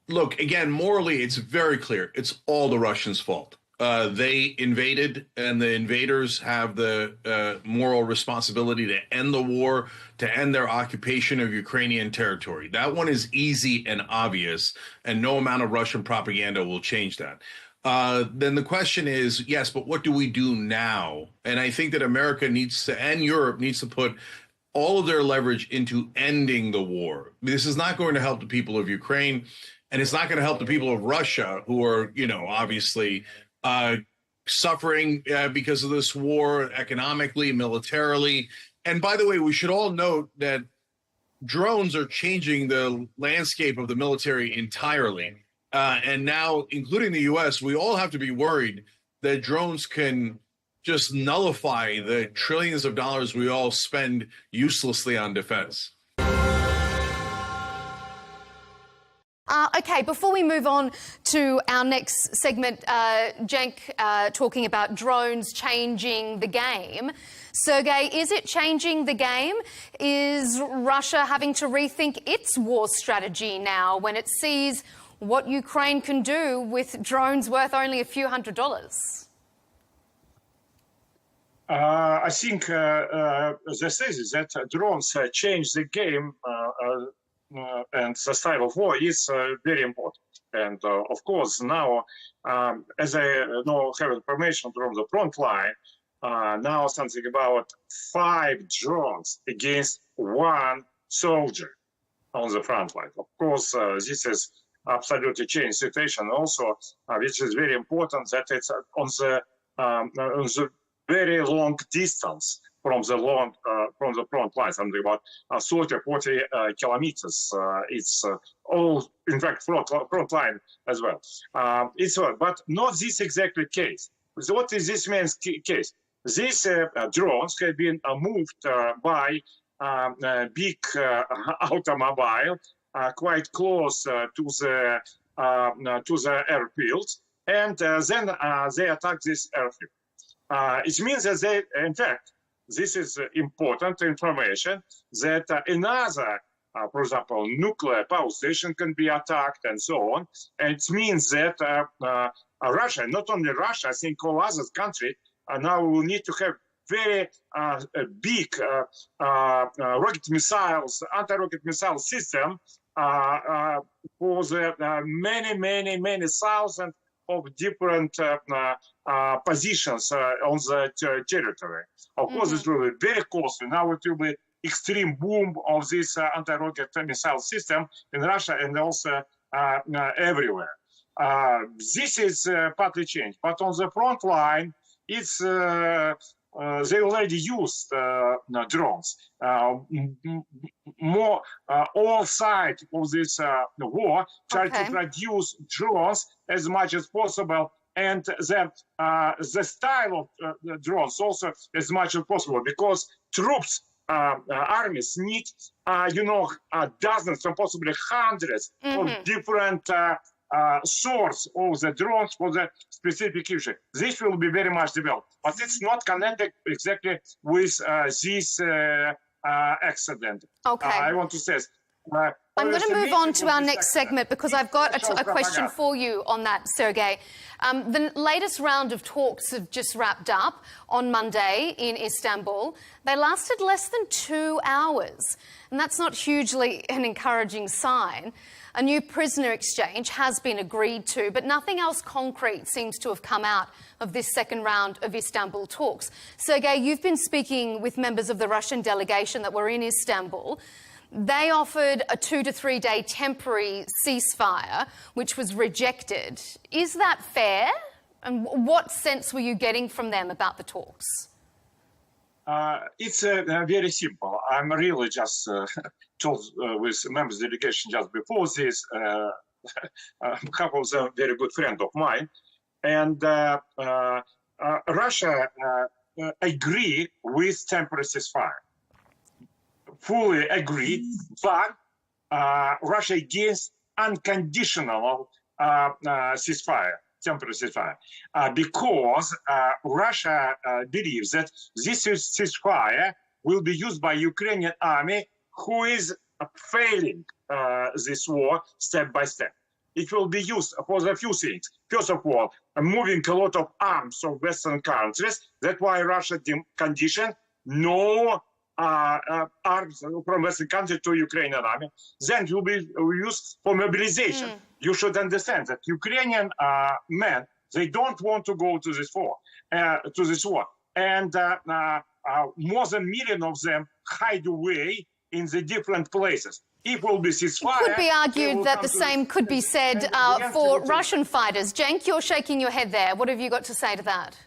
look, again, morally, it's very clear. It's all the Russians' fault. They invaded, and the invaders have the moral responsibility to end the war, to end their occupation of Ukrainian territory. That one is easy and obvious, and no amount of Russian propaganda will change that. Then the question is, yes, but what do we do now? And I think that America needs to, and Europe needs to put all of their leverage into ending the war. This is not going to help the people of Ukraine, and it's not going to help the people of Russia, who are, obviously suffering because of this war, economically, militarily. And by the way, we should all note that drones are changing the landscape of the military entirely. And now, including the U.S., we all have to be worried that drones can just nullify the trillions of dollars we all spend uselessly on defense? Okay, before we move on to our next segment, Cenk talking about drones changing the game. Sergei, is it changing the game? Is Russia having to rethink its war strategy now when it sees what Ukraine can do with drones worth only a few $100s? I think the thesis that drones change the game and the style of war is very important. And of course, now, as I have information from the front line, now something about 5 drones against 1 soldier on the front line. Of course, this is absolutely changed situation also, which is very important that it's on the very long distance from the front line, something about 30, 40 kilometers. It's all, in fact, front line as well. But not this exactly case. So what is this man's case? These drones have been moved by big automobile quite close to the airfield, and then they attack this airfield. It means that they, in fact, this is important information that another, for example, nuclear power station can be attacked and so on. And it means that Russia, not only Russia, I think all other countries now will need to have very big rocket missiles, anti-rocket missile system for the many thousands of different positions on the territory. Of course, it will be very costly. Now it will be extreme boom of this anti-rocket missile system in Russia and also everywhere. This is partly changed, but on the front line, it's they already used drones. All sides of this war try to produce drones as much as possible, and the style of the drones also as much as possible, because troops, armies need, dozens and possibly hundreds of different source of the drones for the specific issue. This will be very much developed, but it's not connected exactly with this accident. Okay. I want to say. I'm going to move on to our next segment because I've got a question for you on that, Sergei. The latest round of talks have just wrapped up on Monday in Istanbul. They lasted less than 2 hours, and that's not hugely an encouraging sign. A new prisoner exchange has been agreed to, but nothing else concrete seems to have come out of this second round of Istanbul talks. Sergei, you've been speaking with members of the Russian delegation that were in Istanbul. They offered a 2 to 3 day temporary ceasefire, which was rejected. Is that fair? And what sense were you getting from them about the talks? It's very simple. I'm really just told with members of the delegation just before this, a couple of them very good friend of mine, and Russia agree with temporary ceasefire. Fully agree, but Russia against unconditional ceasefire, temporary ceasefire, because Russia believes that this ceasefire will be used by Ukrainian army, who is failing this war step by step. It will be used for a few things. First of all, moving a lot of arms of Western countries. That's why Russia conditioned no arms from Western countries to Ukrainian army. Then it will be used for mobilization. You should understand that Ukrainian men, they don't want to go to this war, and more than 1 million of them hide away in the different places. It will be ceasefire. It could be argued that the same could be said for Russian fighters. Cenk, you're shaking your head there. What have you got to say to that?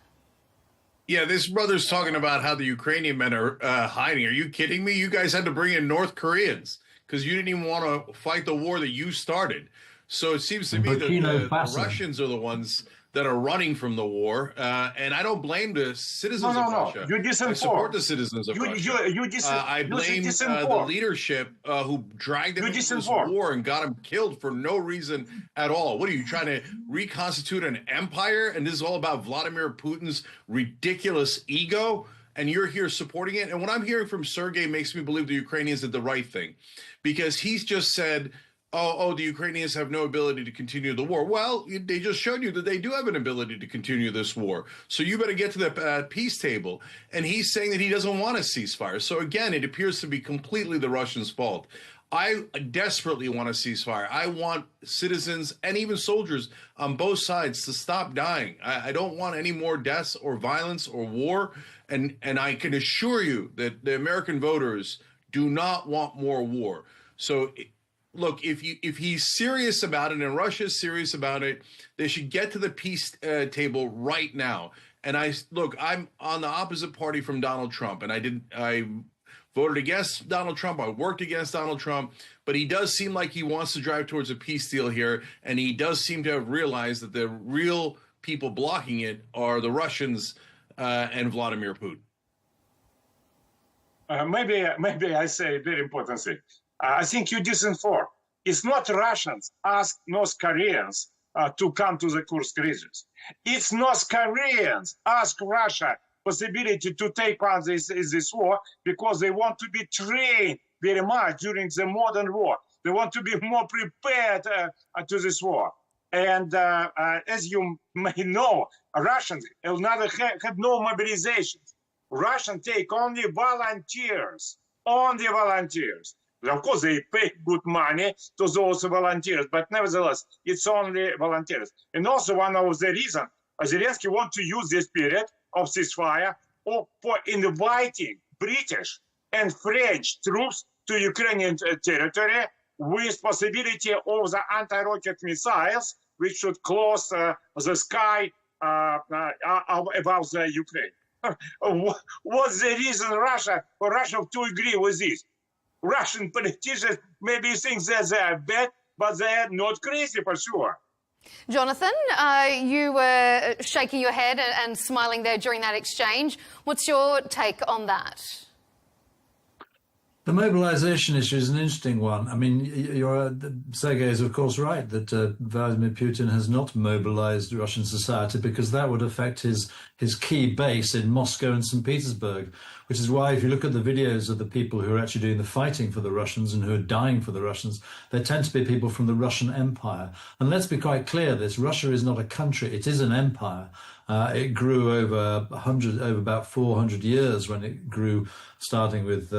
Yeah, this brother's talking about how the Ukrainian men are hiding. Are you kidding me? You guys had to bring in North Koreans because you didn't even want to fight the war that you started. So it seems to me that the Russians are the ones that are running from the war, and I don't blame the citizens of Russia. I support the citizens of Russia. I blame the leadership who dragged them into this war and got them killed for no reason at all. What are you trying to reconstitute an empire? And this is all about Vladimir Putin's ridiculous ego, and you're here supporting it. And what I'm hearing from Sergei makes me believe the Ukrainians did the right thing, because he's just said, oh, the Ukrainians have no ability to continue the war. Well, they just showed you that they do have an ability to continue this war. So you better get to the peace table. And he's saying that he doesn't want a ceasefire. So again, it appears to be completely the Russians' fault. I desperately want a ceasefire. I want citizens and even soldiers on both sides to stop dying. I don't want any more deaths or violence or war. And I can assure you that the American voters do not want more war. So look, if he's serious about it and Russia is serious about it, they should get to the peace table right now. And I'm on the opposite party from Donald Trump, and I voted against Donald Trump. I worked against Donald Trump, but he does seem like he wants to drive towards a peace deal here, and he does seem to have realized that the real people blocking it are the Russians and Vladimir Putin. Maybe I say a very important thing. I think you disinform. It's not Russians ask North Koreans to come to the Kursk regions. It's North Koreans ask Russia possibility to take part in this war because they want to be trained very much during the modern war. They want to be more prepared to this war. And as you may know, Russians have no mobilizations. Russians take only volunteers. Of course, they pay good money to those volunteers, but nevertheless, it's only volunteers. And also one of the reasons Zelensky wants to use this period of ceasefire for inviting British and French troops to Ukrainian territory with possibility of the anti-rocket missiles, which should close the sky above the Ukraine. What's the reason for Russia to agree with this? Russian politicians maybe think that they are bad, but they are not crazy for sure. Jonathan, you were shaking your head and smiling there during that exchange. What's your take on that? The mobilization issue is an interesting one. I mean, Sergei is of course right that Vladimir Putin has not mobilized Russian society because that would affect his key base in Moscow and St. Petersburg, which is why if you look at the videos of the people who are actually doing the fighting for the Russians and who are dying for the Russians, they tend to be people from the Russian Empire. And let's be quite clear, Russia is not a country, it is an empire. It grew over about 400 years when it grew, starting with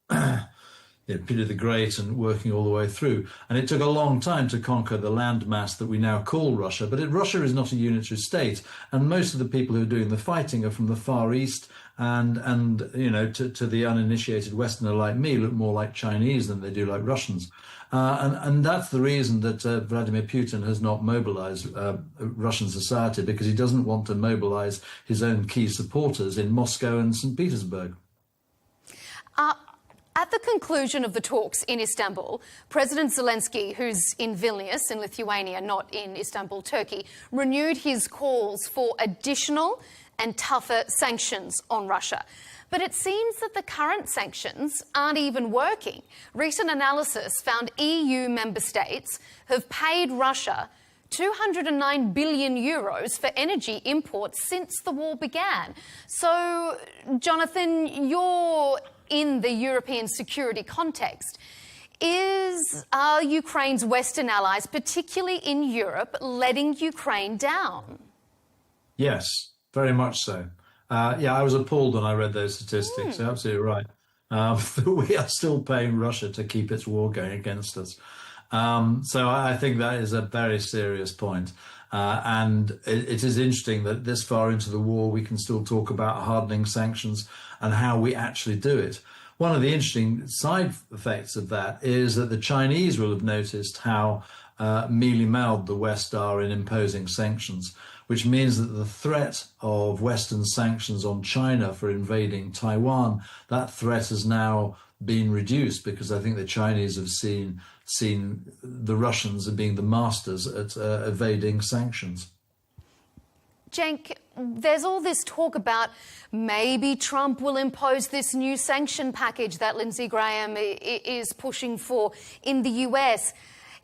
Peter the Great and working all the way through. And it took a long time to conquer the landmass that we now call Russia. But Russia is not a unitary state. And most of the people who are doing the fighting are from the Far East and to the uninitiated Westerner like me, look more like Chinese than they do like Russians. And that's the reason that Vladimir Putin has not mobilized Russian society, because he doesn't want to mobilize his own key supporters in Moscow and St. Petersburg. At the conclusion of the talks in Istanbul, President Zelensky, who's in Vilnius in Lithuania, not in Istanbul, Turkey, renewed his calls for additional and tougher sanctions on Russia. But it seems that the current sanctions aren't even working. Recent analysis found EU member states have paid Russia 209 billion euros for energy imports since the war began. So, Jonathan, you're in the European security context. Are Ukraine's Western allies, particularly in Europe, letting Ukraine down? Yes, very much so. I was appalled when I read those statistics. You're absolutely right. We are still paying Russia to keep its war going against us. So I think that is a very serious point. And it is interesting that this far into the war, we can still talk about hardening sanctions and how we actually do it. One of the interesting side effects of that is that the Chinese will have noticed how mealy-mouthed the West are in imposing sanctions, which means that the threat of Western sanctions on China for invading Taiwan, that threat has now been reduced, because I think the Chinese have seen the Russians as being the masters at evading sanctions. Cenk, there's all this talk about maybe Trump will impose this new sanction package that Lindsey Graham is pushing for in the US.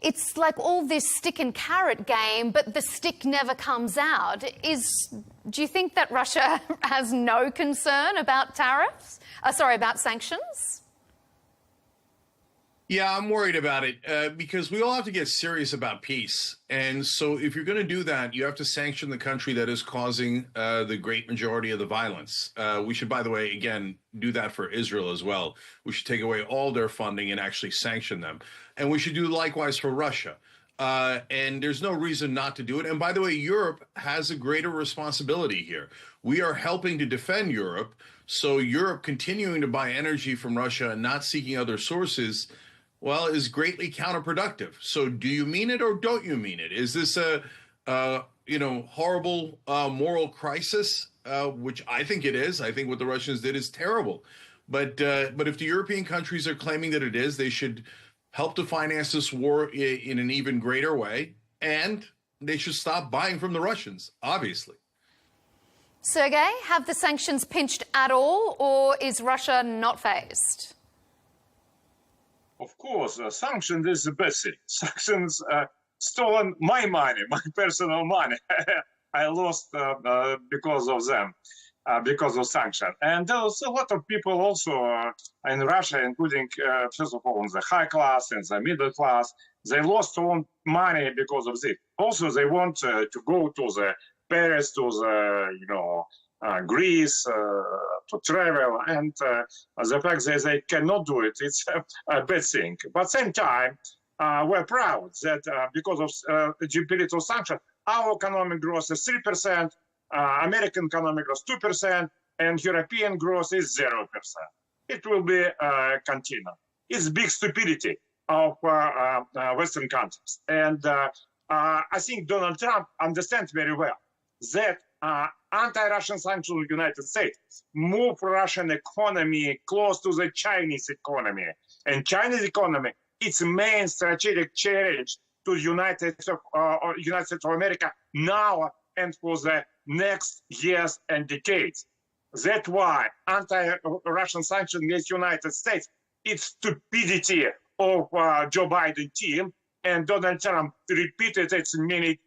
It's like all this stick and carrot game, but the stick never comes out. Do you think that Russia has no concern about tariffs? About sanctions? Yeah, I'm worried about it because we all have to get serious about peace. And so if you're going to do that, you have to sanction the country that is causing the great majority of the violence. We should, by the way, again, do that for Israel as well. We should take away all their funding and actually sanction them. And we should do likewise for Russia. And there's no reason not to do it. And by the way, Europe has a greater responsibility here. We are helping to defend Europe. So Europe continuing to buy energy from Russia and not seeking other sources, well, is greatly counterproductive. So do you mean it or don't you mean it? Is this a horrible moral crisis, which I think it is? I think what the Russians did is terrible. But if the European countries are claiming that it is, they should help to finance this war in an even greater way, and they should stop buying from the Russians, obviously. Sergei, have the sanctions pinched at all, or is Russia not phased? Of course, sanctions is the best thing. Sanctions stolen my money, my personal money. I lost because of them, because of sanctions. And there's a lot of people also in Russia, including, first of all, in the high class and the middle class, they lost all money because of this. Also, they want to go to the Paris, to the, Greece, to travel, and the fact that they cannot do it, it's a bad thing. But at the same time, we're proud that because of geopolitical sanctions, our economic growth is 3%, American economic growth 2%, and European growth is 0%. It will be continued. It's big stupidity of Western countries. And I think Donald Trump understands very well that anti-Russian sanctions of the United States move Russian economy close to the Chinese economy. And Chinese economy, its main strategic challenge to the United States of America now and for the next years and decades. That's why anti-Russian sanctions against the United States, it's stupidity of Joe Biden team, and Donald Trump repeated it many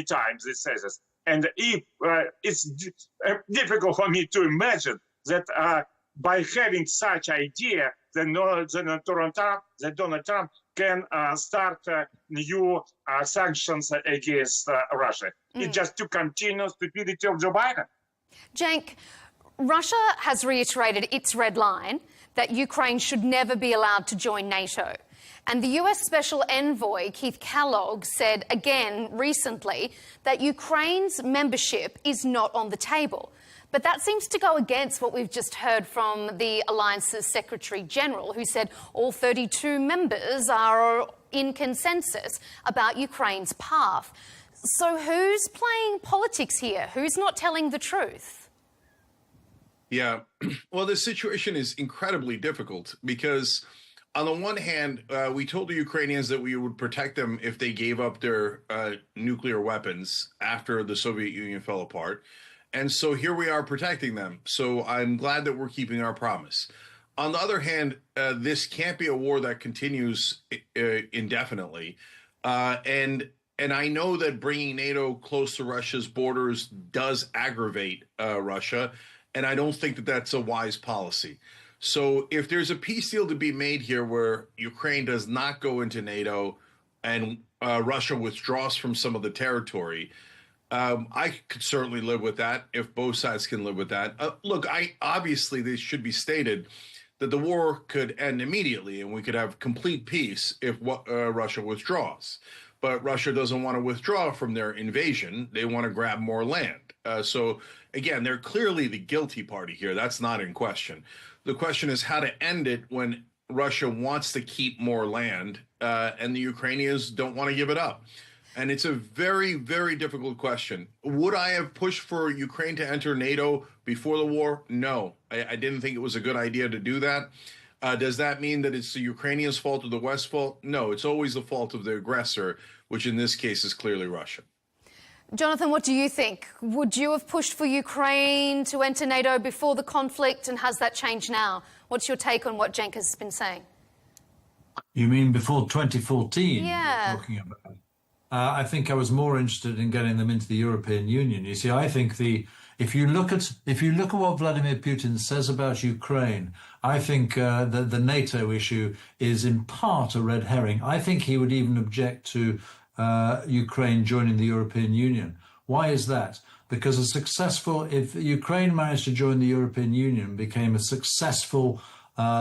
times, he says this. And if it's difficult for me to imagine that by having such idea, Donald Trump can start new sanctions against Russia. It's just to continue stupidity of Joe Biden. Cenk, Russia has reiterated its red line that Ukraine should never be allowed to join NATO. And the US Special Envoy, Keith Kellogg, said again recently that Ukraine's membership is not on the table. But that seems to go against what we've just heard from the Alliance's Secretary General, who said all 32 members are in consensus about Ukraine's path. So who's playing politics here? Who's not telling the truth? Yeah, well, this situation is incredibly difficult because on the one hand, we told the Ukrainians that we would protect them if they gave up their nuclear weapons after the Soviet Union fell apart. And so here we are protecting them. So I'm glad that we're keeping our promise. On the other hand, this can't be a war that continues indefinitely. And I know that bringing NATO close to Russia's borders does aggravate Russia. And I don't think that that's a wise policy. So if there's a peace deal to be made here where Ukraine does not go into NATO and Russia withdraws from some of the territory, I could certainly live with that if both sides can live with that. Look, obviously this should be stated that the war could end immediately and we could have complete peace if Russia withdraws. But Russia doesn't want to withdraw from their invasion. They want to grab more land. So again, they're clearly the guilty party here. That's not in question. The question is how to end it when Russia wants to keep more land and the Ukrainians don't want to give it up. And it's a very, very difficult question. Would I have pushed for Ukraine to enter NATO before the war? No, I didn't think it was a good idea to do that. Does that mean that it's the Ukrainians' fault or the West's fault? No, it's always the fault of the aggressor, which in this case is clearly Russia. Jonathan, what do you think? Would you have pushed for Ukraine to enter NATO before the conflict, and has that changed now? What's your take on what Cenk has been saying? You mean before 2014? Yeah. You're talking about? I think I was more interested in getting them into the European Union. You see, I think if you look at what Vladimir Putin says about Ukraine, I think the NATO issue is in part a red herring. I think he would even object to Ukraine joining the European Union. Why is that? Because if Ukraine managed to join the European Union, became a successful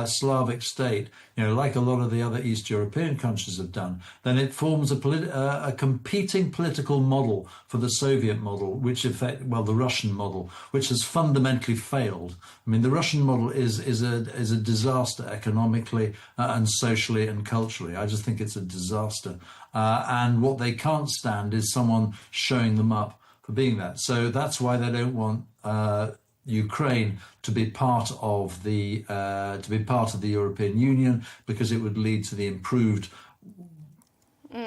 Slavic state, like a lot of the other East European countries have done, then it forms a competing political model for the Soviet model, the Russian model, which has fundamentally failed. I mean, the Russian model is a disaster economically and socially and culturally. I just think it's a disaster. And what they can't stand is someone showing them up for being that. So that's why they don't want Ukraine to be part of the European Union, because it would lead to the improved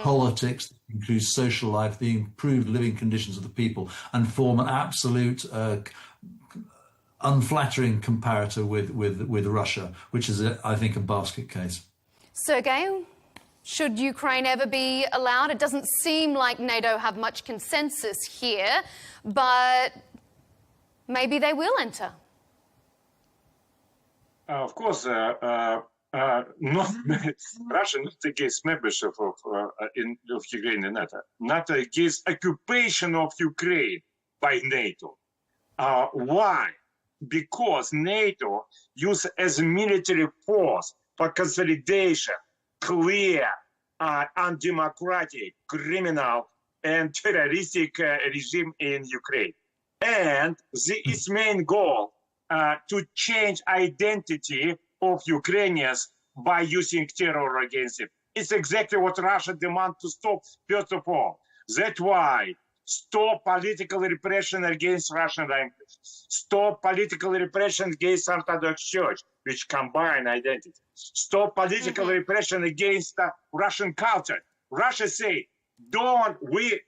politics, improved social life, the improved living conditions of the people, and form an absolute unflattering comparator with Russia, which is, I think, a basket case. Sergei, should Ukraine ever be allowed? It doesn't seem like NATO have much consensus here, but maybe they will enter. Of course, not Russia not against membership of Ukraine in NATO, not against occupation of Ukraine by NATO. Why? Because NATO used as a military force for consolidation, clear, undemocratic, criminal, and terroristic regime in Ukraine. And its main goal to change identity of Ukrainians by using terror against it. It's exactly what Russia demands to stop, first of all. That's why stop political repression against Russian language. Stop political repression against Orthodox Church, which combine identity. Stop political repression against Russian culture. Russia say, we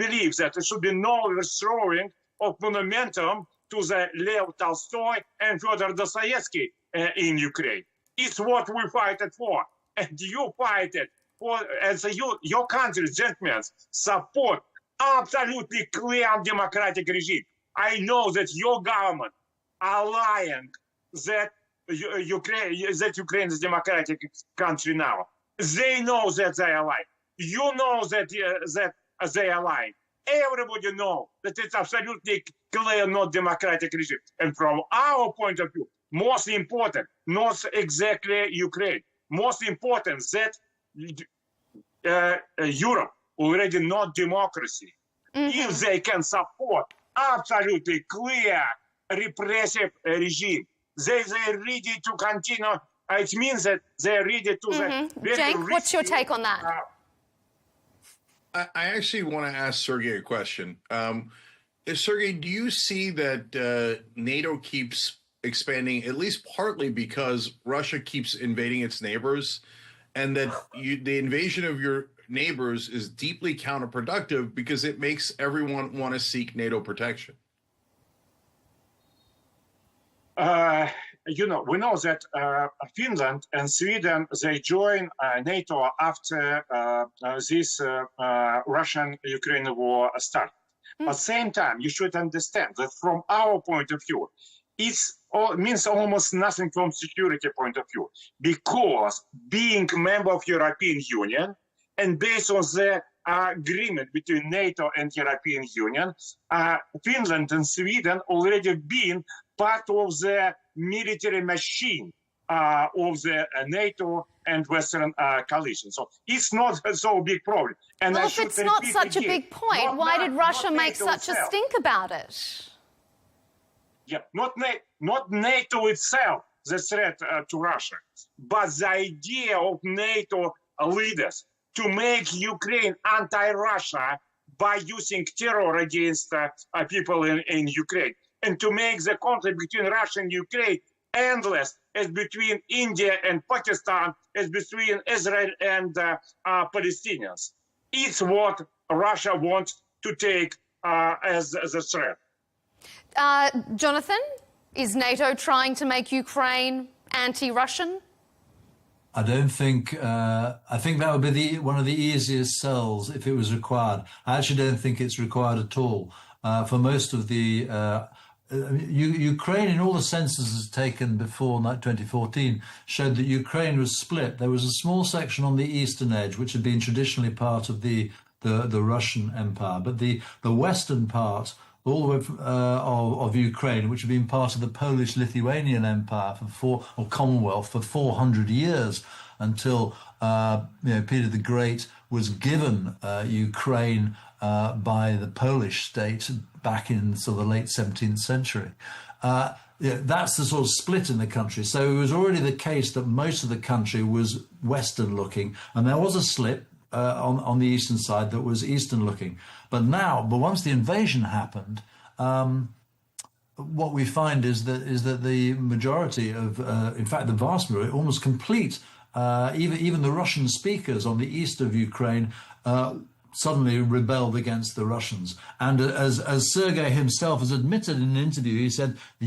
believe that there should be no restoring of monumentum to the Lev Tolstoy and Fyodor Dostoevsky in Ukraine. It's what we fight it for. And you fight it for, and so your country's gentlemen support absolutely clear and democratic regime. I know that your government are lying that Ukraine is a democratic country now. They know that they are lying. You know that they are lying. Everybody knows that it's absolutely clear not democratic regime. And from our point of view, most important, not exactly Ukraine, most important that Europe already not democracy. If they can support absolutely clear repressive regime, they're ready to continue. It means that they're ready to... Cenk, what's your take on that? I actually want to ask Sergei a question. Sergei, do you see that NATO keeps expanding, at least partly because Russia keeps invading its neighbors, and that the invasion of your neighbors is deeply counterproductive because it makes everyone want to seek NATO protection? We know that Finland and Sweden, they joined NATO after this Russian-Ukraine war started. At the same time, you should understand that from our point of view, it means almost nothing from security point of view, because being a member of European Union and based on the agreement between NATO and European Union, Finland and Sweden already been part of the military machine of the NATO and Western coalition. So it's not so big problem. And well, if it's not such a big point, why did Russia make such a stink about it? Yeah, not NATO itself, the threat to Russia, but the idea of NATO leaders to make Ukraine anti-Russia by using terror against people in Ukraine, and to make the conflict between Russia and Ukraine endless, as between India and Pakistan, as between Israel and Palestinians. It's what Russia wants to take as a threat. Jonathan, is NATO trying to make Ukraine anti-Russian? I don't think. I think that would be one of the easiest sells if it was required. I actually don't think it's required at all. For most of the Ukraine, in all the censuses taken before 2014, showed that Ukraine was split. There was a small section on the eastern edge, which had been traditionally part of the Russian Empire, but the western part, all the way of Ukraine, which had been part of the Polish-Lithuanian Empire or Commonwealth for 400 years, until Peter the Great was given Ukraine by the Polish state back in sort of the late 17th century. That's the sort of split in the country. So it was already the case that most of the country was Western looking, and there was a slip on the eastern side that was Eastern looking. But once the invasion happened, what we find is that the majority of, in fact, the vast majority, almost complete, even the Russian speakers on the east of Ukraine suddenly rebelled against the Russians. And as Sergei himself has admitted in an interview, he said the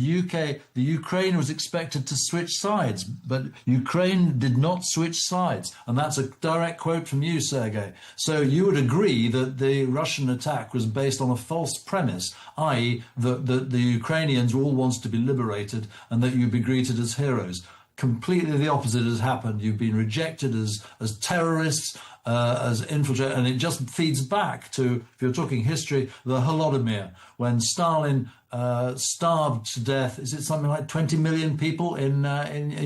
Ukraine was expected to switch sides, but Ukraine did not switch sides. And that's a direct quote from you, Sergei. So you would agree that the Russian attack was based on a false premise, i.e. that the Ukrainians all wanted to be liberated and that you'd be greeted as heroes. Completely the opposite has happened. You've been rejected as terrorists, as infiltrators, and it just feeds back to, if you're talking history, the Holodomor, when Stalin starved to death. Is it something like 20 million people in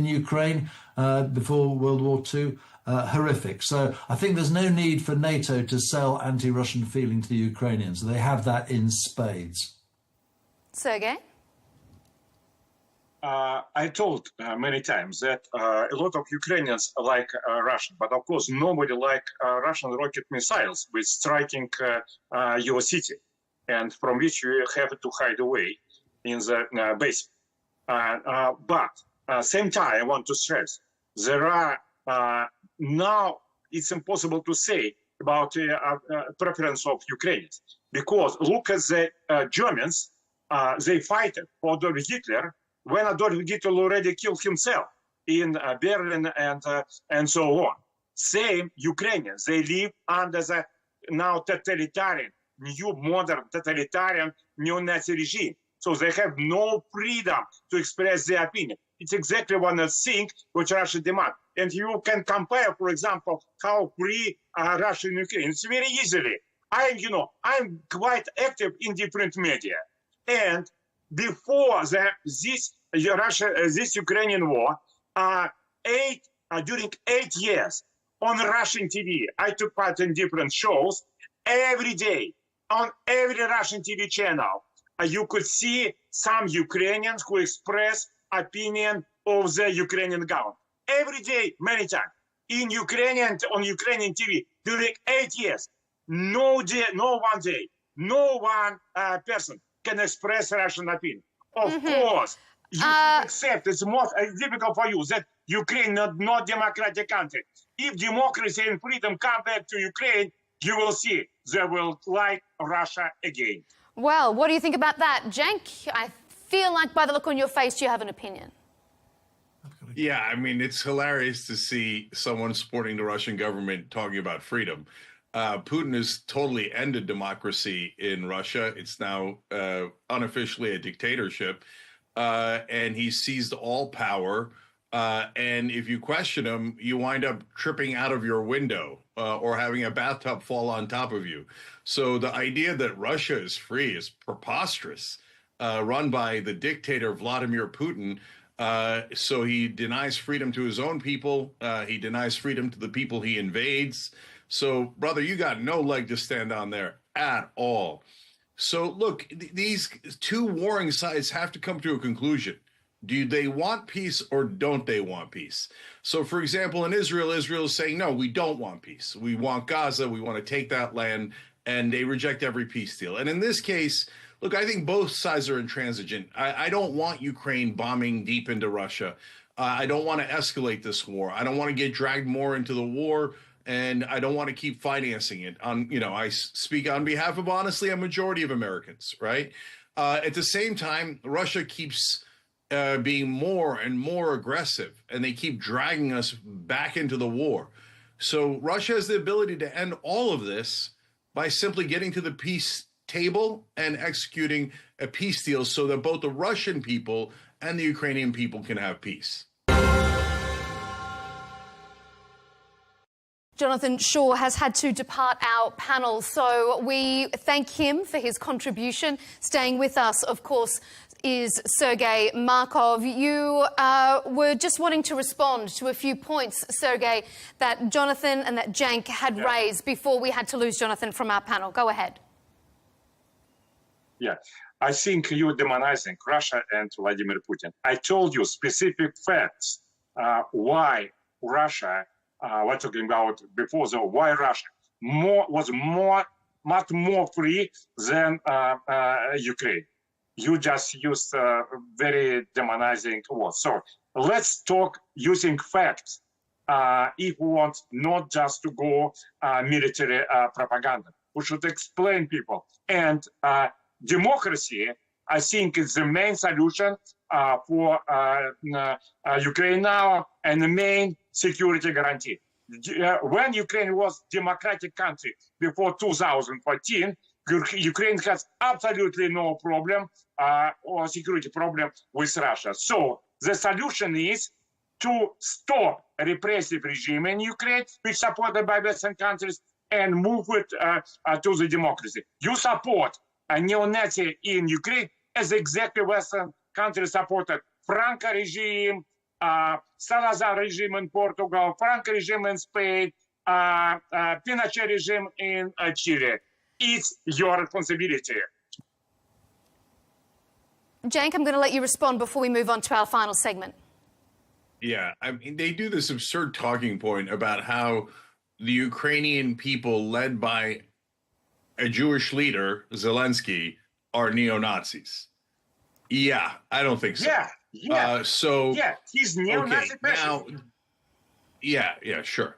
Ukraine before World War II? Horrific. So I think there's no need for NATO to sell anti-Russian feeling to the Ukrainians. They have that in spades. Sergei? I told many times that a lot of Ukrainians like Russian, but of course nobody like Russian rocket missiles with striking your city, and from which you have to hide away in the basement. But same time, I want to stress there are now it's impossible to say about preference of Ukrainians, because look at the Germans, they fight for Adolf Hitler when Adolf Hitler already killed himself in Berlin and so on. Same Ukrainians, they live under the now totalitarian, new modern totalitarian neo-Nazi regime. So they have no freedom to express their opinion. It's exactly one of the things which Russia demands. And you can compare, for example, how free Russia and Ukraine. It's very easily. I'm quite active in different media. And before this Ukrainian war, during 8 years on Russian TV, I took part in different shows every day on every Russian TV channel. You could see some Ukrainians who express opinion of the Ukrainian government every day, many times on Ukrainian TV during 8 years. No one person can express Russian opinion. Of course, you accept it's most difficult for you that Ukraine is not democratic country. If democracy and freedom come back to Ukraine, you will see they will like Russia again. Well, what do you think about that, Cenk? I feel like by the look on your face, you have an opinion. Yeah, I mean, it's hilarious to see someone supporting the Russian government talking about freedom. Putin has totally ended democracy in Russia. It's now unofficially a dictatorship, and he seized all power. And if you question him, you wind up tripping out of your window or having a bathtub fall on top of you. So the idea that Russia is free is preposterous, run by the dictator Vladimir Putin. So he denies freedom to his own people. He denies freedom to the people he invades. So, brother, you got no leg to stand on there at all. So, look, these two warring sides have to come to a conclusion. Do they want peace or don't they want peace? So, for example, in Israel is saying, no, we don't want peace. We want Gaza. We want to take that land. And they reject every peace deal. And in this case, look, I think both sides are intransigent. I don't want Ukraine bombing deep into Russia. I don't want to escalate this war. I don't want to get dragged more into the war. and I don't want to keep financing it. I speak on behalf of, honestly, a majority of Americans, right? At the same time, Russia keeps being more and more aggressive, and they keep dragging us back into the war. So Russia has the ability to end all of this by simply getting to the peace table and executing a peace deal so that both the Russian people and the Ukrainian people can have peace. Jonathan Shaw has had to depart our panel, so we thank him for his contribution. Staying with us, of course, is Sergei Markov. You were just wanting to respond to a few points, Sergei, that Jonathan and that Cenk had raised before we had to lose Jonathan from our panel. Go ahead. Yeah, I think you're demonizing Russia and Vladimir Putin. I told you specific facts why Russia, we're talking about before the why Russia was much more free than Ukraine. You just used very demonizing words. So let's talk using facts if we want not just to go military propaganda. We should explain people. And democracy, I think, is the main solution for Ukraine now and the main security guarantee. When Ukraine was democratic country before 2014, Ukraine has absolutely no problem or security problem with Russia. So the solution is to stop a repressive regime in Ukraine, which is supported by Western countries, and move it to the democracy. You support a neo-Nazi in Ukraine as exactly Western countries supported Franco regime, Salazar regime in Portugal, Franco regime in Spain, Pinochet regime in Chile. It's your responsibility. Cenk, I'm going to let you respond before we move on to our final segment. Yeah, I mean, they do this absurd talking point about how the Ukrainian people led by a Jewish leader, Zelensky, are neo-Nazis. Yeah, I don't think so. Yeah, he's neo-Nazi now, yeah, sure.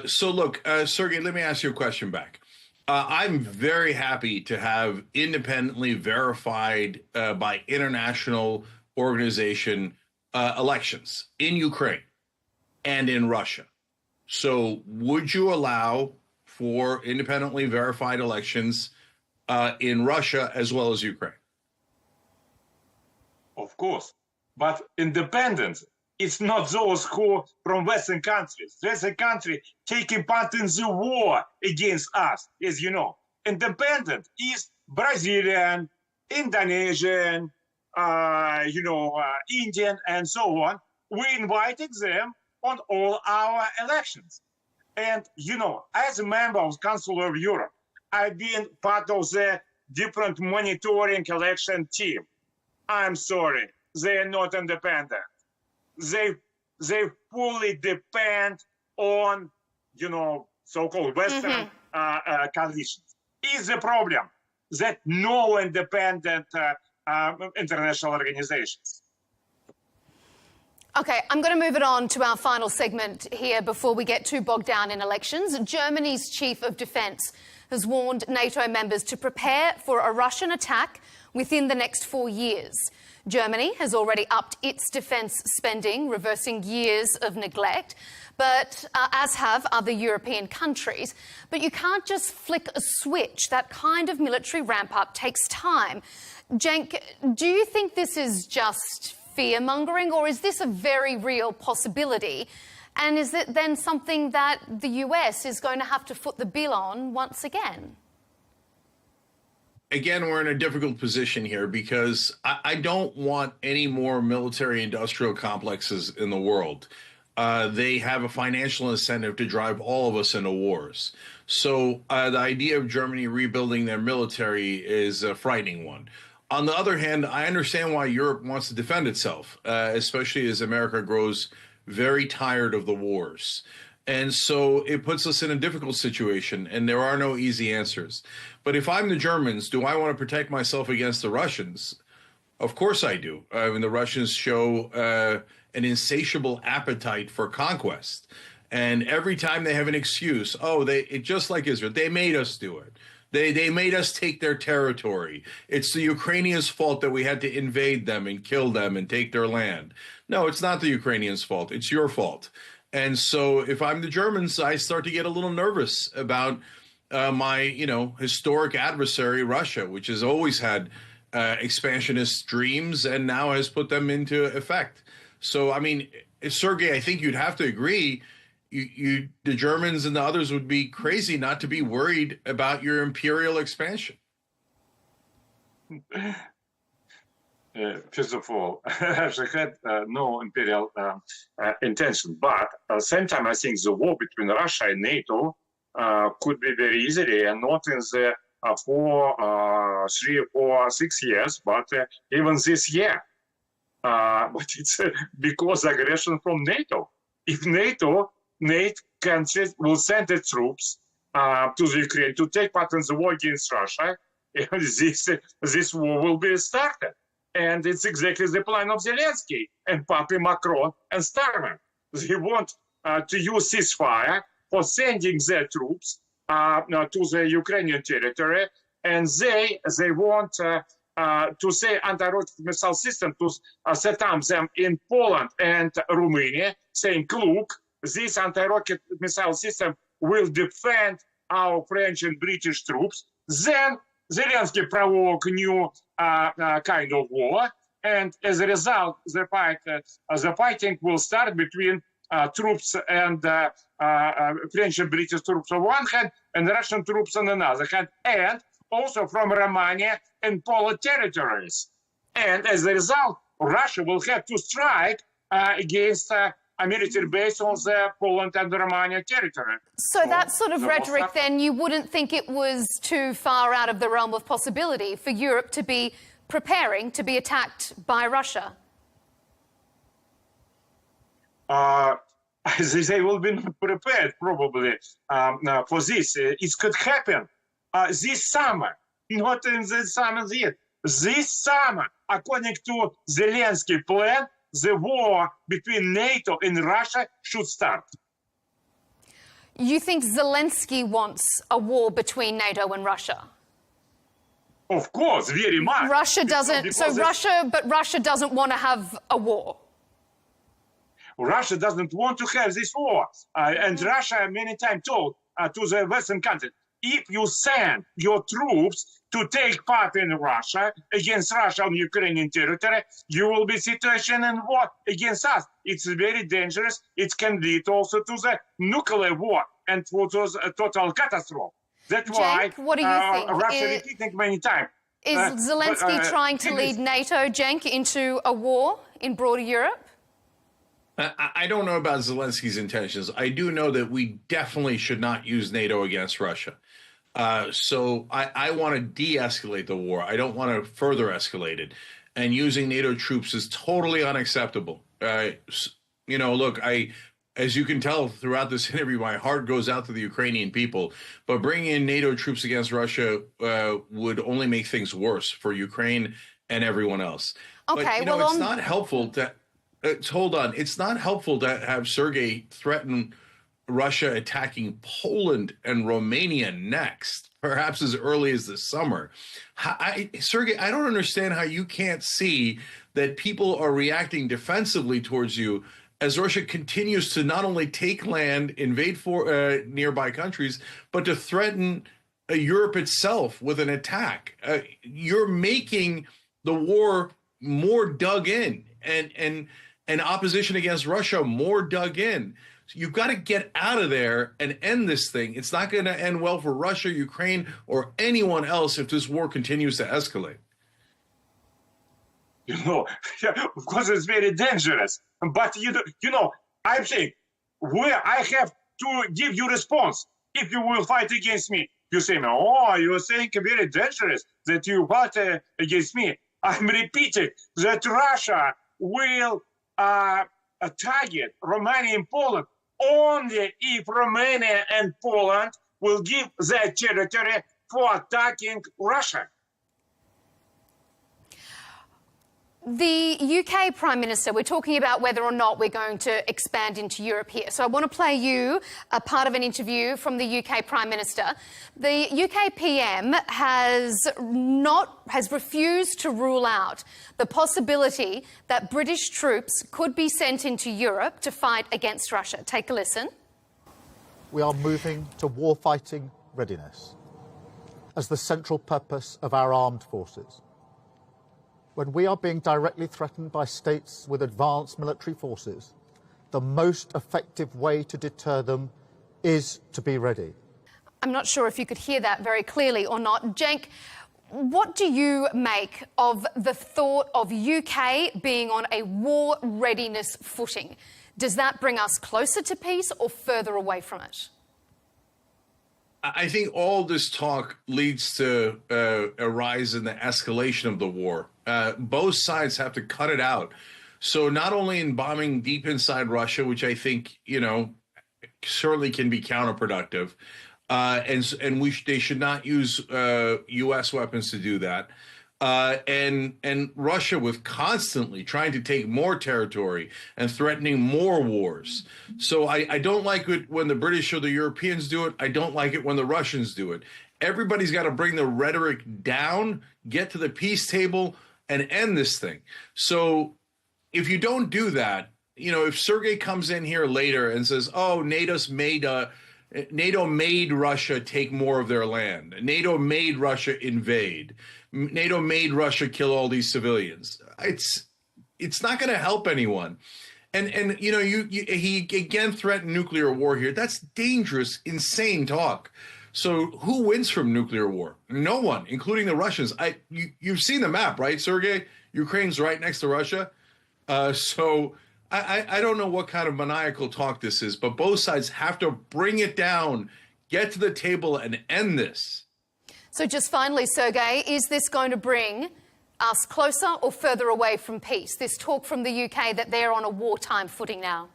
So look, Sergey, let me ask you a question back. I'm very happy to have independently verified by international organization elections in Ukraine and in Russia. So would you allow for independently verified elections in Russia as well as Ukraine? Of course, but independence, it's not those who from Western countries. Western country taking part in the war against us, as you know. Independent is Brazilian, Indonesian, Indian, and so on. We invited them on all our elections. And, as a member of Council of Europe, I've been part of the different monitoring election team. I'm sorry, they are not independent. They fully depend on, so-called Western coalitions. Is the problem that no independent international organizations? Okay, I'm going to move it on to our final segment here before we get too bogged down in elections. Germany's chief of defence has warned NATO members to prepare for a Russian attack within the next 4 years. Germany has already upped its defence spending, reversing years of neglect, but as have other European countries. But you can't just flick a switch. That kind of military ramp-up takes time. Cenk, do you think this is just fear-mongering, or is this a very real possibility? And is it then something that the US is going to have to foot the bill on once again? Again, we're in a difficult position here because I don't want any more military-industrial complexes in the world. They have a financial incentive to drive all of us into wars. So the idea of Germany rebuilding their military is a frightening one. On the other hand, I understand why Europe wants to defend itself, especially as America grows very tired of the wars. And so it puts us in a difficult situation, and there are no easy answers. But if I'm the Germans, do I want to protect myself against the Russians? Of course I do. I mean, the Russians show an insatiable appetite for conquest. And every time they have an excuse, just like Israel, they made us do it. They made us take their territory. It's the Ukrainians' fault that we had to invade them and kill them and take their land. No, it's not the Ukrainians' fault. It's your fault. And so if I'm the Germans, I start to get a little nervous about my, historic adversary, Russia, which has always had expansionist dreams and now has put them into effect. So, I mean, Sergei, I think you'd have to agree, the Germans and the others would be crazy not to be worried about your imperial expansion. First of all, Russia had no imperial intention, but at the same time, I think the war between Russia and NATO could be very easily, and not in the 3 or 6 years, but even this year. But it's because aggression from NATO. If NATO countries will send their troops to the Ukraine to take part in the war against Russia, this war will be started. And it's exactly the plan of Zelensky and Papi Macron and Starmer. They want to use ceasefire for sending their troops to the Ukrainian territory, and they want to say anti-rocket missile system to set up them in Poland and Romania, saying, look, this anti-rocket missile system will defend our French and British troops. Then Zelensky provoked new kind of war, and as a result, the fighting will start between troops and French and British troops on one hand, and Russian troops on another hand, and also from Romania and Polish territories. And as a result, Russia will have to strike against a military base on the Poland and the Romania territory. So that sort of rhetoric, then, you wouldn't think it was too far out of the realm of possibility for Europe to be preparing to be attacked by Russia? They will be prepared, probably, for this. It could happen this summer, not in the summer yet. This summer, according to Zelensky's plan, the war between NATO and Russia should start. You think Zelensky wants a war between NATO and Russia? Of course, very much. Russia doesn't. But Russia doesn't want to have a war. Russia doesn't want to have this war, and Russia many times told to the Western countries, if you send your troops to take part in Russia against Russia on Ukrainian territory, you will be situation in war against us. It's very dangerous. It can lead also to the nuclear war and to the total catastrophe. That's why what do you think? Russia repeating many times. Is Zelensky trying to lead NATO, Cenk, into a war in broader Europe? I don't know about Zelensky's intentions. I do know that we definitely should not use NATO against Russia. So I want to de-escalate the war. I don't want to further escalate it. And using NATO troops is totally unacceptable. Look, as you can tell throughout this interview, my heart goes out to the Ukrainian people. But bringing in NATO troops against Russia would only make things worse for Ukraine and everyone else. Okay, but, it's not helpful to... hold on. It's not helpful to have Sergei threaten Russia attacking Poland and Romania next, perhaps as early as this summer. Sergei, I don't understand how you can't see that people are reacting defensively towards you as Russia continues to not only take land, invade nearby countries, but to threaten Europe itself with an attack. You're making the war more dug in and opposition against Russia more dug in. So you've got to get out of there and end this thing. It's not going to end well for Russia, Ukraine, or anyone else if this war continues to escalate. Of course, it's very dangerous. But, I think where I have to give you response if you will fight against me. You say, you're saying very dangerous that you fight against me. I'm repeating that Russia will target Romania and Poland only if Romania and Poland will give their territory for attacking Russia. The UK Prime Minister, we're talking about whether or not we're going to expand into Europe here. So I want to play you a part of an interview from the UK Prime Minister. The UK PM has refused to rule out the possibility that British troops could be sent into Europe to fight against Russia. Take a listen. We are moving to warfighting readiness as the central purpose of our armed forces. When we are being directly threatened by states with advanced military forces, the most effective way to deter them is to be ready. I'm not sure if you could hear that very clearly or not. Cenk, what do you make of the thought of UK being on a war readiness footing? Does that bring us closer to peace or further away from it? I think all this talk leads to a rise in the escalation of the war. Both sides have to cut it out. So not only in bombing deep inside Russia, which I think, certainly can be counterproductive, and they should not use U.S. weapons to do that. And Russia with constantly trying to take more territory and threatening more wars. So I don't like it when the British or the Europeans do it. I don't like it when the Russians do it. Everybody's got to bring the rhetoric down, get to the peace table, and end this thing. So if you don't do that, if Sergei comes in here later and says, oh, NATO made Russia take more of their land. NATO made Russia invade. NATO made Russia kill all these civilians. It's not going to help anyone. And he again threatened nuclear war here. That's dangerous, insane talk. So who wins from nuclear war? No one, including the Russians. You've seen the map, right, Sergei? Ukraine's right next to Russia. So I don't know what kind of maniacal talk this is, but both sides have to bring it down, get to the table, and end this. So just finally, Sergei, is this going to bring us closer or further away from peace? This talk from the UK that they're on a wartime footing now.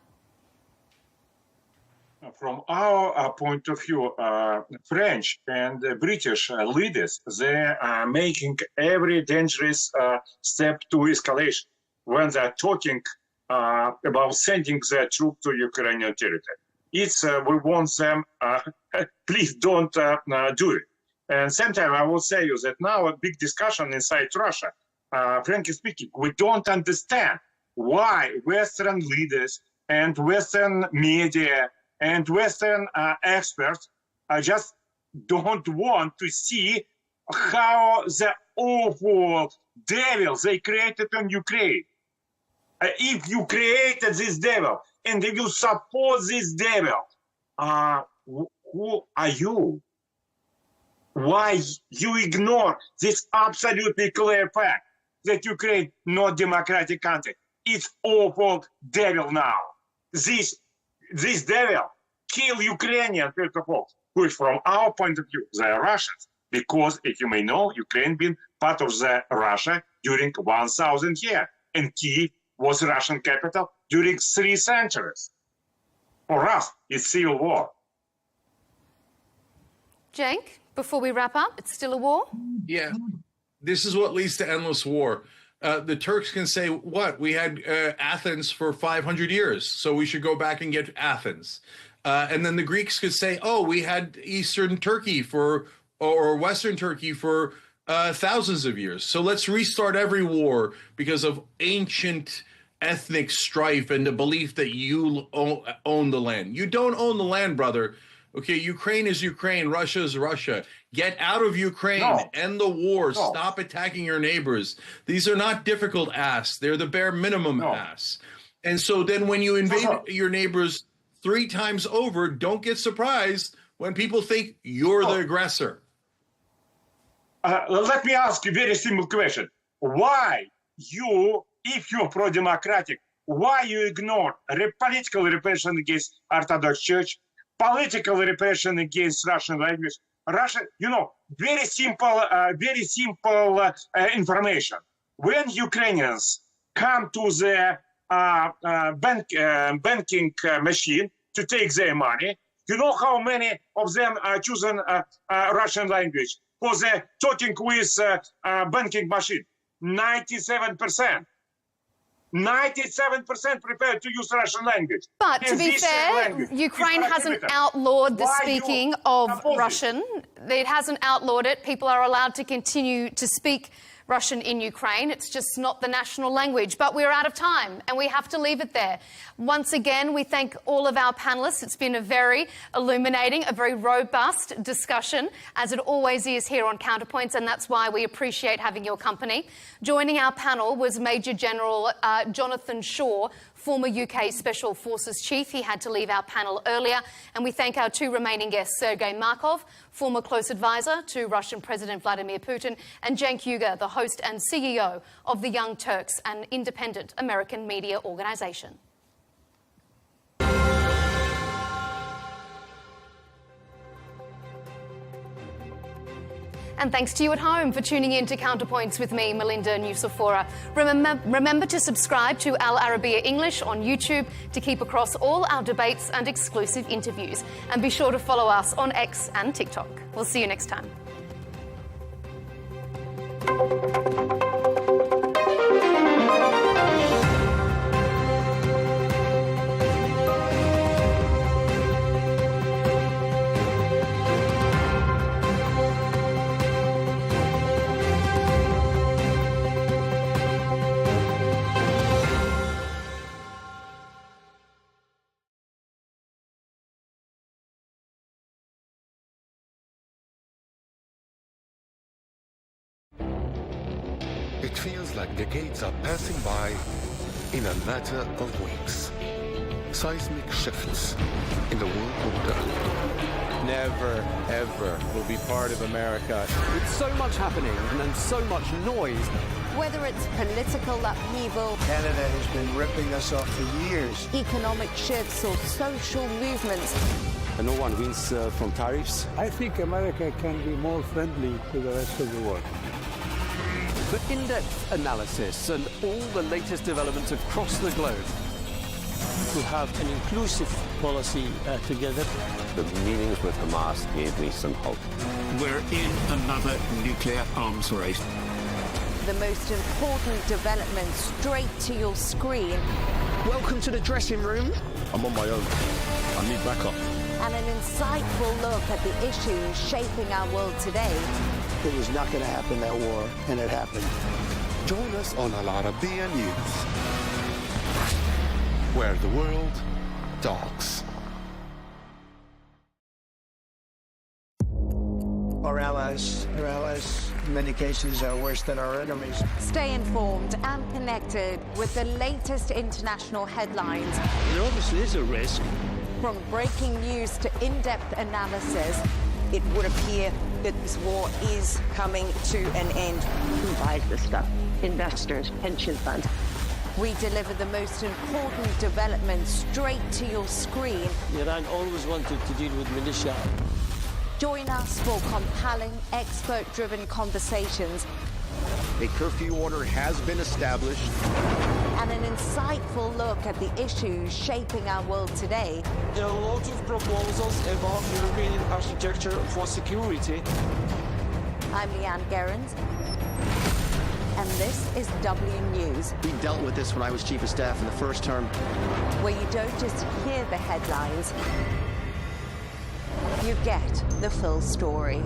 From our point of view, French and British leaders, they are making every dangerous step to escalation when they're talking about sending their troops to Ukrainian territory. It's we want them, please don't do it. And same time, I will say you that now a big discussion inside Russia, frankly speaking, we don't understand why Western leaders and Western media and Western experts just don't want to see how the awful devil they created in Ukraine. If you created this devil and if you support this devil, who are you? Why you ignore this absolutely clear fact that Ukraine not democratic country? It's awful devil now. This devil kill Ukrainians, first of all, which from our point of view, they are Russians. Because, if you may know, Ukraine been part of the Russia during 1,000 years. And Kiev was Russian capital during 3 centuries. For us, it's civil war. Cenk, before we wrap up, it's still a war? Yeah. This is what leads to endless war. The Turks can say, what? We had Athens for 500 years, so we should go back and get Athens. And then the Greeks could say, oh, we had Eastern Turkey or Western Turkey for thousands of years. So let's restart every war because of ancient ethnic strife and the belief that you own the land. You don't own the land, brother. Okay, Ukraine is Ukraine. Russia is Russia. Get out of Ukraine. No. End the war. No. Stop attacking your neighbors. These are not difficult asks. They're the bare minimum asks. And so then when you invade your neighbors 3 times over, don't get surprised when people think you're the aggressor. Let me ask you a very simple question. Why you, if you're pro-democratic, why you ignore political repression against Orthodox Church, political repression against Russian language? Russia, very simple information. When Ukrainians come to the banking machine to take their money, you know how many of them are choosing Russian language for the talking with banking machine? 97%. 97% prepared to use Russian language. But to be fair, Ukraine hasn't outlawed the speaking of Russian. It hasn't outlawed it. People are allowed to continue to speak Russian in Ukraine. It's just not the national language. But we're out of time and we have to leave it there. Once again, we thank all of our panellists. It's been a very illuminating, a very robust discussion, as it always is here on Counterpoints, and that's why we appreciate having your company. Joining our panel was Major General Jonathan Shaw, former UK Special Forces Chief. He had to leave our panel earlier. And we thank our two remaining guests, Sergei Markov, former close advisor to Russian President Vladimir Putin, and Cenk Uygur, the host and CEO of the Young Turks, an independent American media organization. And thanks to you at home for tuning in to Counterpoints with me, Melinda Nucifora. Remember to subscribe to Al Arabiya English on YouTube to keep across all our debates and exclusive interviews. And be sure to follow us on X and TikTok. We'll see you next time. It feels like decades are passing by in a matter of weeks. Seismic shifts in the world order. Never, ever will be part of America. With so much happening and so much noise. Whether it's political upheaval, Canada has been ripping us off for years. economic shifts, or social movements, And no one wins from tariffs. I think America can be more friendly to the rest of the world. For in-depth analysis and all the latest developments across the globe. To have an inclusive policy together. The meetings with Hamas gave me some hope. We're in another nuclear arms race. the most important development straight to your screen. Welcome to the dressing room. I'm on my own. I need backup. And an insightful look at the issues shaping our world today. It was not going to happen, that war, and it happened. Join us on Al Arabiya News, where the world talks. Our allies, in many cases, are worse than our enemies. Stay informed and connected with the latest international headlines. There obviously is a risk. From breaking news to in-depth analysis. It would appear that this war is coming to an end. Who buys this stuff? Investors, pension funds. We deliver the most important developments straight to your screen. Iran always wanted to deal with militia. Join us for compelling, expert-driven conversations. A curfew order has been established. And an insightful look at the issues shaping our world today. There are a lot of proposals about European architecture for security. I'm Leigh Ann Gerrans, and this is W News. We dealt with this when I was Chief of Staff in the first term. Where you don't just hear the headlines, you get the full story.